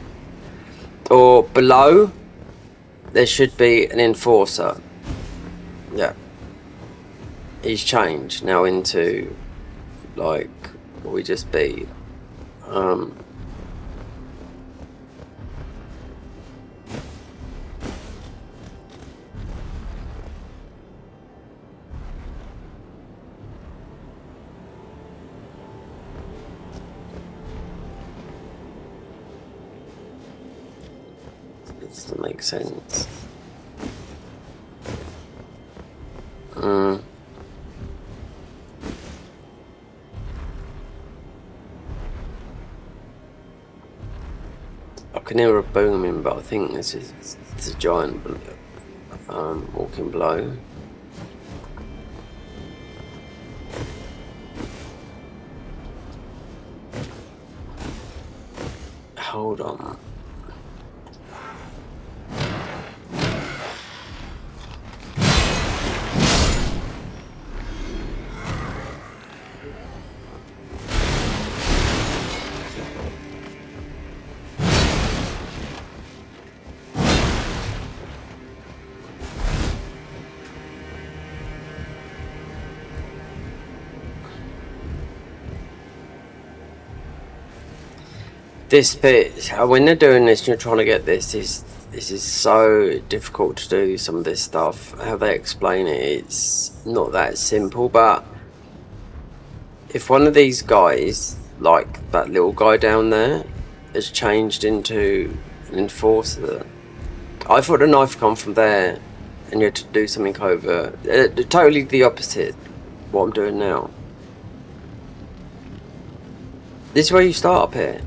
or below, there should be an enforcer. Yeah, he's changed now into like what we just be. It doesn't make sense. I can hear a booming, but I think this is it's a giant walking below. Hold on. This bit, when they're doing this and you're trying to get this is so difficult to do some of this stuff. How they explain it, it's not that simple, but if one of these guys, like that little guy down there, has changed into an enforcer, I thought the knife come from there and you had to do something over. Totally the opposite what I'm doing now. This is where you start up here.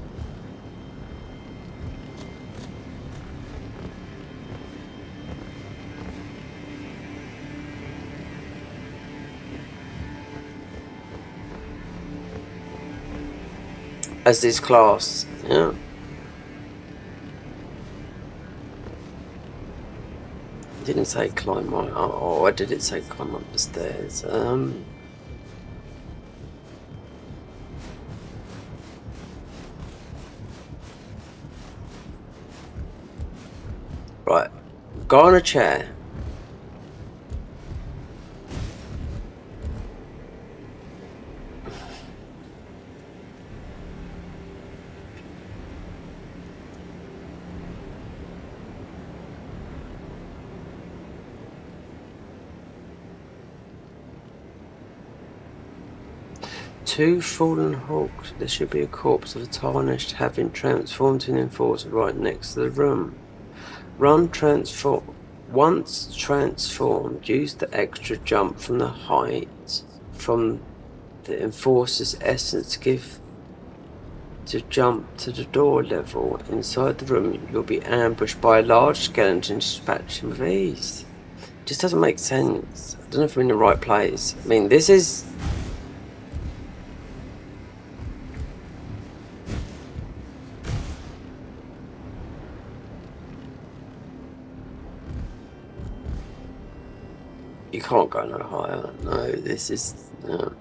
As this class, yeah. Didn't say climb on. Oh, I did it say climb up the stairs. Right, go on a chair. Two fallen hawks. There should be a corpse of a tarnished having transformed to an enforcer right next to the room. Once transformed, use the extra jump from the height from the enforcer's essence to give to jump to the door level. Inside the room, you'll be ambushed by a large skeleton. Dispatch him with ease. Just doesn't make sense. I don't know if we're in the right place. I mean, this is... You can't go no higher. No, this is... No.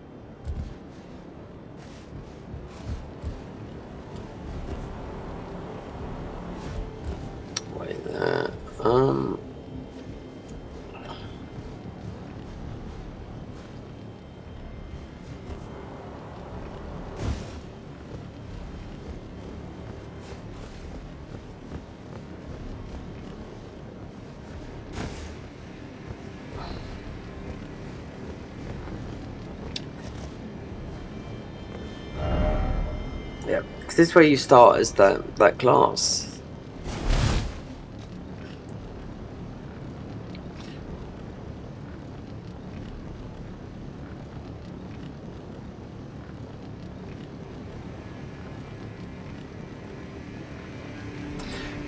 Wait there. Yeah, because this is where you start as that class.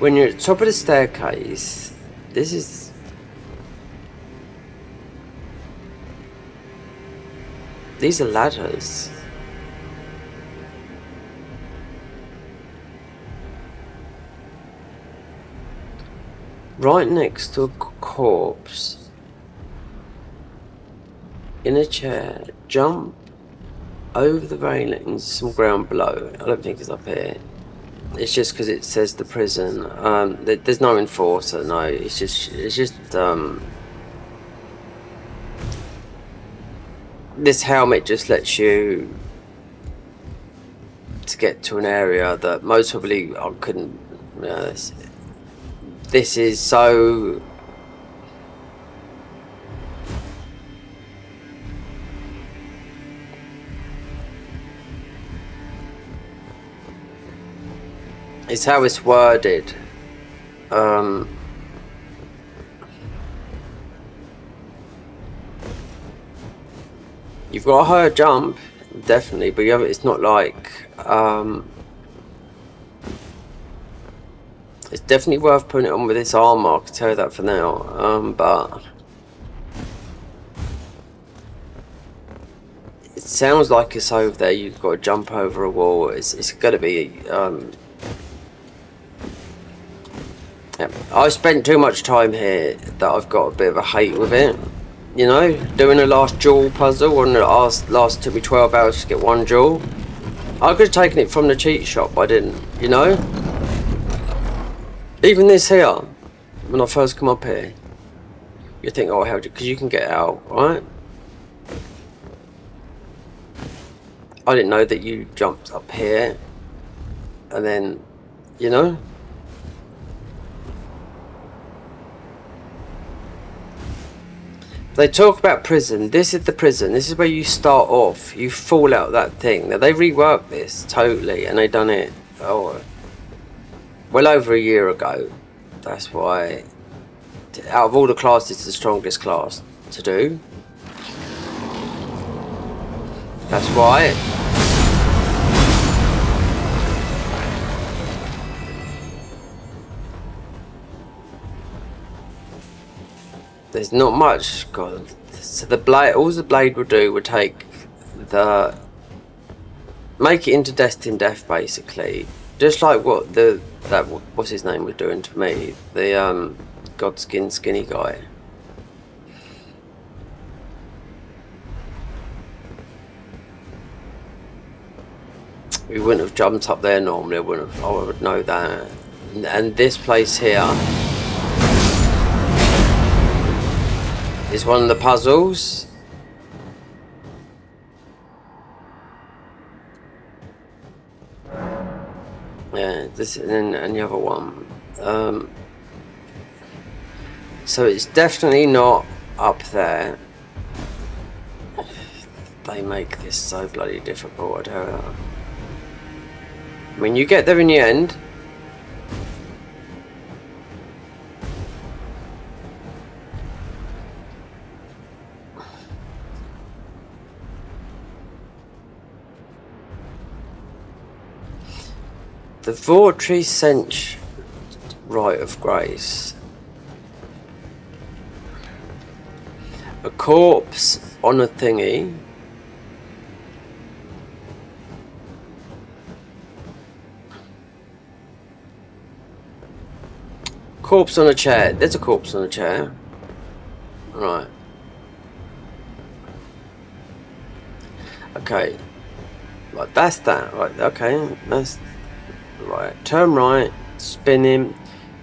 When you're at the top of the staircase, these are ladders. Right next to a corpse, in a chair, jump over the railings, some ground below. I don't think it's up here. It's just because it says the prison. There's no enforcer. No, it's just this helmet just lets you to get to an area that most probably I couldn't. This is so. It's how it's worded. You've got a higher jump, definitely, but you have, it's not like. It's definitely worth putting it on with this armor. I can tell you that for now. But it sounds like it's over there. You've got to jump over a wall. It's got to be. Yeah. I spent too much time here that I've got a bit of a hate with it. You know, doing the last jewel puzzle, and the last took me 12 hours to get one jewel. I could have taken it from the cheat shop, but I didn't. You know. Even this here, when I first come up here, you think, oh, how do you, because you can get out, right? I didn't know that you jumped up here, and then, you know? They talk about prison. This is the prison. This is where you start off. You fall out that thing. Now, they reworked this totally, and they done it, well over a year ago. That's why, out of all the classes, it's the strongest class to do. That's why. There's not much. God. So the blade, all the blade would do would take the, make it into destined death, basically. Just like what what's his name was doing to me, the Godskin skinny guy. We wouldn't have jumped up there normally. I would know that. And this place here is one of the puzzles. Yeah, this and the other one. So it's definitely not up there. They make this so bloody difficult. I don't know. I mean, you get there in the end. The Vortree Sench Rite of Grace. A corpse on a thingy. Corpse on a chair. There's a corpse on a chair. Right. Okay. Right, that's that. Right, okay. That's right. Turn right, spin him.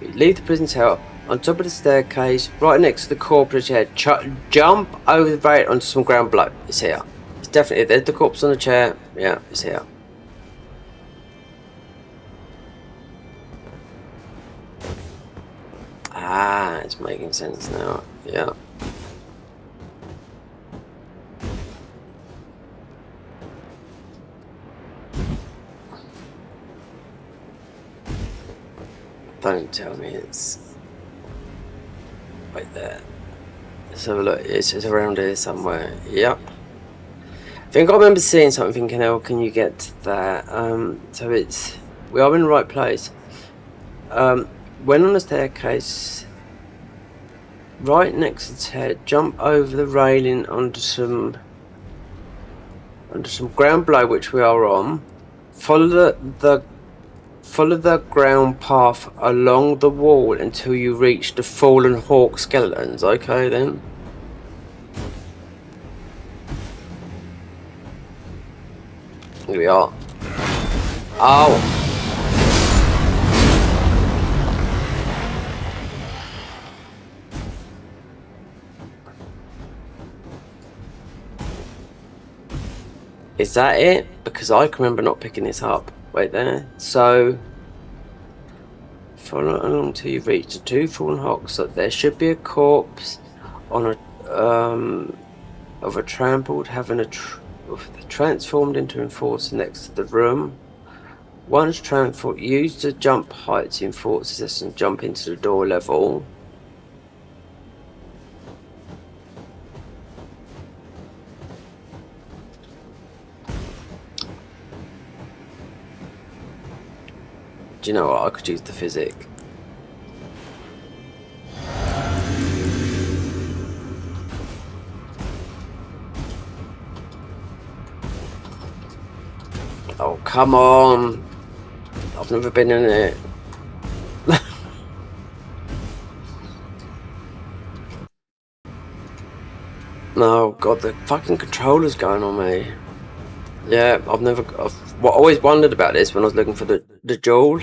Leave the prison cell on top of the staircase, right next to the corpse chair. Jump over the rail onto some ground below. It's here. It's definitely there's the corpse on the chair. Yeah, it's here. Ah, it's making sense now. Yeah. Don't tell me it's right there. Let's have a look. It's around here somewhere. Yep. I think I remember seeing something thinking, how can you get to that? So it's... We are in the right place. Went on the staircase. Right next to its head. Jump over the railing onto some ground below, which we are on. Follow the ground path along the wall until you reach the fallen hawk skeletons. Okay then. Here we are. Oh. Is that it? Because I can remember not picking this up. Wait there. So follow along till you reach the two fallen hawks. So there should be a corpse on a of a trampled having transformed into enforcer next to the room. Once transformed, use the jump height to enforce this and jump into the door level. Do you know what? I could use the physic. Oh, come on. I've never been in it. No, God, the fucking controller's going on me. Yeah, I've always wondered about this when I was looking for the jewel.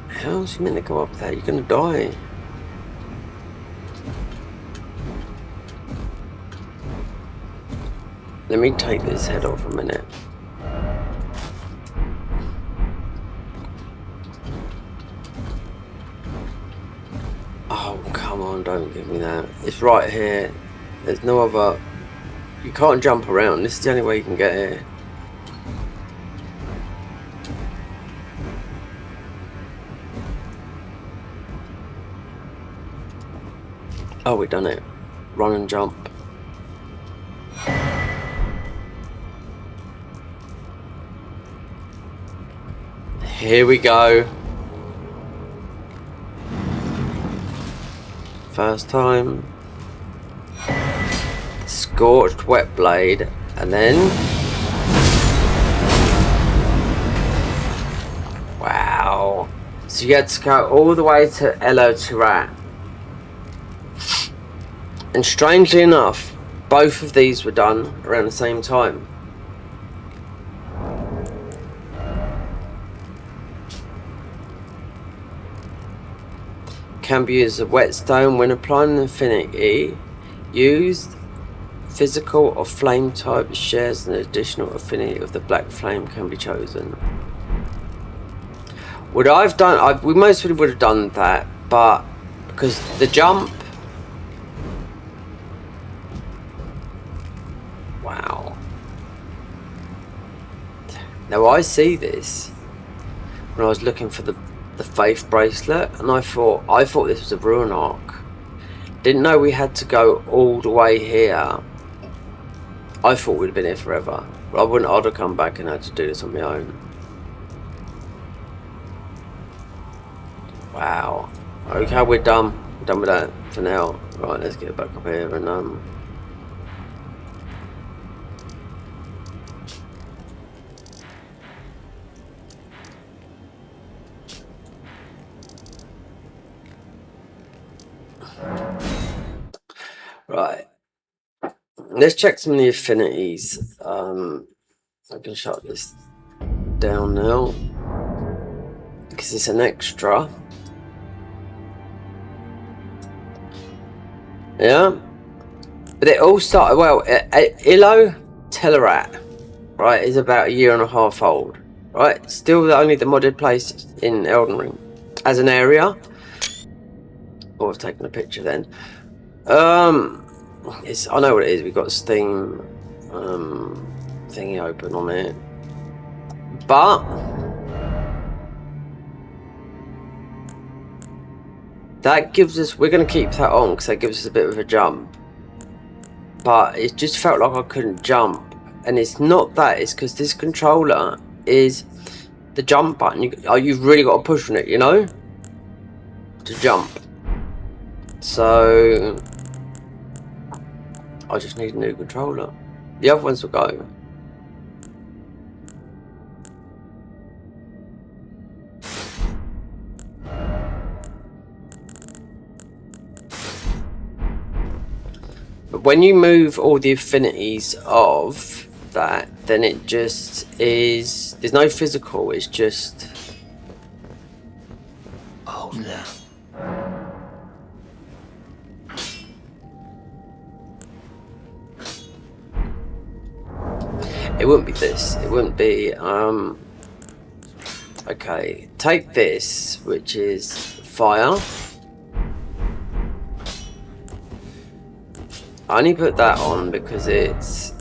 How's you meant to go up there? You're gonna die. Let me take this head off a minute. Oh, come on, don't give me that. It's right here. There's no other... You can't jump around. This is the only way you can get here. Oh, we've done it. Run and jump. Here we go. First time. Scorched wet blade. And then... Wow. So you had to go all the way to ILLO Telutat. And strangely enough, both of these were done around the same time. Can be used as a whetstone when applying an affinity. Used physical or flame type shares an additional affinity of the black flame can be chosen. Would I've done? We mostly would have done that, but because the jump. Now I see this when I was looking for the faith bracelet, and I thought this was a ruin arc. Didn't know we had to go all the way here. I thought we'd have been here forever. But I'd have come back and had to do this on my own. Wow. Okay, we're done. We're done with that for now. Right, let's get back up here and right. Let's check some of the affinities. I can shut this down now because it's an extra. Yeah, but it all started well. ILLO Telutat, right, is about 1.5 years old. Right, still only the modded place in Elden Ring as an area. Oh, I've taken a picture then. I know what it is. We've got Steam thingy open on it, but that gives us. We're going to keep that on because that gives us a bit of a jump. But it just felt like I couldn't jump, and it's not that. It's because this controller is the jump button. You've really got to push on it, you know, to jump. So I just need a new controller. The other ones will go. But when you move all the affinities of that, then it just is. There's no physical. It's just. Oh no. It wouldn't be this. It wouldn't be. Okay, take this, which is fire. I only put that on because it's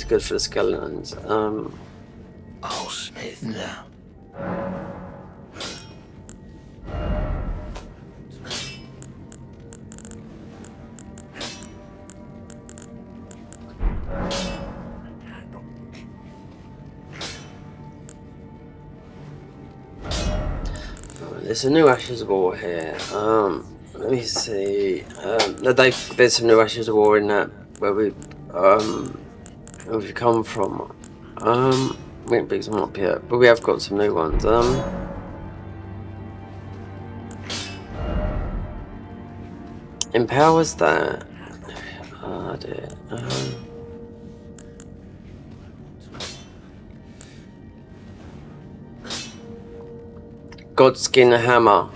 good for the skeletons. Oh, Smith, now. There's a new Ashes of War here. Let me see. There's some new Ashes of War in that where we've come from. We haven't picked them up yet, but we have got some new ones. Empowers that. Oh dear. Godskin hammer.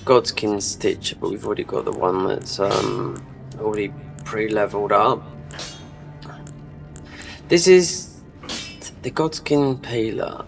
Godskin stitch, but we've already got the one that's already pre-leveled up. This is the Godskin peeler.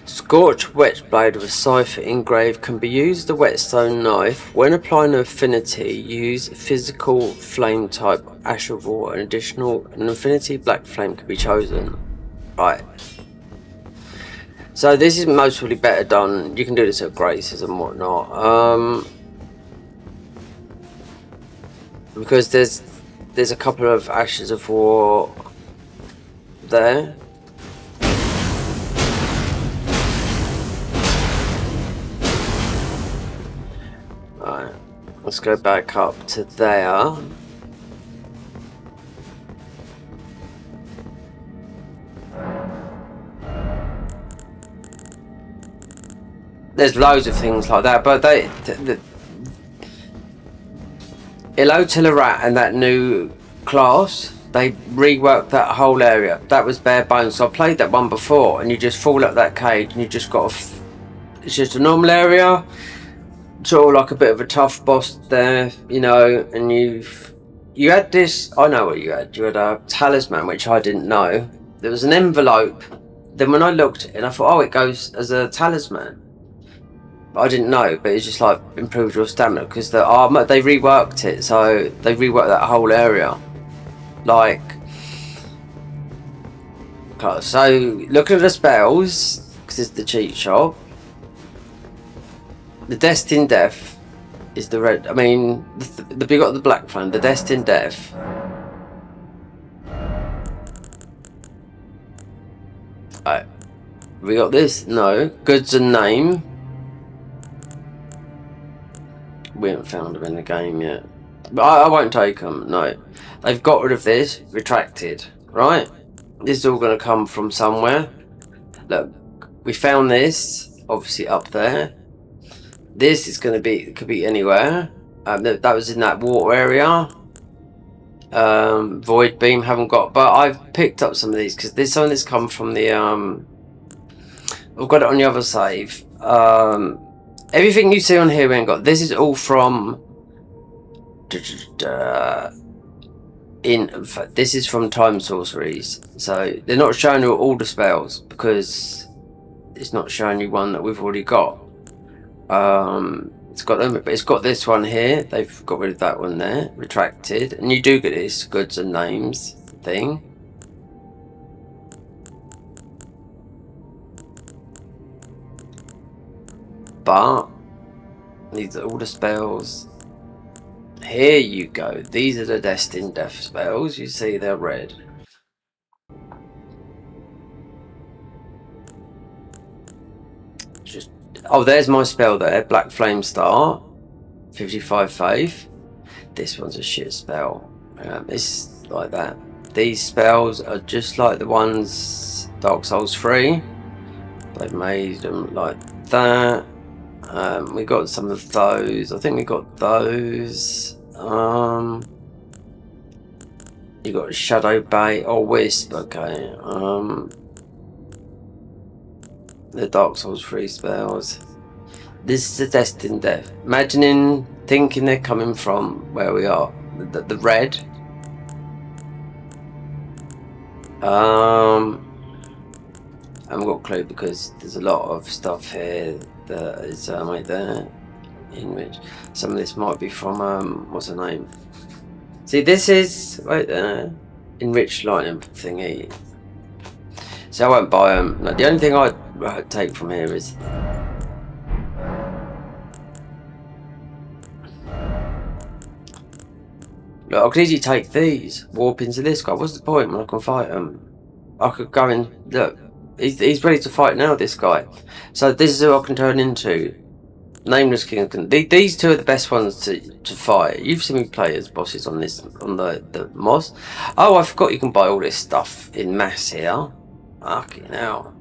Scorched wet blade with a cipher engraved can be used as a whetstone knife. When applying an affinity, use physical flame type ash of war. An affinity black flame can be chosen. Right. So this is mostly better done. You can do this at Graces and whatnot. Because there's a couple of ashes of war there. Let's go back up to there. there's loads of things like that, but the ILLO Telutat and that new class, they reworked that whole area. That was bare bones. So I played that one before, and you just fall up that cage, and you just got it's just a normal area, sort of like a bit of a tough boss there, you know. And you had this. I know what you had. You had a talisman, which I didn't know. There was an envelope. Then when I looked, and I thought, oh, it goes as a talisman. I didn't know, but it's just like improved your stamina because the armor, they reworked it, so they reworked that whole area. Like, so looking at the spells, because it's the cheat shop. The Destined Death is the red. I mean, we got the black flame. The Destined Death. Right. We got this. No goods and name. We haven't found them in the game yet. But I won't take them, no. They've got rid of this, retracted, right? This is all going to come from somewhere. Look, we found this, obviously up there. This is going to be, it could be anywhere. That was in that water area. Void beam, haven't got, but I've picked up some of these because some of this come from the, I've got it on the other save. Everything you see on here we ain't got. This is all from in fact, this is from time sorceries. So they're not showing you all the spells because it's not showing you one that we've already got. It's got them, but it's got this one here. They've got rid of that one there, retracted, and you do get this goods and names thing. But these are all the spells. Here you go. These are the Destined Death spells. You see they're red. Just there's my spell there. Black Flame Star. 55 faith. This one's a shit spell. It's like that. These spells are just like the ones Dark Souls 3. They've made them like that. We got some of those. I think we got those. You got Shadow Bait or Wisp. Okay. The Dark Souls 3 spells. This is the Destined Death. Imagining, thinking they're coming from where we are. The red. I haven't got a clue because there's a lot of stuff here that is right there, in which some of this might be from what's her name? See, this is right there, enriched lightning thingy. So I won't buy them. No, the only thing I'd take from here is look. I could easily take these, warp into this guy. What's the point when I can fight him? I could go and look. He's ready to fight now, this guy. So this is who I can turn into. Nameless King. These two are the best ones to fight. You've seen me play as bosses on this, on the Moss. Oh, I forgot you can buy all this stuff in mass here. Fucking hell.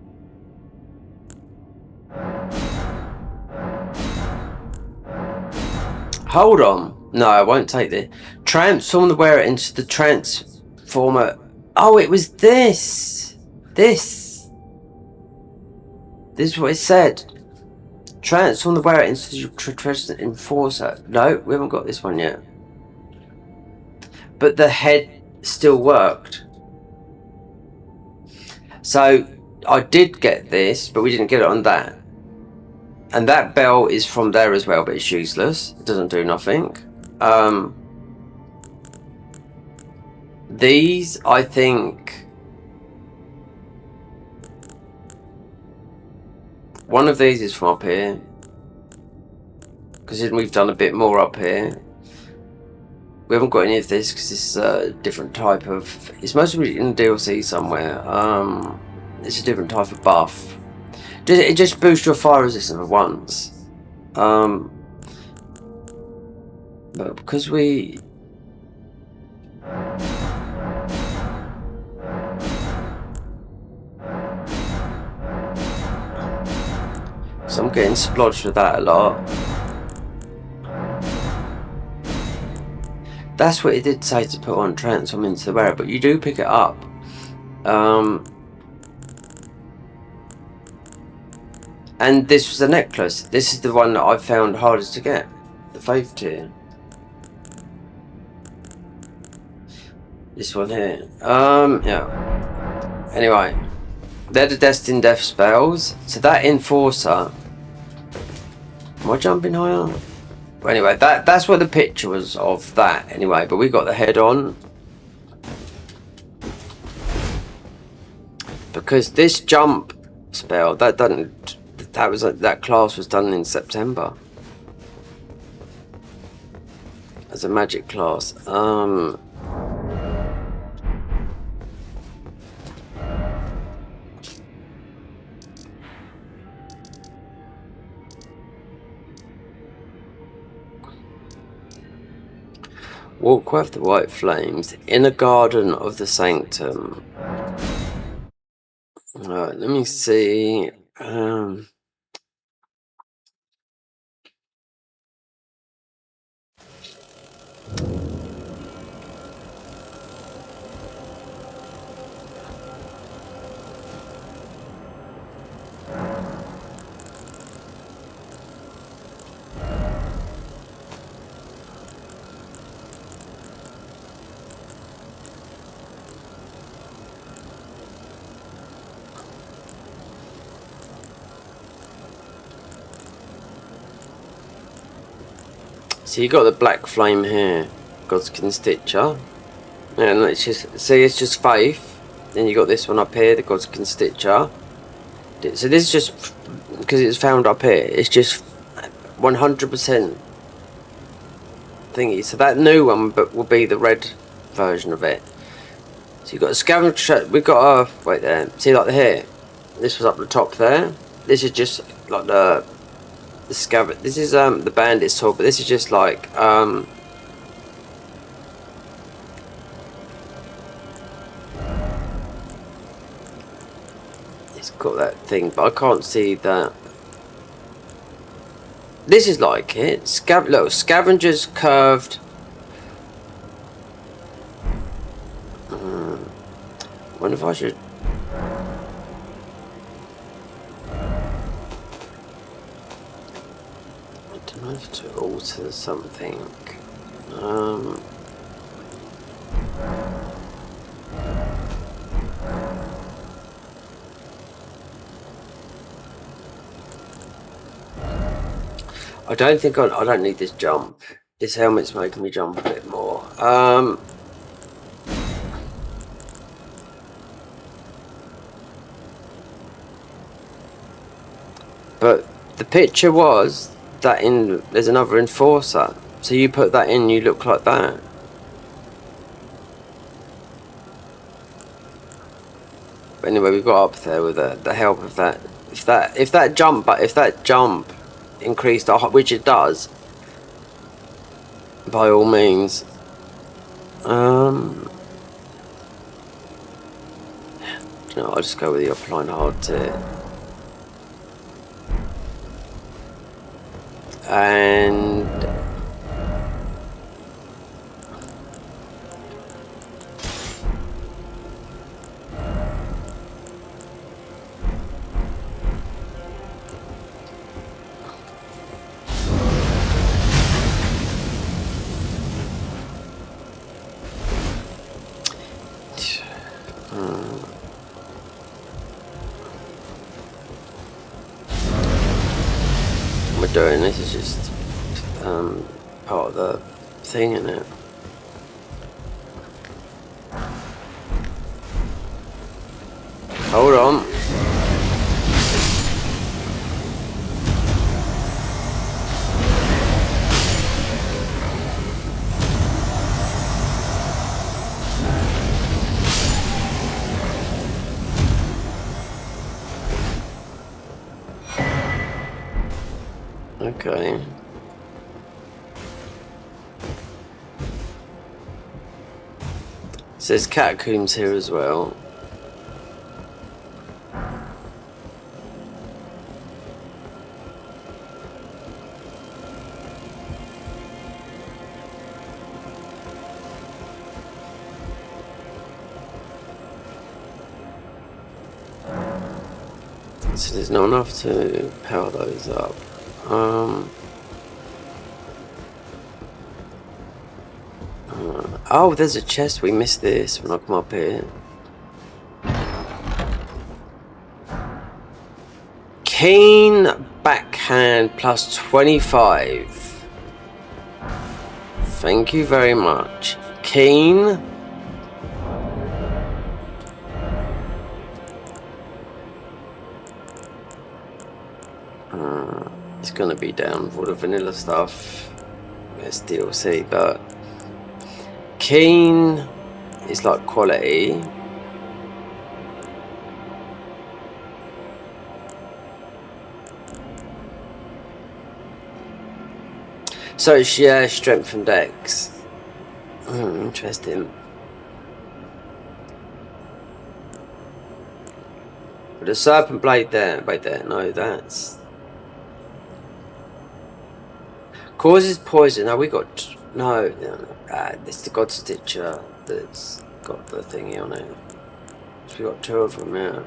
Hold on. No, I won't take this. Transform the wearer into the transformer. Oh, it was this. This is what it said. Transform the wearer into the treasure enforcer. No, we haven't got this one yet. But the head still worked. So I did get this, but we didn't get it on that. And that bell is from there as well, but it's useless. It doesn't do nothing. These, I think, one of these is from up here, because we've done a bit more up here. We haven't got any of this because it's a different type of. It's mostly in the DLC somewhere. It's a different type of buff. It just boosts your fire resistance for once. But because we. So I'm getting splodged with that a lot. That's what it did say to put on transform into the wearer, but you do pick it up. And this was the necklace. This is the one that I found hardest to get. The faith tier. This one here. Yeah. Anyway. They're the destined death spells. So that enforcer. Am I jumping higher? Well, anyway, that's what the picture was of that anyway, but we got the head on. Because this jump spell, that class was done in September. As a magic class. Walk with the white flames in a garden of the sanctum. Alright, let me see. So you got the black flame here, Godskin Stitcher, and let's just see, it's just faith. Then you got this one up here, the Godskin Stitcher. So this is just because it's found up here. It's just 100% thingy. So that new one, but will be the red version of it. So you got a scavenger. We've got a wait there. See, like here, this was up the top there. This is just like the scavenger. This is the bandit's tool, but this is just like it's got that thing, but I can't see that. This is like it. Look, scavengers curved. Wonder if I should. I don't know if to alter something. I don't think I don't need this jump. This helmet's making me jump a bit more. But the picture was that there's another enforcer. So you put that in, you look like that. But anyway, we got up there with the help of that. If that jump increased, which it does, by all means. You know, I'll just go with the offline hard tier. And we're doing this is just part of the thing, isn't it? Hold on. Okay. So there's catacombs here as well. So there's not enough to power those up. Oh, there's a chest. We missed this when I come up here. Qeen backhand plus 25. Thank you very much. Qeen. It's gonna be down for the vanilla stuff. It's DLC, but Qeen is like quality. So it's, yeah, strength and dex. Interesting. But the serpent blade there, wait there, no, that's... Causes poison. No, we got... No, it's the God Stitcher that's got the thingy on it. So we got 2 of them, yeah.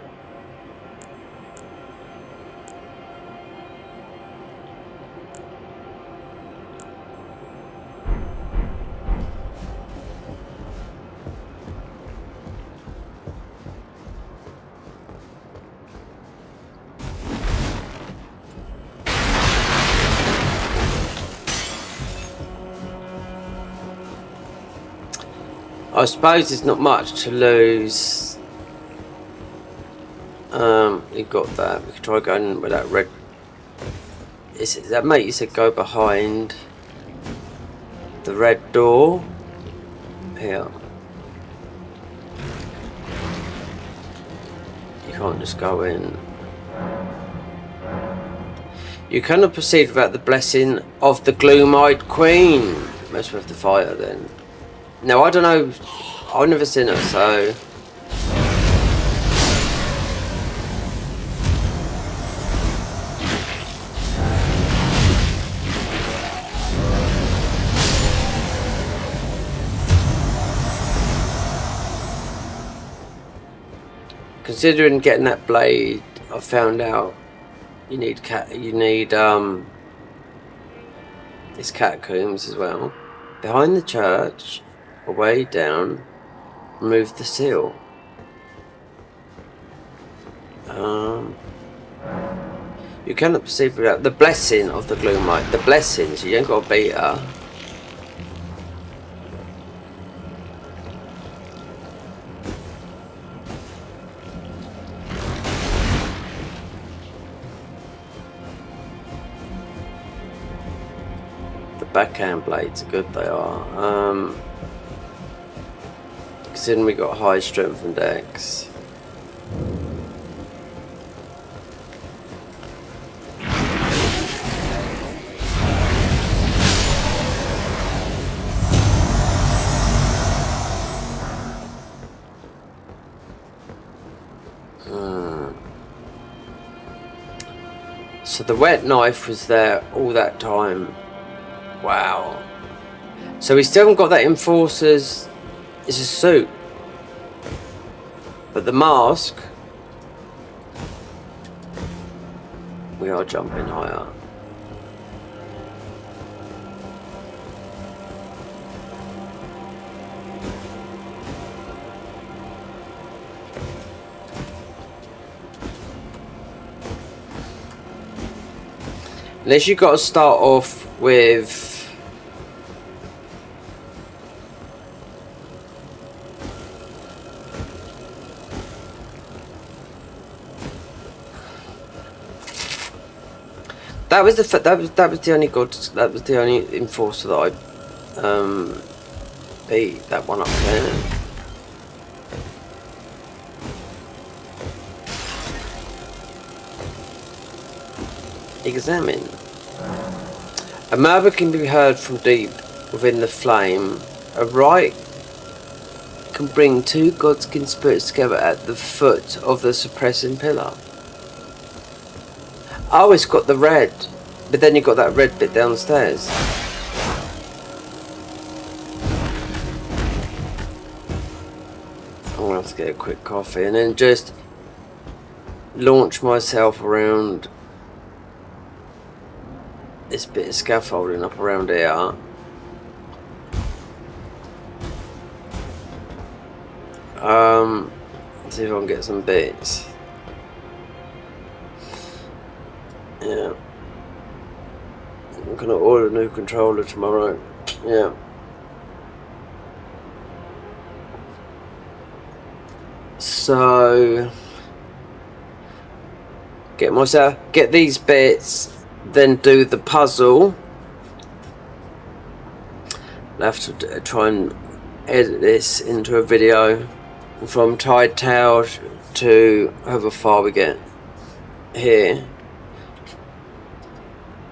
I suppose there's not much to lose. You got that. We could try going with that red. Is it that mate? You said go behind the red door. Here. You can't just go in. You cannot proceed without the blessing of the gloom-eyed queen. Most of the fire then. Now I don't know, I've never seen her, so... Considering getting that blade, I found out you need it's catacombs as well. Behind the church. Way down, remove the seal. You cannot perceive without the blessing of the gloomite. The blessings, you ain't got to beat her. The backhand blades are good, they are. Considering we got high strength and dex. So the wet knife was there all that time. Wow. So we still haven't got that enforcer's. It's a suit. But the mask, we are jumping higher. Unless you've got to start off with that was the only god. That was the only enforcer that I beat. That one up there. Examine. A murmur can be heard from deep within the flame. A rite can bring 2 godskin spirits together at the foot of the suppressing pillar. Oh, it's got the red, but then you got that red bit downstairs. I'm gonna have to get a quick coffee and then just launch myself around this bit of scaffolding up around here. See if I can get some bits. Yeah. I'm gonna order a new controller tomorrow. Yeah. So get these bits, then do the puzzle. I'll have to try and edit this into a video from Tide Tower to however far we get here.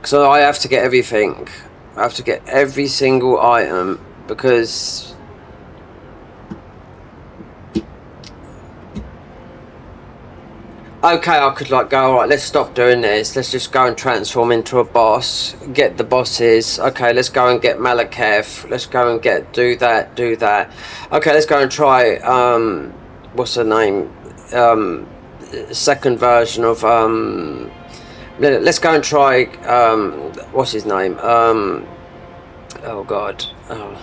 So I have to get everything. I have to get every single item because okay, I could like go, alright, let's stop doing this. Let's just go and transform into a boss. Get the bosses. Okay, let's go and get Malekith. Let's go and do that. Okay, let's go and try, what's her name? Second version of, let's go and try, what's his name? Oh god. Oh.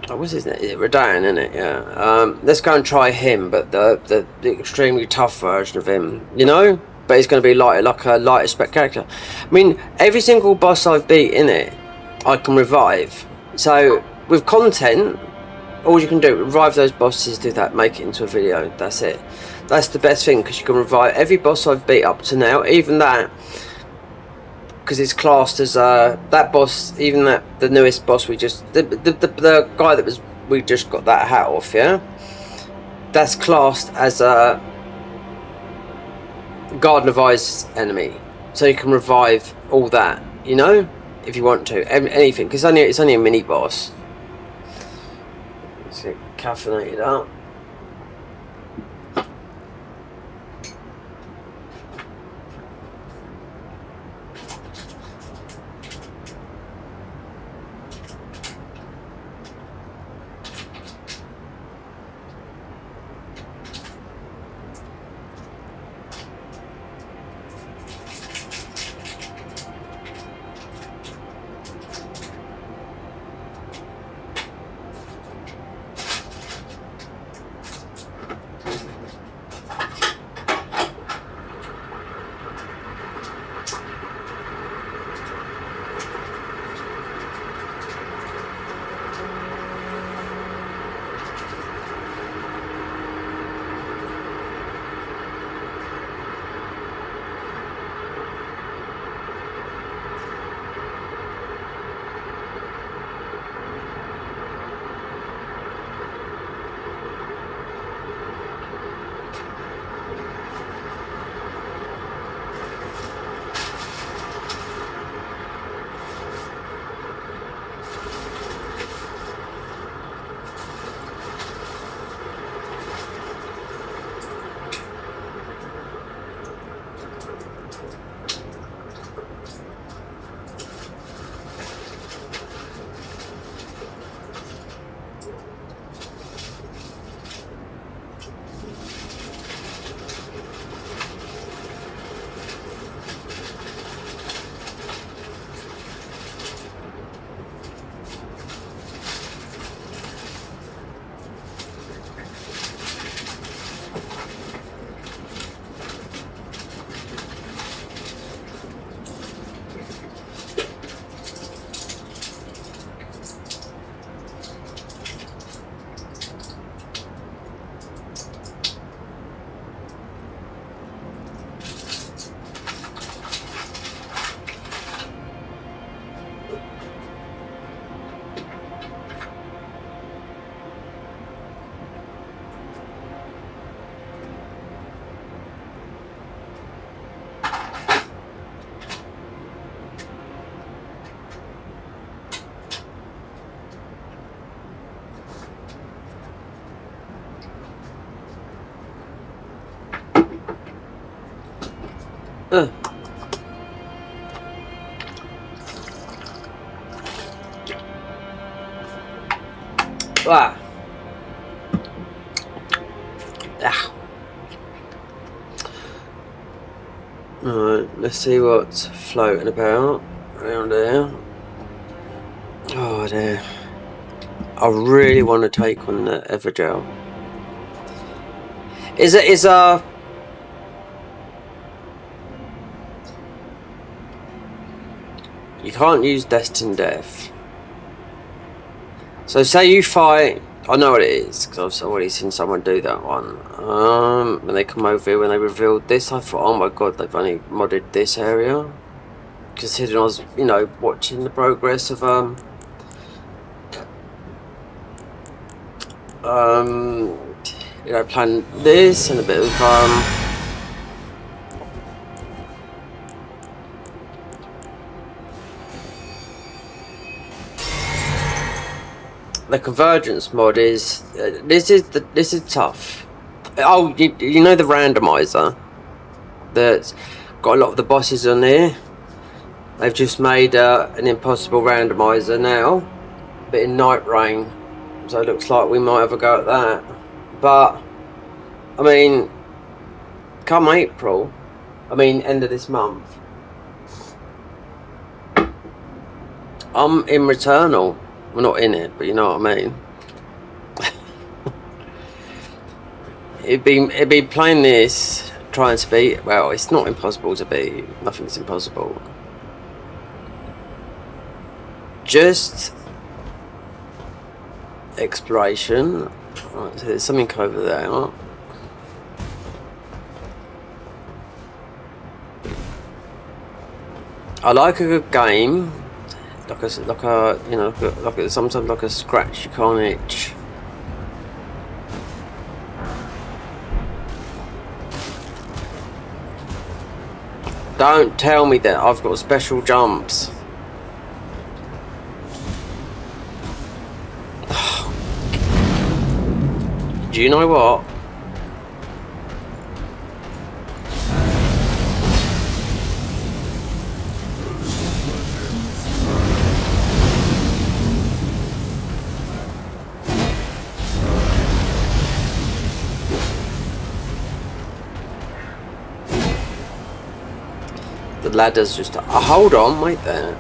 What's his name? Radan, isn't it? Yeah. Let's go and try him, but the extremely tough version of him, you know. But he's going to be like a lighter spec character. I mean, every single boss I've beat in it, I can revive. So with content, all you can do, revive those bosses, do that, make it into a video. That's it. That's the best thing because you can revive every boss I've beat up to now, even that. Because it's classed as that boss, even the newest boss we just the guy that we just got that hat off, yeah, that's classed as a Garden of Ice enemy, so you can revive all that, you know, if you want to, anything, because it's only a mini boss. Let's get caffeinated up. Ah. Ah. Alright, let's see what's floating about around here. Oh dear. I really want to take on the Evergel. Is you can't use Destined Death. So say you fight, I know what it is because I've already seen someone do that one. When they come over here, when they revealed this, I thought, oh my god, they've only modded this area. Considering I was, you know, watching the progress of you know, playing this and a bit of the convergence mod is this is tough. Oh, you know the randomizer that's got a lot of the bosses on there. They've just made an impossible randomizer now, but in Night Rain, so it looks like we might have a go at that. But I mean, come April, I mean end of this month, I'm in Returnal. Well, not in it, but you know what I mean. it'd be playing this, trying to beat. Well, it's not impossible to beat. Nothing's impossible. Just exploration. Right, so there's something over there. Huh? I like a good game, like a you know, like a, sometimes like a scratch you can't itch. Don't tell me that I've got special jumps. Do you know what? The ladder's just... hold on, wait there.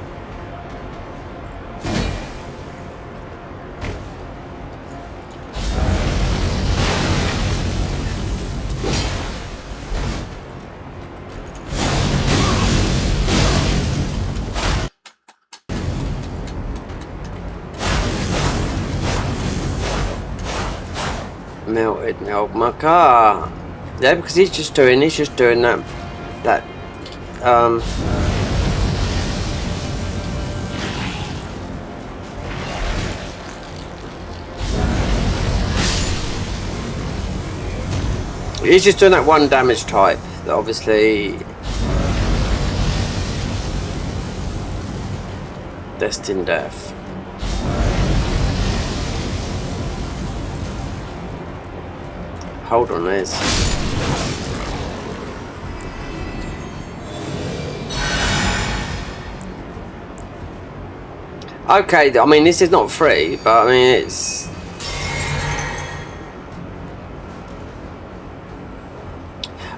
Melted my car. Yeah, because he's just doing that he's just doing that one damage type that obviously Destined Death. Hold on, this. Okay, I mean this is not free, but I mean it's...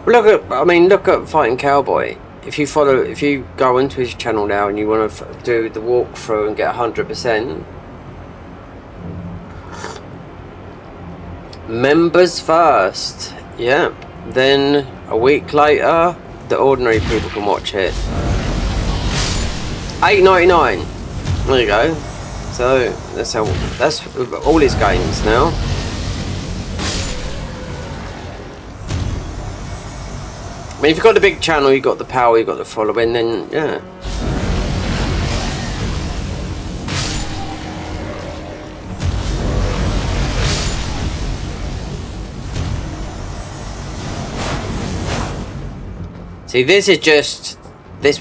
Look at Fighting Cowboy. If you go into his channel now and you want to do the walkthrough and get 100%, members first. Yeah. Then a week later, the ordinary people can watch it. $8.99. There you go. So that's all his games now. I mean, if you've got the big channel, you've got the power, you've got the following, then yeah. See, this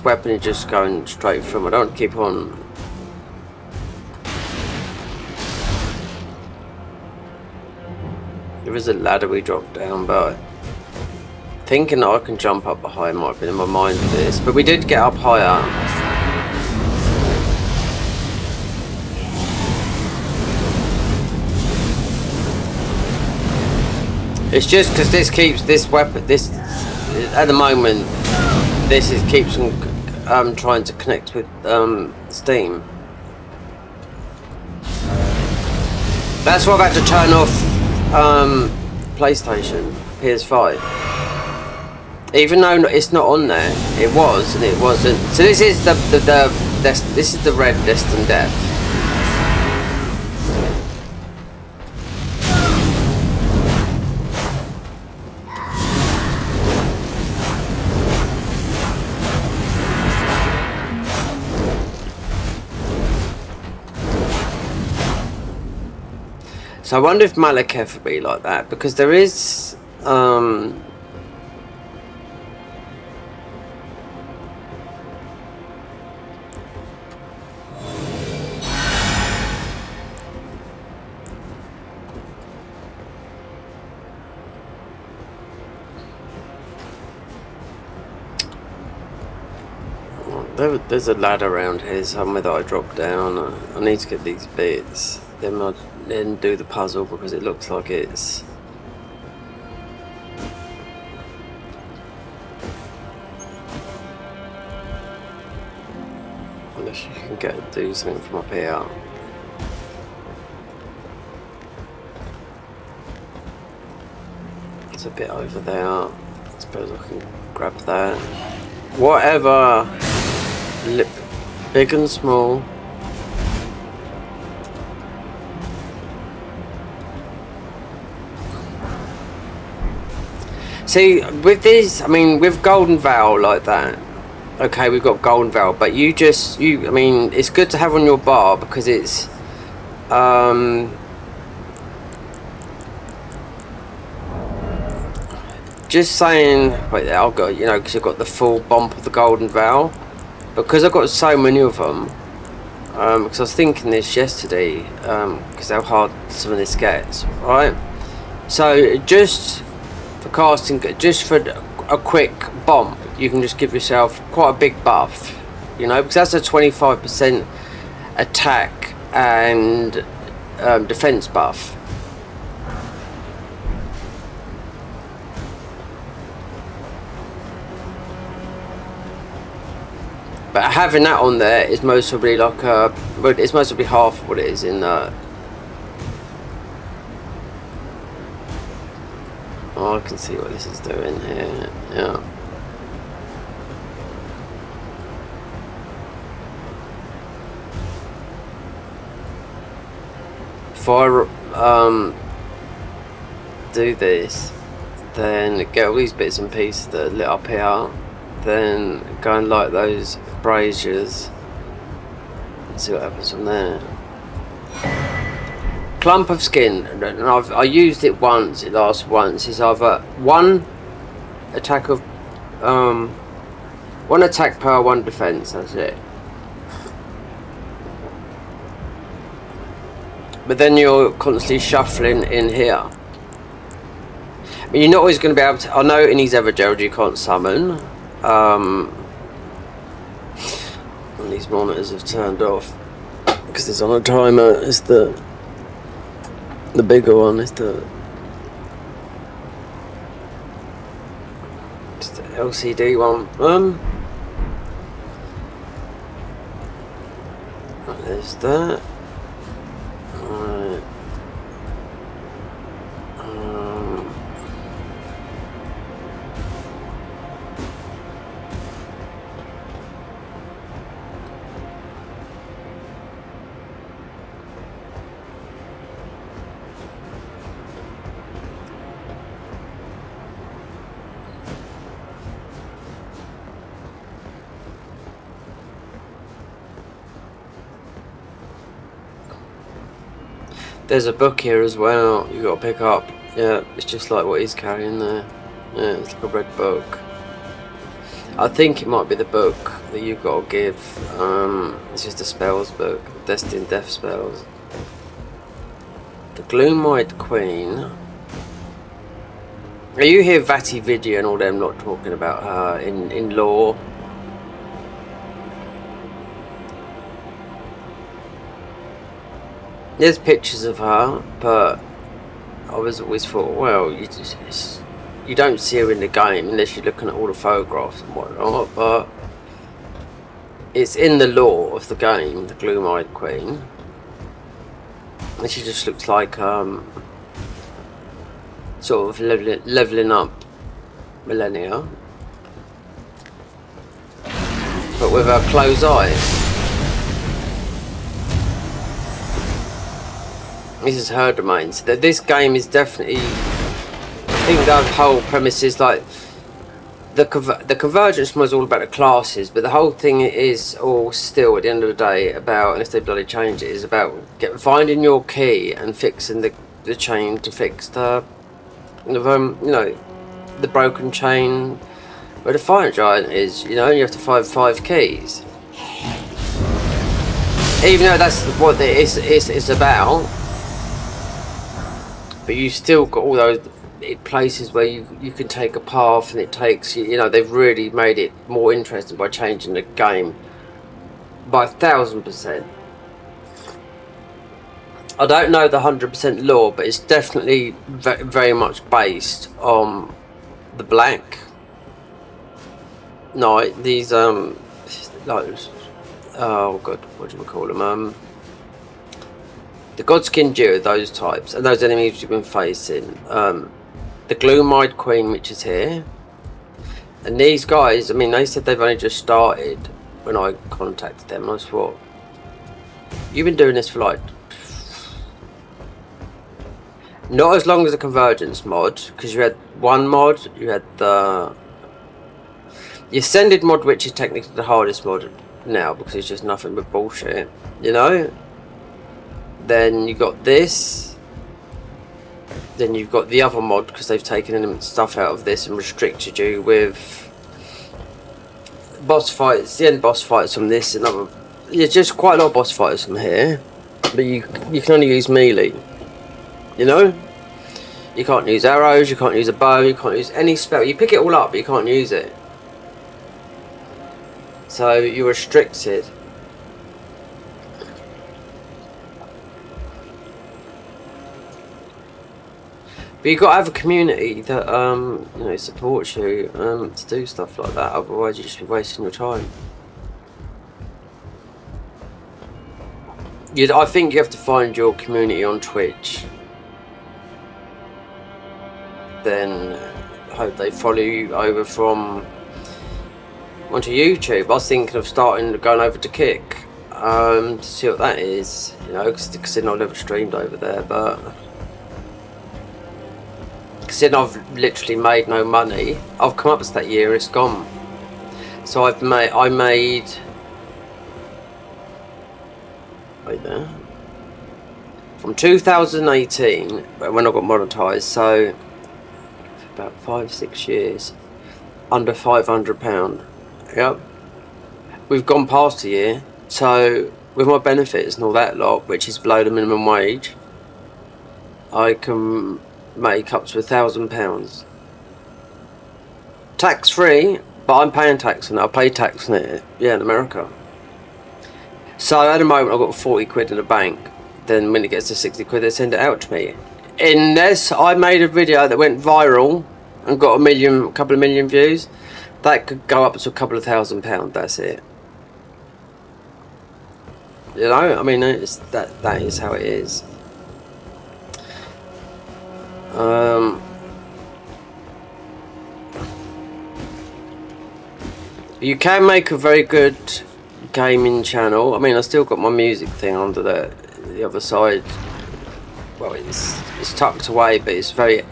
weapon is just going straight from. I don't keep on. There is a ladder we dropped down, but thinking that I can jump up higher might be in my mind for this. But we did get up higher. It's just because this keeps this weapon. This at the moment, this is keeps them trying to connect with Steam. That's why I've had to turn off PlayStation, PS5. Even though it's not on there, it was and it wasn't. So this is this is the red Destined Death. So I wonder if Malekith would be like that, because there is there's a ladder around here somewhere that I dropped down. I need to get these bits. Then do the puzzle, because it looks like it's unless you can do something from up here. It's a bit over there. I suppose I can grab that. Whatever, big and small. See, with these, I mean, with Golden Veil like that, okay, we've got Golden Veil, but I mean, it's good to have on your bar, because it's, just saying, wait there, I've got, you know, because I've got the full bump of the Golden Veil, because I've got so many of them, because I was thinking this yesterday, because how hard some of this gets, right? So, just for casting, just for a quick bump, you can just give yourself quite a big buff, you know, because that's a 25% attack and defense buff. But having that on there is most probably like it's most probably half of what it is in oh, I can see what this is doing here. Yeah. If I do this, then get all these bits and pieces that are lit up here, then go and light those braziers and see what happens from there. Clump of skin, and I used it once, it lasts once. It's either one attack of one attack power, one defense, that's it. But then you're constantly shuffling in here. I mean, you're not always going to be able to. I know in these Evergerald you can't summon. And these monitors have turned off because it's on a timer. It's the bigger one. It's the LCD one. There's that. Right. There's a book here as well you got to pick up. Yeah, it's just like what he's carrying there. Yeah, it's like a red book. I think it might be the book that you've got to give. It's just a spells book, Destined Death spells. The Gloom-eyed Queen. Are you hear Vati Vidya and all them lot talking about her in lore? There's pictures of her, but I was always thought, well, you don't see her in the game unless you're looking at all the photographs and whatnot, but it's in the lore of the game, the Gloom-Eyed Queen. And she just looks like sort of leveling up Millennia, but with her closed eyes. This is her domain. So that this game is definitely, I think the whole premise is like the convergence was all about the classes, but the whole thing is all still at the end of the day about, unless they bloody change it, is about finding your key and fixing the chain to fix the you know, the broken chain where the fire giant is. You know, you have to find 5 keys, even though that's what it's about. But you still got all those places where you can take a path, and it takes you know, they've really made it more interesting by changing the game by 1000%. I don't know the 100% lore, but it's definitely very much based on the Black Knight. These like, oh god, what do we call them? The Godskin Deer, those types, and those enemies you've been facing. The Gloom-Eyed Queen, which is here, and these guys. I mean, they said they've only just started when I contacted them. And I thought, you've been doing this for like not as long as the Convergence mod, because you had one mod, you had the Ascended mod, which is technically the hardest mod now because it's just nothing but bullshit, you know. Then you got this. Then you've got the other mod because they've taken stuff out of this and restricted you with boss fights, the end boss fights from this and other. Yeah, just quite a lot of boss fighters from here, but you can only use melee. You know, you can't use arrows, you can't use a bow, you can't use any spell. You pick it all up, but you can't use it. So you're restricted. But you've got to have a community that you know, supports you to do stuff like that. Otherwise, you just be wasting your time. I think you have to find your community on Twitch. Then I hope they follow you over from onto YouTube. I was thinking of going over to Kick to see what that is. You know, because I've never streamed over there, but. Since I've literally made no money, I've come up with that year, it's gone. So I made right there from 2018 when I got monetized, so about 5-6 years, under £500. Yep, we've gone past a year. So with my benefits and all that lot, which is below the minimum wage, I can make up to £1,000 tax free, but I'm paying tax on it. I pay tax on it, yeah, in America. So at the moment I've got 40 quid in the bank. Then when it gets to 60 quid, they send it out to me. Unless I made a video that went viral and got a couple of million views, that could go up to a couple of £1,000. That's it. You know, I mean, that is how it is. You can make a very good gaming channel. I mean, I still got my music thing under the other side. Well, it's tucked away, but it's very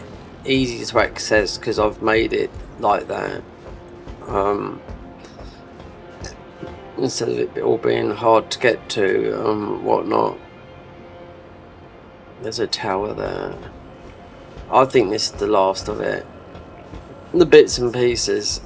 easy to access because I've made it like that. Instead of it all being hard to get to, whatnot. There's a tower there. I think this is the last of it. The bits and pieces.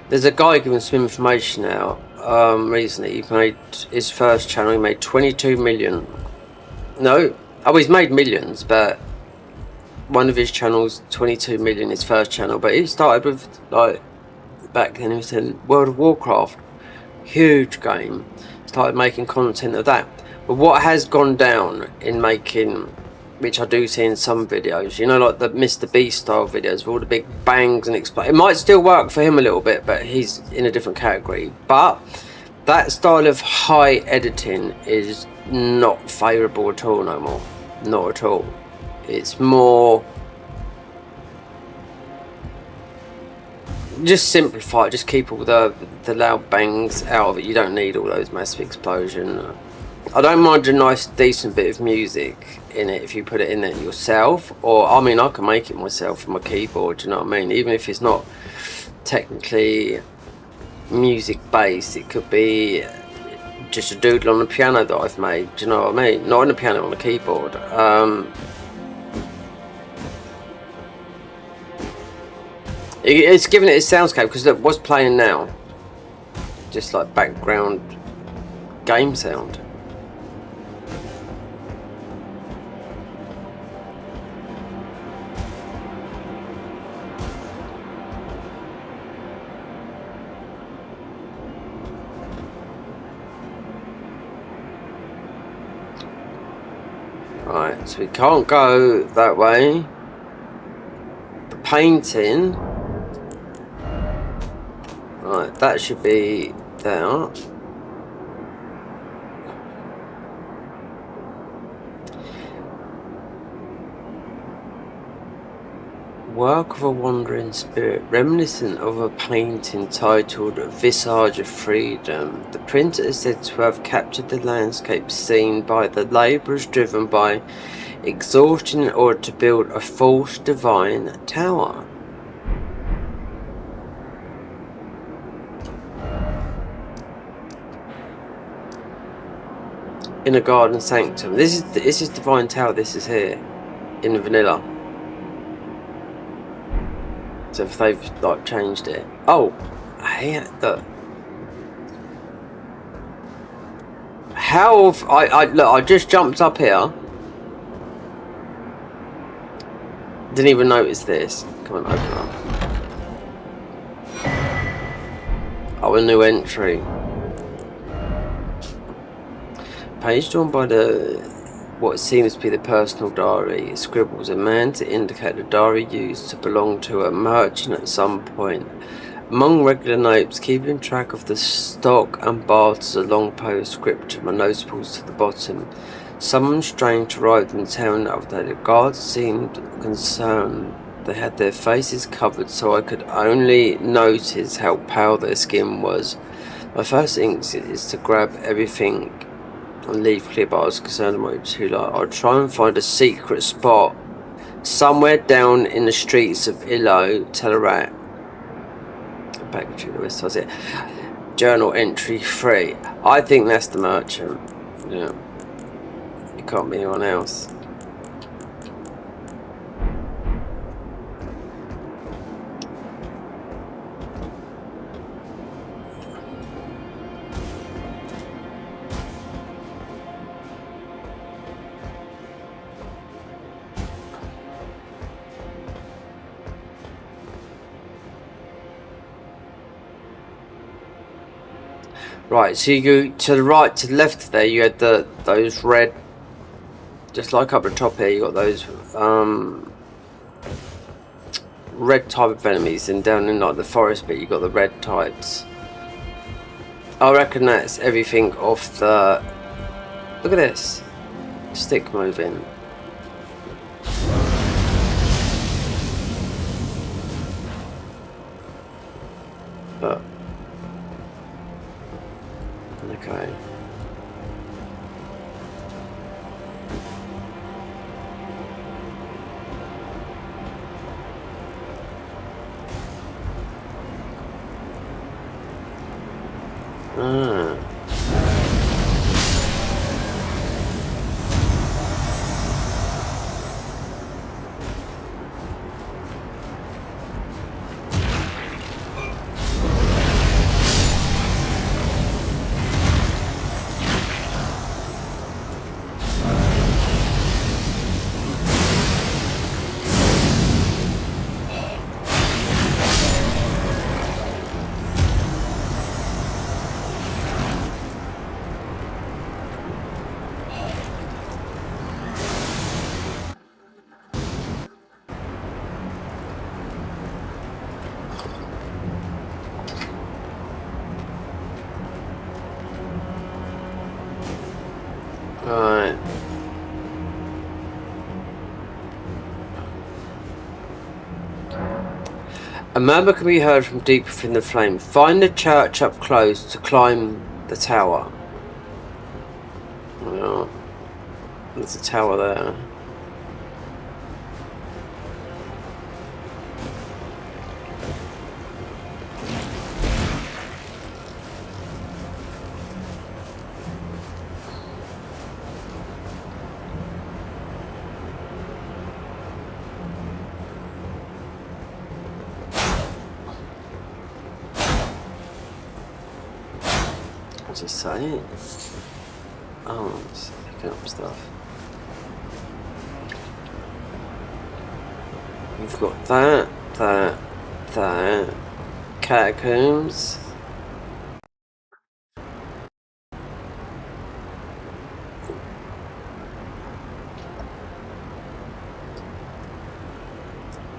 There's a guy giving some information out recently. He made his first channel, he made 22 million. No, Oh, he's made millions, but one of his channels, 22 million, his first channel. But he started with, like, back then he was in World of Warcraft, huge game. Started making content of that. But what has gone down in making, which I do see in some videos, you know, like the Mr. Beast style videos with all the big bangs and explosions. It might still work for him a little bit, but he's in a different category. But that style of high editing is not favourable at all no more. Not at all. It's more just simplify it, just keep all the loud bangs out of it. You don't need all those massive explosions. I don't mind a nice decent bit of music in it if you put it in there yourself, or I mean I can make it myself from my keyboard, do you know what I mean? Even if it's not technically music based, it could be just a doodle on the piano that I've made, do you know what I mean? Not on the piano, on the keyboard. It's giving it a soundscape, because look what's playing now, just like background game sound. Right, so we can't go that way. The painting, right, that should be there. Work of a wandering spirit, reminiscent of a painting titled Visage of Freedom. The printer is said to have captured the landscape seen by the labourers driven by exhaustion in order to build a false divine tower. In a garden sanctum. This is divine tower. This is here in the vanilla. So if they've like changed it. Oh, hey, look. How have look? I just jumped up here. Didn't even notice this. Come on, open up. Oh, a new entry. Page drawn by what seems to be the personal diary. It scribbles a man to indicate the diary used to belong to a merchant at some point. Among regular notes, keeping track of the stock and barters, a long postscriptum and notables to the bottom. Someone strange arrived in town the other day. The guards seemed concerned. They had their faces covered, so I could only notice how pale their skin was. My first instinct is to grab everything and leave clear, but I was concerned about it too late. I'll try and find a secret spot somewhere down in the streets of ILLO Telutat. Back to the west side here. Journal entry 3. I think that's the merchant. Yeah. It can't be anyone else. Right, so you go to the right, to the left there, you had those red, just like up the top here, you got those red type of enemies, and down in like the forest bit you got the red types. I reckon that's everything off the, look at this, stick moving. But okay. A murmur can be heard from deep within the flame. Find the church up close to climb the tower. Well, there's a tower there. What's it saying? Oh, it's picking up stuff. We've got that. Catacombs.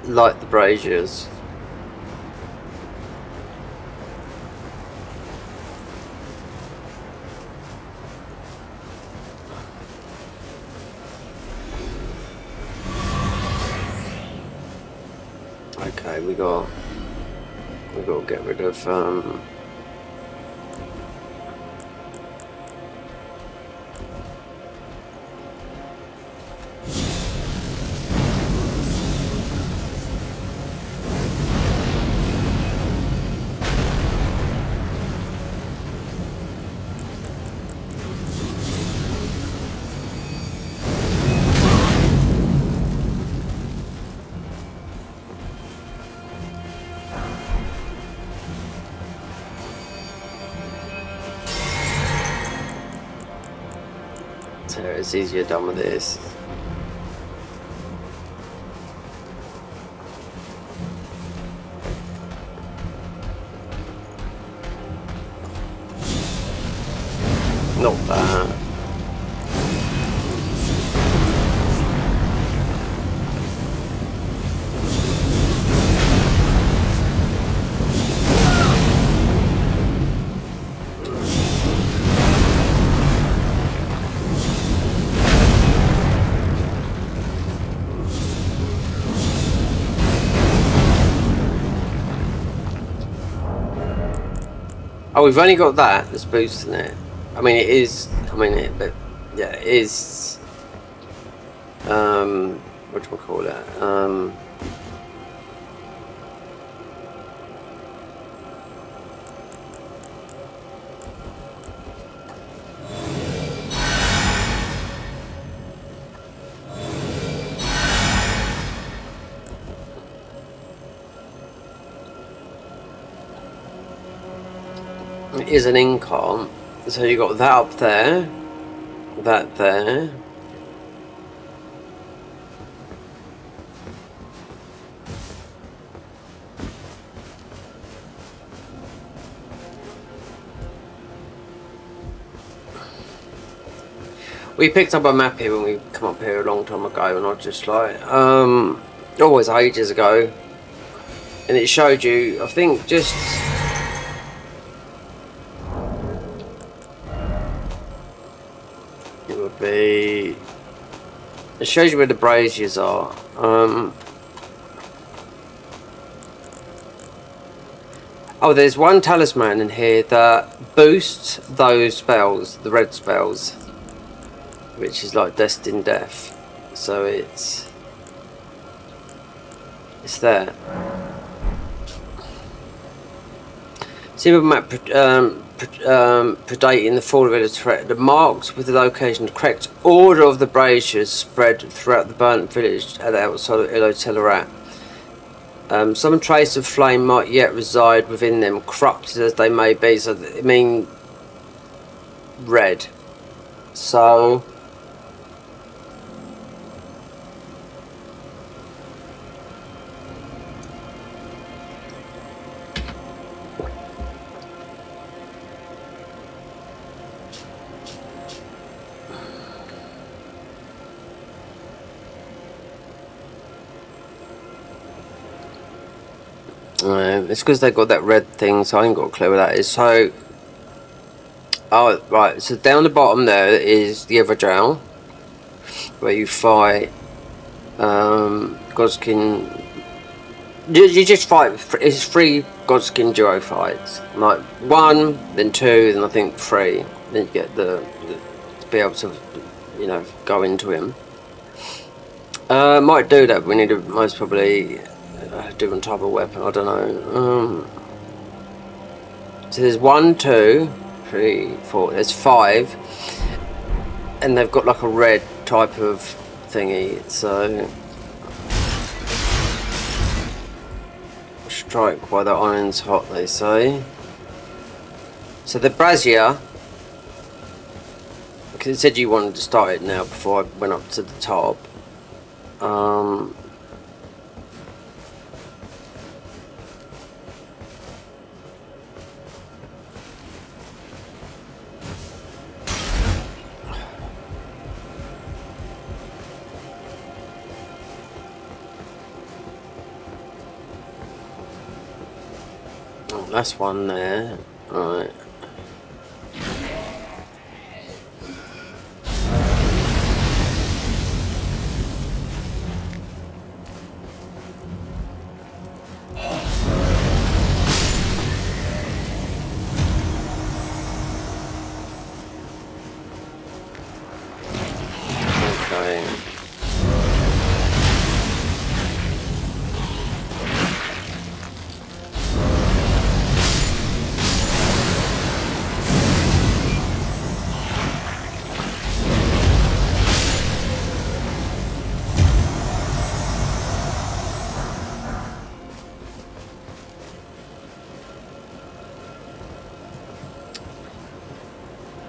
Light the braziers. Okay, we got to get rid of it's easier done with this. Not that. Oh, we've only got that that's boosting it. I mean, it is. But yeah, it is. What do we call it? It is an income. So you got that up there, that there. We picked up a map here when we come up here a long time ago, and I just like, always ages ago, and it showed you, I think, just. It shows you where the braziers are. Oh, there's one talisman in here that boosts those spells, the red spells, which is like destined death. So it's there. See the map predating the fall of ILLO Telutat. The marks with the location, the correct order of the braziers spread throughout the burnt village at the outside of ILLO Telutat. Some trace of flame might yet reside within them, corrupted as they may be. So, I mean, red. So. It's because they got that red thing, so I ain't got a clue what that is. So, oh right, so down the bottom there is the other jail, where you fight God's qeen You just fight. It's 3 Godskin duo fights. Like 1, then 2, then I think 3. Then you get the to be able to, you know, go into him. Might do that. But we need to most probably a different type of weapon. I don't know. So there's 1, 2, 3, 4. There's 5, and they've got like a red type of thingy. So strike while the iron's hot, they say. So the brazier, because it said you wanted to start it now before I went up to the top. Oh, that's one there. Alright. Okay.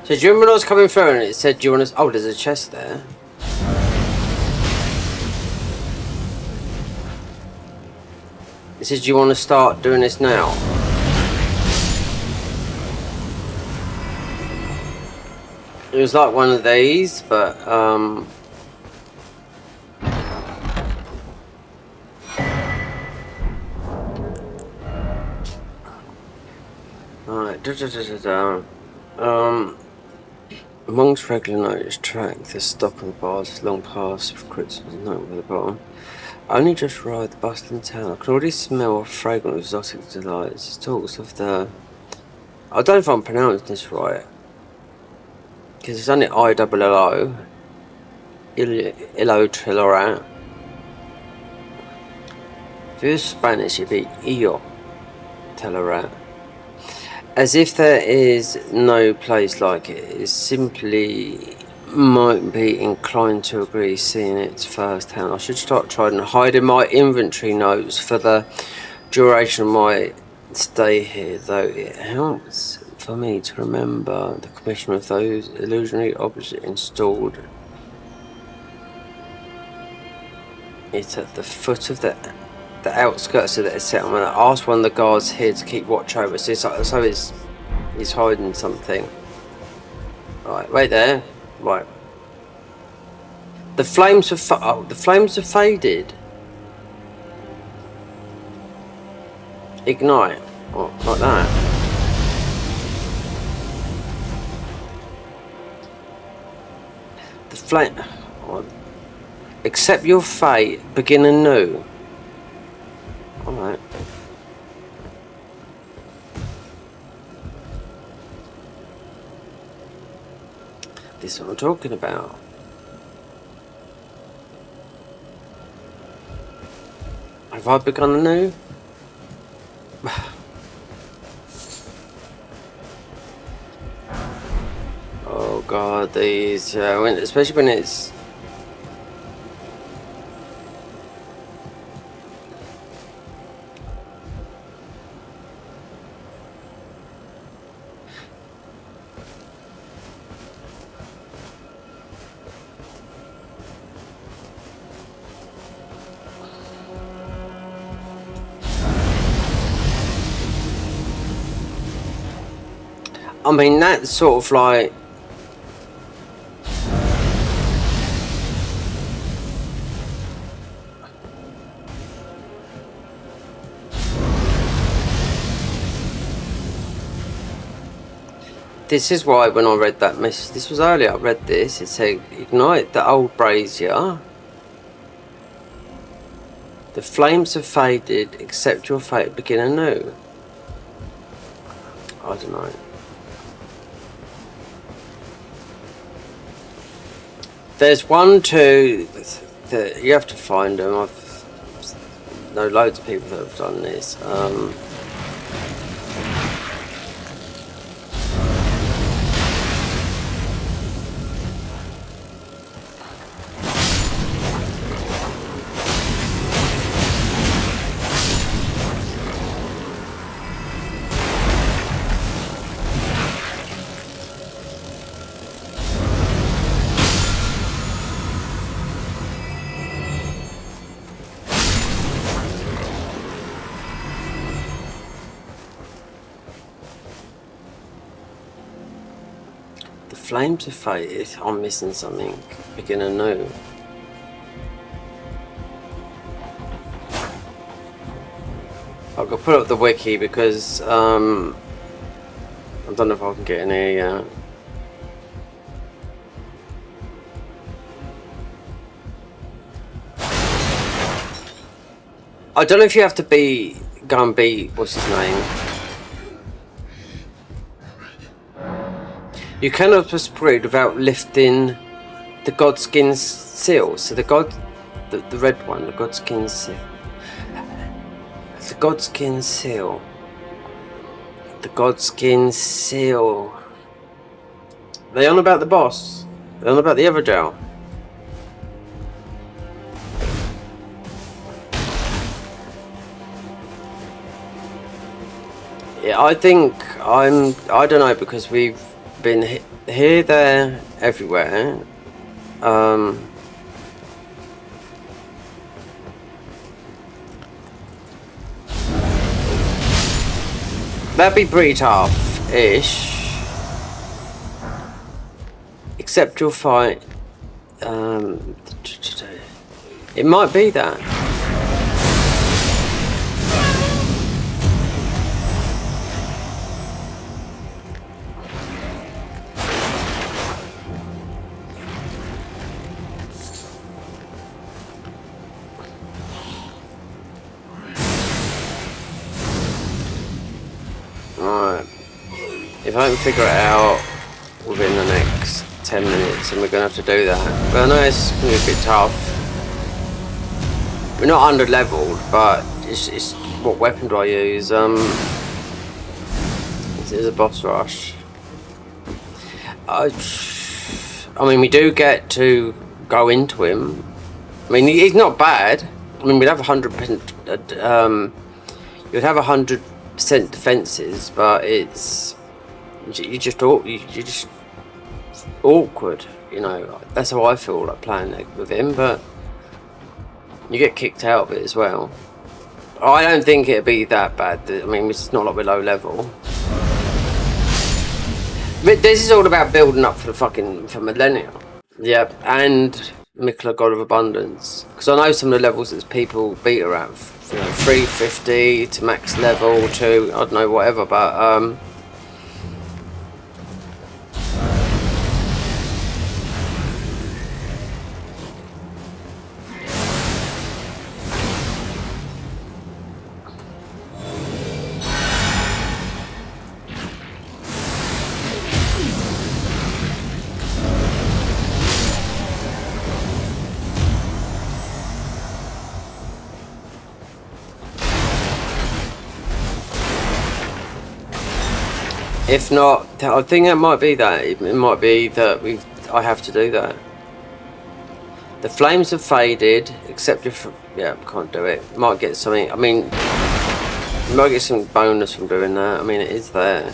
So do you remember when I was coming through and it said, do you want to... Oh, there's a chest there. It says, do you want to start doing this now? It was like one of these, but, Alright, amongst regular notice track, the stop on the bars long past Christmas note at the bottom. I only just arrived at the bustling town. I can already smell a fragrant exotic delights. It talks of the... I don't know if I'm pronouncing this right, because it's only ILLO. ILLO Telutat. If it was Spanish, it'd be ILLO Telutat. As if there is no place like it. It simply might be inclined to agree seeing it firsthand. I should start trying to hide in my inventory notes for the duration of my stay here, though it helps for me to remember the commission of those illusionary objects installed. It's at the foot of the outskirts of the settlement. I asked one of the guards here to keep watch over. So he's hiding something. Right, wait there. Right. The flames have the flames have faded. Ignite. Oh, like that. The flame. Oh. Accept your fate. Begin anew. Alright. This is what I'm talking about. Have I begun anew? Oh god, these, especially when it's... I mean, that's sort of like... This is why when I read that message, this was earlier, I read this, it said, ignite the old brazier. The flames have faded, accept your fate, begin anew. I don't know. There's 1, 2, you have to find them. I've know loads of people that have done this. Flames have faded. I'm missing something. Begin anew. I've got to put up the wiki because I don't know if I can get in here yet. I don't know if you have to go and be what's his name. You cannot proceed without lifting the Godskin seal. So the red one, the Godskin seal. The Godskin seal. The Godskin seal. Are they on about the boss? Are they on about the Everdell? Yeah, I think I don't know, because we've been here, there, everywhere. That'd be pretty tough-ish. Except you'll fight. It might be that. If I can figure it out within the next 10 minutes, and we're going to have to do that. But I know it's going to be a bit tough. We're not under leveled, but it's what weapon do I use? This is a boss rush. I mean, we do get to go into him. I mean, he's not bad. I mean, we'd have 100%. You'd have 100% defenses, but it's you're just awkward, you know. That's how I feel like playing with him, but you get kicked out of it as well. I don't think it'd be that bad. I mean, it's not like we're low level. But this is all about building up for Millennia. Yep, and Mikla, God of Abundance. Because I know some of the levels that people beat her at, you know, 350 to max level to, I don't know, whatever, but if not, I think it might be that. It might be that I have to do that. The flames have faded, except if, yeah, can't do it. Might get something, I mean, might get some bonus from doing that. I mean, it is there.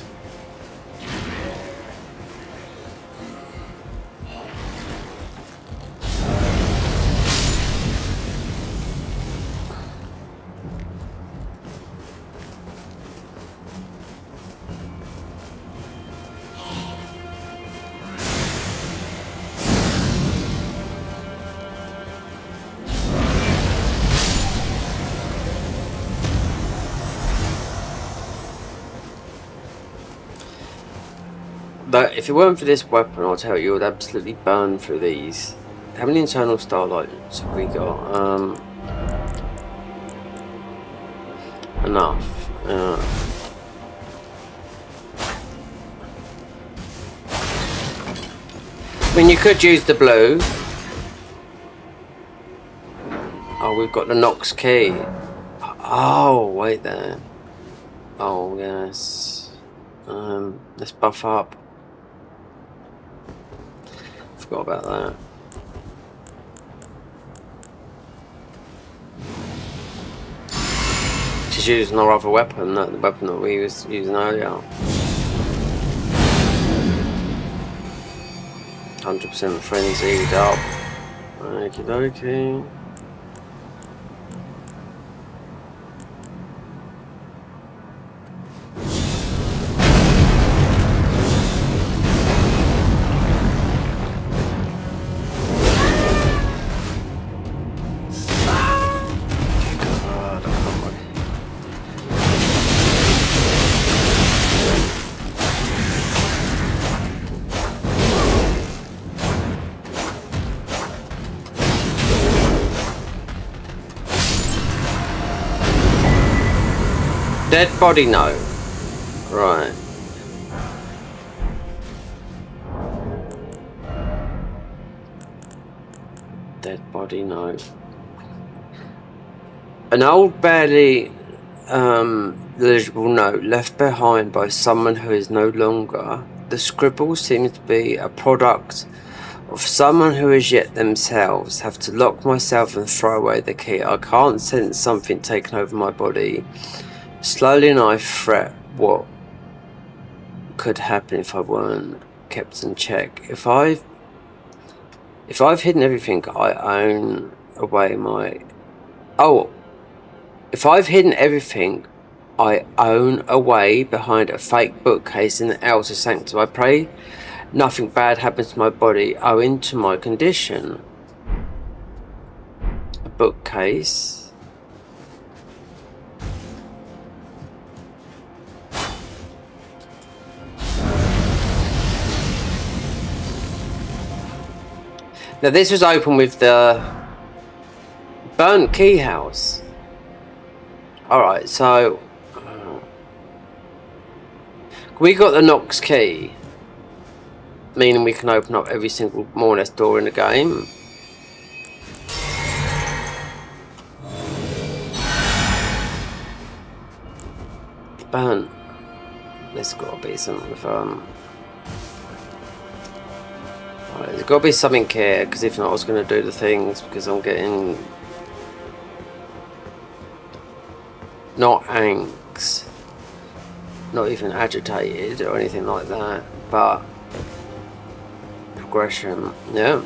But if it weren't for this weapon, I'll tell you, it would absolutely burn through these. How many internal starlights have we got? enough. I mean, you could use the blue. Oh, we've got the Knox key. Oh, wait there. Oh, yes. Let's buff up. Forgot about that. She's using our other weapon, the weapon that we was using earlier. 100% frenzied up. Okie dokie. Dead body, no. Right. Dead body, no. An old, barely legible note left behind by someone who is no longer. The scribble seems to be a product of someone who as yet themselves have to lock myself and throw away the key. I can't sense something taking over my body. Slowly and I fret what could happen if I weren't kept in check. If I've hidden everything I own away my... Oh! If I've hidden everything I own away behind a fake bookcase in the outer sanctum, I pray nothing bad happens to my body owing to my condition. A bookcase... Now this was open with the burnt key house. Alright, so we got the Knox key, meaning we can open up every single more or less door in the game. Burnt. There's got to be something with Right, there's got to be something here, because if not I was going to do the things, because I'm getting not angst, not even agitated or anything like that, but progression. Yeah,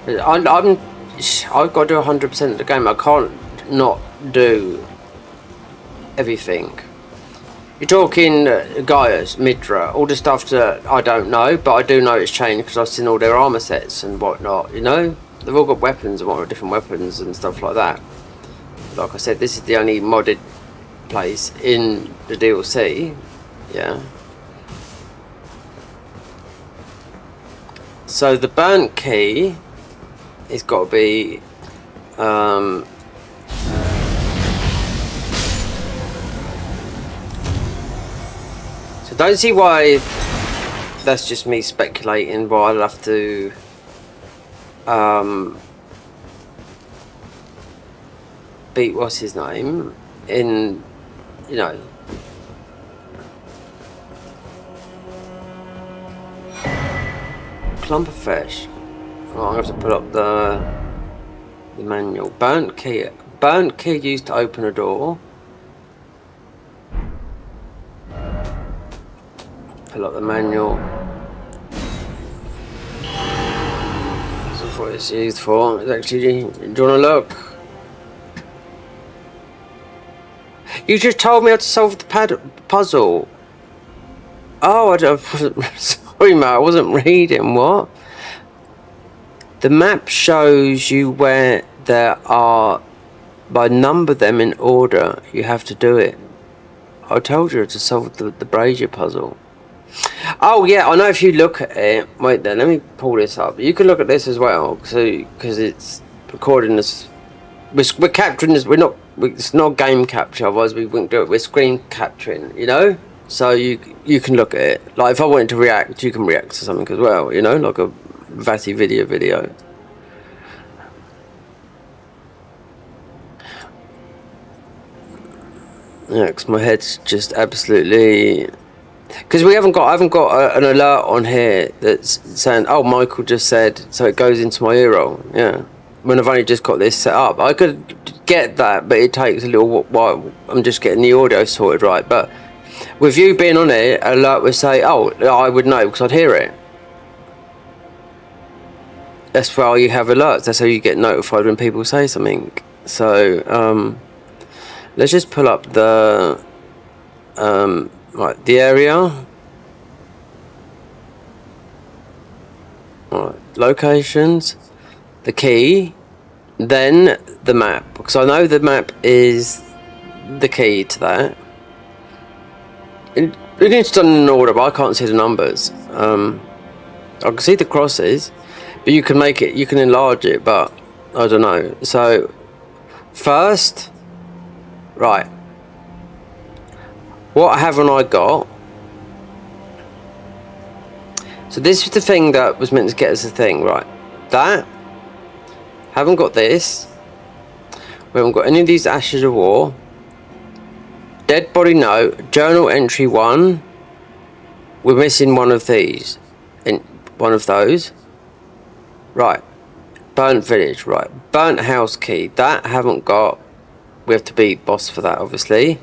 I've got to do 100% of the game. I can't not do everything. You're talking Gaius, Midra, all the stuff that I don't know, but I do know it's changed because I've seen all their armor sets and whatnot, you know? They've all got weapons and whatnot, different weapons and stuff like that. Like I said, this is the only modded place in the DLC, yeah. So the burnt key has got to be... don't see why that's just me speculating, but I'll have to beat what's his name in, you know, clump of fish. Oh, I have to put up the manual. Burnt key used to open a door. Pull up the manual. That's what it's used for. It's actually, do you want to look? You just told me how to solve the puzzle. Oh, I don't. Sorry, mate. I wasn't reading. What? The map shows you where there are. By number them in order. You have to do it. I told you to solve the brazier puzzle. Oh yeah, I know if you look at it. Wait there, let me pull this up. You can look at this as well, because it's recording this. We're capturing this. We're not it's not game capture, otherwise we wouldn't do it. We're screen capturing, you know. So you can look at it. Like if I wanted to react, you can react to something as well, you know, like a Vati video. Yeah, because my head's just absolutely. Because I haven't got an alert on here that's saying, oh, Michael just said, so it goes into my ear roll. Yeah, when I've only just got this set up, I could get that, but it takes a little while. I'm just getting the audio sorted right. But with you being on it, alert would say, oh, I would know because I'd hear it. That's why you have alerts. That's how you get notified when people say something. So let's just pull up the right, the area. Right, locations, the key, then the map, because I know the map is the key to that. It's done in order, but I can't see the numbers. I can see the crosses, but you can make it, you can enlarge it, but I don't know. So first, right, what haven't I got? So this is the thing that was meant to get us the thing, right? That, haven't got this. We haven't got any of these Ashes of War. Dead body note, journal entry 1. We're missing one of these. One of those. Right. Burnt village, right. Burnt house key. That haven't got. We have to beat boss for that, obviously.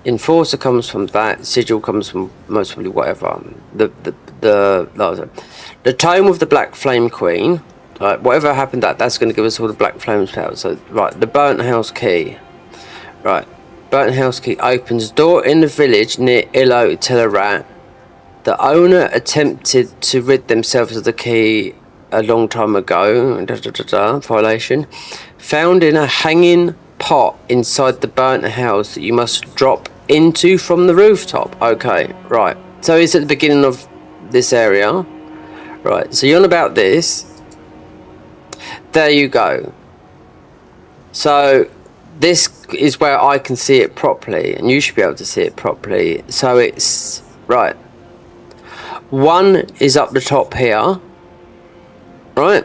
Enforcer comes from that. Sigil comes from most probably whatever. The tome of the Black Flame Queen. Right, whatever happened that's going to give us all the Black Flames power. So right, the burnt house key. Right, burnt house key opens door in the village near ILLO Telutat. The owner attempted to rid themselves of the key a long time ago. Violation. Found in a hanging pot inside the burnt house that you must drop into from the rooftop. Okay, right. So it's at the beginning of this area. Right, so you're on about this. There you go. So this is where I can see it properly, and you should be able to see it properly. So it's right. 1 is up the top here. Right.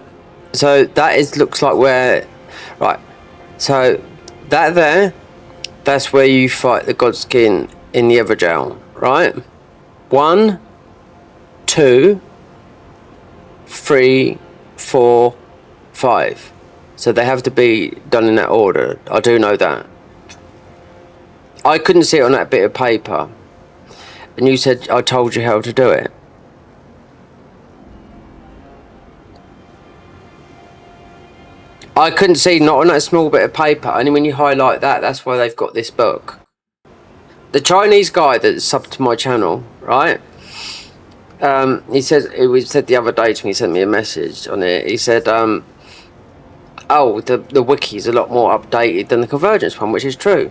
So that looks like where. Right. So that there. That's where you fight the Godskin in the Everjail. Right. 1, 2, 3, 4, 5. So they have to be done in that order. I do know that. I couldn't see it on that bit of paper. And you said I told you how to do it. I couldn't see, not on that small bit of paper. Only when you highlight that, that's why they've got this book. The Chinese guy that subbed to my channel, right? He said the other day to me, he sent me a message on it. He said, oh, the wiki is a lot more updated than the Convergence one, which is true.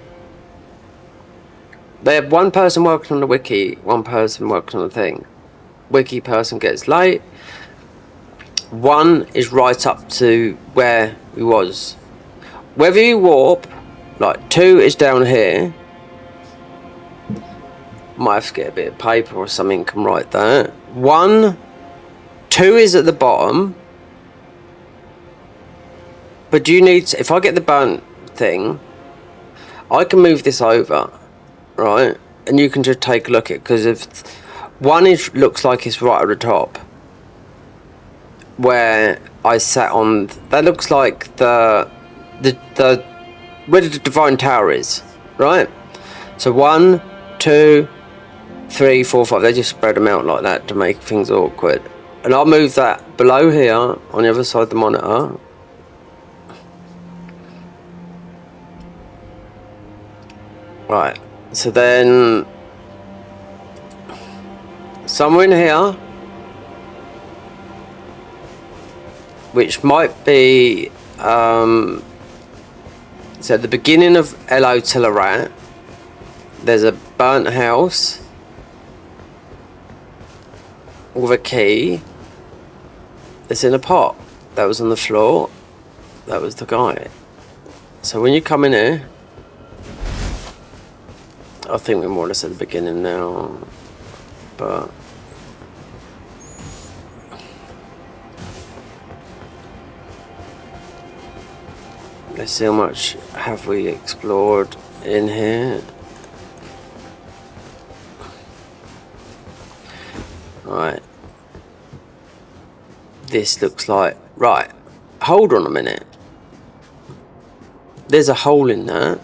They have one person working on the wiki, one person working on the thing. Wiki person gets late. 1 is right up to where he was. Whether you warp, like 2 is down here. Might have to get a bit of paper or something and write that. 1, 2 is at the bottom. But do you need, if I get the burnt thing, I can move this over, right? And you can just take a look at it, because if 1 looks like it's right at the top, where I sat on, that looks like the where the Divine Tower is, right? So 1, 2, 3, 4, 5. They just spread them out like that to make things awkward. And I'll move that below here on the other side of the monitor. Right. So then somewhere in here, which might be so at the beginning of ILLO Telutat, there's a burnt house with a key that's in a pot. That was on the floor. That was the guy. So when you come in here, I think we're more or less at the beginning now, but let's see how much have we explored in here. Right. This looks like... Right. Hold on a minute. There's a hole in that.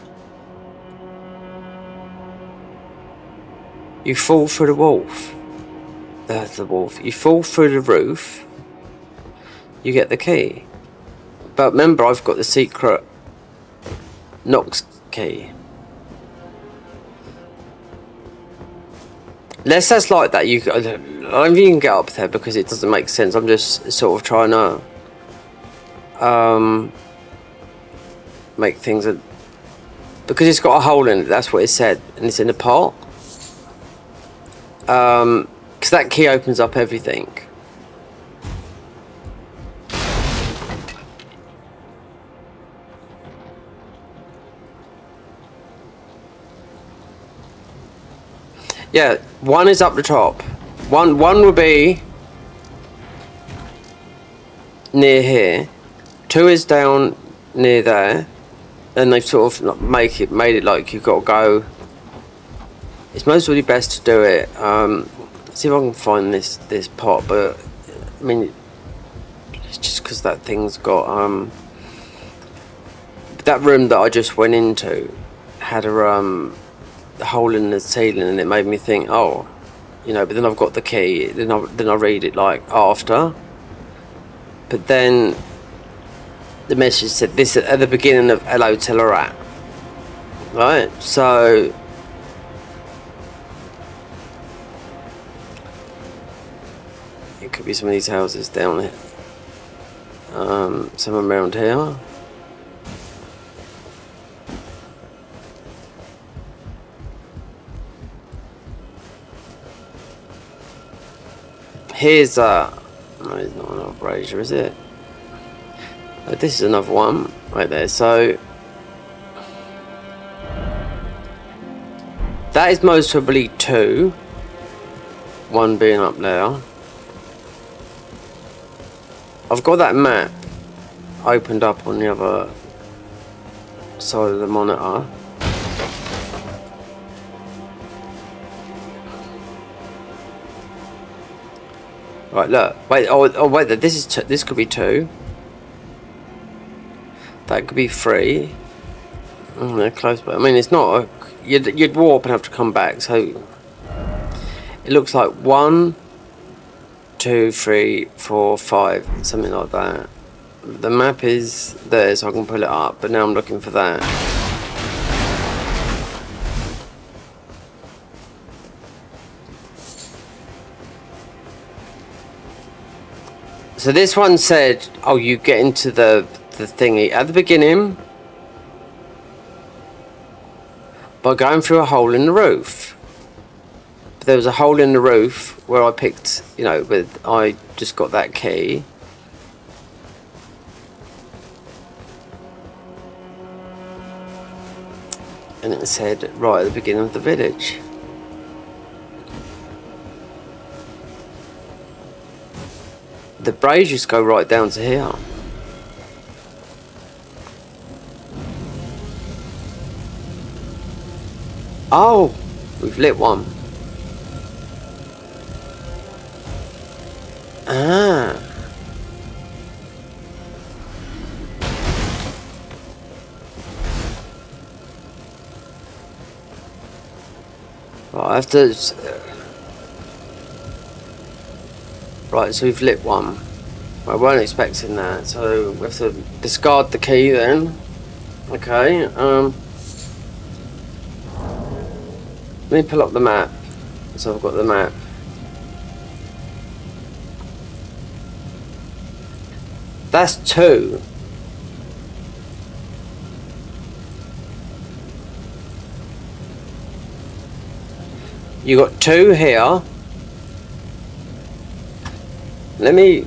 You fall through the wolf. There's the wolf. You fall through the roof. You get the key. But remember, I've got the secret Knox key. Unless that's like that, I don't think you can get up there because it doesn't make sense. I'm just sort of trying to make things because it's got a hole in it. That's what it said, and it's in a pot. Because that key opens up everything. Yeah, one is up the top. One will be near here. Two is down near there. And they've sort of made it like you've got to go. It's mostly best to do it. See if I can find this pot, but I mean, it's just because that thing's got that room that I just went into had a hole in the ceiling, and it made me think, oh, you know. But then I've got the key. Then I read it like after. But then the message said this at the beginning of ILLO Telutat, right? So it could be some of these houses down here. Some around here. Here's no, it's not an operator, is it? Oh, this is another one right there. So that is most probably two. One being up there. I've got that map opened up on the other side of the monitor. Right, look. Wait. Oh, wait. This could be two. That could be three. They're close, but I mean, it's not. You'd warp and have to come back. So it looks like 1, 2, 3, 4, 5, something like that. The map is there, so I can pull it up. But now I'm looking for that. So this one said, oh, you get into the thingy at the beginning by going through a hole in the roof. But there was a hole in the roof where I picked, you know, I just got that key. And it said right at the beginning of the village. The braziers go right down to here. Oh, we've lit one. Ah. Right, I have to... Right, so we've lit one. I weren't expecting that, so we have to discard the key then. Okay, let me pull up the map. So I've got the map. That's two. You got two here. Let me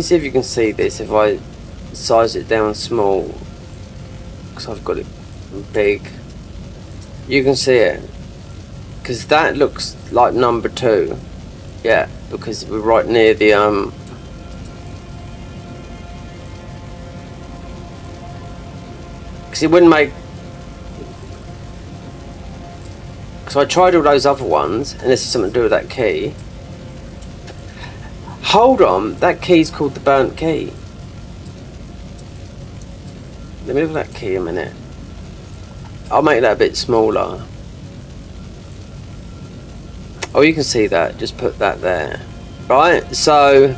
see if you can see this. If I size it down small, because I've got it big. You can see it. Because that looks like number 2. Yeah, because we're right near the because it wouldn't make. Because I tried all those other ones, and this is something to do with that key. Hold on, that key's called the burnt key. Let me look at that key a minute. I'll make that a bit smaller. Oh, you can see that. Just put that there. Right, so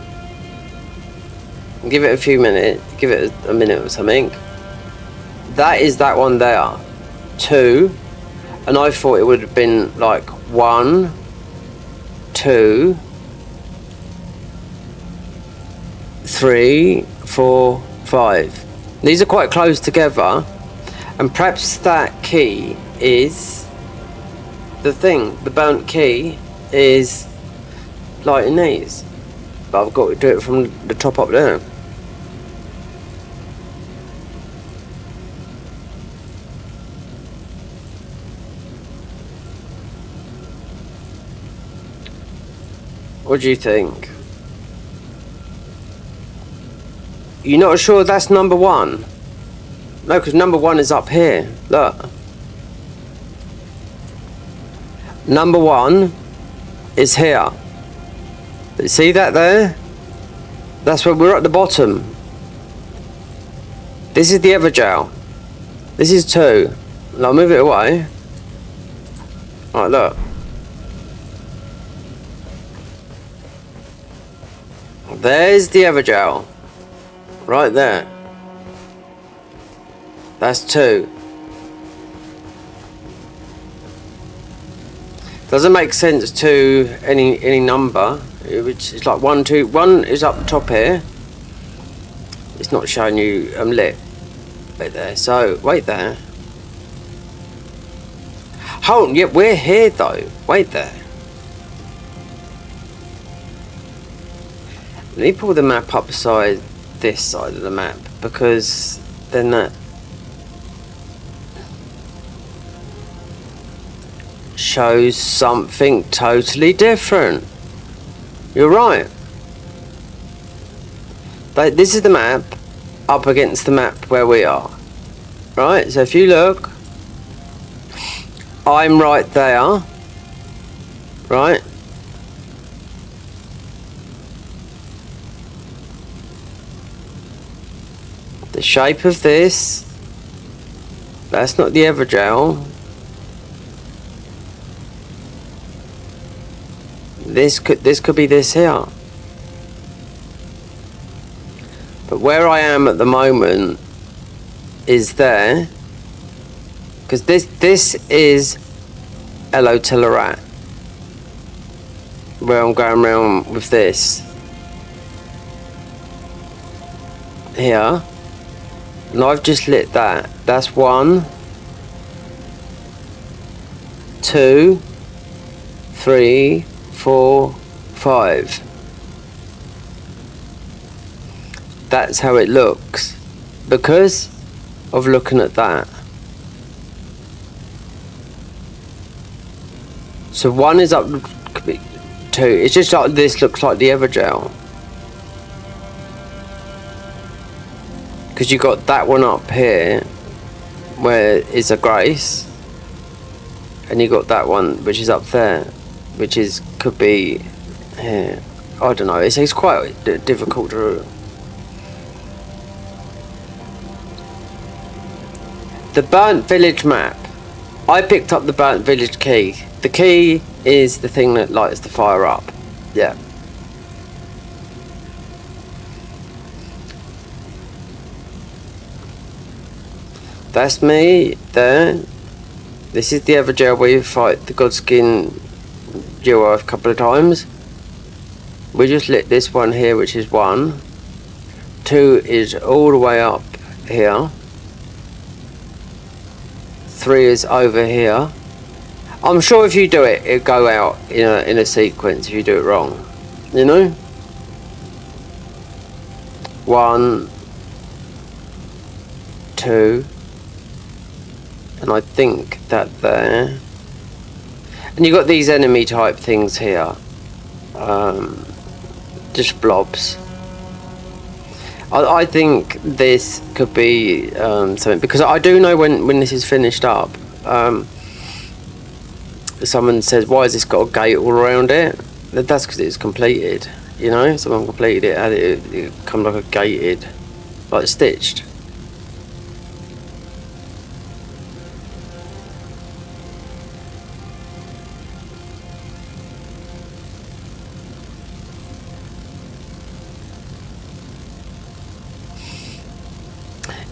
give it a few minutes. Give it a minute or something. That is that one there. 2. And I thought it would have been like 1, 2, 3, 4, 5. These are quite close together. And perhaps that key is the thing. The burnt key is like in these. But I've got to do it from the top up there. What do you think? You're not sure that's number 1? No, because number 1 is up here. Look. Number 1 is here. See that there? That's where we're at the bottom. This is the Evergel. This is 2. I'll move it away. Alright, look. There's the Evergel. Right there. That's 2. Doesn't make sense to any number. Which is like 1, 2. 1 is up the top here. It's not showing you lit. Wait there. So wait there. Hold on. Yep, we're here though. Wait there. Let me pull the map up beside this side of the map, because then that shows something totally different. You're right. But this is the map up against the map where we are. Right, so if you look, I'm right there. Right. The shape of this, that's not the Evergel. This could be this here. But where I am at the moment is there, because this is ILLO Telutat, where I'm going around with this here. And I've just lit that. That's 1, 2, 3, 4, 5. That's how it looks because of looking at that. So 1 is up, could be 2. It's just like this looks like the Evergel. Because you got that one up here where is a Grace, and you got that one which is up there, which is could be here. I don't know. It's quite difficult to. The burnt village map. I picked up the burnt village key. The key is the thing that lights the fire up. Yeah. That's me there. This is the Evergel where you fight the Godskin duo a couple of times. We just lit this one here, which is 1. 2 is all the way up here. 3 is over here. I'm sure if you do it, it'll go out in a sequence if you do it wrong. You know? 1, 2. And I think that there. And you got these enemy type things here. Just blobs. I think this could be something, because I do know when this is finished up, someone says, why has this got a gate all around it? That's because it's completed, you know. Someone completed it, had it come like a gated, like stitched.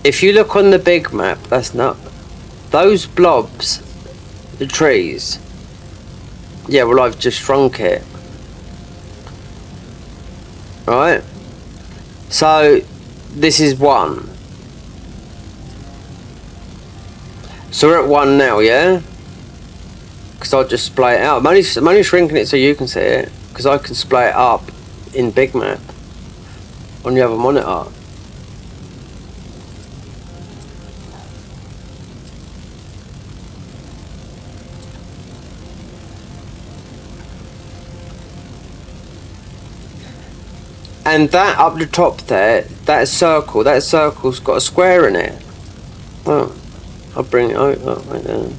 If you look on the big map, that's not those blobs, the trees. Yeah, well, I've just shrunk it. Right? So, this is 1. So we're at 1 now, yeah? Because I'll just splay it out. I'm only shrinking it so you can see it. Because I can splay it up in big map on the other monitor. And that up the top there, that circle's got a square in it. Oh, I'll bring it over right there.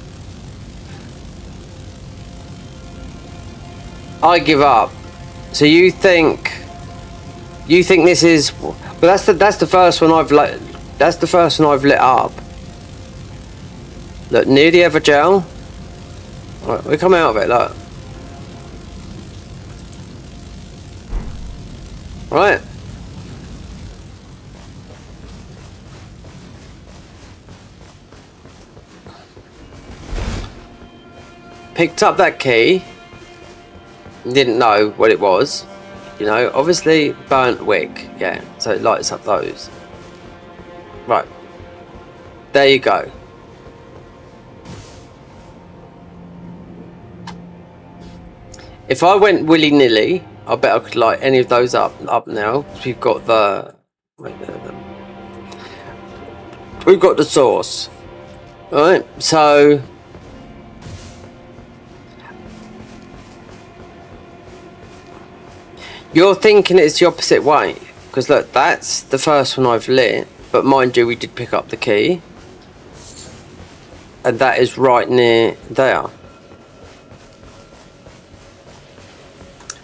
I give up. So you think this is? Well, that's the first one I've lit. That's the first one I've lit up. Look, near the Evergel. Right, we come out of it. Look. Right. Picked up that key. Didn't know what it was. You know, obviously burnt wick. Yeah, so it lights up those. Right. There you go. If I went willy-nilly, I bet I could light any of those up now. We've got the we've got the source. Right, so you're thinking it's the opposite way, because look, that's the first one I've lit, but mind you, we did pick up the key, and that is right near there.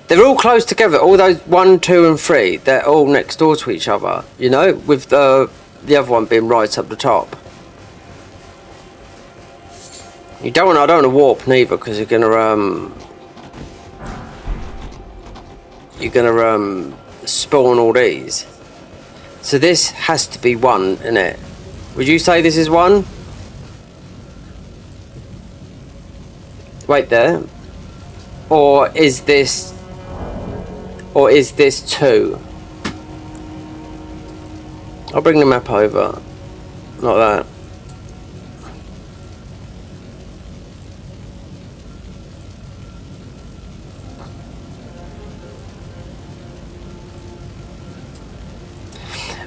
They're all close together, all those 1, 2 and 3, they're all next door to each other, you know, with the other one being right up the top. I don't want to warp neither, because you're gonna spawn all these. So this has to be 1, isn't it? Would you say this is 1? Wait there. Or is this 2? I'll bring the map over. Like that.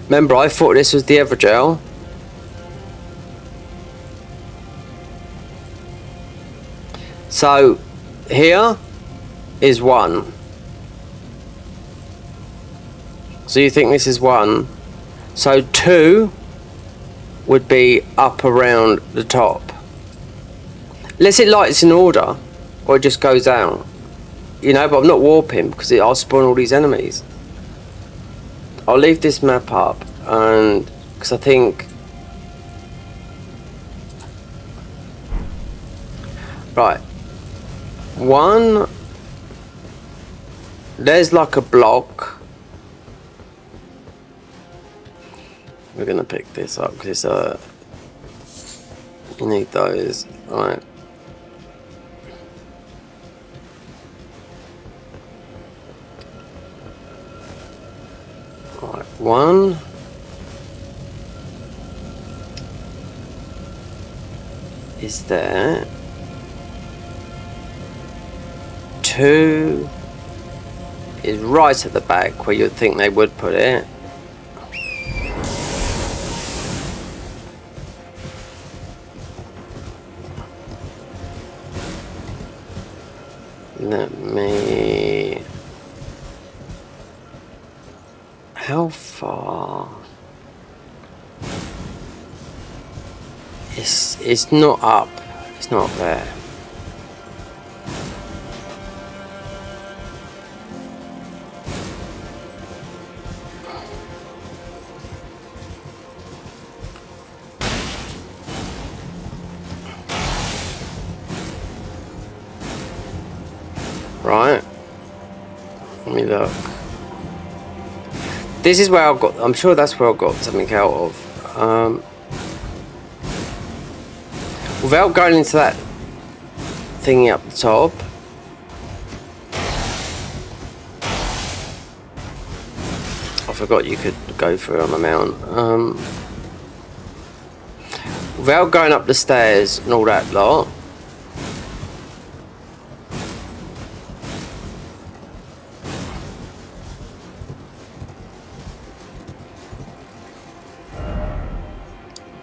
Remember, I thought this was the Evergel. So, here is 1. So you think this is 1. So 2 would be up around the top. Unless it lights in order, or it just goes out. You know, but I'm not warping, because I'll spawn all these enemies. I'll leave this map up, and because I think, right, 1, there's like a block. We're gonna pick this up because it's you need those, right? Right, 1. Is there. 2 is right at the back where you'd think they would put it. Let me... How far? It's not up. It's not there. Right. Let me look. This is where I've got... I'm sure that's where I got something out of. Without going into that thingy up the top. I forgot you could go through on the mount. Without going up the stairs and all that lot.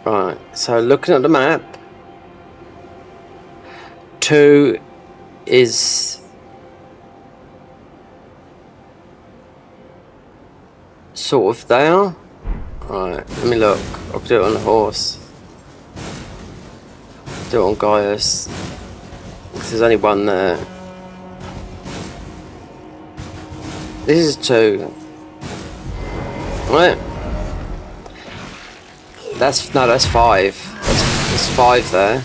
Right, so looking at the map, 2 is sort of there. Right, let me look. I'll do it on the horse. Do it on Gaius. There's only one there. This is 2. Right. That's 5. That's 5 there.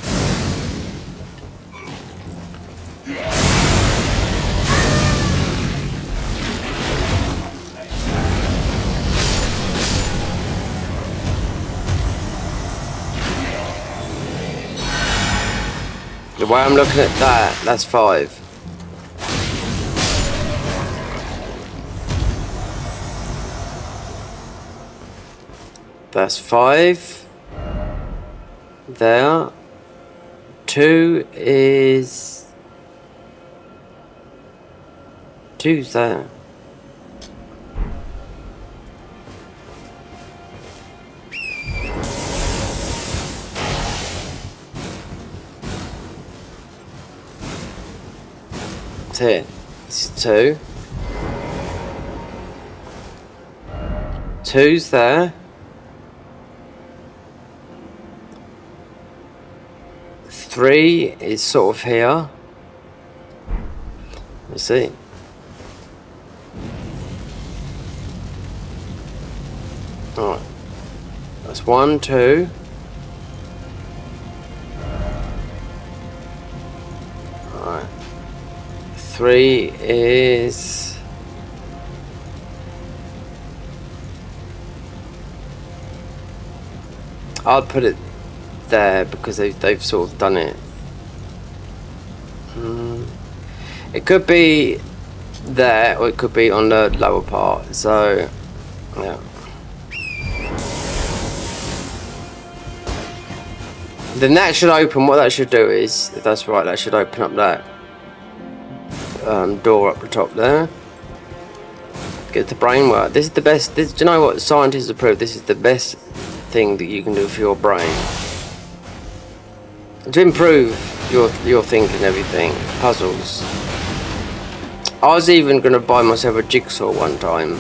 The way I'm looking at that, that's 5. That's 5 there. 2 is 2's there. That's it. This is 2. 2's there. 3 is sort of here. Let's see. Alright. That's 1, 2. Alright. 3 is... I'll put it there because they've sort of done it. It could be there or it could be on the lower part, so yeah. Then that should open. What that should do is, if that's right, that should open up that door up the top there. Get the brain work. This is the best. Do you know what scientists have proved? This is the best thing that you can do for your brain to improve your thinking and everything. Puzzles. I was even going to buy myself a jigsaw one time.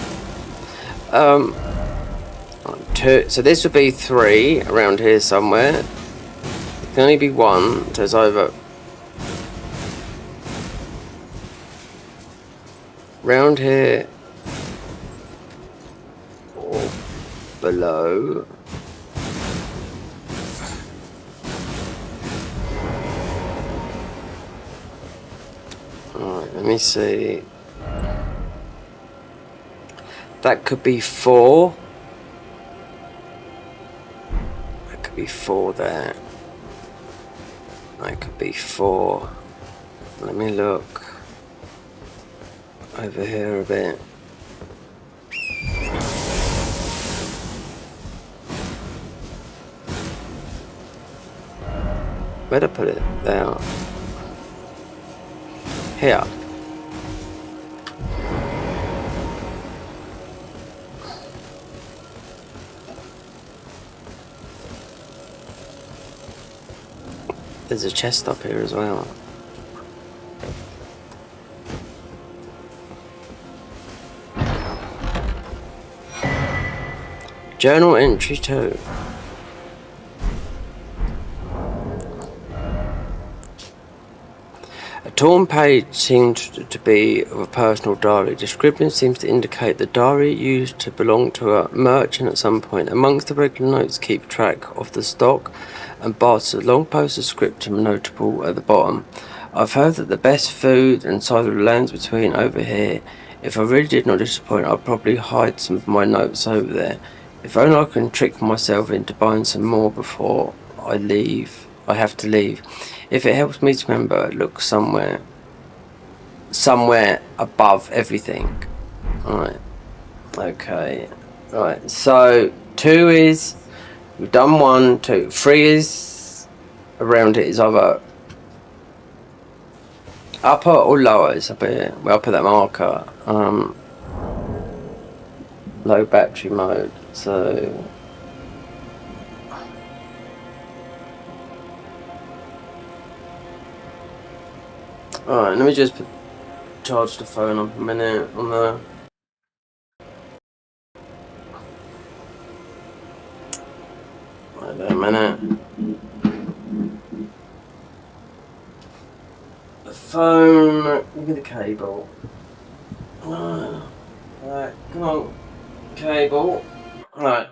2. So this would be 3 around here somewhere. It can only be 1, so it's over. Round here or below. Alright, let me see. That could be 4. That could be 4 there. That could be 4. Let me look over here a bit. Where'd I put it? There. Here. There's a chest up here as well. Journal entry 2. A torn page seemed to be of a personal diary. Description seems to indicate the diary used to belong to a merchant at some point. Amongst the regular notes keep track of the stock and barters. A long postscriptum notable at the bottom. I've heard that the best food and cider lands between over here. If I really did not disappoint, I'd probably hide some of my notes over there. If only I can trick myself into buying some more before I have to leave. If it helps me to remember, look somewhere above everything. Alright. Okay. Right. So 2 is, we've done 1, 2. 3 is around it is either upper or lower. It's up here. Well, I'll put that marker. Low battery mode. So alright, let me just charge the phone up a minute on the... Wait there a minute. The phone... Give me the cable. Alright, come on. Cable. Alright.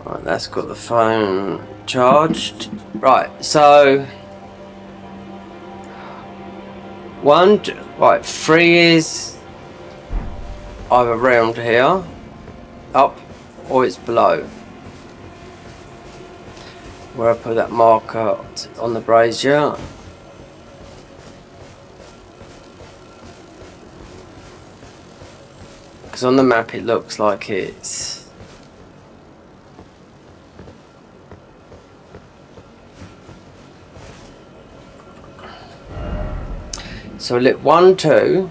Right, that's got the phone charged. Right, so 3 is either around here, up, or it's below. Where I put that marker on the brazier. Because on the map it looks like it's... So lit 1, 2.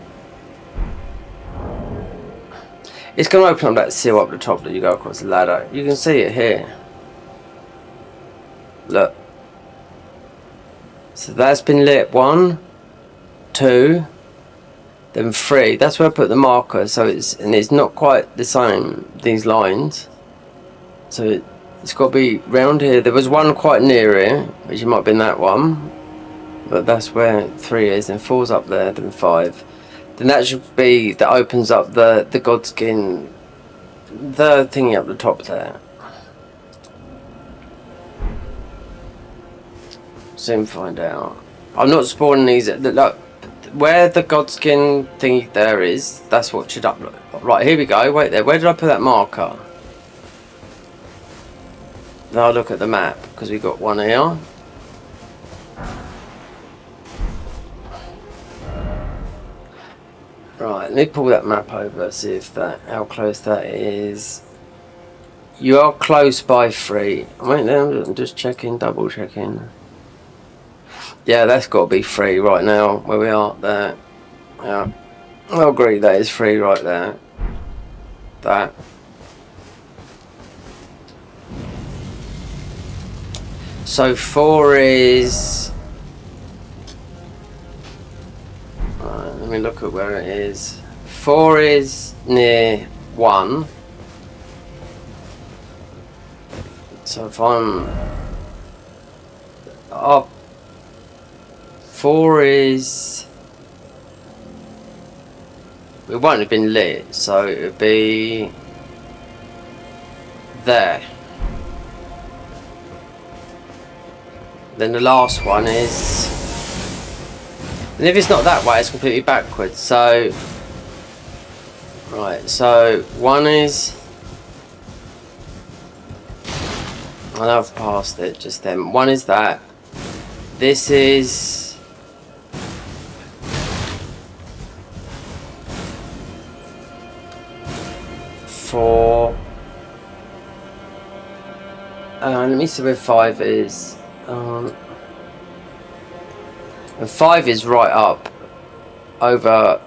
It's going to open up that seal up the top that you go across the ladder. You can see it here. Look. So that's been lit 1, 2, then 3. That's where I put the marker. So it's not quite the same, these lines. So it's got to be round here. There was 1 quite near here, which might have been that one. But that's where 3 is, and 4's up there, then 5. Then that should be, that opens up the godskin, the thingy up the top there. Soon find out. I'm not spawning these, look, where the godskin thingy there is, that's what should upload. Right, here we go, wait there, where did I put that marker? Now I'll look at the map, because we got 1 here. Right, let me pull that map over, see if how close that is. You are close by 3. Wait there, I'm just checking, double checking. Yeah, that's got to be 3 right now, where we are there. Yeah, I'll agree that is 3 right there. That. So 4 is... Let me look at where it is. 4 is near 1. So if I'm up, 4 is... It won't have been lit, so it would be there. Then the last one is... And if it's not that way, it's completely backwards. So, right, so 1 is... I know I've passed it just then. 1 is that. This is... 4. Let me see where 5 is. And 5 is right up over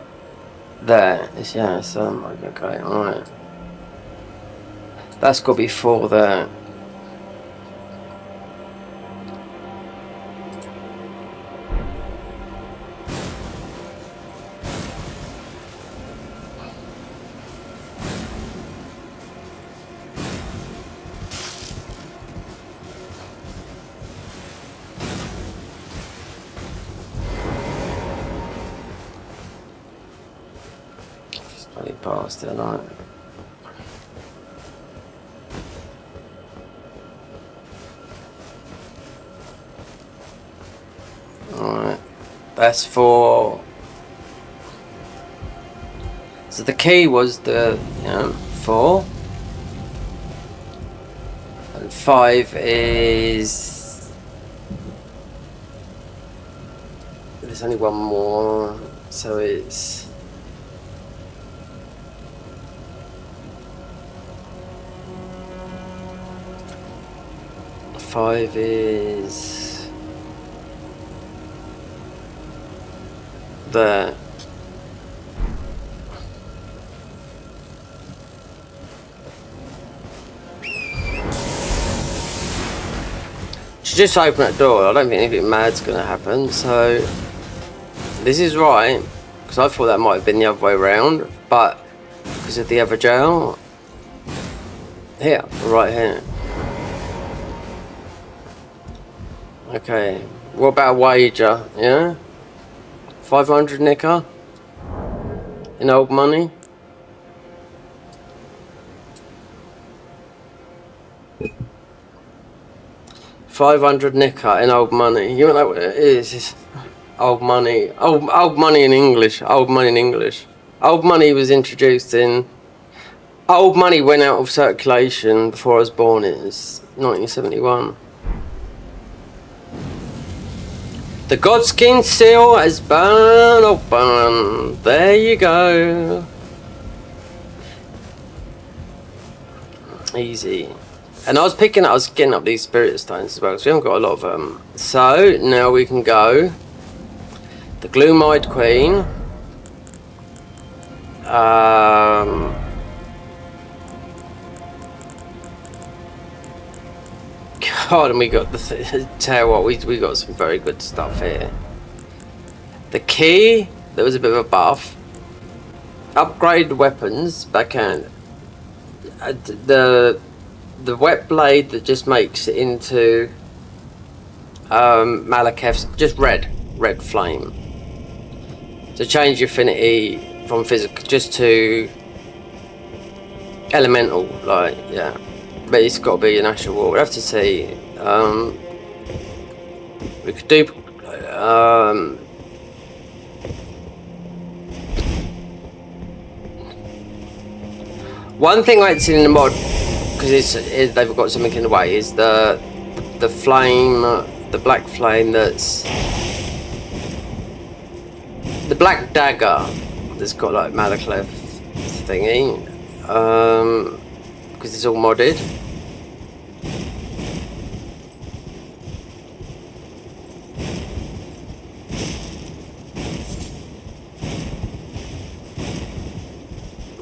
there. Okay, alright. That's got to be 4 there. Bloody bastard, right? Alright, that's 4. So the key was the 4, and 5 is. There's only one more, so it's. Five is there. Should just open that door. I don't think anything mad's gonna happen. So this is right, because I thought that might have been the other way around, but because of the other jail here, right here. Okay, what about a wager, yeah? 500 nicker? In old money? $500 nicker in old money. You know what it is? It's old money. Old money in English. Old money in English. Old money was introduced in... Old money went out of circulation before I was born. It's 1971. The Godskin seal has been open. There you go. Easy. And I was getting up these spirit stones as well, because we haven't got a lot of them. So now we can go. The gloom-eyed queen. God, and we got the tell you what, we got some very good stuff here. The key, there was a bit of a buff. Upgrade weapons, backhand. The wet blade that just makes it into Malekith's just red flame. To change your affinity from physical just to elemental, like yeah. But it's got to be an actual war. We'll have to see. We could do. One thing I'd seen in the mod, because they've got something in the way, is the flame, the black flame that's the black dagger that's got like Malekith thingy. Because it's all modded.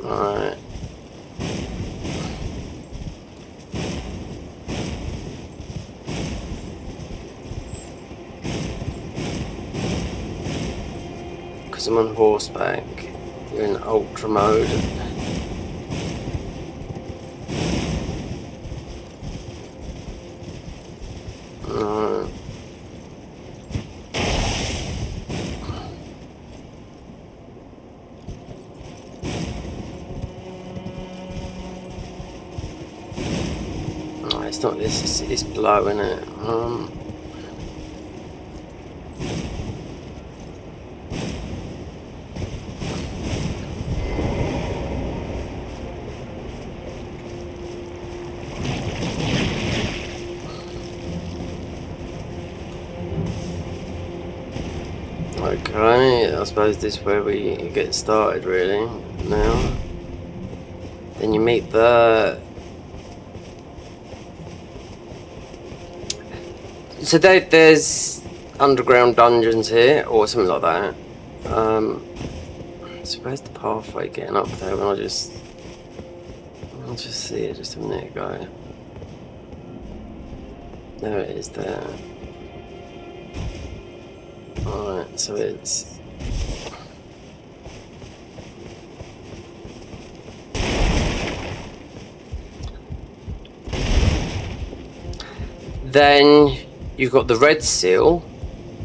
Alright. Because I'm on horseback, you're in ultra mode. It's not this, it's below, isn't it? Okay, I suppose this is where we get started really, now. Then you meet the... So there's underground dungeons here, or something like that. So where's the pathway getting up there when I just... I'll just see it just a minute ago. There it is there. Alright, so it's... Then you've got the red seal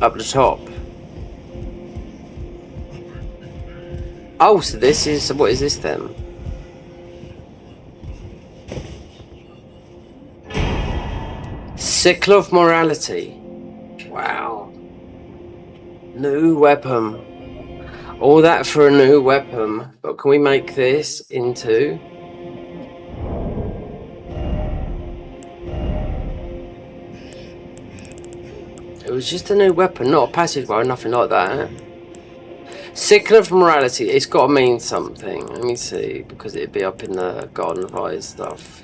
up the top. Oh, so this is... What is this then? Sickle of Morality. Wow. New weapon. All that for a new weapon. But can we make this into... It was just a new weapon, not a passive one, nothing like that. Sickle of Morality, it's got to mean something. Let me see, because it'd be up in the Garden of Eyes stuff.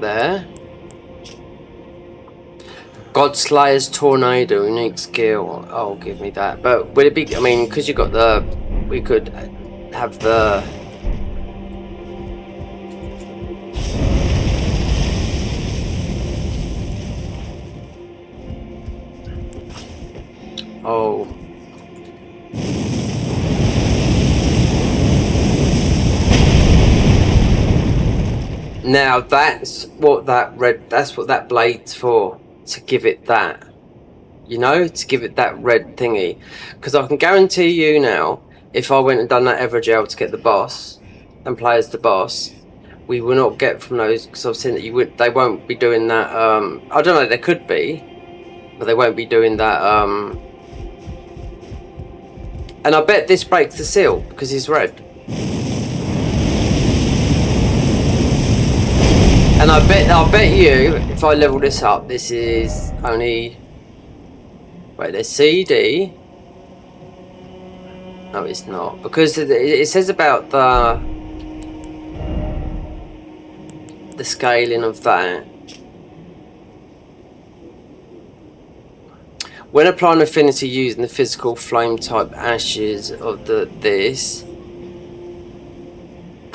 There. Godslayer's Tornado, unique skill. Oh, give me that. But would it be, I mean, because you got the, we could have the, oh. Now that's what that blade's for. To give it that, you know, to give it that red thingy, because I can guarantee you now, if I went and done that Evergel to get the boss and play as the boss, we will not get from those, because I've seen that they won't be doing that. I don't know, they could be, but they won't be doing that. And I bet this breaks the seal because he's red. And I bet you, if I level this up, this is only... Wait, there's CD. No, it's not. Because it says about the scaling of that. When applying affinity using the physical flame type ashes of this.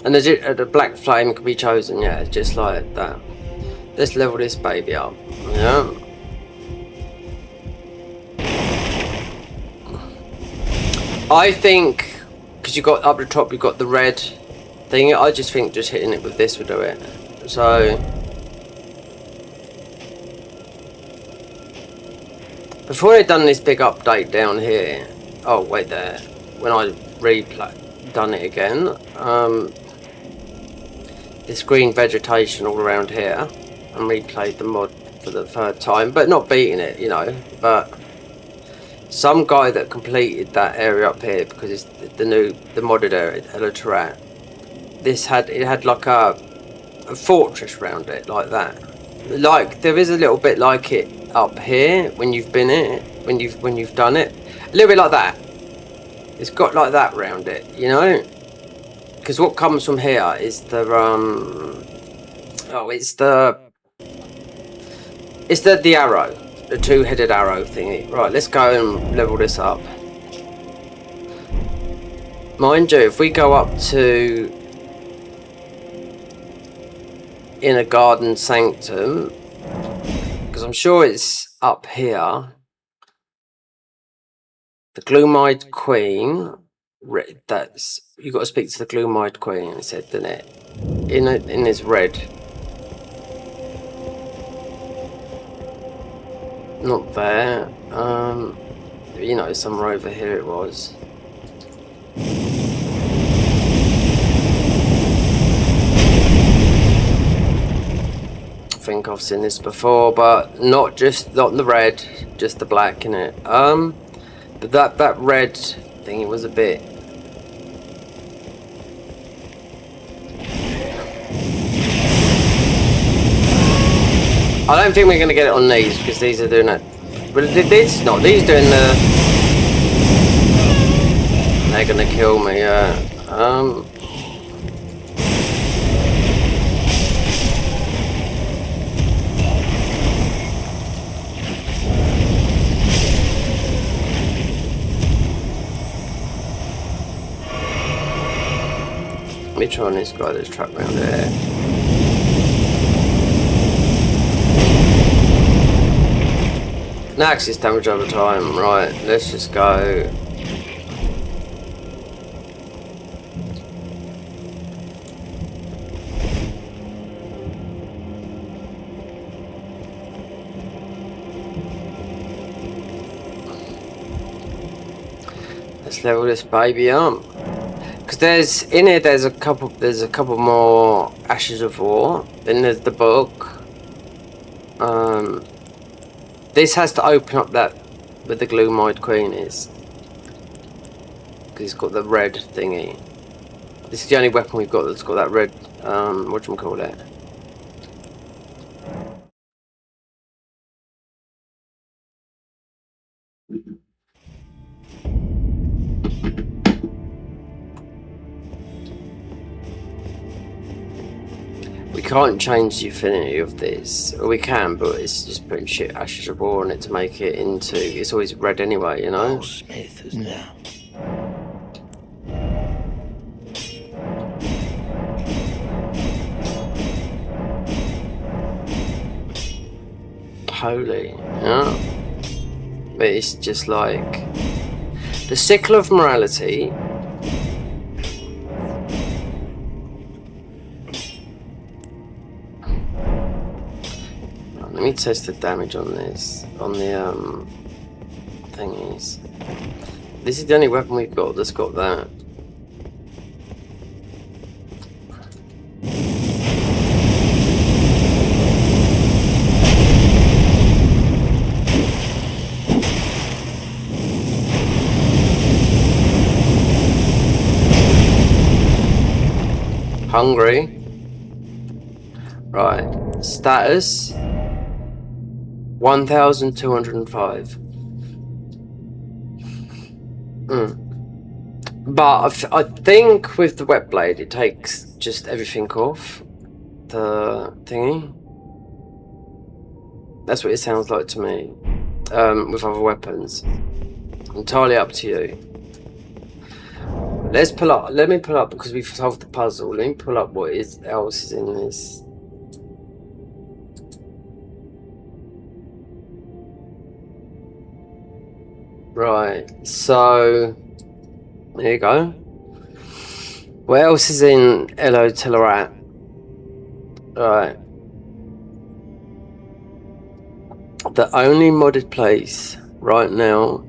And the black flame can be chosen, yeah, just like that. Let's level this baby up, yeah. I think, because you got up the top, you got the red thing, I just think just hitting it with this would do it. So, before they've done this big update down here, oh wait there, when I done it again, this green vegetation all around here, and replayed the mod for the third time, but not beating it, you know. But some guy that completed that area up here, because it's the modded area, ILLO Telutat, it had like a fortress around it, like that. Like there is a little bit like it up here when you've been it, when you've done it, a little bit like that. It's got like that around it, you know. Because what comes from here is the it's the arrow, the two-headed arrow thingy. Right, let's go and level this up. Mind you, if we go up to Inner Garden Sanctum, because I'm sure it's up here, the Gloom-eyed Queen. That's, you got to speak to the Gloom-eyed Queen, it said, didn't it? In this red. Not there. You know, somewhere over here it was. I think I've seen this before, but not the red, just the black in it. But that red thing, was a bit. I don't think we're going to get it on these, because these are doing it. But this is not. These doing the... They're going to kill me, yeah. Let me try on this guy that's trapped around there. Axis damage over time. Right, let's just go. Let's level this baby up. Because there's in here, there's a couple more Ashes of War. Then there's the book. This has to open up that where the gloom-eyed queen is. Because it's got the red thingy. This is the only weapon we've got that's got that red, whatchamacallit. We can't change the affinity of this. Or we can, but it's just putting shit Ashes of War on it to make it into... It's always red anyway, you know? Smith is now. Holy, yeah. But it's just like... The sickle of morality... Let me test the damage on this, on the thingies. This is the only weapon we've got that's got that. Hungry. Right. Status. 1,205. But I think with the wet blade it takes just everything off the thingy. That's what it sounds like to me. With other weapons. Entirely up to you. Let's pull up. Let me pull up because we've solved the puzzle. Let me pull up what else is in this. Right, so there you go. What else is in ILLO Telutat? Right. The only modded place right now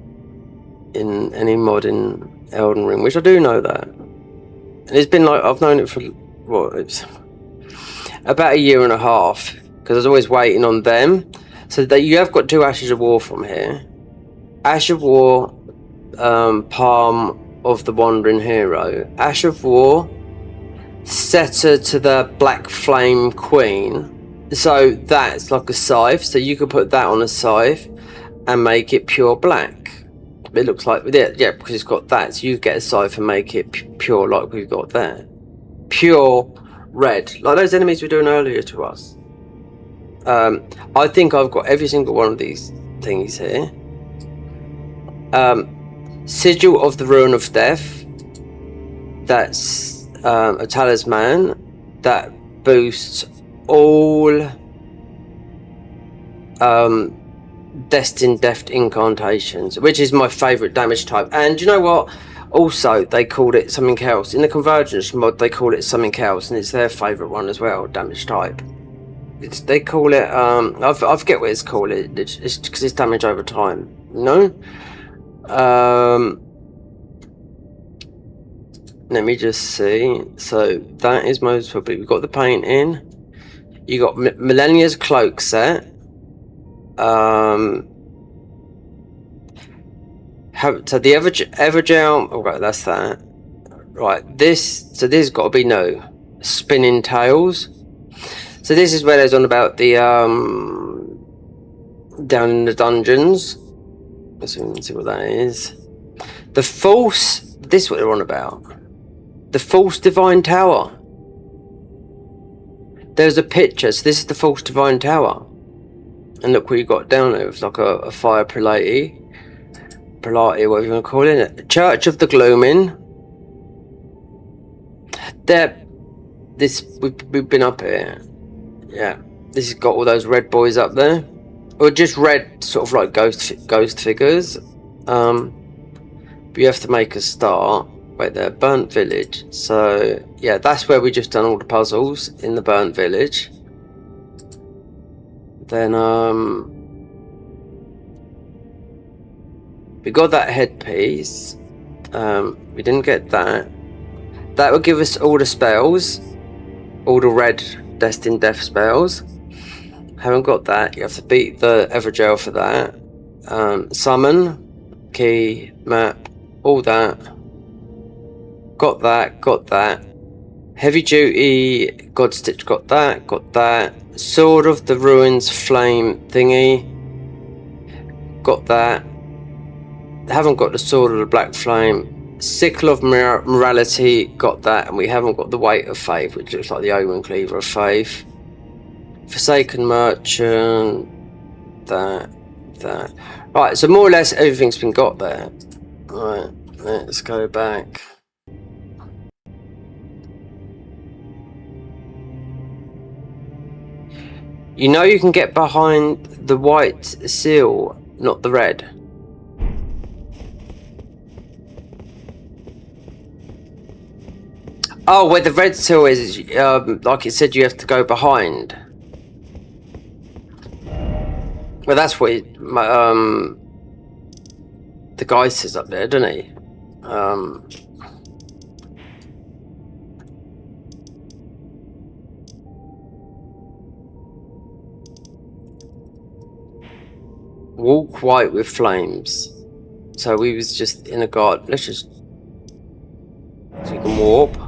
in any mod in Elden Ring, which I do know that. And it's been like, I've known it for, what, it's about a year and a half. Because I was always waiting on them. So that you have got 2 Ashes of War from here. Ash of War, Palm of the Wandering Hero. Ash of War, Setter to the Black Flame Queen. So that's like a scythe. So you could put that on a scythe and make it pure black. It looks like, yeah, because it's got that. So you get a scythe and make it pure like we've got there. Pure red. Like those enemies we were doing earlier to us. I think I've got every single one of these thingies here. Sigil of the Ruin of Death. That's a talisman that boosts all destined death incantations, which is my favourite damage type. And you know what? Also, they called it something else. In the Convergence mod, they call it something else, and it's their favourite one as well, damage type. They call it, I forget what it's called. It's because it's damage over time, you know? Let me just see. So that is most probably, we've got the painting. You got Millennia's cloak set. So the Evergel, okay, that's that. Right, so this has got to be no spinning tails. So this is where there's on about the down in the dungeons. Let's see what that is. The false, this is what they're on about. The false divine tower. There's a picture, so this is the false divine tower. And look what you got down there. It's like a fire prelate, whatever you want to call it. Church of the Glooming. There, we've been up here. Yeah, this has got all those red boys up there, or just red sort of like ghost figures. But you have to make a start. Wait there, burnt village. So yeah, that's where we just done all the puzzles in the burnt village. Then we got that headpiece. We didn't get that. That would give us all the spells, all the red destined death spells. Haven't got that. You have to beat the Evergel for that. Summon, key, map, all that. Got that. Got that. Heavy duty, God Stitch. Got that. Got that. Sword of the Ruins, flame thingy. Got that. Haven't got the Sword of the Black Flame. Sickle of Morality, got that, and we haven't got the Weight of Faith, which looks like the Omen Cleaver of Faith. Forsaken Merchant, that. Right, so more or less everything's been got there. Right, let's go back. You know you can get behind the white seal, not the red. Oh, where the red seal is, like it said, you have to go behind. Well, that's what the guy says up there, doesn't he? Walk white with flames. So we was just in a garden. Let's just, so you can warp.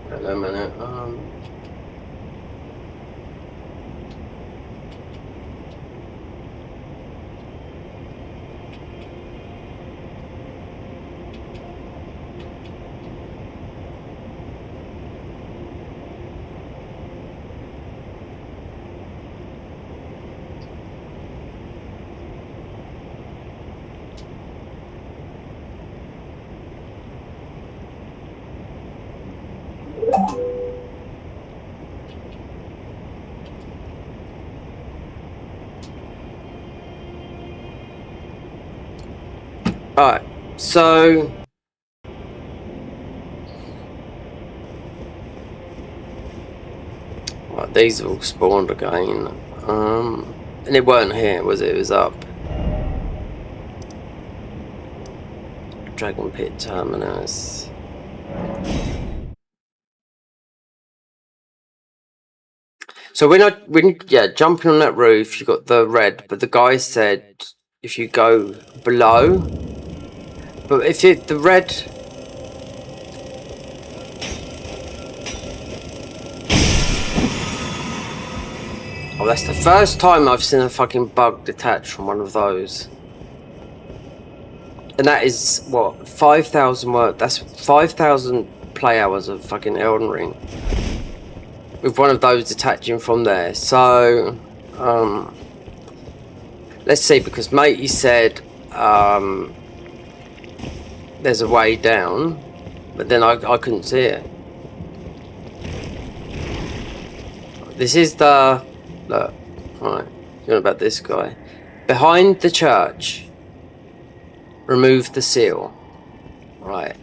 Wait a minute. Alright, so right, these all spawned again. And it weren't here, was it? It was up. Dragon Pit Terminus. So yeah, jumping on that roof, you got the red, but the guy said if you go below, but if the red, oh, that's the first time I've seen a fucking bug detach from one of those. And that is what, 5,000 work. That's 5,000 play hours of fucking Elden Ring. With one of those detaching from there. So let's see, because matey said there's a way down, but then I couldn't see it. This is the look, right, you know about this guy. Behind the church. Remove the seal. Right.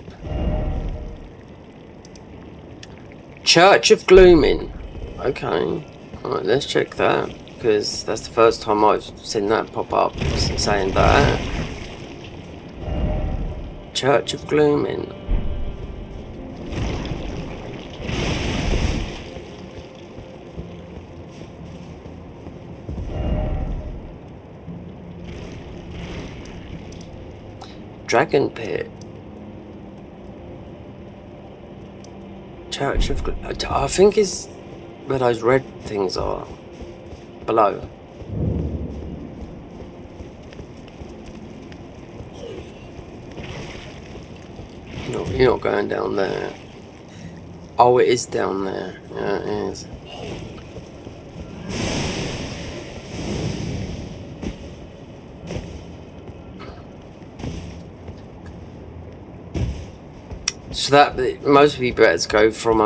Church of Glooming. Okay. Alright, let's check that. Because that's the first time I've seen that pop up saying that. Church of Glooming. Dragon Pit. Church of... I think it's where those red things are. Below. No, you're not going down there. Oh, it is down there. Yeah, it is. So that most of you better to go from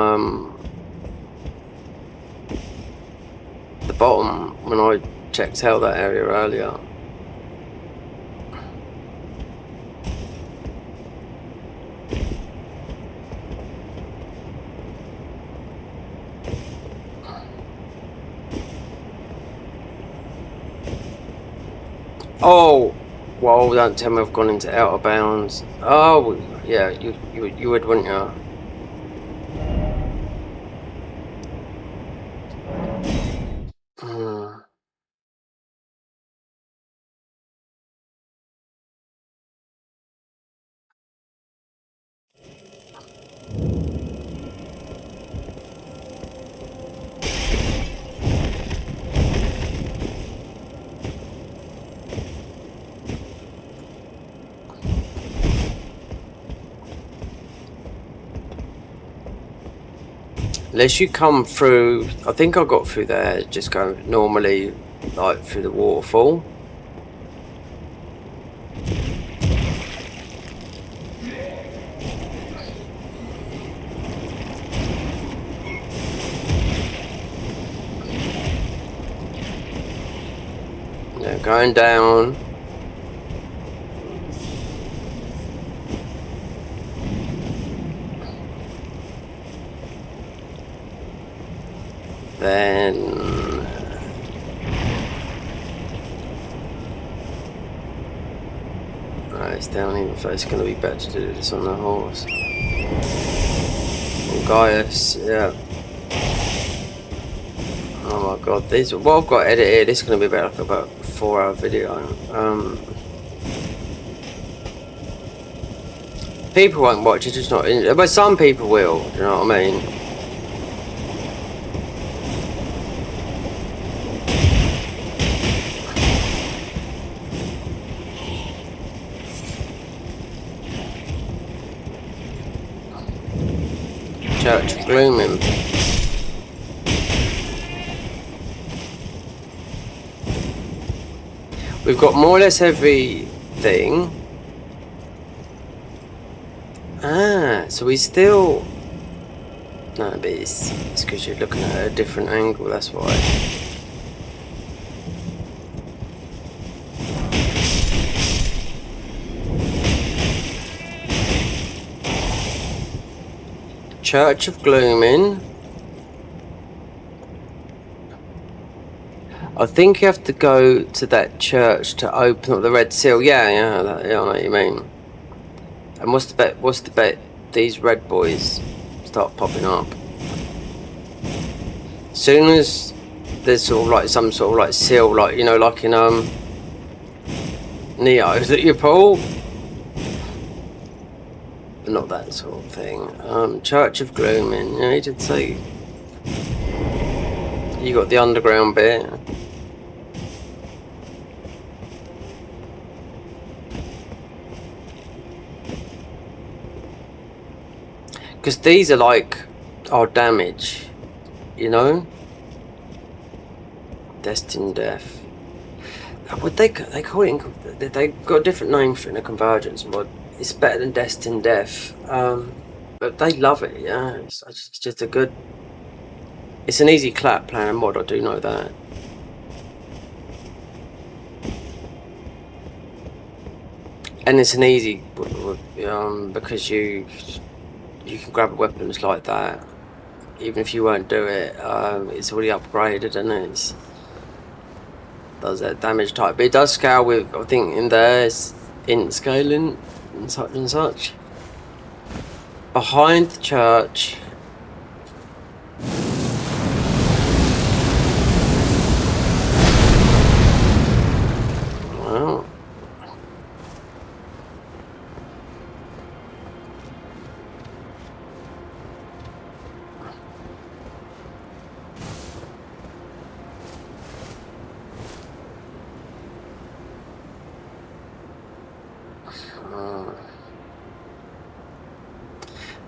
the bottom when I checked out that area earlier. Oh, well, don't tell me I've gone into out of bounds. Oh, yeah, you would, wouldn't you? Unless you come through, I think I got through there, just go normally, like through the waterfall. Yeah, going down. Then it's down even though it's going to be better to do this on the horse. Oh, Gaius, yeah. Oh my god, these, what I've got edited, this is going to be about a 4-hour video. People won't watch it, just not, but some people will, you know what I mean? Church of Glooming. We've got more or less everything. So we still... No, but it's because you're looking at a different angle, that's why. Church of Glooming. I think you have to go to that church to open up the red seal. Yeah, yeah, I know what you mean. And what's the bet? What's the bet? These red boys start popping up. Soon as there's sort of like some sort of like seal, like, you know, like in Neo that you pull. But not that sort of thing. Church of Glooming. Yeah, you did say you got the underground bit. Because these are like our damage, you know? Destined Death. Would they call it, they got a different name for it in a convergence mod. It's better than Destined Death. But they love it, yeah. It's just a good... It's an easy clap playing a mod, I do know that. And it's an easy... because you can grab weapons like that, even if you won't do it. It's already upgraded and it does that damage type. But it does scale with, I think in there, it's int scaling and such and such. Behind the church. Wow.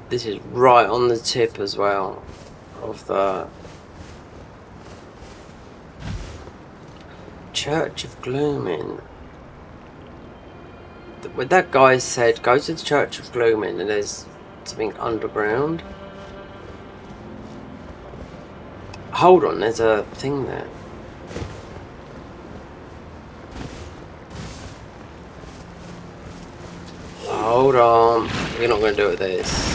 This is right on the tip as well of the Church of Glooming. When that guy said, go to the Church of Glooming and there's something underground. Hold on, there's a thing there. Hold on, we're not going to do it with this.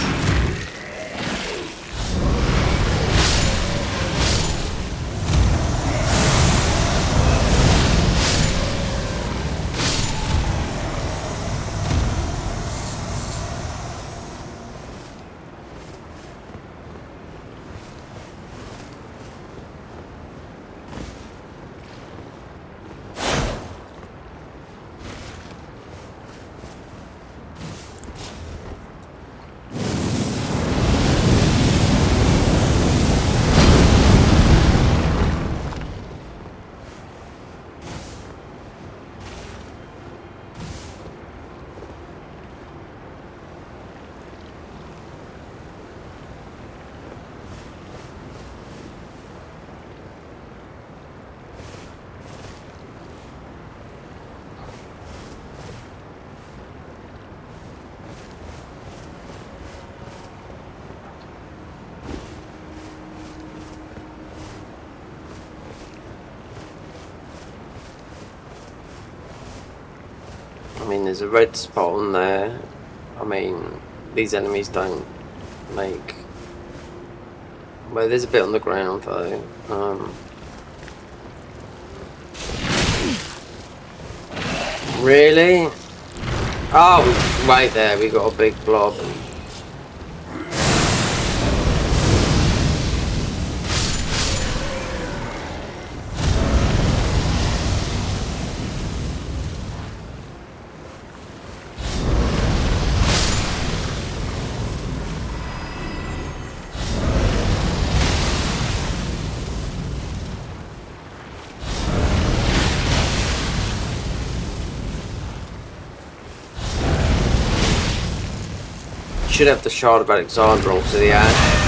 I mean, there's a red spot on there. I mean, these enemies don't make... Well, there's a bit on the ground though. Really? Oh, right there, we got a big blob. Should have the Shard of Alexander onto the ash.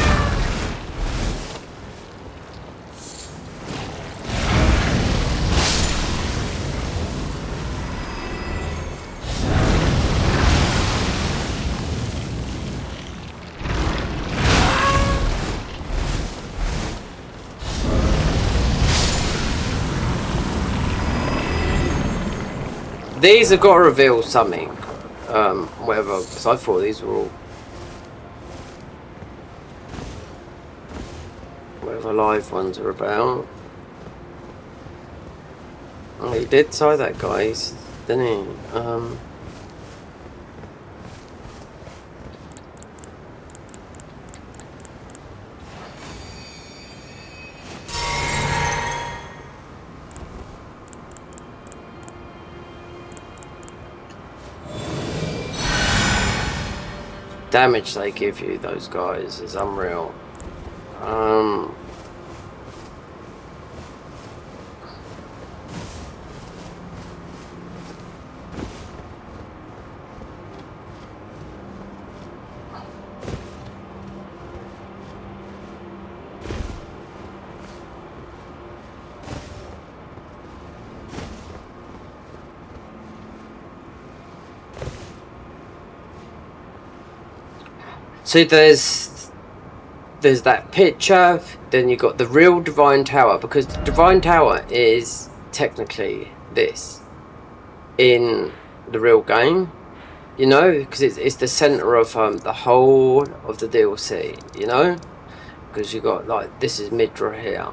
These have got to reveal something. Whatever, because I thought these were all whatever live ones are about. Oh, he did tie that guy, didn't he? Damage they give you, those guys, is unreal. So there's that picture, then you got the real Divine Tower, because the Divine Tower is technically this in the real game, you know, because it's the center of the whole of the DLC, you know, because you got like this is Midra here,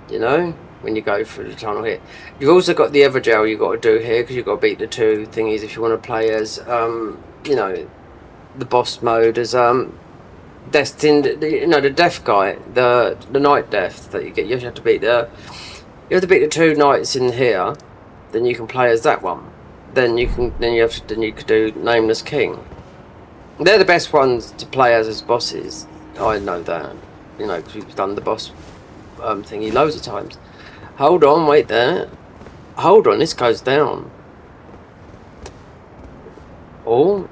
you know, when you go through the tunnel here. You've also got the Evergel you got to do here, because you've got to beat the two thingies if you want to play as you know, the boss mode as destined, you know, the death guy, the night death that you get. You have to beat the two knights in here, then you can play as that one. Then you could do Nameless King. They're the best ones to play as bosses. I know that, you know, because we've done the boss thingy loads of times. Hold on, wait there. Hold on, this goes down. Oh.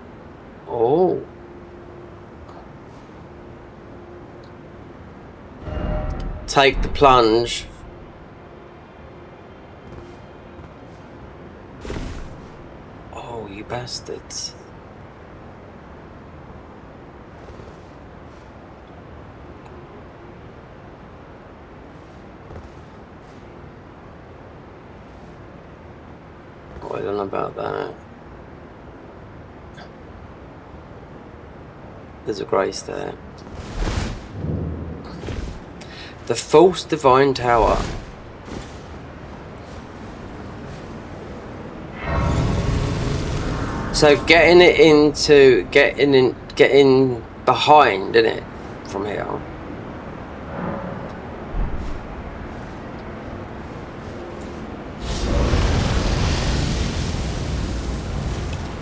take the plunge. Oh, you bastards. Oh, I don't know about that. There's a grace there. The false divine tower. So getting behind, isn't it, from here?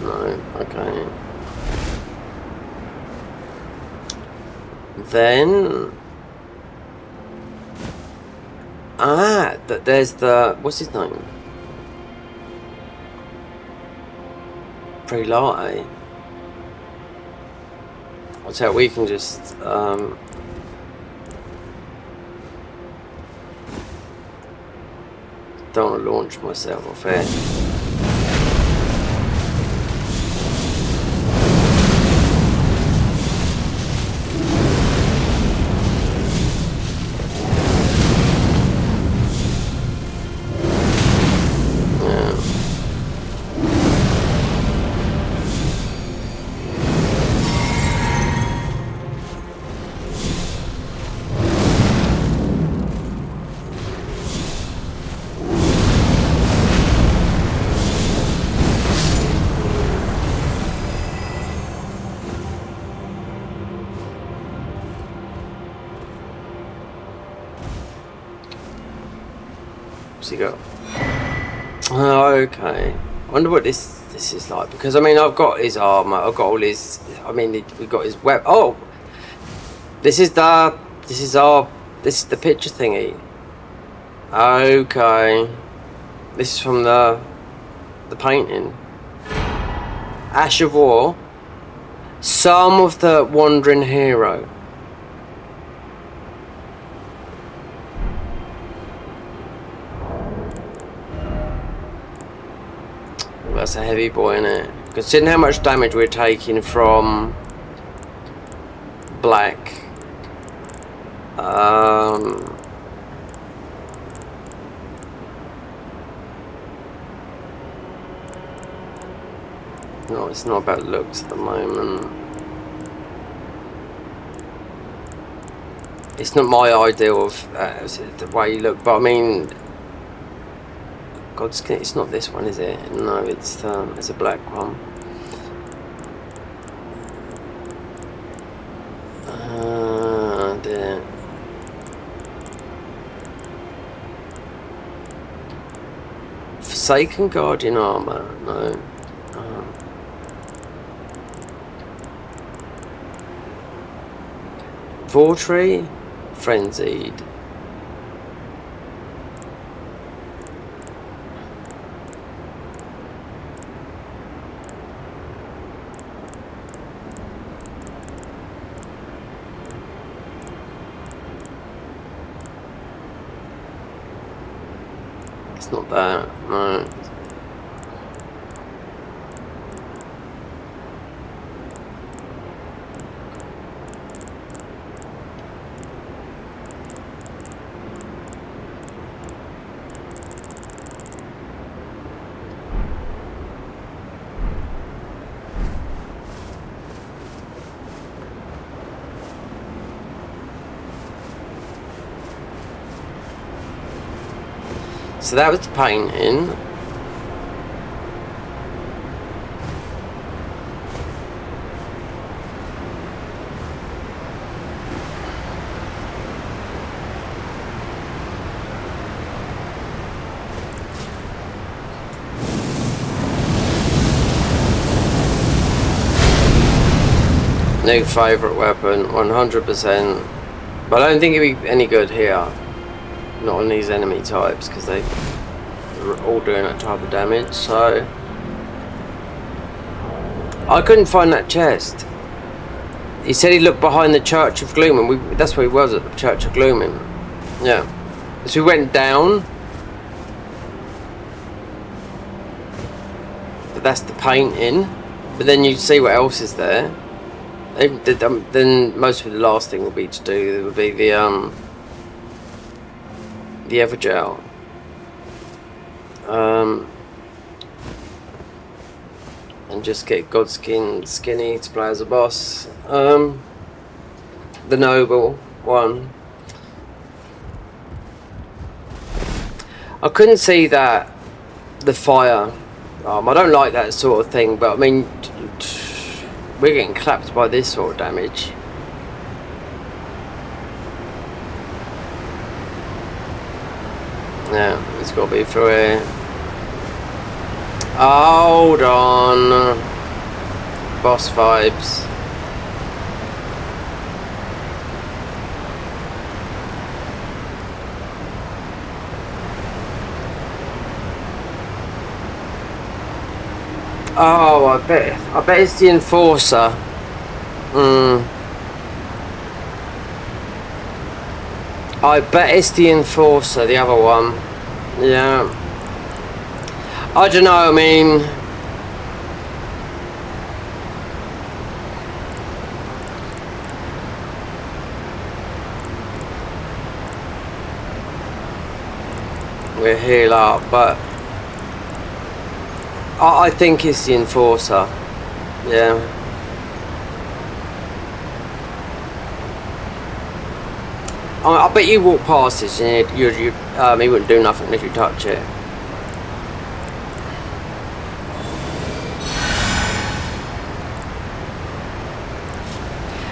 No, okay. Then there's the, what's his name? Prelate. I'll tell you, we can just don't want to launch myself off it. What's he got? Oh, okay. I wonder what this is like, because I mean I've got his armor, I've got all his. I mean we've got his weapon. Oh, this is the picture thingy. Okay, this is from the painting. Ash of War. Psalm of the Wandering Hero. That's a heavy boy, innit? Considering how much damage we're taking from black. No, it's not about looks at the moment. It's not my ideal of the way you look, but I mean, God's skin. It's not this one, is it? No, it's a black one. Dear. Forsaken Guardian armor. No. Vortree, Frenzied. It's not that, no. So that was the painting. New favourite weapon, 100%. But I don't think it'd be any good here. Not on these enemy types, because they're all doing that type of damage. So I couldn't find that chest. He said he looked behind the Church of Gloom, and that's where he was, at the Church of Gloom. Yeah. So we went down. But that's the painting. But then you see what else is there. Then most of the last thing will be to do would be the Evergel. And just get Godskin Skinny to play as a boss. The noble one. I couldn't see that the fire. I don't like that sort of thing, but I mean, we're getting clapped by this sort of damage. Yeah, it's got to be through here. Hold on. Boss vibes. Oh, I bet it's the Enforcer. I bet it's the Enforcer, the other one. Yeah. I don't know, I mean... We're heal up, but... I think it's the Enforcer. Yeah. I bet you walk past this and he wouldn't do nothing if you touch it.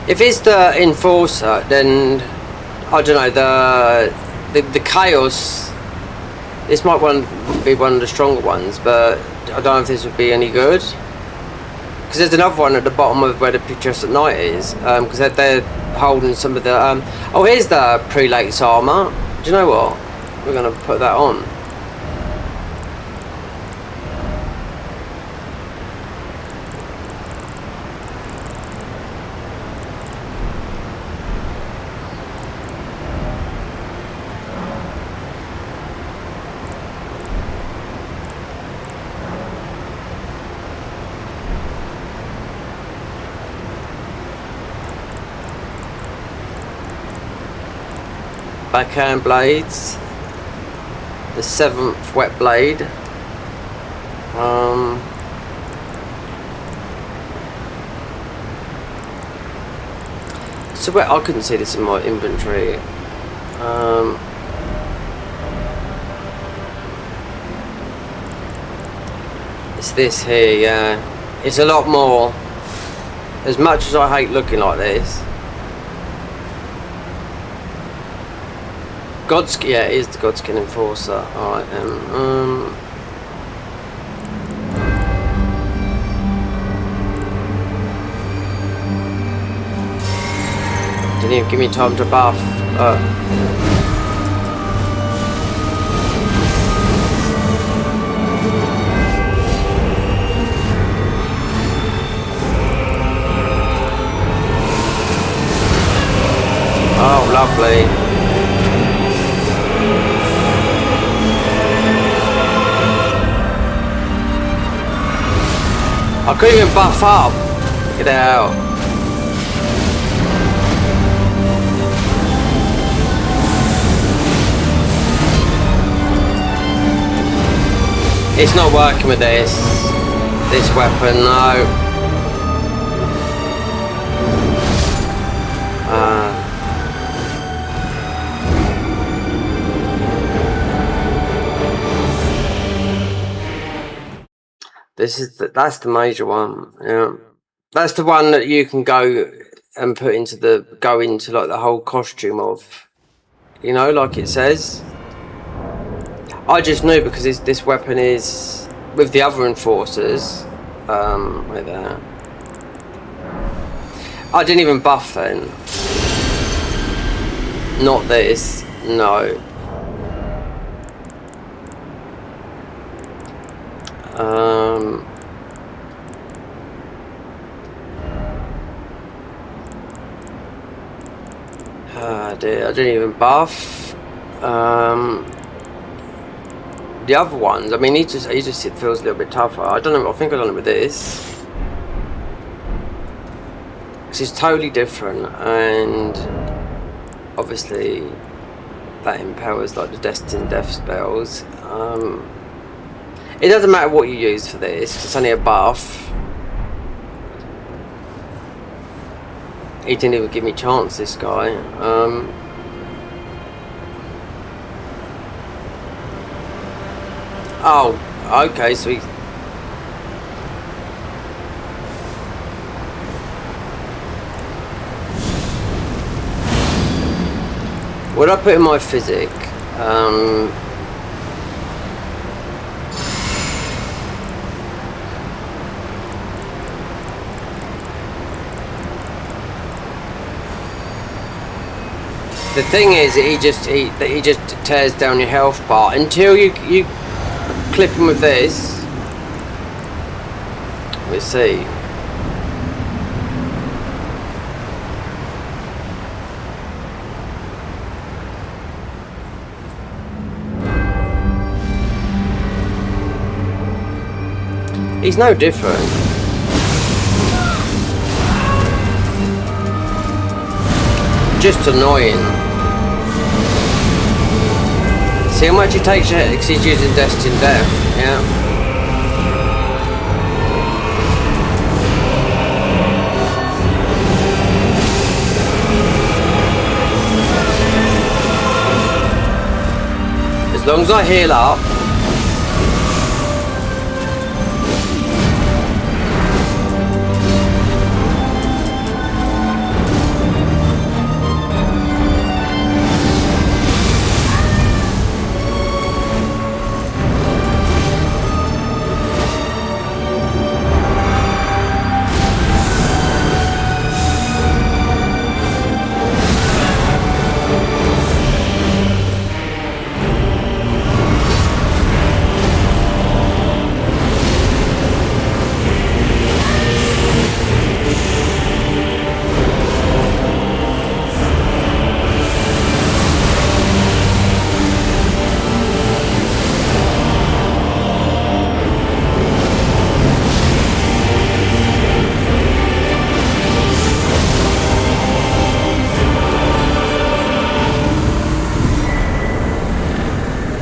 If it's the Enforcer, then I don't know, the Chaos. This might be one of the stronger ones, but I don't know if this would be any good. Because there's another one at the bottom of where the Pictures at Night is. Because they're holding some of the... oh, here's the Prelate's armour. Do you know what? We're going to put that on. Backhand blades. The 7th wet blade. So I couldn't see this in my inventory. It's this here, yeah. It's a lot more. As much as I hate looking like this. Godskin, yeah, it is the Godskin Enforcer. Alright, didn't even give me time to buff. Oh, lovely. I couldn't even buff up. Get out. It's not working with this weapon, no. That's the major one, yeah. That's the one that you can go and put into like the whole costume of, you know, like it says. I just knew because this weapon is with the other enforcers. Wait there. I didn't even buff then. Not this, no. Dear, I didn't even buff. The other ones, I mean, he just it feels a little bit tougher. I don't know. I think I've done it with this. It's totally different, and obviously that empowers like the destined death spells. It doesn't matter what you use for this, it's only a buff. He didn't even give me a chance, this guy. Oh, okay, so he... What I put in my physic? The thing is, he just tears down your health bar until you clip him with this. Let's see. He's no different. Just annoying. See how much he takes your head because he's using Destined Death, yeah. As long as I heal up.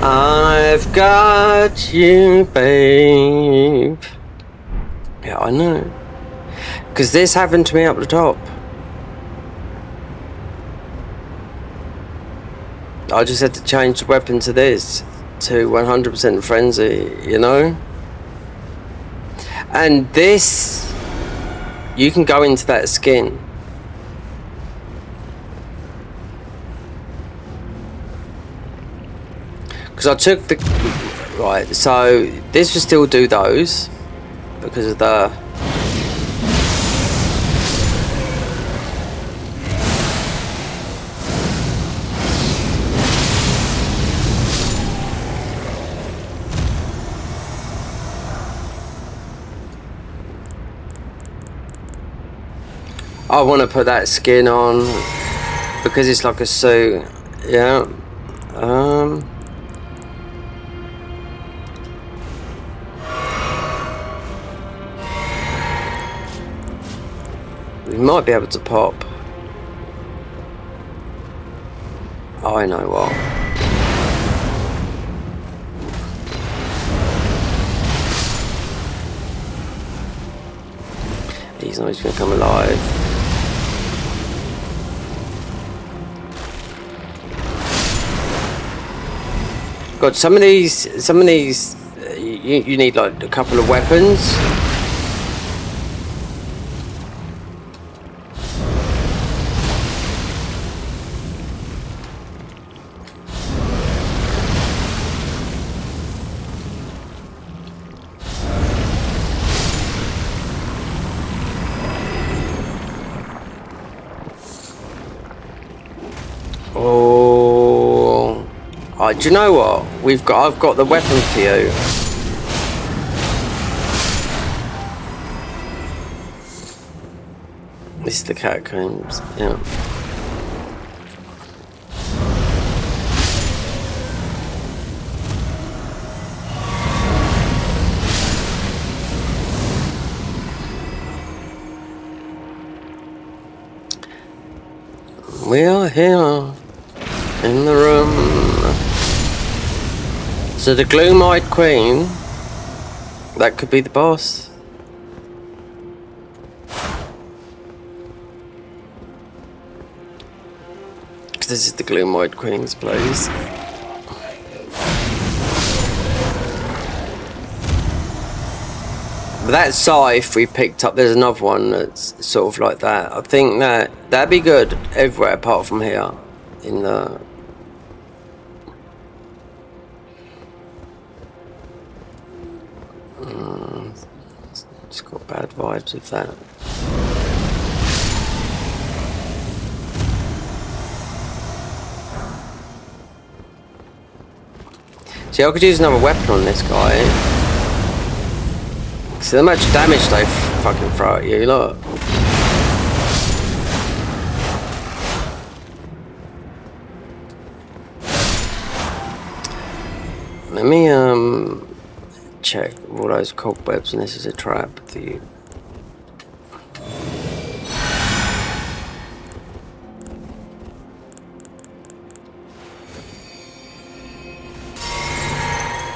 I've got you, babe. Yeah, I know. Because this happened to me up the top. I just had to change the weapon to this, to 100% frenzy, you know? And this, you can go into that skin. Because I took the... Right, so this will still do those. Because of the... I want to put that skin on. Because it's like a suit. Yeah. We might be able to pop. Oh, I know what. He's not going to come alive. God, some of these, you need like a couple of weapons. Do you know what? I've got the weapon for you. This is the catacombs, yeah. We are here in the room. So the gloom-eyed queen, that could be the boss. Because this is the gloom-eyed queen's place. But that scythe we picked up, there's another one that's sort of like that. I think that'd be good everywhere apart from here. In the... It's got bad vibes with that. See, I could use another weapon on this guy. See how much damage they fucking throw at you, look. Let me check all those cobwebs, and this is a trap.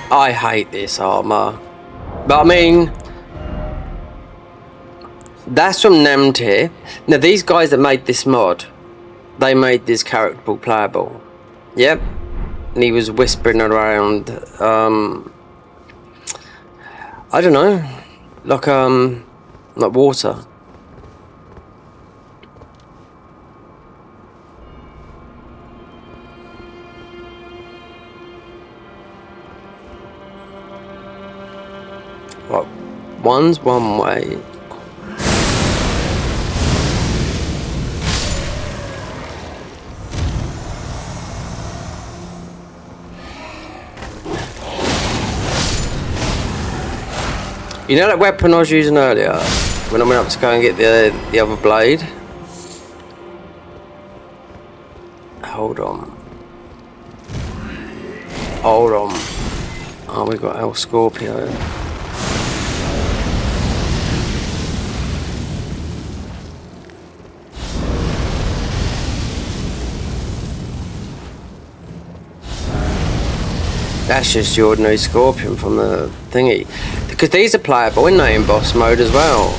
I hate this armor, but I mean, that's from Namtir. Now these guys that made this mod, they made this character playable. Yep. And he was whispering around, I don't know, like water. What? One's one way. You know that weapon I was using earlier when I went up to go and get the other blade? Hold on. Hold on. Oh, we got El Scorpio. That's just the ordinary Scorpion from the thingy. Because these are playable, isn't they, in boss mode as well?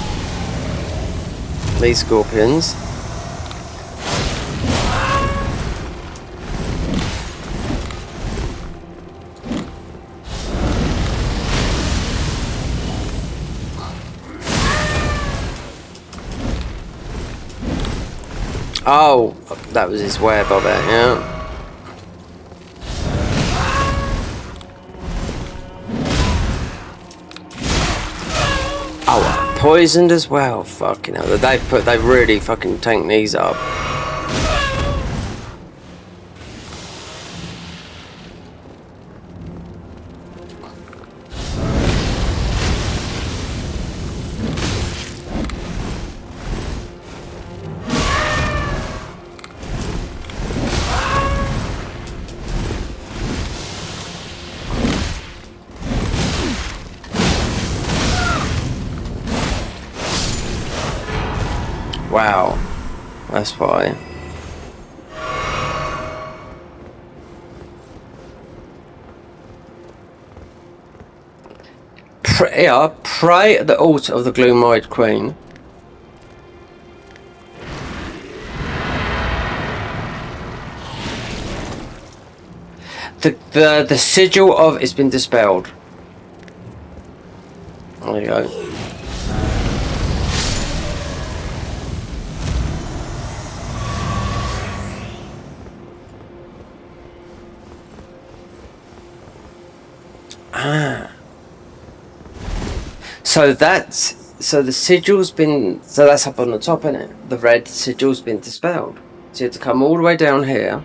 These Scorpions. Oh, that was his web of it, yeah. Oh, poisoned as well. Fucking hell. They've really fucking tanked these up. Wow, that's why. Pray at the altar of the gloom-eyed queen. The sigil of it's been dispelled. There you go. So the sigil's been, so that's up on the top, isn't it? The red sigil's been dispelled. So you have to come all the way down here.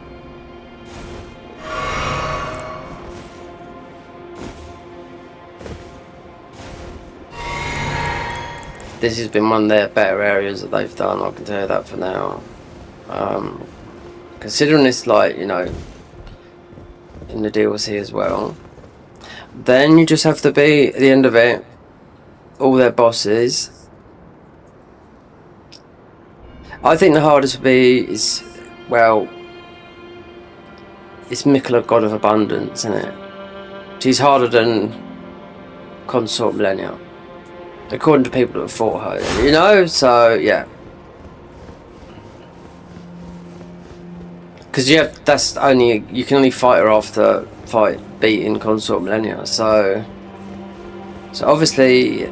This has been one of their better areas that they've done, I can tell you that for now. Considering it's like, you know, in the DLC as well. Then you just have to be at the end of it, all their bosses. I think the hardest would be is well, it's Mikola, god of abundance, isn't it? She's harder than Consort Millennia, according to people that fought her, you know. So yeah, because that's only, you can only fight her after beating Consort Millennia. So obviously,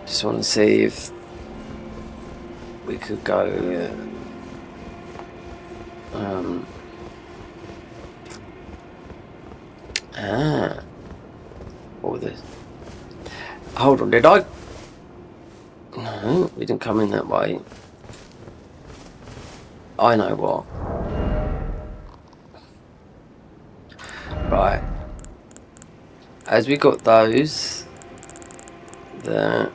just want to see if we could go. All this. Hold on, did I? No, we didn't come in that way. I know what. Right. As we got those, this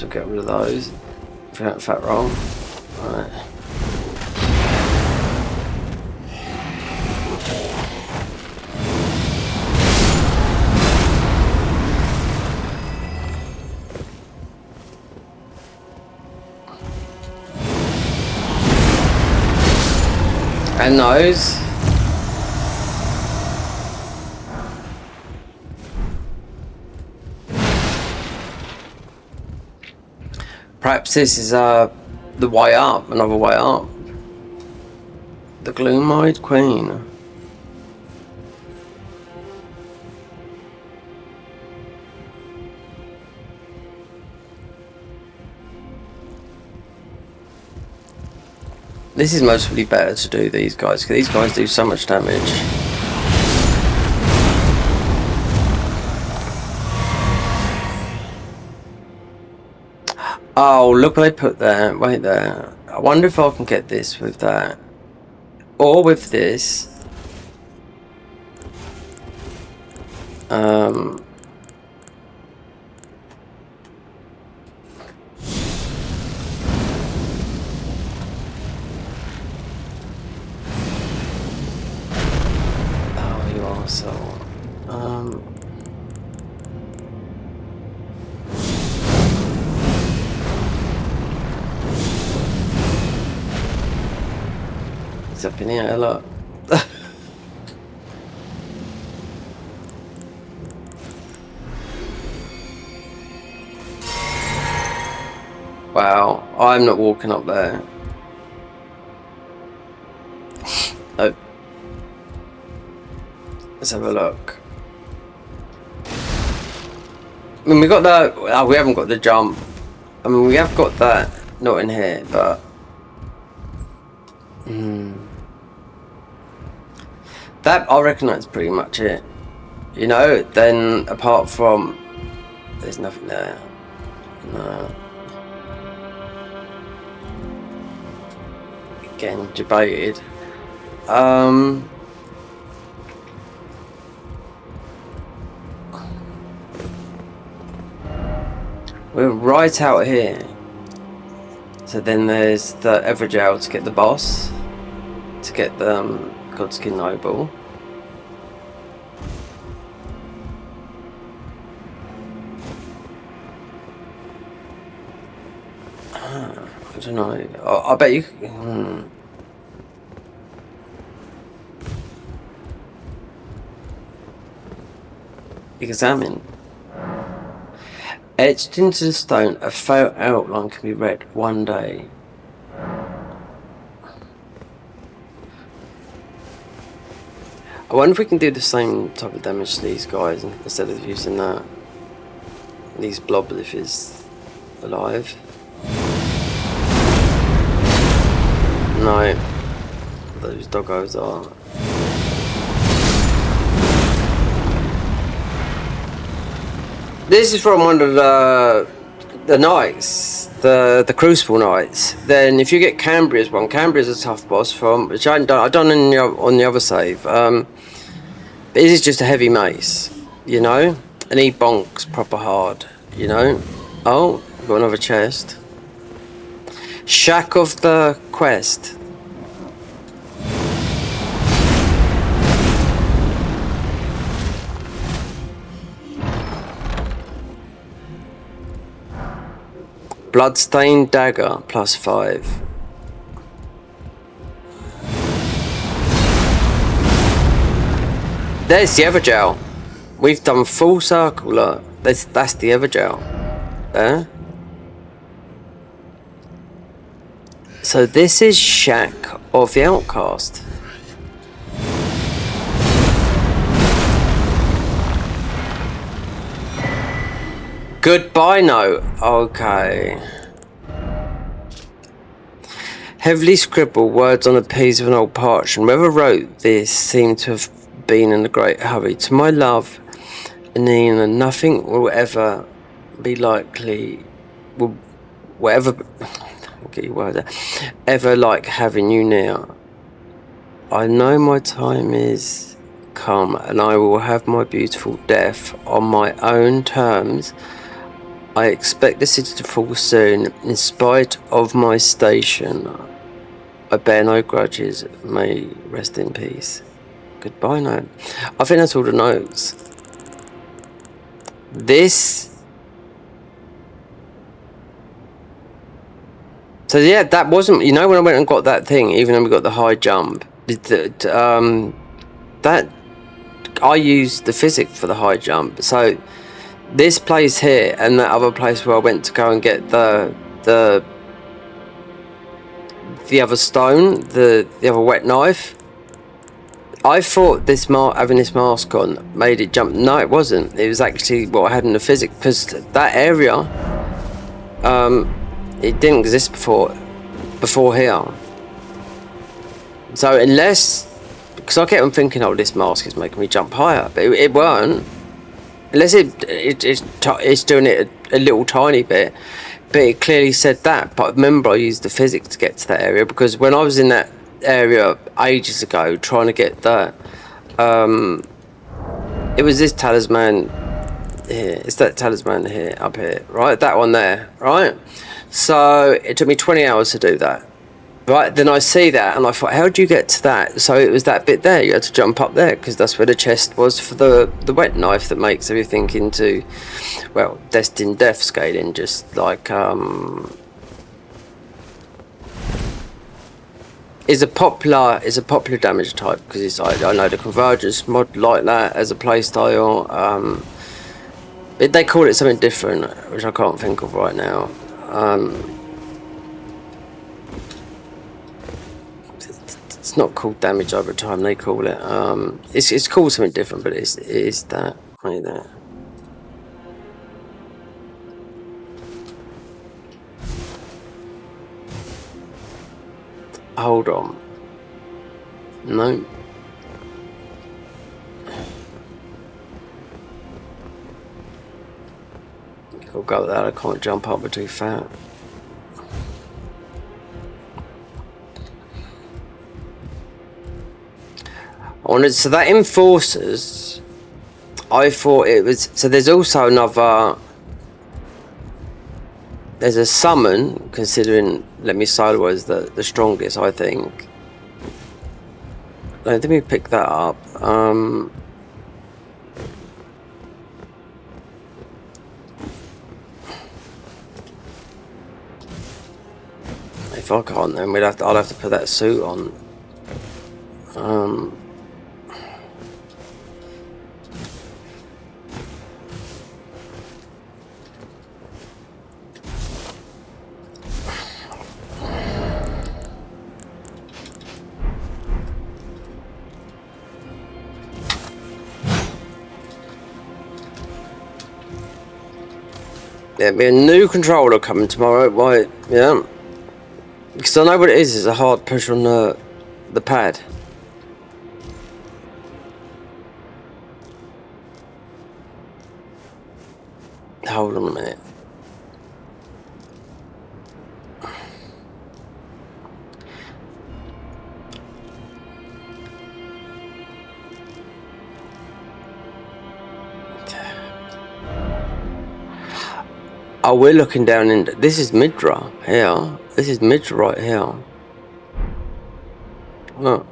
will get rid of those. If I don't fat wrong. Right. And those. Perhaps this is the way up, another way up. The gloom-eyed queen. This is mostly better to do these guys, because these guys do so much damage. Oh, look what I put there. Wait there. I wonder if I can get this with that. Or with this. Oh, you are so... It's up in here a lot. Wow, I'm not walking up there. Oh. Let's have a look. I mean, we got that. Oh, we haven't got the jump. I mean, we have got that. Not in here, but. That, I reckon that's pretty much it. You know, then apart from. There's nothing there. No. Again, debated. We're right out here. So then there's the Everjail to get the boss. To get the Godskin Noble. I don't know. I bet you. Examine. Etched into the stone, a faint outline can be read one day. I wonder if we can do the same type of damage to these guys instead of using that. These blobs if he's alive. No, those doggos are. This is from one of the knights, the Crucible knights. Then if you get Cambria's one, Cambria's a tough boss from, which I've done on the other save. But this is just a heavy mace, you know, and he bonks proper hard, you know. Oh, got another chest. Shack of the Quest. Bloodstained dagger, +5. There's the Evergel. We've done full circle, look. That's the Evergel. There. So this is Shack of the Outcast. Goodbye note. Okay. Heavily scribbled words on a piece of an old parchment. Whoever wrote this seemed to have been in a great hurry. To my love, Nina, nothing will ever be likely. Will whatever. Get your word out. Ever like having you near. I know my time is come, and I will have my beautiful death on my own terms. I expect the city to fall soon, in spite of my station. I bear no grudges. May rest in peace. Goodbye note. I think that's all the notes. This. So yeah, that wasn't. You know, when I went and got that thing, even though we got the high jump, that I used the physic for the high jump. So this place here and that other place where I went to go and get the other stone, the other wet knife. I thought this having this mask on made it jump. No, it wasn't. It was actually what I had in the physics, because that area, it didn't exist before here. So unless, because I kept on thinking, oh, this mask is making me jump higher, but it weren't. Unless it's doing it a little tiny bit, but it clearly said that. But remember, I used the physics to get to that area, because when I was in that area ages ago trying to get that, it was this talisman here. It's that talisman here, up here, right? That one there, right? So it took me 20 hours to do that. Right, then I see that and I thought, how do you get to that? So it was that bit there, you had to jump up there, because that's where the chest was for the wet knife that makes everything into, well, destined death scaling, just like, is a popular damage type, because it's I know the Convergence mod like that as a playstyle. They call it something different, which I can't think of right now. It's not called damage over time. They call it. It's called something different, but it is that right there. Hold on. No. I'll go with that. I can't jump up, we're too fat. So that enforces. I thought it was. So there's also another. There's a summon, considering Let Me Solo is the strongest, I think. Let me pick that up. If I can't, then I'll have to put that suit on. There'll be a new controller coming tomorrow, right? Yeah. Because I know what it is. It's a hard push on the pad. Hold on a minute. Oh, we're looking down in. This is Midra here. This is Midra right here. Look.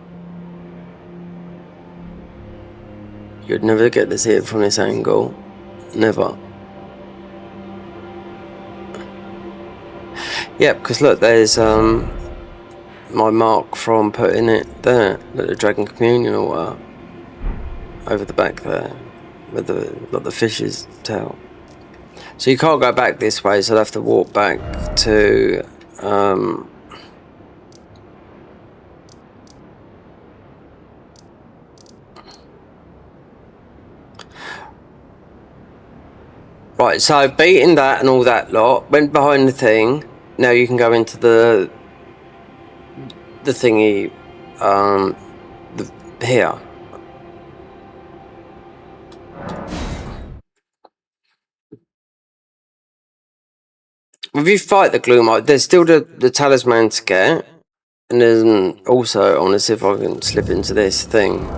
You'd never get to see it from this angle. Never. Yep, because look, there's my mark from putting it there, the dragon communion water over the back there, with the fish's tail. So you can't go back this way, so I'll have to walk back to right, so beating that and all that lot, went behind the thing. Now you can go into the thingy, here. If you fight the gloom, there's still the talisman to get, and then also I want to see if I can slip into this thing.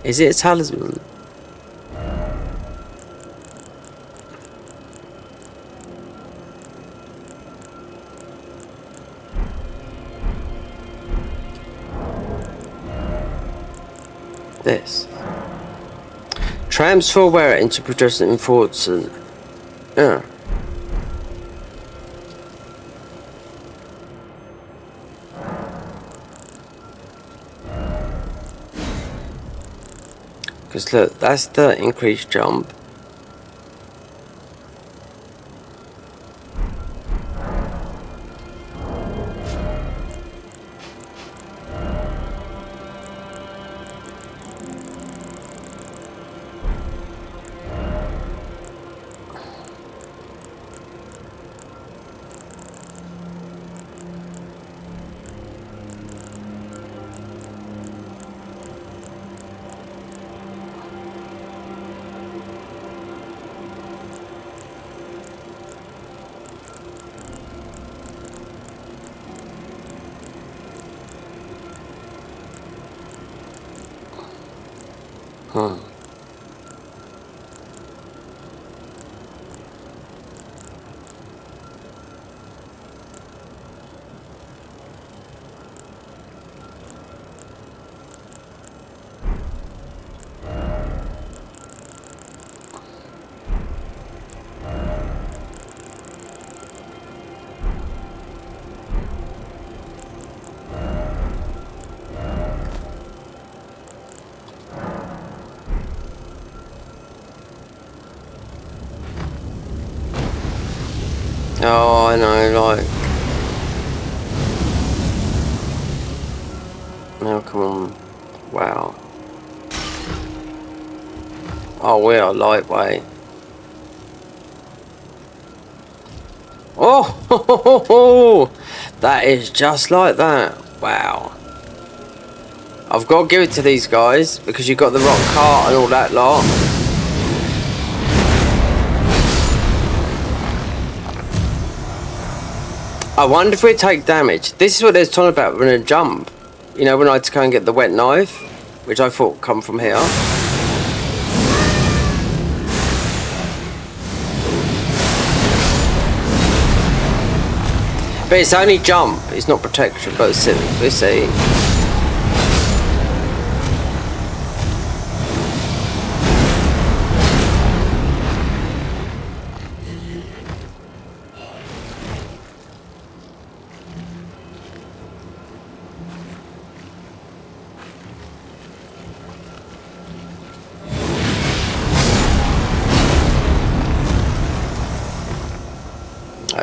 Is it a talisman? This. Transfer wearer into Protestant enforcement. Yeah. Because look, that's the increased jump. Oh, I know, like... Now, come on. Wow. Oh, we are lightweight. Oh! That is just like that. Wow. I've got to give it to these guys, because you've got the rock cart and all that lot. I wonder if we take damage. This is what they're talking about when I jump. You know, when I had to go and get the wet knife, which I thought come from here. But it's only jump, it's not protection, but we'll see.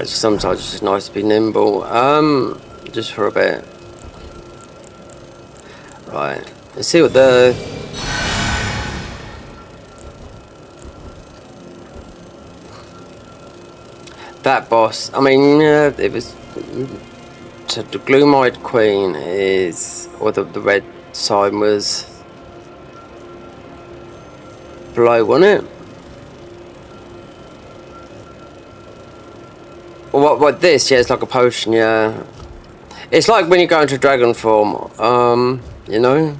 Sometimes it's just nice to be nimble, just for a bit. Right, let's see what that boss, I mean, it was, so the gloom-eyed queen is, or the red sign was below, wasn't it? What this? Yeah, it's like a potion, yeah. It's like when you go into dragon form, you know?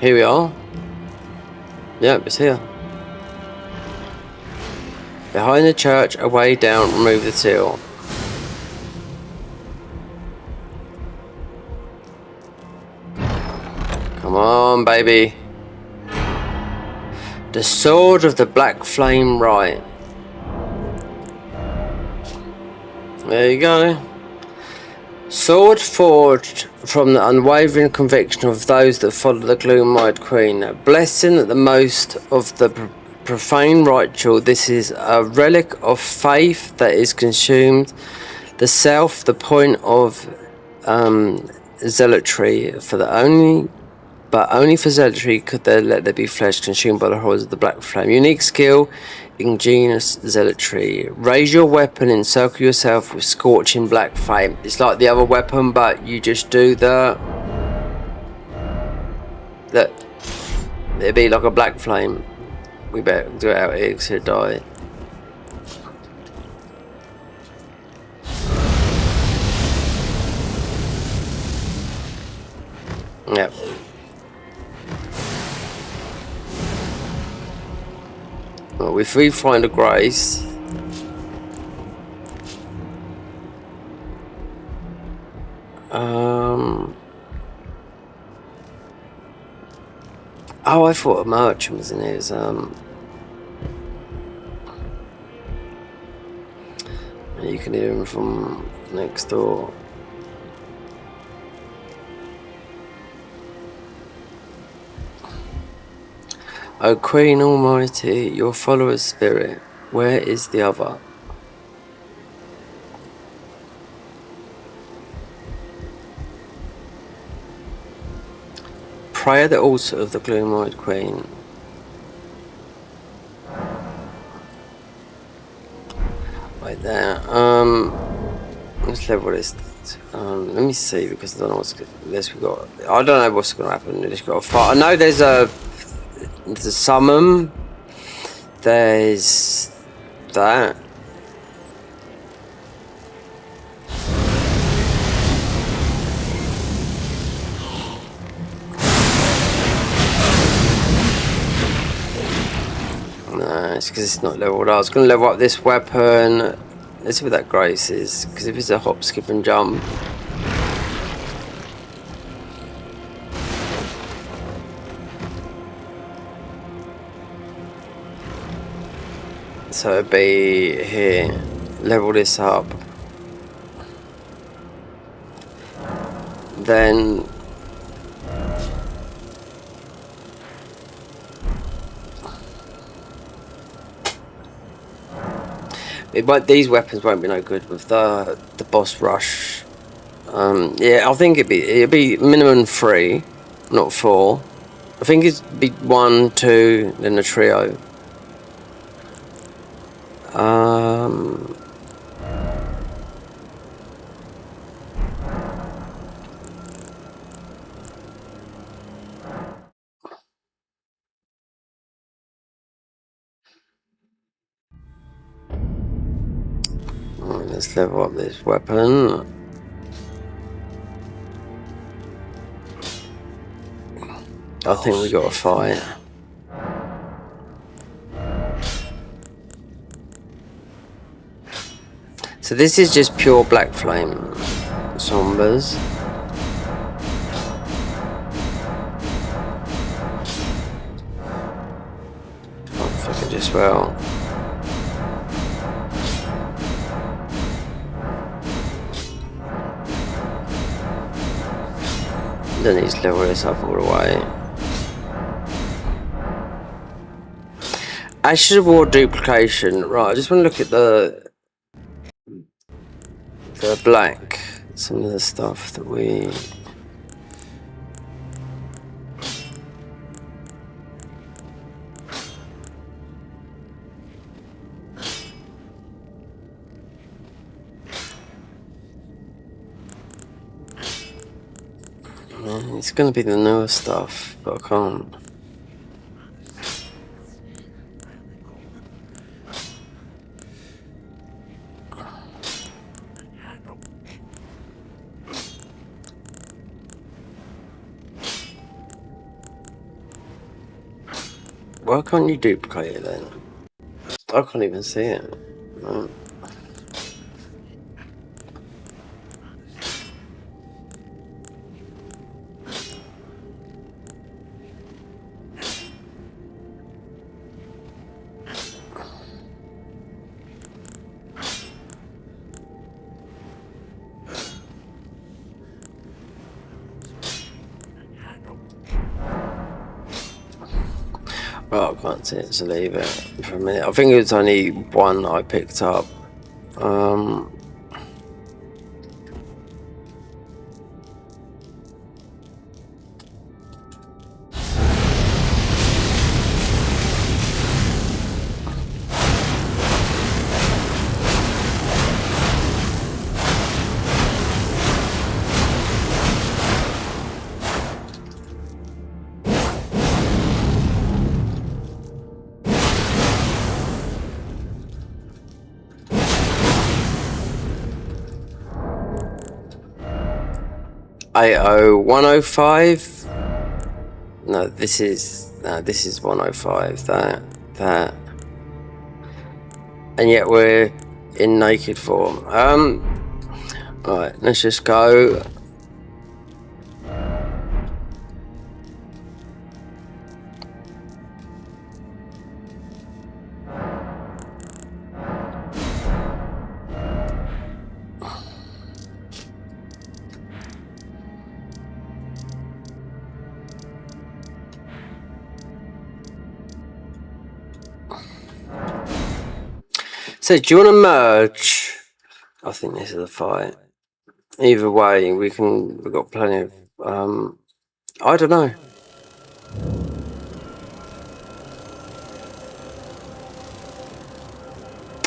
Here we are. Yep, it's here. Behind the church, away down, remove the seal. Come on, baby. The sword of the black flame right. There you go. Sword forged from the unwavering conviction of those that follow the gloom-eyed queen. A blessing at the most of the profane ritual. This is a relic of faith that is consumed. The self, the point of zealotry for the only. But only for zealotry could let there be flesh consumed by the horrors of the black flame. Unique skill, ingenious zealotry. Raise your weapon, encircle yourself with scorching black flame. It's like the other weapon, but you just do the... It'd be like a black flame. We better do it out here because he'll die. Yep. Well, if we find a grace, oh, I thought a merchant was in here. You can hear him from next door. O Queen Almighty, your follower's spirit, where is the other? Pray at the altar of the gloom-eyed Queen. Right there. Let's level this. Let me see, because I don't know what's this we got. I don't know what's going to happen. We just got to fight. I know there's a summon. There's that. No, it's because it's not leveled up. I was going to level up this weapon. Let's see what that grace is. Because if it's a hop, skip and jump. So it'd be here. Level this up. Then these weapons won't be no good with the boss rush. Yeah, I think it'd be minimum 3, not 4. I think it'd be 1, 2, then a trio. Let's level up this weapon. I think we got a fight. So this is just pure black flame sombers. Oh, if I could just well. Then he's level this up all the way. Ashes of War duplication. Right, I just want to look at the black. Some of the stuff that we. It's going to be the newer stuff, but I can't. Why can't you duplicate it then? I can't even see it. No. Oh, I can't see it, so leave it for a minute. I think it was only one I picked up. $80105. No, this is 105. That, and yet we're in naked form. Alright, let's just go. So, do you want to merge? I think this is a fight. Either way, we've got plenty of, I don't know.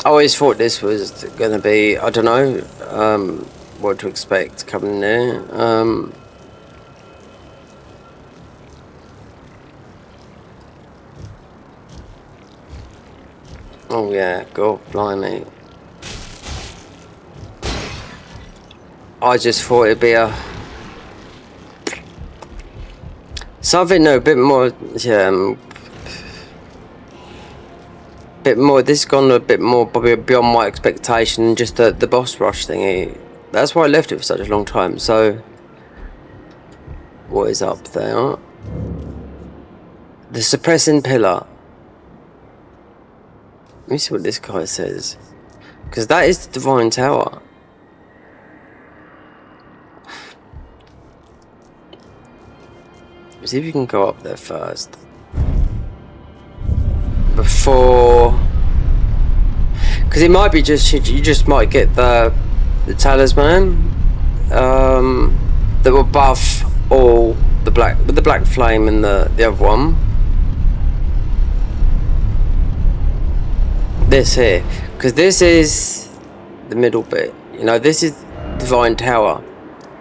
I always thought this was going to be, I don't know, what to expect coming in there. Oh yeah, God blimey. I just thought it'd be something, no, a bit more, yeah, bit more. This has gone a bit more probably beyond my expectation than just the boss rush thingy. That's why I left it for such a long time. So, what is up there? The suppressing pillar. Let me see what this guy says, because that is the divine tower. See if you can go up there first before, because it might be just you just might get the talisman that will buff all the black flame and the other one. This here, because this is the middle bit. You know, this is divine tower.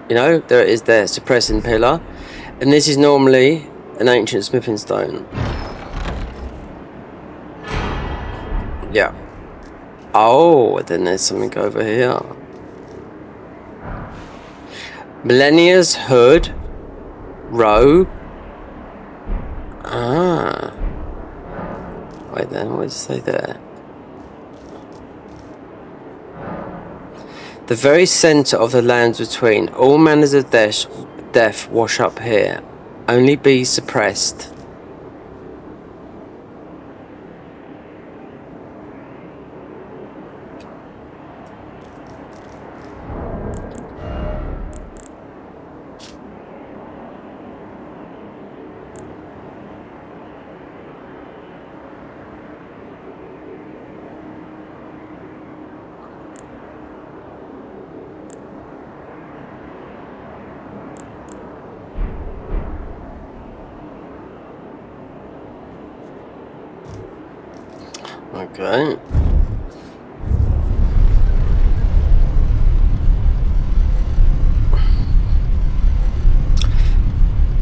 You know, there it is there, suppressing pillar. And this is normally an ancient smithing stone. Yeah. Oh, then there's something over here. Millennia's hood. Robe. Ah. Wait then, what does it say there? The very centre of the lands between. All manners of death wash up here. Only be suppressed. Okay.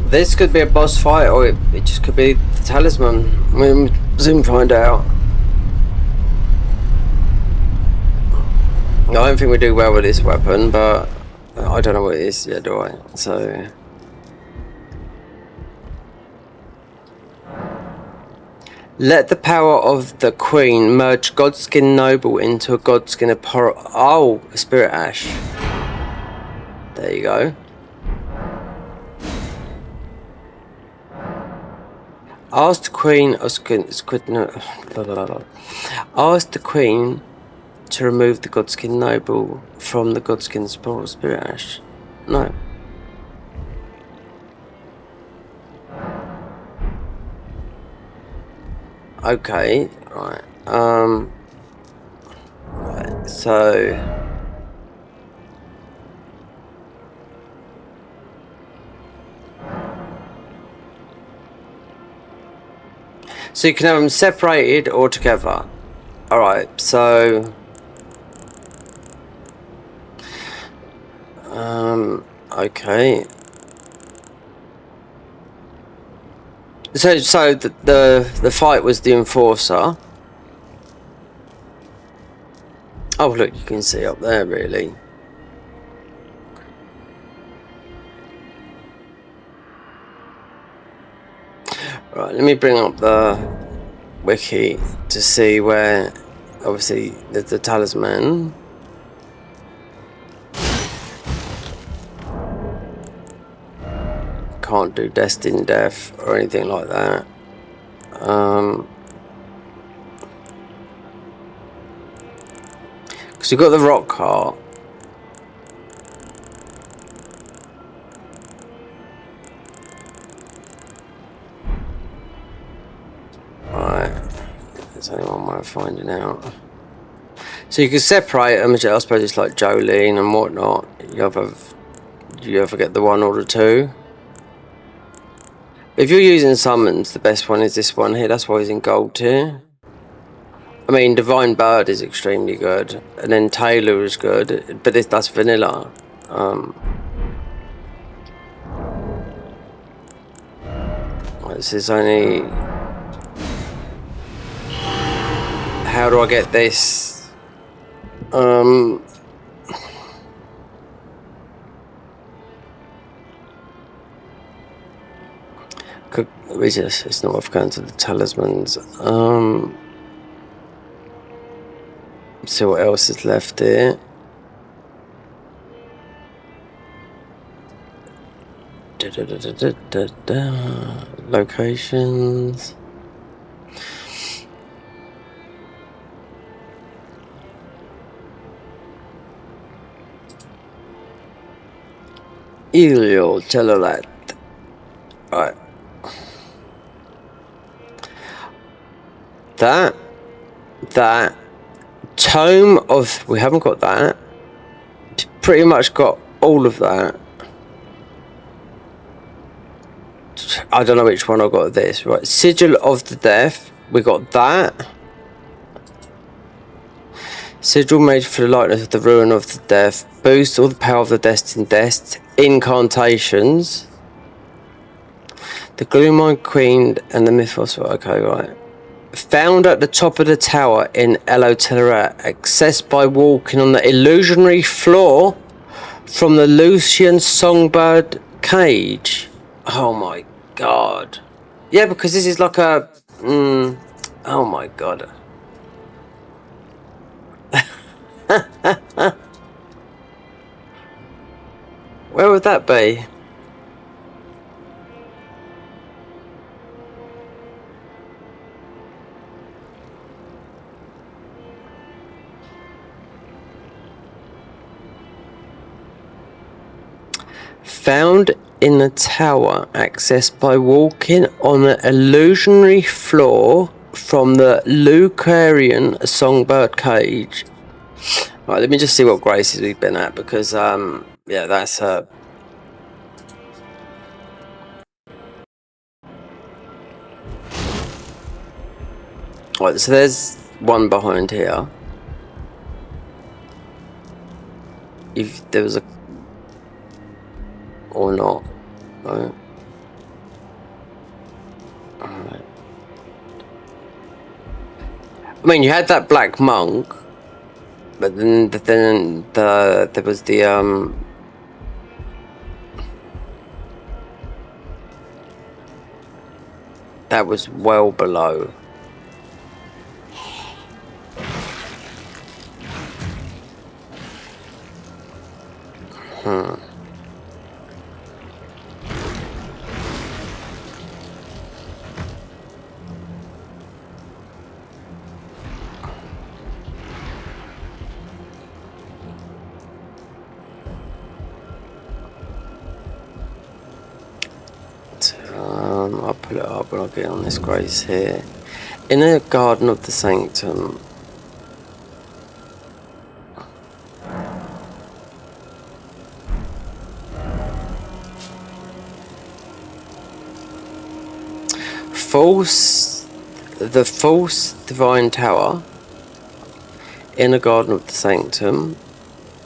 This could be a boss fight, or it just could be the talisman. We'll soon find out. I don't think we do well with this weapon, but I don't know what it is yet, do I? So... Let the power of the Queen merge Godskin Noble into a Godskin a Spirit Ash. There you go. Ask the Queen Ask the Queen to remove the Godskin Noble from the Godskin Spirit Ash. No. Okay, right. Right, so you can have them separated or together. Alright, so okay. So the fight was the Enforcer. Oh look, you can see up there really. Right, let me bring up the wiki to see where obviously the talisman. Can't do destined death or anything like that. Because you've got the rock heart. Right, there's only one way of finding out. So you can separate them. I suppose it's like Jolene and whatnot. You ever get the one or the two. If you're using summons, the best one is this one here. That's why he's in gold tier. I mean, Divine Bird is extremely good, and then Taylor is good, but that's vanilla. This is only. How do I get this? It's not worth going to the talismans. See what else is left here. Locations. ILLO Telutat. Right. That Tome of, we haven't got that. Pretty much got all of that. I don't know which one I got this. Right, Sigil of the Death. We got that. Sigil made for the likeness of the ruin of the death. Boost all the power of the destined death. Incantations. The Gloom Queen and the Mythos. Okay, right. Found at the top of the tower in ILLO Telutat. Accessed by walking on the illusionary floor from the Lucian Songbird cage. Oh my god. Yeah, because this is like a... oh my god. Where would that be? Found in the tower, accessed by walking on the illusionary floor from the Lucarian Songbird cage. Right, let me just see what graces we've been at, because yeah, that's right, so there's one behind here. If there was a or not, right? Alright. I mean, you had that black monk, but then there was the that was well below. pull it up when I get on this grace here. In a garden of the sanctum. The false divine tower. In a garden of the sanctum.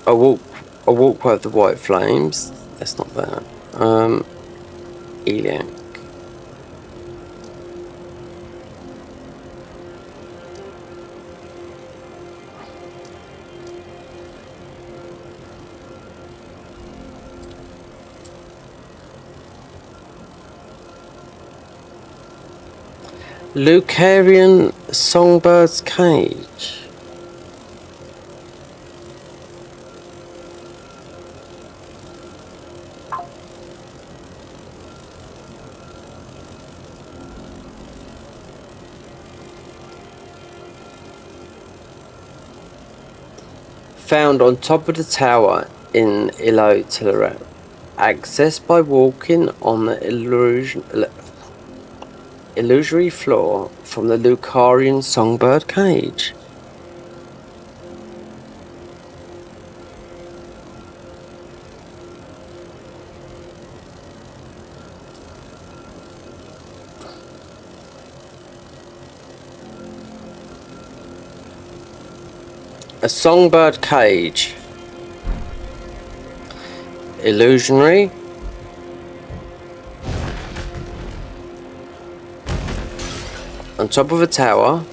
A walkway of the white flames. That's not that. Eliac. Lucarian Songbird's Cage. Found on top of the tower in ILLO Telutat. Accessed by walking on the illusory floor from the Lucarian Songbird Cage. A songbird cage. Illusionary. On top of a tower.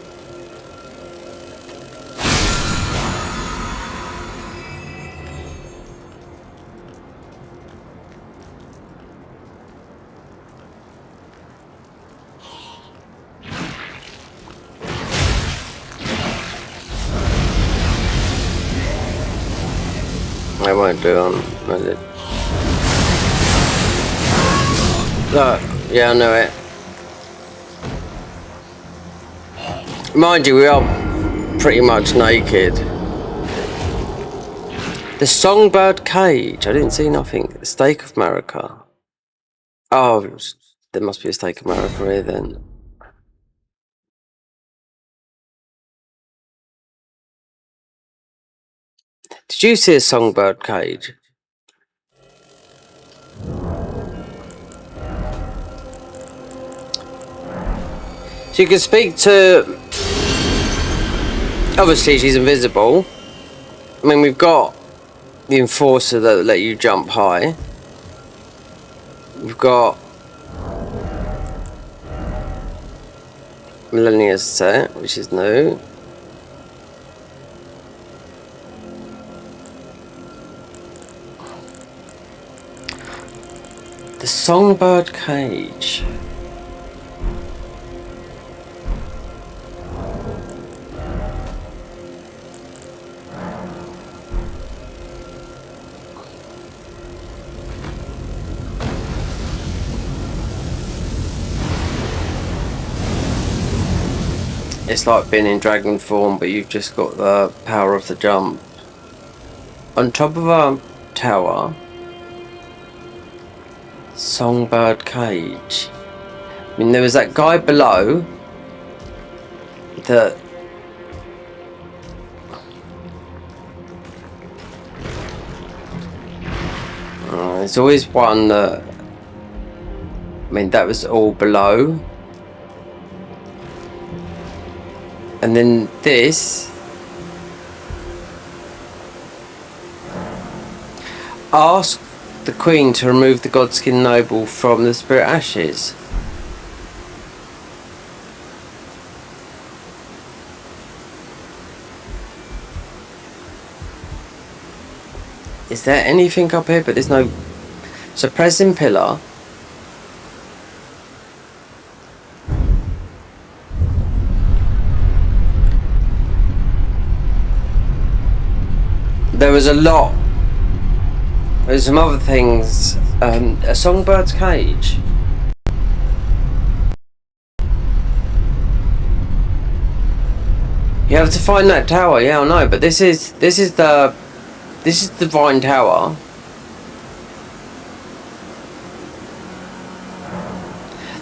I won't do on. Look, yeah, I know it. Mind you, we are pretty much naked. The Songbird Cage. I didn't see nothing. The Stake of Marika. Oh, there must be a Stake of Marika here then. Did you see a Songbird Cage? So you can speak to... Obviously she's invisible. I mean, we've got the Enforcer that let you jump high. We've got Millennia's set, which is new. The Songbird Cage. It's like being in dragon form, but you've just got the power of the jump. On top of a tower. Songbird Cage. I mean, there was that guy below that there's always one that, I mean, that was all below, and then this. Ask the Queen to remove the Godskin Noble from the Spirit Ashes. Is there anything up here? But there's no suppressing pillar. There was a lot. There's some other things. A Songbird's Cage. You have to find that tower. Yeah, I know. But this is the Divine Tower.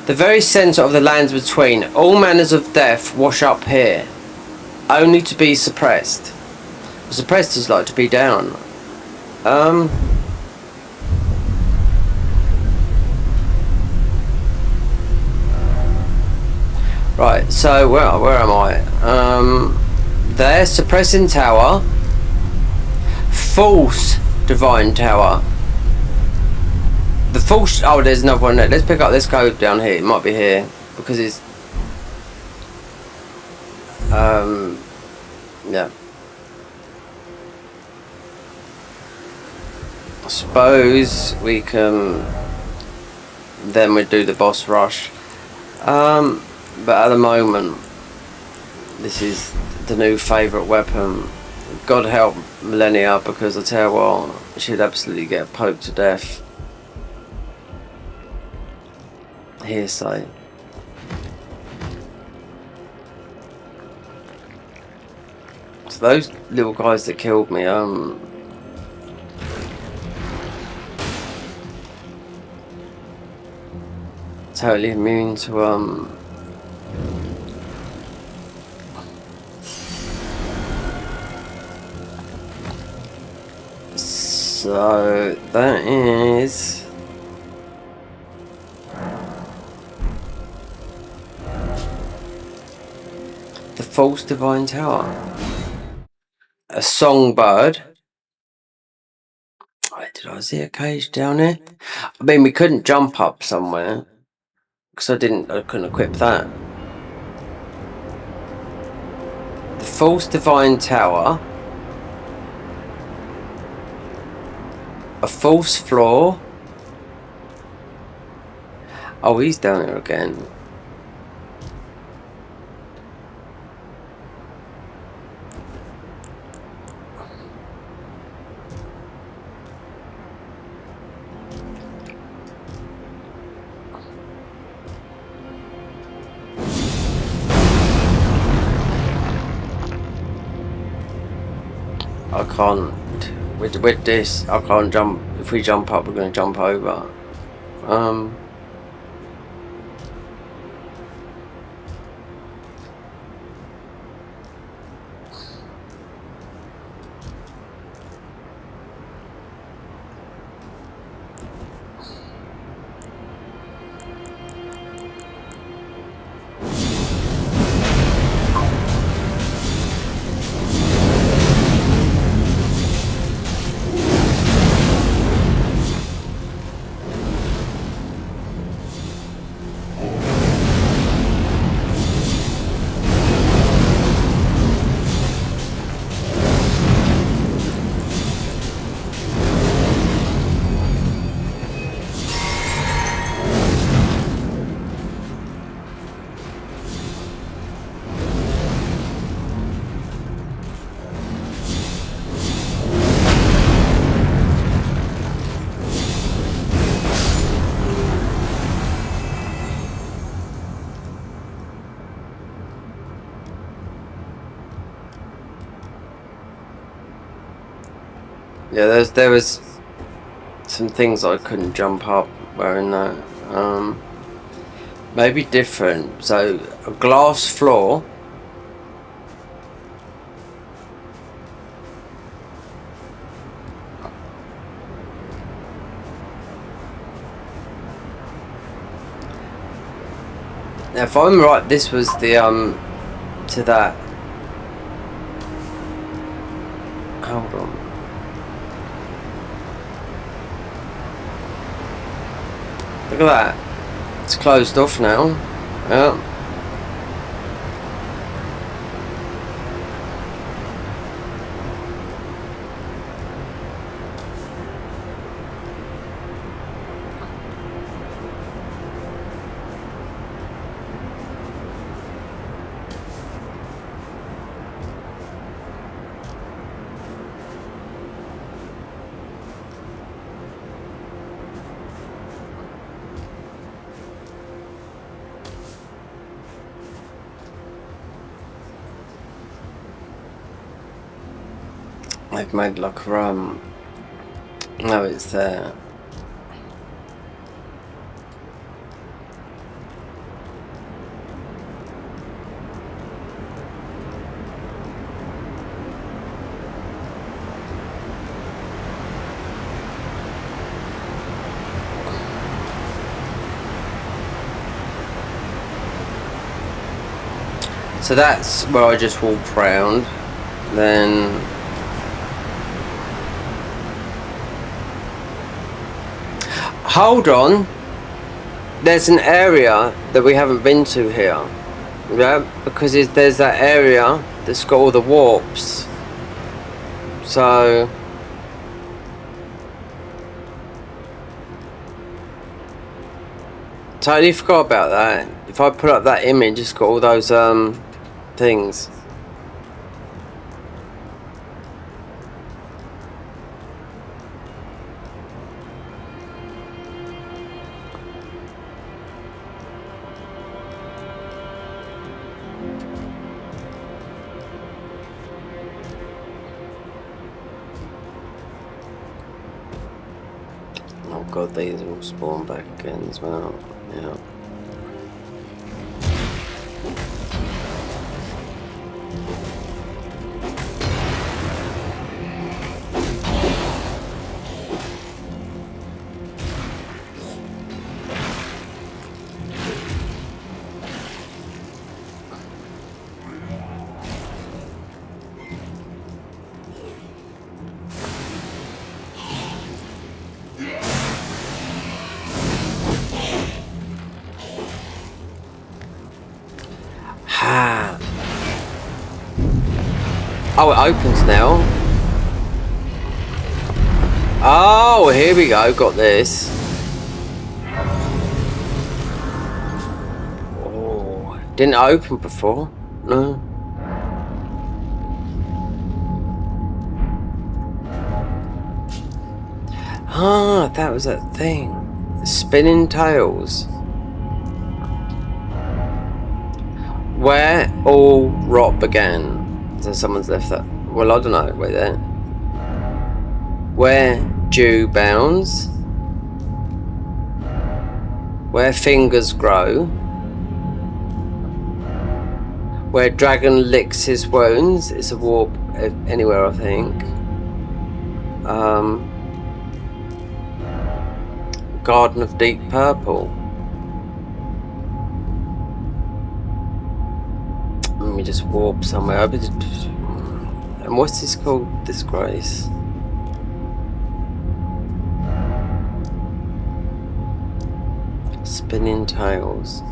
The very centre of the lands between. All manners of death wash up here, only to be suppressed. Suppressed is like to be down. Right, so where am I? There, suppressing tower. False divine tower. The false. Oh, there's another one there. Let's pick up this code down here. It might be here because it's. Yeah. I suppose we can. Then we do the boss rush. But at the moment, this is the new favourite weapon. God help Millennia, because I tell you what, she'd absolutely get poked to death. Hearsay. So those little guys that killed me, totally immune to so that is the false divine tower. A songbird. Wait, did I see a cage down there? I mean, we couldn't jump up somewhere because I couldn't equip that. The false divine tower. A false floor. Oh, he's down there again. I can't. With this, I can't jump. If we jump up, we're going to jump over. Yeah, there was some things I couldn't jump up wearing that. Maybe different. So a glass floor. Now, if I'm right, this was the to that. Hold on. Look at that. It's closed off now. Yeah. They've made like a no, it's there. So that's where I just walked round. Then hold on. There's an area that we haven't been to here. Yeah, because there's that area that's got all the warps. So totally forgot about that. If I put up that image, it's got all those things. Oh god, these will spawn back again as well. Yeah. Ha! Oh, it opens now. Oh, here we go. Got this. Oh, didn't open before. No. Ah, that was that thing. Spinning tails. Where all rot began. So someone's left that. Well, I don't know. Wait there. Where dew bounds. Where fingers grow. Where dragon licks his wounds. It's a warp anywhere, I think. Garden of Deep Purple. Let me just warp somewhere. And what's this called? Disgrace. Spinning tails.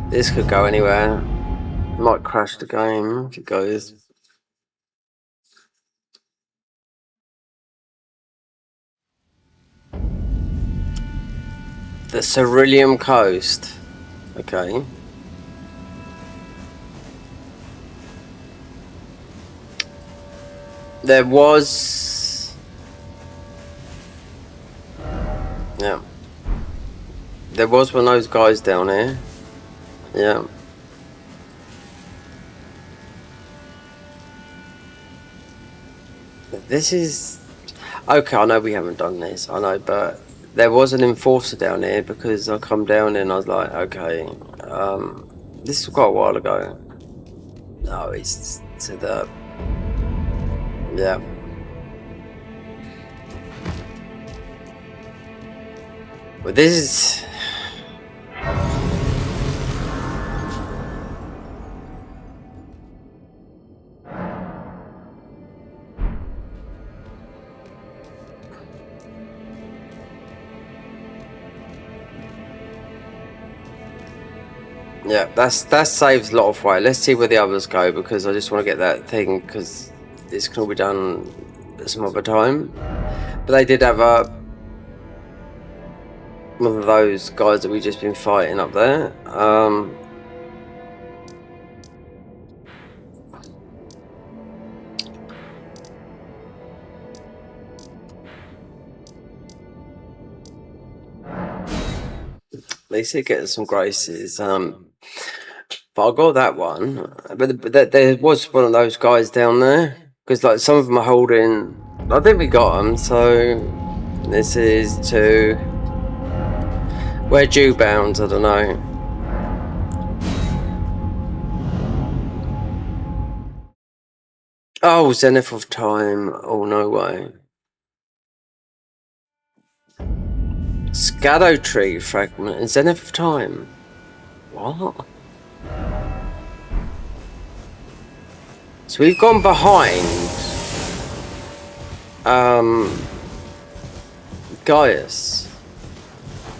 This could go anywhere. Might crash the game if it goes. The Cerulean Coast. Okay. There was... Yeah. There was one of those guys down here. Yeah. This is... Okay, I know we haven't done this. I know, but... There was an enforcer down here because I come down and I was like, okay, this was quite a while ago. No, it's to the, yeah. But this is, yeah, that saves a lot of weight. Let's see where the others go because I just want to get that thing because this can all be done some other time. But they did have one of those guys that we've just been fighting up there. At least he gets some graces. But I got that one. But there was one of those guys down there because like some of them are holding. I think we got them. So this is to where dew bounds. I don't know. Oh, Zenith of Time. Oh no way. Shadow tree fragment and zenith of time. What? So we've gone behind Gaius.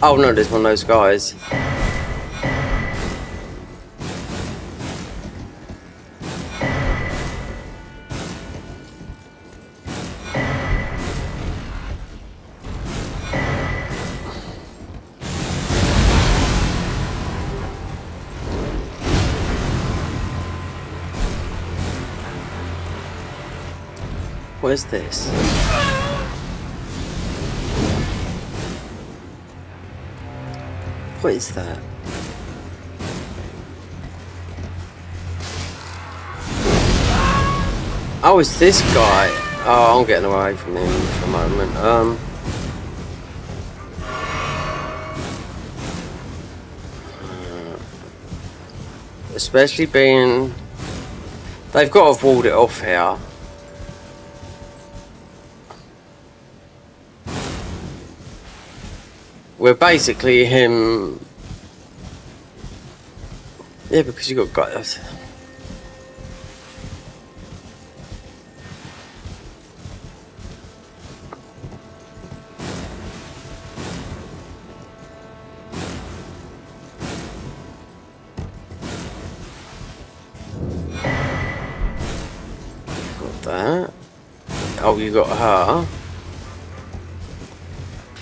Oh no, there's one of those guys. What is this? What is that? Oh, it's this guy. Oh, I'm getting away from him for a moment. Especially being... They've got to walled it off here. We're basically him... Yeah, because you got guys. Got that. Oh, you got her.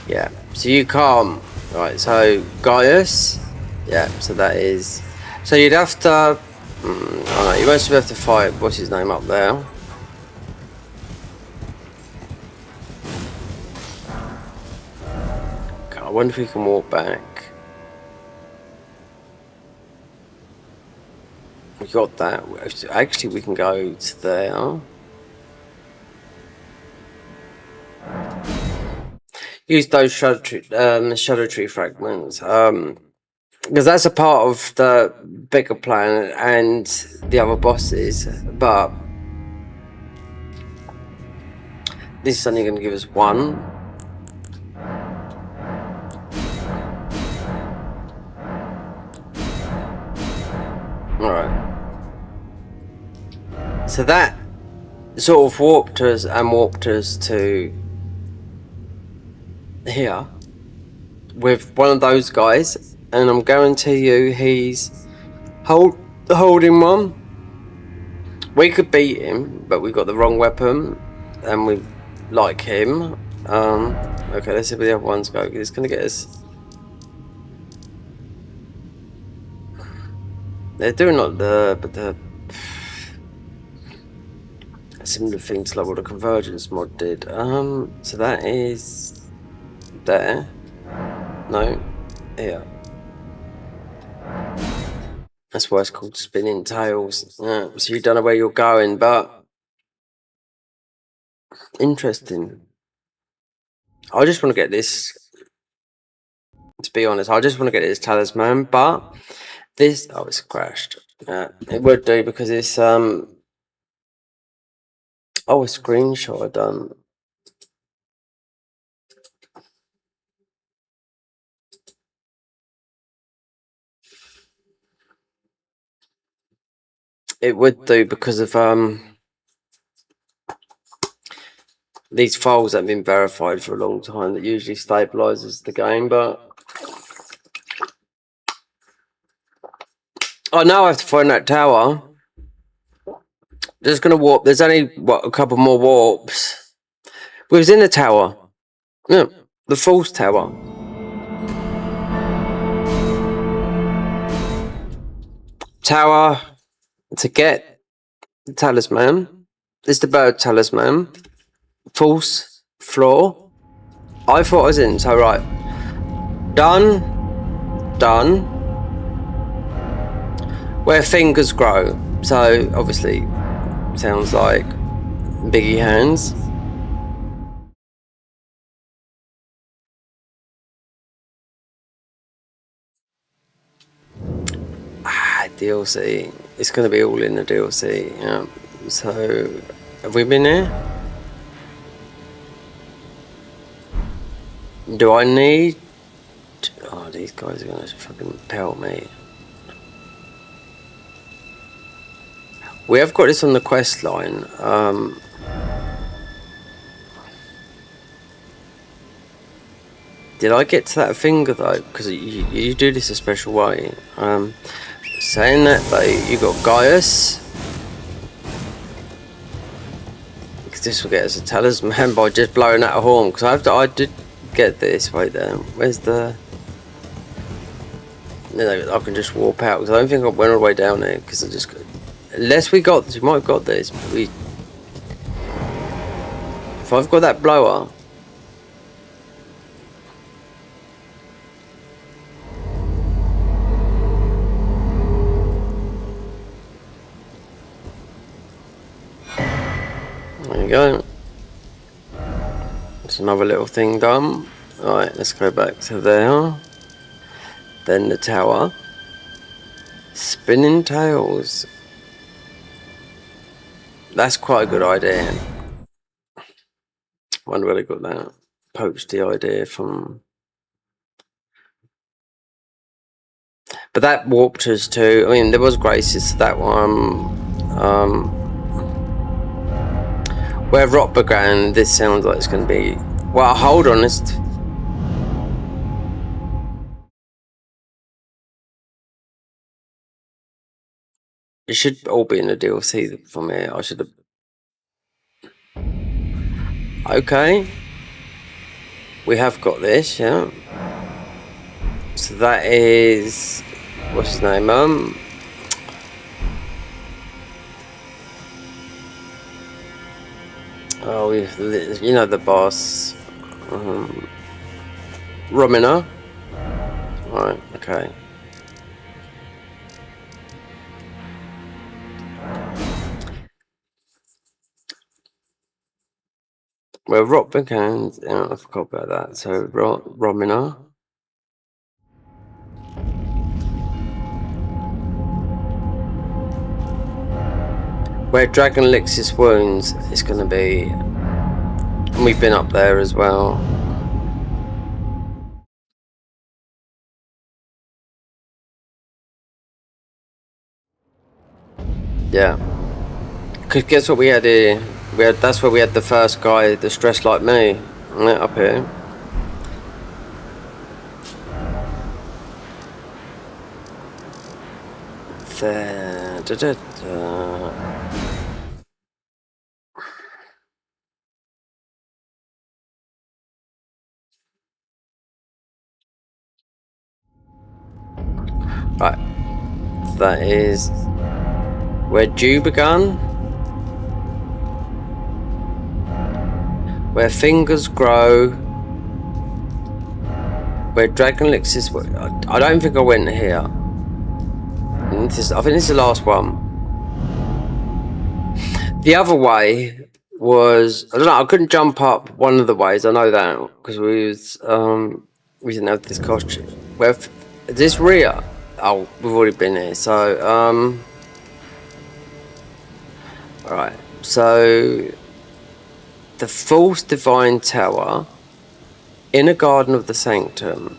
Yeah. So you can't. Right. So Gaius. Yeah. So that is. So you'd have to. Oh no, you must have to fight. What's his name up there? Okay, I wonder if we can walk back. We got that. Actually, we can go to there. Use those shadow tree fragments. Because that's a part of the bigger plan and the other bosses, but this is only going to give us one. Alright. So that sort of warped us to here with one of those guys, and I'm guarantee you he's holding one. We could beat him, but we got the wrong weapon and we like him. Okay, let's see where the other ones go. It's gonna get us. They're doing like the similar thing to like what the convergence mod did. So that is there. No, here. That's why it's called spinning tails. Yeah, so you don't know where you're going, but interesting. I just want to get this. To be honest, I just want to get this talisman, but this it's crashed. It would do because it's a screenshot I done. It would do because of these files have been verified for a long time. That usually stabilizes the game, but I now have to find that tower. Just gonna warp. There's only a couple more warps. We was in the tower. Yeah, the false tower. Tower to get the talisman. It's the bird talisman. False floor. I thought I was in. So right. Done. Where fingers grow. So obviously, sounds like Biggie hands. DLC. It's going to be all in the DLC. Yeah. So, have we been there? Do I need these guys are gonna fucking pelt me. We have got this on the quest line. Did I get to that finger though? Because you do this a special way. Saying that though, you got Gaius. Because this will get us a talisman by just blowing out a horn. Because I did get this. Wait there. Where's the? No, I can just warp out. Because I don't think I went all the way down there. Because I just. Unless we got this, we might have got this. But we. If I've got that blower. There you go. There's another little thing done. Alright, let's go back to there. Then the tower. Spinning tails. That's quite a good idea. Wonder where they got that. Poached the idea from. But that warped us to. I mean, there was graces to that one. Where rock began, this sounds like it's going to be. Well, hold on. It should all be in the DLC from here. I should have. Okay. We have got this, yeah. So that is. What's his name? Oh, you know the boss. Romina. Right, okay. Well, rock began. I forgot about that. So, Romina. Where Dragon licks his wounds is going to be. And we've been up there as well. Yeah. Because guess what we had here? That's where we had the first guy that's dressed like me. Up here. There. Right. That is where Dew began. Where fingers grow. Where Dragon licks his. I don't think I went here. I think this is the last one. The other way was I don't know. I couldn't jump up one of the ways. I know that because we didn't have this costume. Where this rear. Oh, we've already been here. So alright. So the false divine tower, inner garden of the sanctum.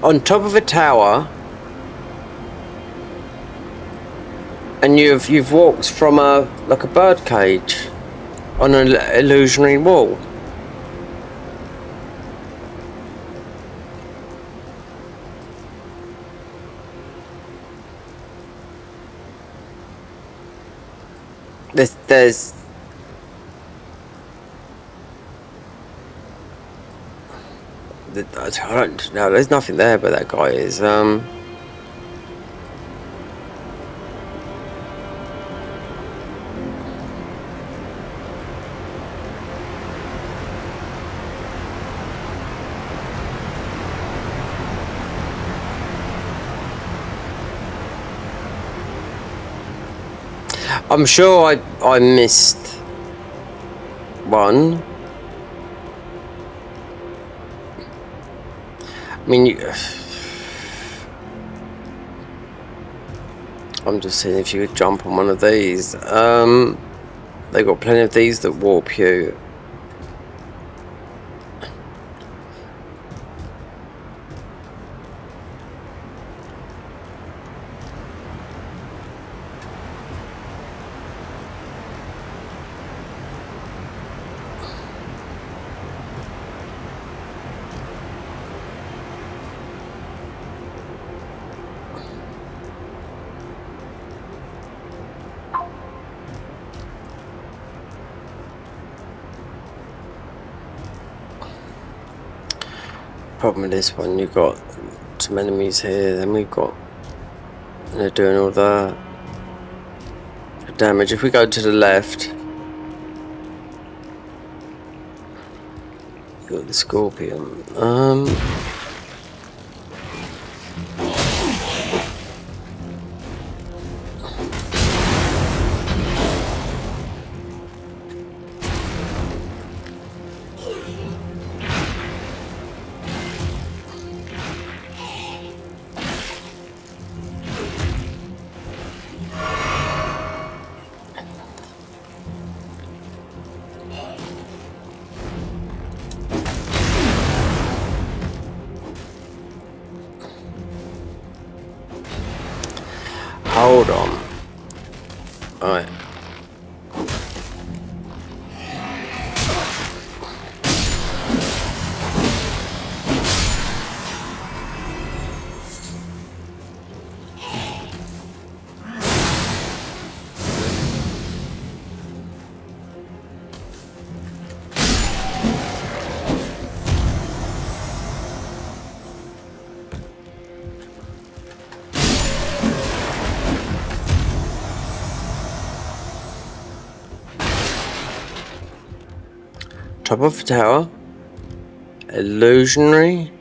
On top of a tower, and you've walked from like a bird cage on an illusionary wall. There's I don't know. There's nothing there, but that guy is. I'm sure I missed one. I mean, I'm just seeing if you could jump on one of these. They got plenty of these that warp you. Problem with this one, you've got some enemies here, then we've got, they're doing all the damage. If we go to the left, you've got the scorpion. Hold on. Alright. Top of the tower. Illusionary.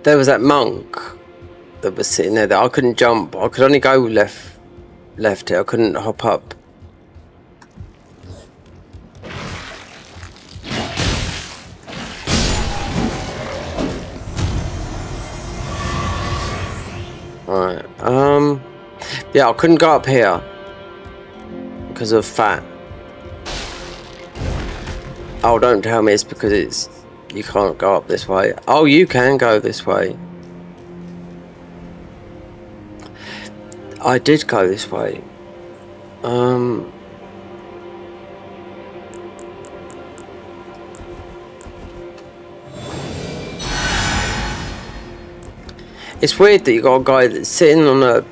There was that monk that was sitting there that I couldn't jump. I could only go left here. I couldn't hop up. Right. Yeah, I couldn't go up here because of fat. Oh, don't tell me it's because you can't go up this way. Oh, you can go this way. I did go this way. It's weird that you got a guy that's sitting on a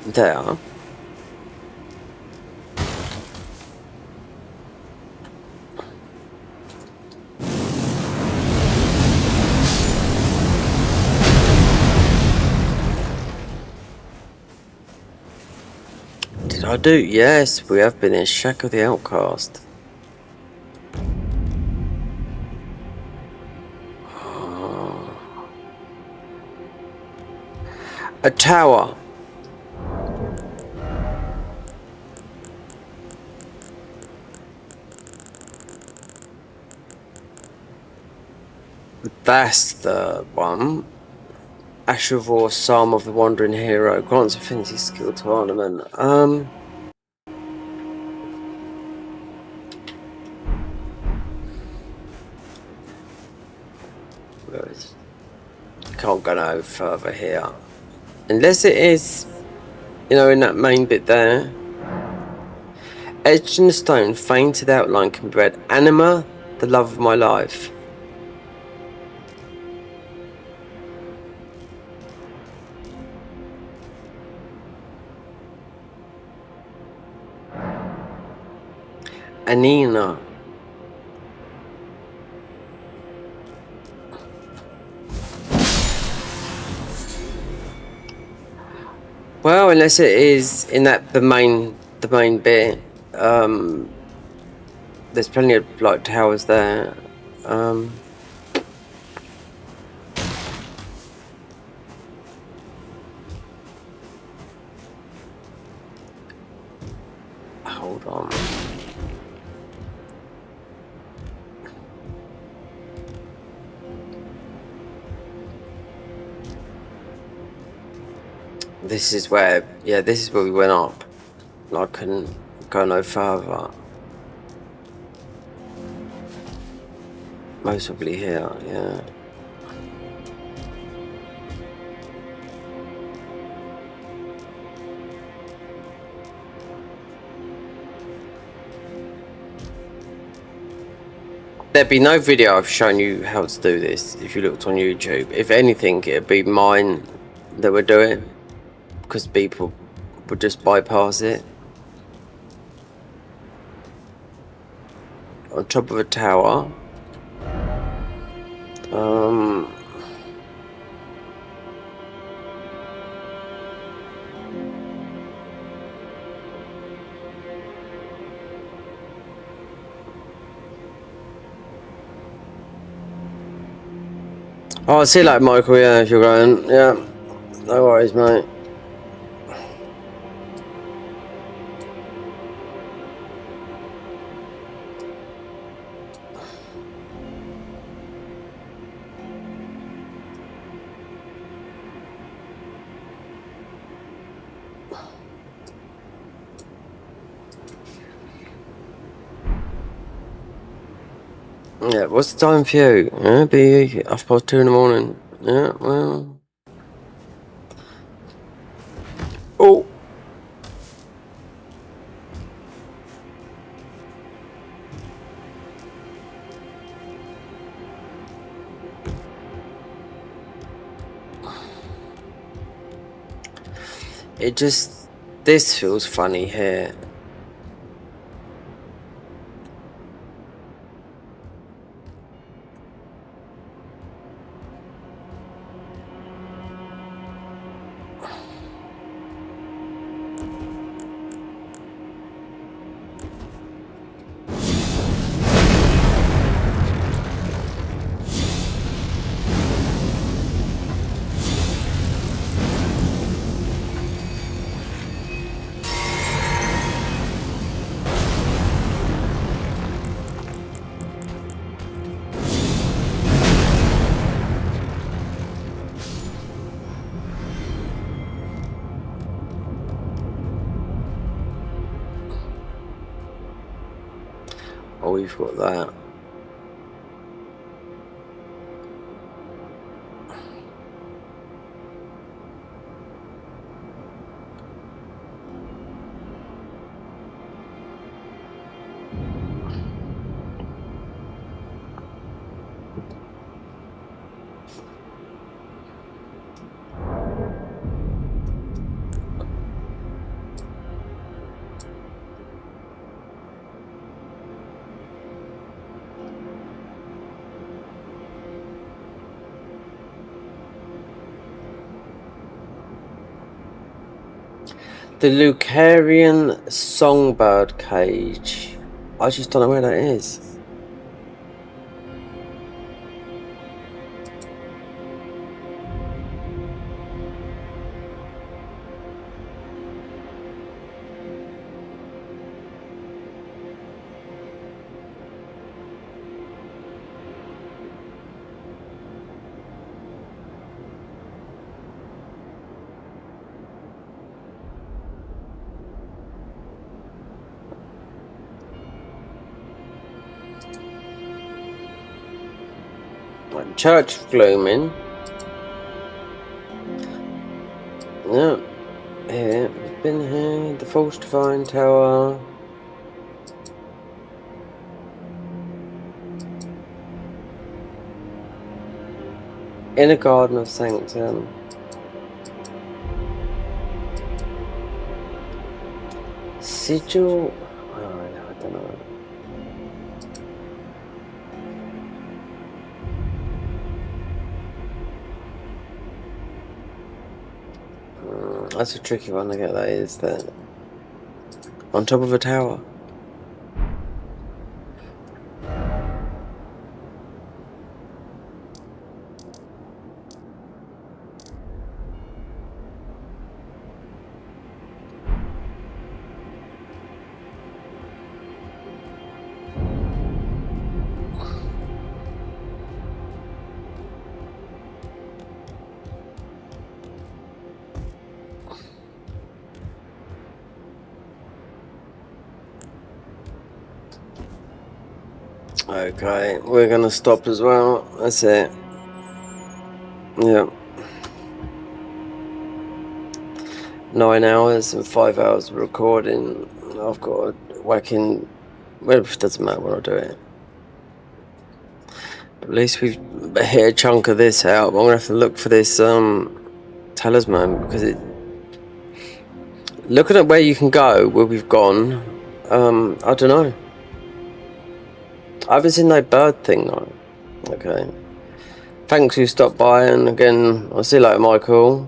there. Did I do? Yes, we have been in Shack of the Outcast. A tower. That's the one. Ashavor, Psalm of the Wandering Hero. Grants affinity skill to ornament. Can't go no further here. Unless it is, you know, in that main bit there. Etched in the stone, fainted outline can be read. Anima, the love of my life. Anina. Well, unless it is in that the main bit. There's plenty of like towers there. Hold on. This is where, yeah, this is where we went up. I couldn't go no further. Most probably here, yeah. There'd be no video I've shown you how to do this if you looked on YouTube. If anything, it'd be mine that would do it, because people would just bypass it. On top of a tower. Oh, I see you later, Michael, yeah, if you're going. Yeah, no worries, mate. Yeah, what's the time for you? Yeah, be 2:30 in the morning. Yeah, well. Oh. It just, this feels funny here. Oh, we've got that. The Lucarian Songbird Cage. I just don't know where that is. Church of Glooming. Yeah. Here, we've been here. The False Divine Tower. Inner Garden of Sanctum. Sigil. Oh, I don't know. That's a tricky one to get, that is, that on top of a tower. Okay, we're gonna stop as well. That's it. Yeah. 9 hours and 5 hours of recording. I've got a whacking. Well, it doesn't matter when I do it. But at least we've hit a chunk of this out. I'm gonna have to look for this talisman, because it. Looking at where you can go, where we've gone, I don't know. I haven't seen no bird thing though. Okay. Thanks you stopped by, and again, I'll see you later, Michael.